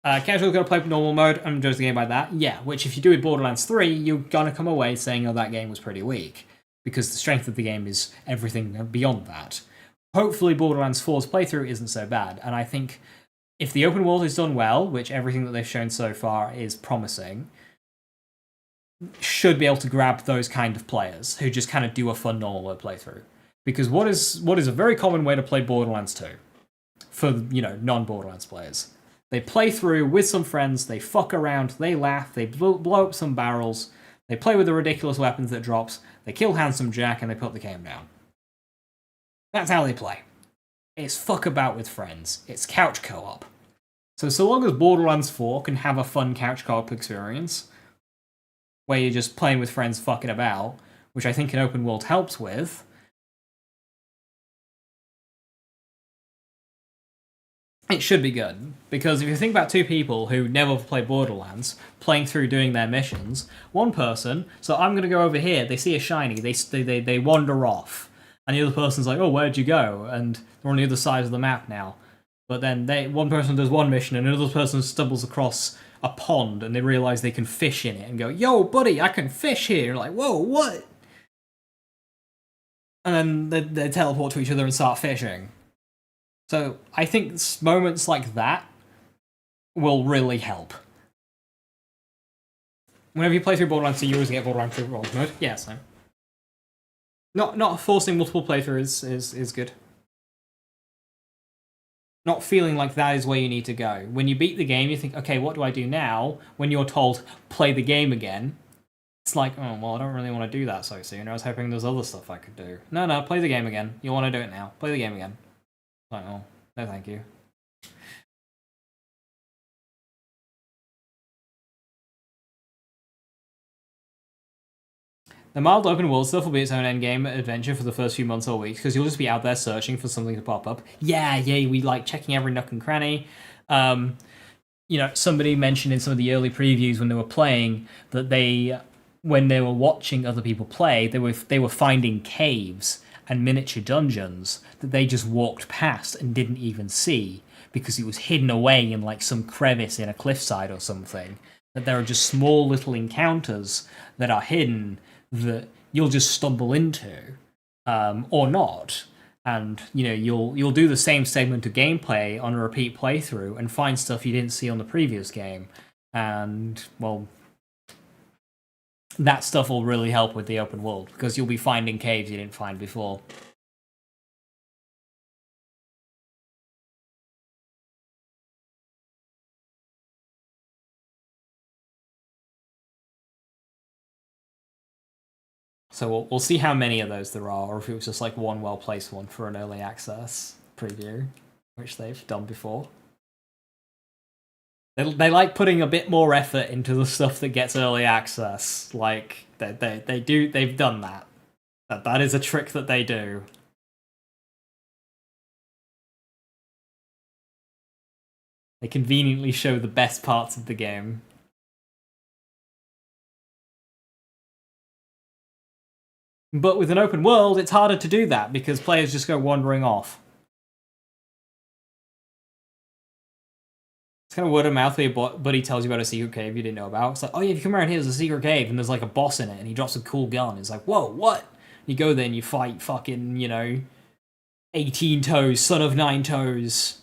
Casual gonna play normal mode and judge the game by that. Yeah, which if you do with Borderlands 3, you're gonna come away saying, oh, that game was pretty weak. Because the strength of the game is everything beyond that. Hopefully Borderlands 4's playthrough isn't so bad, and I think if the open world is done well, which everything that they've shown so far is promising, should be able to grab those kind of players who just kind of do a fun normal mode playthrough. Because what is a very common way to play Borderlands 2 for, you know, non-Borderlands players? They play through with some friends, they fuck around, they laugh, they blow up some barrels, they play with the ridiculous weapons that drops, they kill Handsome Jack, and they put the game down. That's how they play. It's fuck about with friends. It's couch co-op. So long as Borderlands 4 can have a fun couch co-op experience, where you're just playing with friends fucking about, which I think an open world helps with, It should be good, because if you think about two people who never played Borderlands, playing through doing their missions, one person, so I'm going to go over here, they see a shiny, they wander off, and the other person's like, oh, where'd you go? And they're on the other side of the map now. But then one person does one mission, and another person stumbles across a pond, and they realise they can fish in it, and go, yo, buddy, I can fish here! You're like, whoa, what? And then they teleport to each other and start fishing. So I think moments like that will really help. Whenever you play through Borderlands 2, you always get Borderlands 2 World Mode. Yeah, so. Not forcing multiple playthroughs is good. Not feeling like that is where you need to go. When you beat the game, you think, okay, what do I do now? When you're told, play the game again, it's like, oh, well, I don't really want to do that so soon. I was hoping there's other stuff I could do. No, play the game again. You want to do it now. Play the game again. Like, oh, no thank you. The mild open world stuff will be its own endgame adventure for the first few months or weeks, because you'll just be out there searching for something to pop up. Yeah, we like checking every nook and cranny. You know, somebody mentioned in some of the early previews when they were playing that when they were watching other people play, they were finding caves and miniature dungeons that they just walked past and didn't even see because it was hidden away in like some crevice in a cliffside or something. That there are just small little encounters that are hidden that you'll just stumble into, or not. And, you know, you'll do the same segment of gameplay on a repeat playthrough and find stuff you didn't see on the previous game. And, well, that stuff will really help with the open world, because you'll be finding caves you didn't find before. So we'll see how many of those there are, or if it was just like one well-placed one for an early access preview, which they've done before. They like putting a bit more effort into the stuff that gets early access. Like they've done that. That is a trick that they do. They conveniently show the best parts of the game. But with an open world, it's harder to do that because players just go wandering off. It's kind of word of mouth where your buddy tells you about a secret cave you didn't know about. It's like, oh yeah, if you come around here, there's a secret cave and there's like a boss in it and he drops a cool gun. It's like, whoa, what? You go there and you fight fucking, you know, 18 toes, son of 9 toes.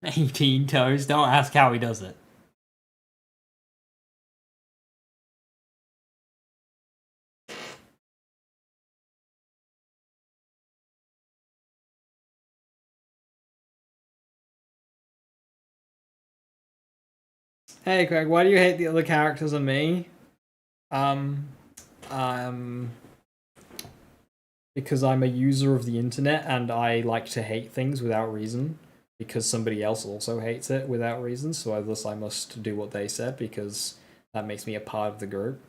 "18 toes? Don't ask how he does it." Hey Craig, why do you hate the other characters and me? Because I'm a user of the internet and I like to hate things without reason. Because somebody else also hates it without reason, so thus I must do what they said because that makes me a part of the group.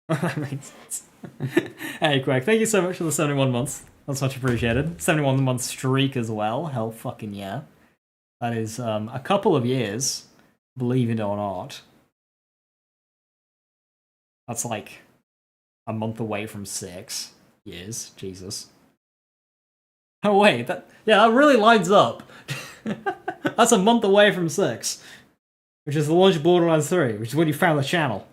That makes sense. Hey Craig, thank you so much for the 71 months. That's much appreciated. 71 month streak as well. Hell fucking yeah. That is a couple of years, believe it or not. That's like a month away from 6 years. Jesus. Oh wait, that really lines up. That's a month away from 6, which is the launch of Borderlands 3, which is when you found the channel.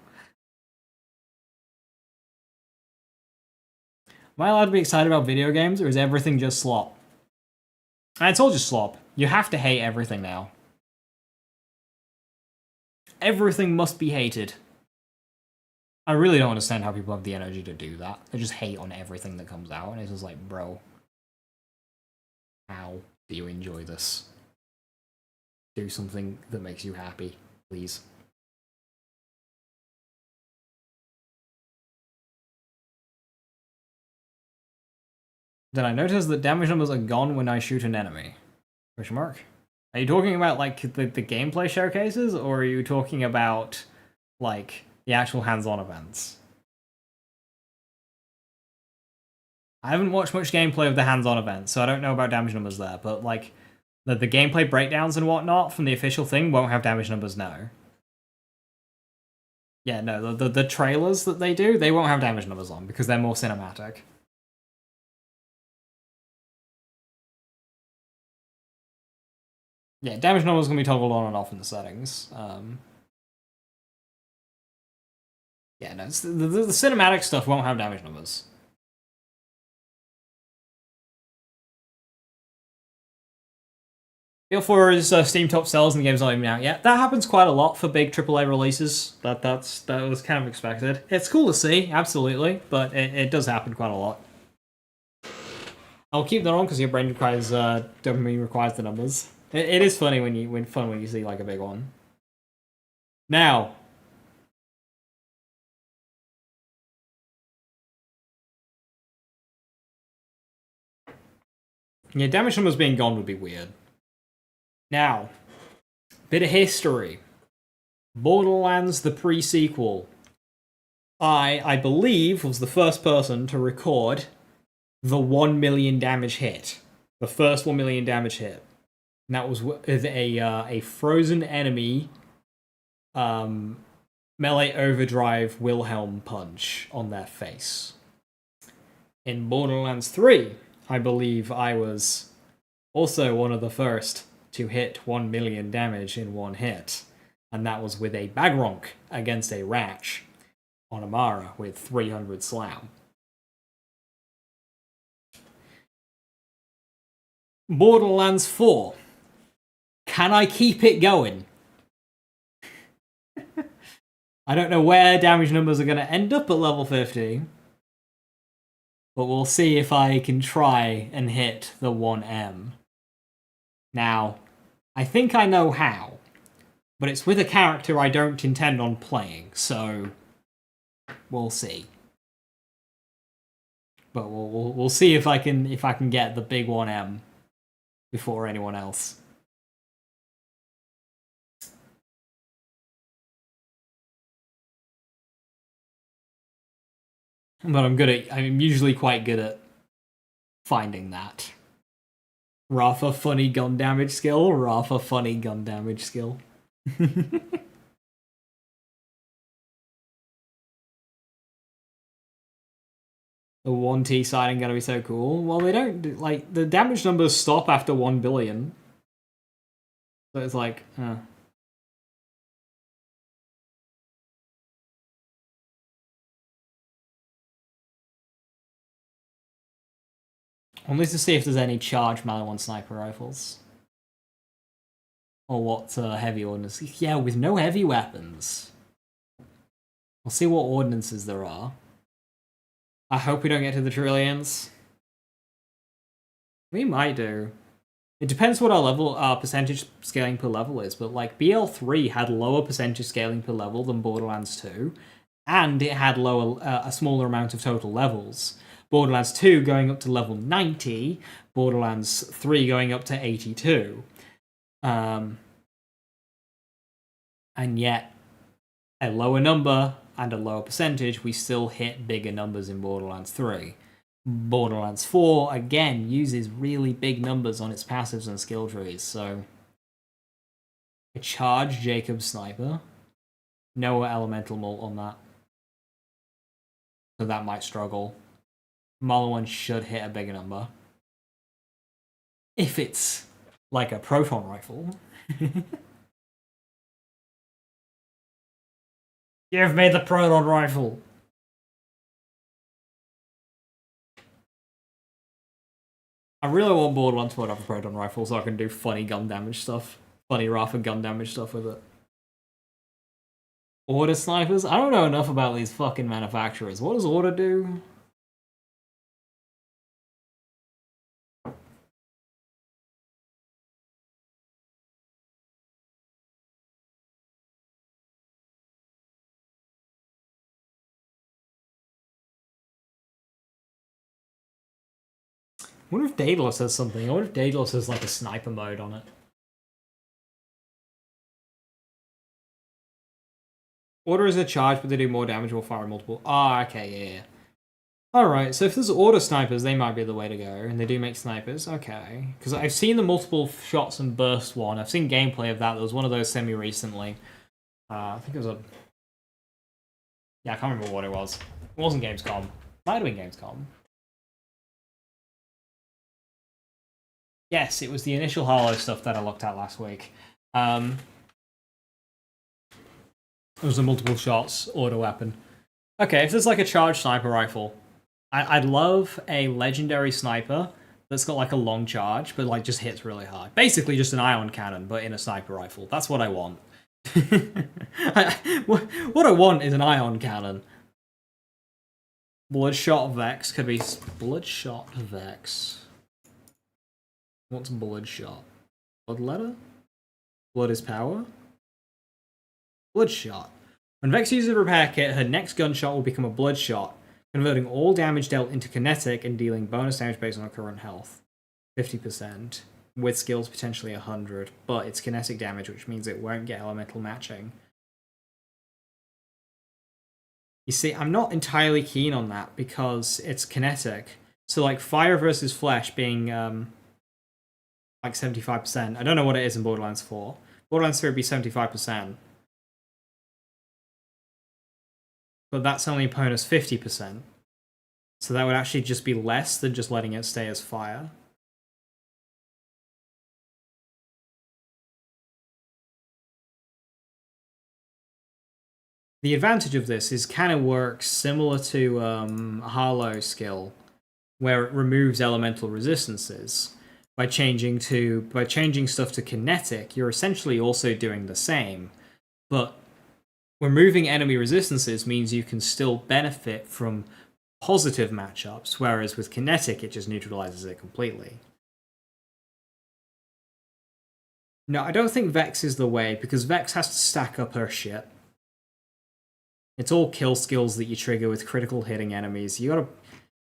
Am I allowed to be excited about video games, or is everything just slop? And it's all just slop. You have to hate everything now. Everything must be hated. I really don't understand how people have the energy to do that. They just hate on everything that comes out, and it's just like, bro, how do you enjoy this? do something that makes you happy, please. Then I notice that damage numbers are gone when I shoot an enemy. Question mark? Are you talking about like the gameplay showcases, or are you talking about like the actual hands-on events? I haven't watched much gameplay of the hands-on events, so I don't know about damage numbers there, but like the gameplay breakdowns and whatnot from the official thing won't have damage numbers now. Yeah, no, the trailers that they do, they won't have damage numbers on because they're more cinematic. Yeah, damage numbers can be toggled on and off in the settings. Yeah, no, the cinematic stuff won't have damage numbers. BL4 is Steam top sellers and the game's not even out yet. That happens quite a lot for big AAA releases. That was kind of expected. It's cool to see, absolutely, but it does happen quite a lot. I'll keep that on because your brain requires dopamine requires the numbers. It is funny when you see like a big one. Now, yeah, damage numbers being gone would be weird. Now, bit of history. Borderlands, the pre-sequel. I believe, was the first person to record the 1 million damage hit. The first 1 million damage hit. And that was with a frozen enemy melee overdrive Wilhelm punch on their face. In Borderlands 3, I believe I was also one of the first to hit 1 million damage in one hit. And that was with a Bagronk against a Ratch on Amara with 300 slam. Borderlands 4. Can I keep it going? I don't know where damage numbers are going to end up at level 50. But we'll see if I can try and hit the 1M. Now, I think I know how. But it's with a character I don't intend on playing, so we'll see. But we'll see if I can get the big 1M before anyone else. But I'm usually quite good at finding that. Rafa funny gun damage skill, Rafa funny gun damage skill. The 1T sighting gonna be so cool. Well, they don't, like, the damage numbers stop after 1 billion. So it's like, I wanted to see if there's any charged Maliwan sniper rifles. Or what heavy ordnance. Yeah, with no heavy weapons. We'll see what ordnances there are. I hope we don't get to the trillions. We might do. It depends what our level, percentage scaling per level is, but like BL3 had lower percentage scaling per level than Borderlands 2, and it had a smaller amount of total levels. Borderlands 2 going up to level 90, Borderlands 3 going up to 82. And yet, a lower number and a lower percentage, we still hit bigger numbers in Borderlands 3. Borderlands 4, again, uses really big numbers on its passives and skill trees, so... A charged Jacob Sniper. No elemental molt on that. So that might struggle. Maliwan should hit a bigger number. If it's like a proton rifle. Give me the proton rifle! I really want Borderlands 4 to have a proton rifle so I can do funny gun damage stuff. Funny Rafa gun damage stuff with it. Order snipers? I don't know enough about these fucking manufacturers. What does Order do? wonder if Daedalus has something. I wonder if Daedalus has like a sniper mode on it. Order is a charge, but they do more damage while firing multiple. Ah, okay, yeah. Alright, so if there's auto snipers, they might be the way to go, and they do make snipers, okay. Because I've seen the multiple shots and burst one. I've seen gameplay of that. There was one of those semi-recently. I think it was a... Yeah, I can't remember what it was. It wasn't Gamescom. Might have been Gamescom. Yes, it was the initial Harlowe stuff that I looked at last week. It was a multiple shots auto weapon. Okay, if there's like a charged sniper rifle, I'd love a legendary sniper that's got like a long charge, but like just hits really hard. Basically just an ion cannon, but in a sniper rifle. That's what I want. What I want is an ion cannon. Bloodshot Vex could be... Bloodshot Vex. What's Bloodshot? Bloodletter? Blood is power? Bloodshot. When Vex uses a repair kit, her next gunshot will become a Bloodshot, converting all damage dealt into kinetic and dealing bonus damage based on her current health. 50%. With skills potentially 100, but it's kinetic damage, which means it won't get elemental matching. You see, I'm not entirely keen on that because it's kinetic. So like fire versus flesh being like 75%. I don't know what it is in Borderlands 4. Borderlands 3 would be 75%. But that's only opponent's 50%. So that would actually just be less than just letting it stay as fire. The advantage of this is kind of works similar to Harlowe skill, where it removes elemental resistances. By changing stuff to kinetic, you're essentially also doing the same, but removing enemy resistances means you can still benefit from positive matchups, whereas with kinetic it just neutralizes it completely. No, I don't think Vex is the way, because Vex has to stack up her shit. It's all kill skills that you trigger with critical hitting enemies. You gotta...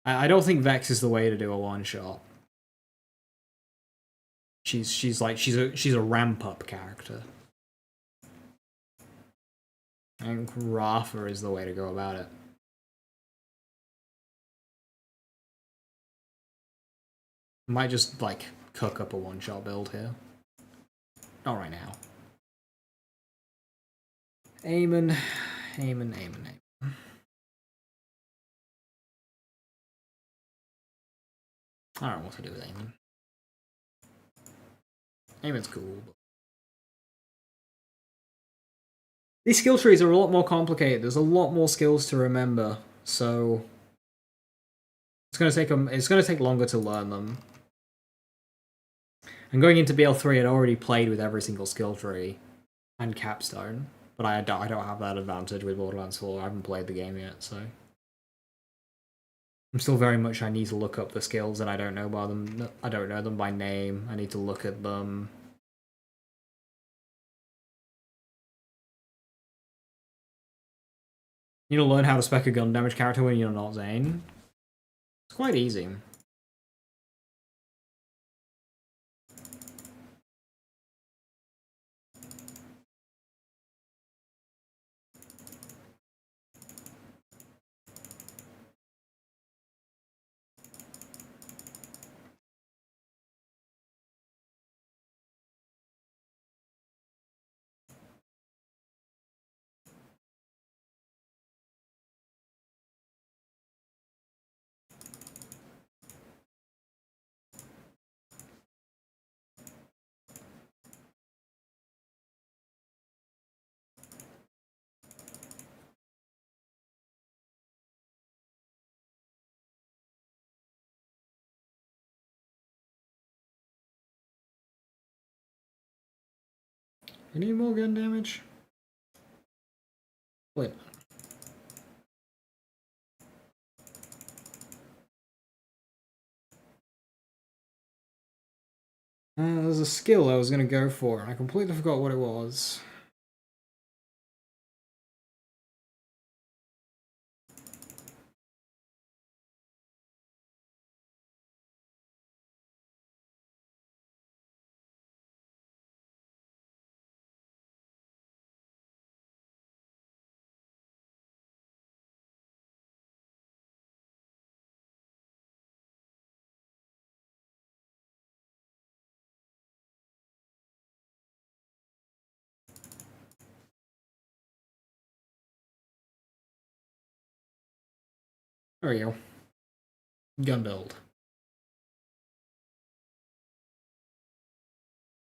I don't think Vex is the way to do a one-shot. She's a ramp-up character. I think Rafa is the way to go about it. Might just, like, cook up a one-shot build here. Not right now. Aiming. I don't know what to do with Eamon. Eamon's cool. But... These skill trees are a lot more complicated. There's a lot more skills to remember, so it's gonna take longer to learn them. And going into BL3, I'd already played with every single skill tree and capstone, but I don't have that advantage with Borderlands 4. I haven't played the game yet, so I'm still very much, I need to look up the skills and I don't know about them. I don't know them by name. I need to look at them. You need to learn how to spec a gun damage character when you're not Zane. It's quite easy. You need more gun damage? Wait. There's a skill I was gonna go for, and I completely forgot what it was. There we go. Gun build.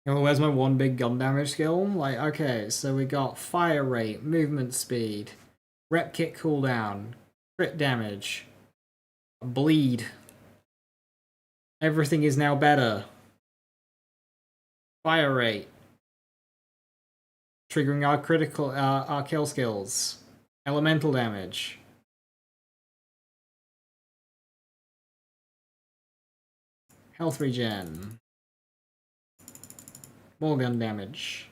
Oh, where's my one big gun damage skill? Like, okay, so we got fire rate, movement speed, rep kit cooldown, crit damage, bleed. Everything is now better. Fire rate. Triggering our critical, our kill skills. Elemental damage. Health regen. More gun damage.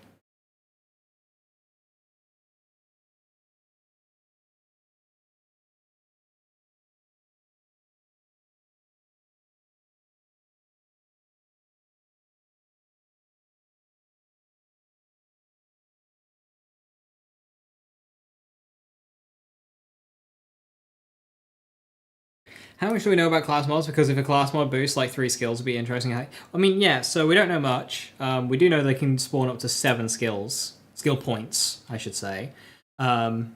How much do we know about class mods? Because if a class mod boosts like 3 skills, would be interesting. I mean, yeah, so we don't know much. We do know they can spawn up to 7 skills. Skill points, I should say. So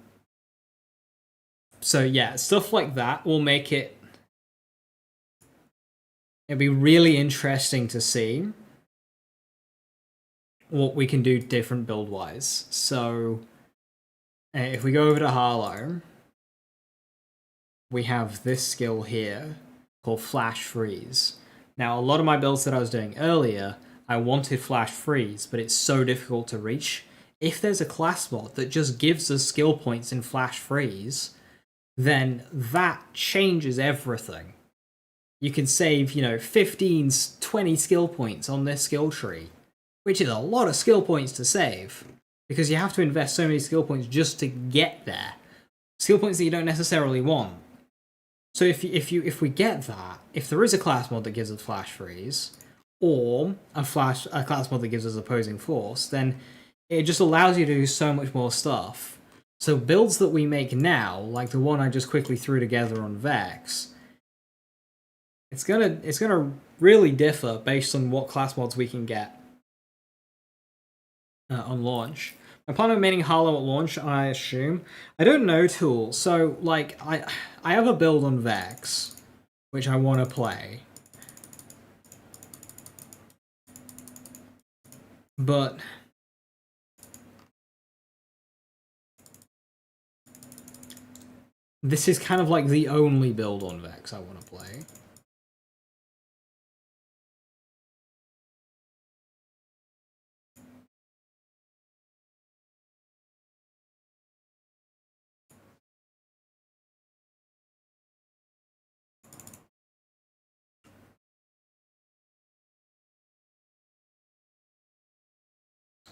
yeah, stuff like that will make it... It'd be really interesting to see what we can do different build-wise. So, if we go over to Harlowe, we have this skill here called Flash Freeze. Now, a lot of my builds that I was doing earlier, I wanted Flash Freeze, but it's so difficult to reach. If there's a class mod that just gives us skill points in Flash Freeze, then that changes everything. You can save, 15, 20 skill points on this skill tree, which is a lot of skill points to save, because you have to invest so many skill points just to get there. Skill points that you don't necessarily want. So if we get that, if there is a class mod that gives us Flash Freeze, or a class mod that gives us Opposing Force, then it just allows you to do so much more stuff. So builds that we make now, like the one I just quickly threw together on Vex, it's gonna really differ based on what class mods we can get on launch. I plan on remaining Harlowe at launch, I assume. I don't know, Tool. So, like, I have a build on Vex, which I want to play. But this is kind of like the only build on Vex I want to play.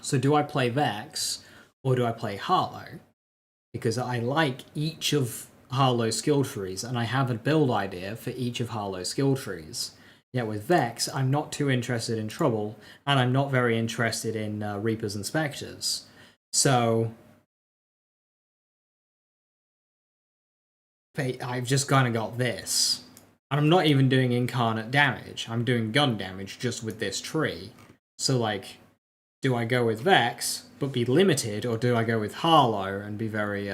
So do I play Vex, or do I play Harlowe? Because I like each of Harlowe's skill trees, and I have a build idea for each of Harlowe's skill trees. Yet with Vex, I'm not too interested in Trouble, and I'm not very interested in Reapers and Spectres. So I've just kind of got this. And I'm not even doing incarnate damage. I'm doing gun damage just with this tree. So, like, do I go with Vex, but be limited, or do I go with Harlowe and be very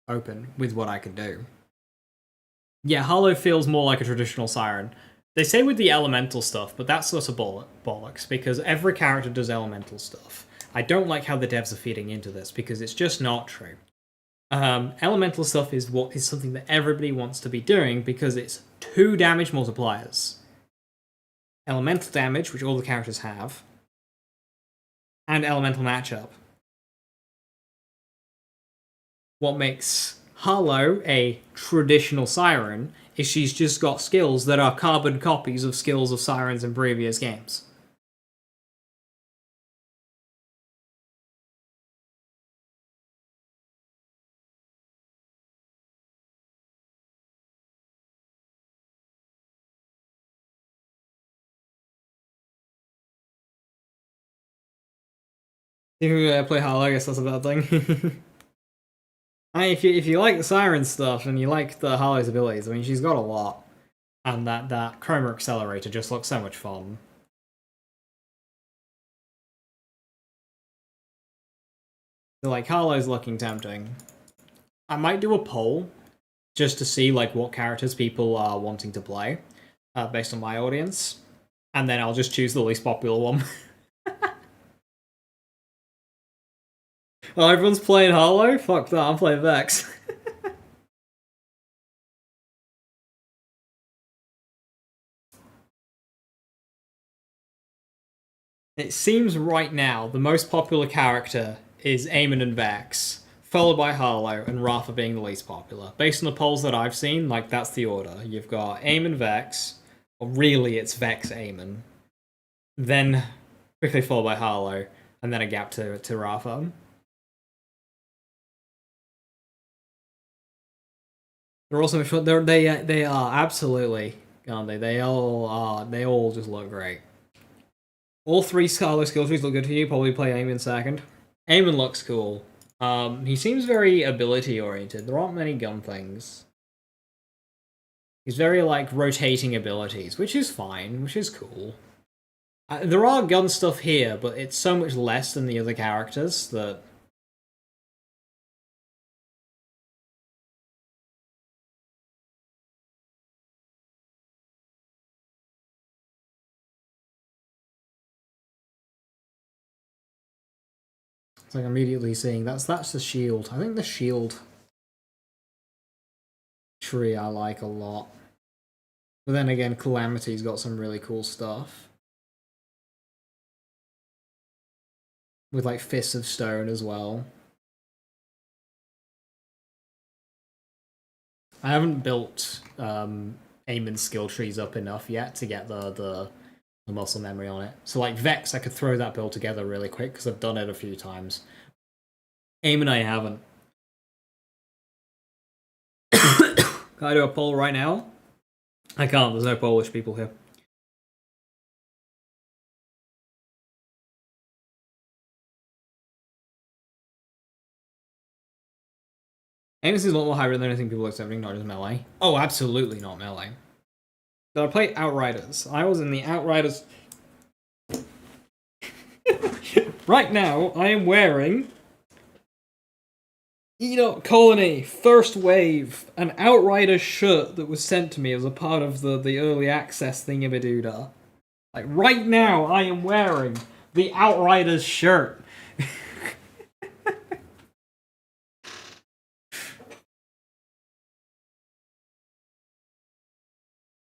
open with what I can do? Yeah, Harlowe feels more like a traditional Siren. They say with the elemental stuff, but that's sort of bollocks, because every character does elemental stuff. I don't like how the devs are feeding into this, because it's just not true. Elemental stuff is something that everybody wants to be doing, because it's 2 damage multipliers. Elemental damage, which all the characters have, and elemental matchup. What makes Harlowe a traditional Siren is she's just got skills that are carbon copies of skills of Sirens in previous games. If you play Harlowe, I guess that's a bad thing. I mean, if you like the Siren stuff and you like the Harlow's abilities, I mean, she's got a lot. And that Chroma Accelerator just looks so much fun. So, like, Harlow's looking tempting. I might do a poll just to see like what characters people are wanting to play based on my audience, and then I'll just choose the least popular one. Oh, everyone's playing Harlowe? Fuck that, I'm playing Vex. It seems right now the most popular character is Eamon and Vex, followed by Harlowe and Rafa being the least popular. Based on the polls that I've seen, like that's the order. You've got Eamon Vex, or really it's Vex Eamon, then quickly followed by Harlowe, and then a gap to Rafa. They're also they are absolutely, aren't they? They all just look great. All three Harlowe skill trees look good to you. Probably play Eamon second. Eamon looks cool. He seems very ability oriented. There aren't many gun things. He's very like rotating abilities, which is fine, which is cool. There are gun stuff here, but it's so much less than the other characters that. It's like immediately seeing that's the shield. I think the shield tree I like a lot. But then again, Calamity's got some really cool stuff. With like Fists of Stone as well. I haven't built Eamon's skill trees up enough yet to get the muscle memory on it. So like Vex, I could throw that build together really quick because I've done it a few times. Eamon I haven't. Can I do a poll right now? I can't, there's no Polish people here. Amos is a lot more hybrid than anything people are accepting, not just melee. Oh, absolutely not melee. So I played Outriders. I was in the Outriders. Right now, I am wearing Enoch Colony First Wave, an Outriders shirt that was sent to me as a part of the early access thingamidoodah. Like right now, I am wearing the Outriders shirt.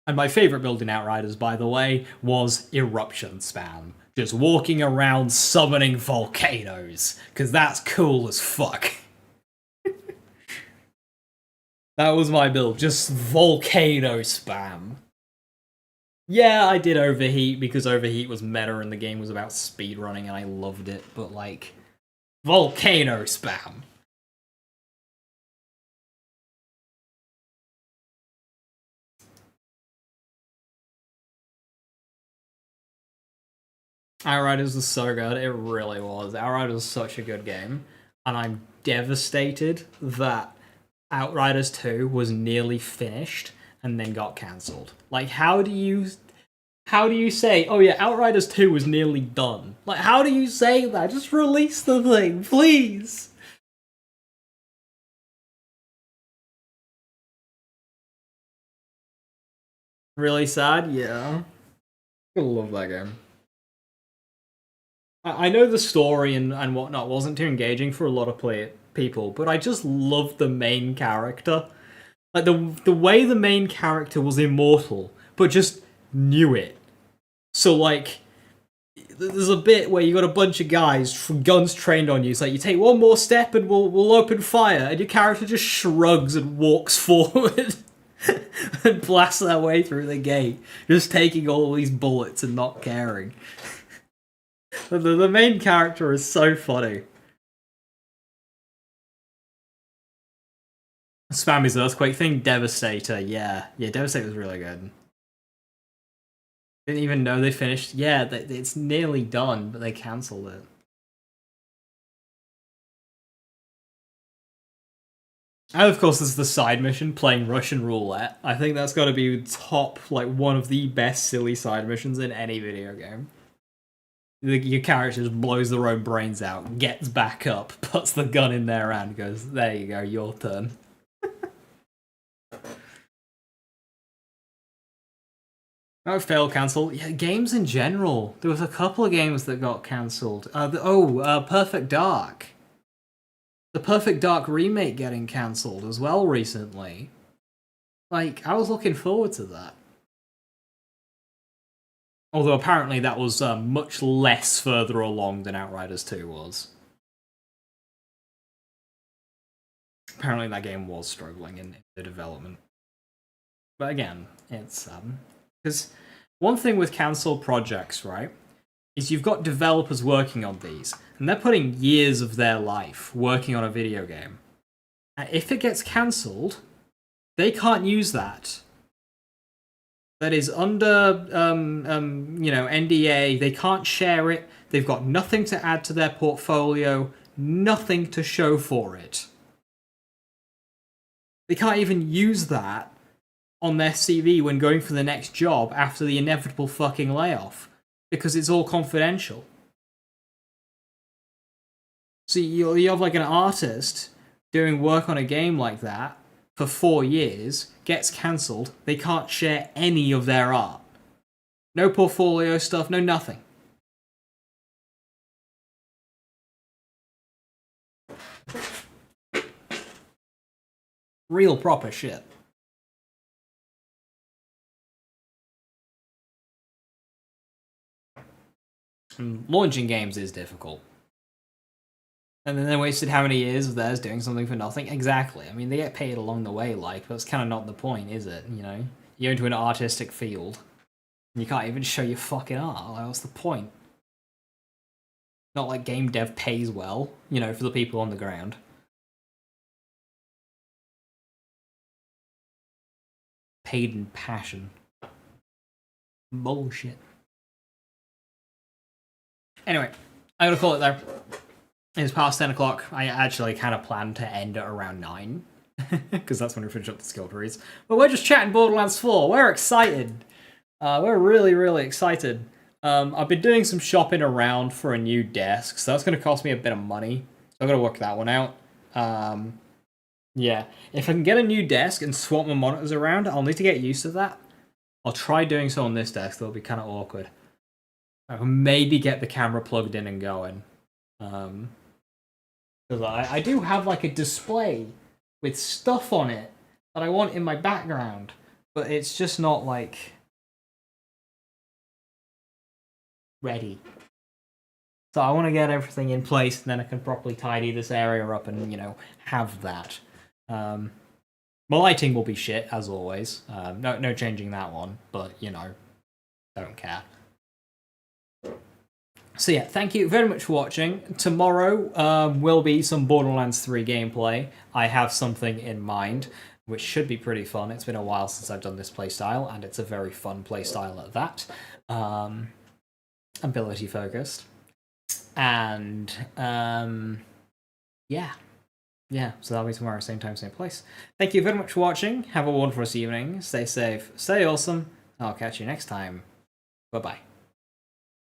And my favourite build in Outriders, by the way, was Eruption Spam. Just walking around summoning volcanoes, because that's cool as fuck. That was my build, just volcano spam. Yeah, I did Overheat, because Overheat was meta and the game was about speedrunning and I loved it, but like, volcano spam. Outriders was so good, it really was. Outriders was such a good game, and I'm devastated that Outriders 2 was nearly finished and then got cancelled. Like, how do you say, oh yeah, Outriders 2 was nearly done? Like, how do you say that? Just release the thing, please! Really sad? Yeah. I love that game. I know the story and whatnot wasn't too engaging for a lot of people, but I just loved the main character. Like, the way the main character was immortal, but just knew it. So, like, there's a bit where you got a bunch of guys from guns trained on you. It's like, you take one more step and we'll open fire, and your character just shrugs and walks forward and blasts their way through the gate, just taking all these bullets and not caring. The main character is so funny. Spammy's Earthquake thing, Devastator, yeah. Yeah, Devastator was really good. Didn't even know they finished. Yeah, it's nearly done, but they cancelled it. And of course, there's the side mission, playing Russian roulette. I think that's got to be top, like, one of the best silly side missions in any video game. Your character just blows their own brains out, gets back up, puts the gun in their hand, goes, there you go, your turn. Oh, fail cancel. Yeah, games in general. There was a couple of games that got cancelled. Perfect Dark. The Perfect Dark remake getting cancelled as well recently. Like, I was looking forward to that. Although apparently that was much less further along than Outriders 2 was. Apparently that game was struggling in the development. But again, it's because one thing with cancelled projects, right, is you've got developers working on these, and they're putting years of their life working on a video game. And if it gets cancelled, they can't use that. That is under, NDA. They can't share it. They've got nothing to add to their portfolio, nothing to show for it. They can't even use that on their CV when going for the next job after the inevitable fucking layoff, because it's all confidential. So you have like an artist doing work on a game like that for 4 years, gets cancelled, they can't share any of their art. No portfolio stuff, no nothing. Real proper shit. And launching games is difficult. And then they wasted how many years of theirs doing something for nothing? Exactly. I mean, they get paid along the way, like, but that's kind of not the point, is it? You know? You go into an artistic field, and you can't even show your fucking art. Like, what's the point? Not like game dev pays well, you know, for the people on the ground. Paid in passion. Bullshit. Anyway, I'm gonna call it there. It's past 10 o'clock. I actually kind of planned to end at around 9. Because that's when we finish up the skill trees. But we're just chatting Borderlands 4. We're excited. We're really, really excited. I've been doing some shopping around for a new desk, so that's going to cost me a bit of money. So I've got to work that one out. Yeah, if I can get a new desk and swap my monitors around, I'll need to get used to that. I'll try doing so on this desk, that'll be kind of awkward. I can maybe get the camera plugged in and going. Because I do have like a display with stuff on it that I want in my background, but it's just not like ready. So I want to get everything in place, and then I can properly tidy this area up and, you know, have that. My lighting will be shit, as always. No changing that one, but, you know, don't care. So yeah, thank you very much for watching. Tomorrow will be some Borderlands 3 gameplay. I have something in mind, which should be pretty fun. It's been a while since I've done this playstyle, and it's a very fun playstyle at that. Ability focused. And, yeah. Yeah, so that'll be tomorrow, same time, same place. Thank you very much for watching. Have a wonderful evening. Stay safe, stay awesome. I'll catch you next time. Bye-bye.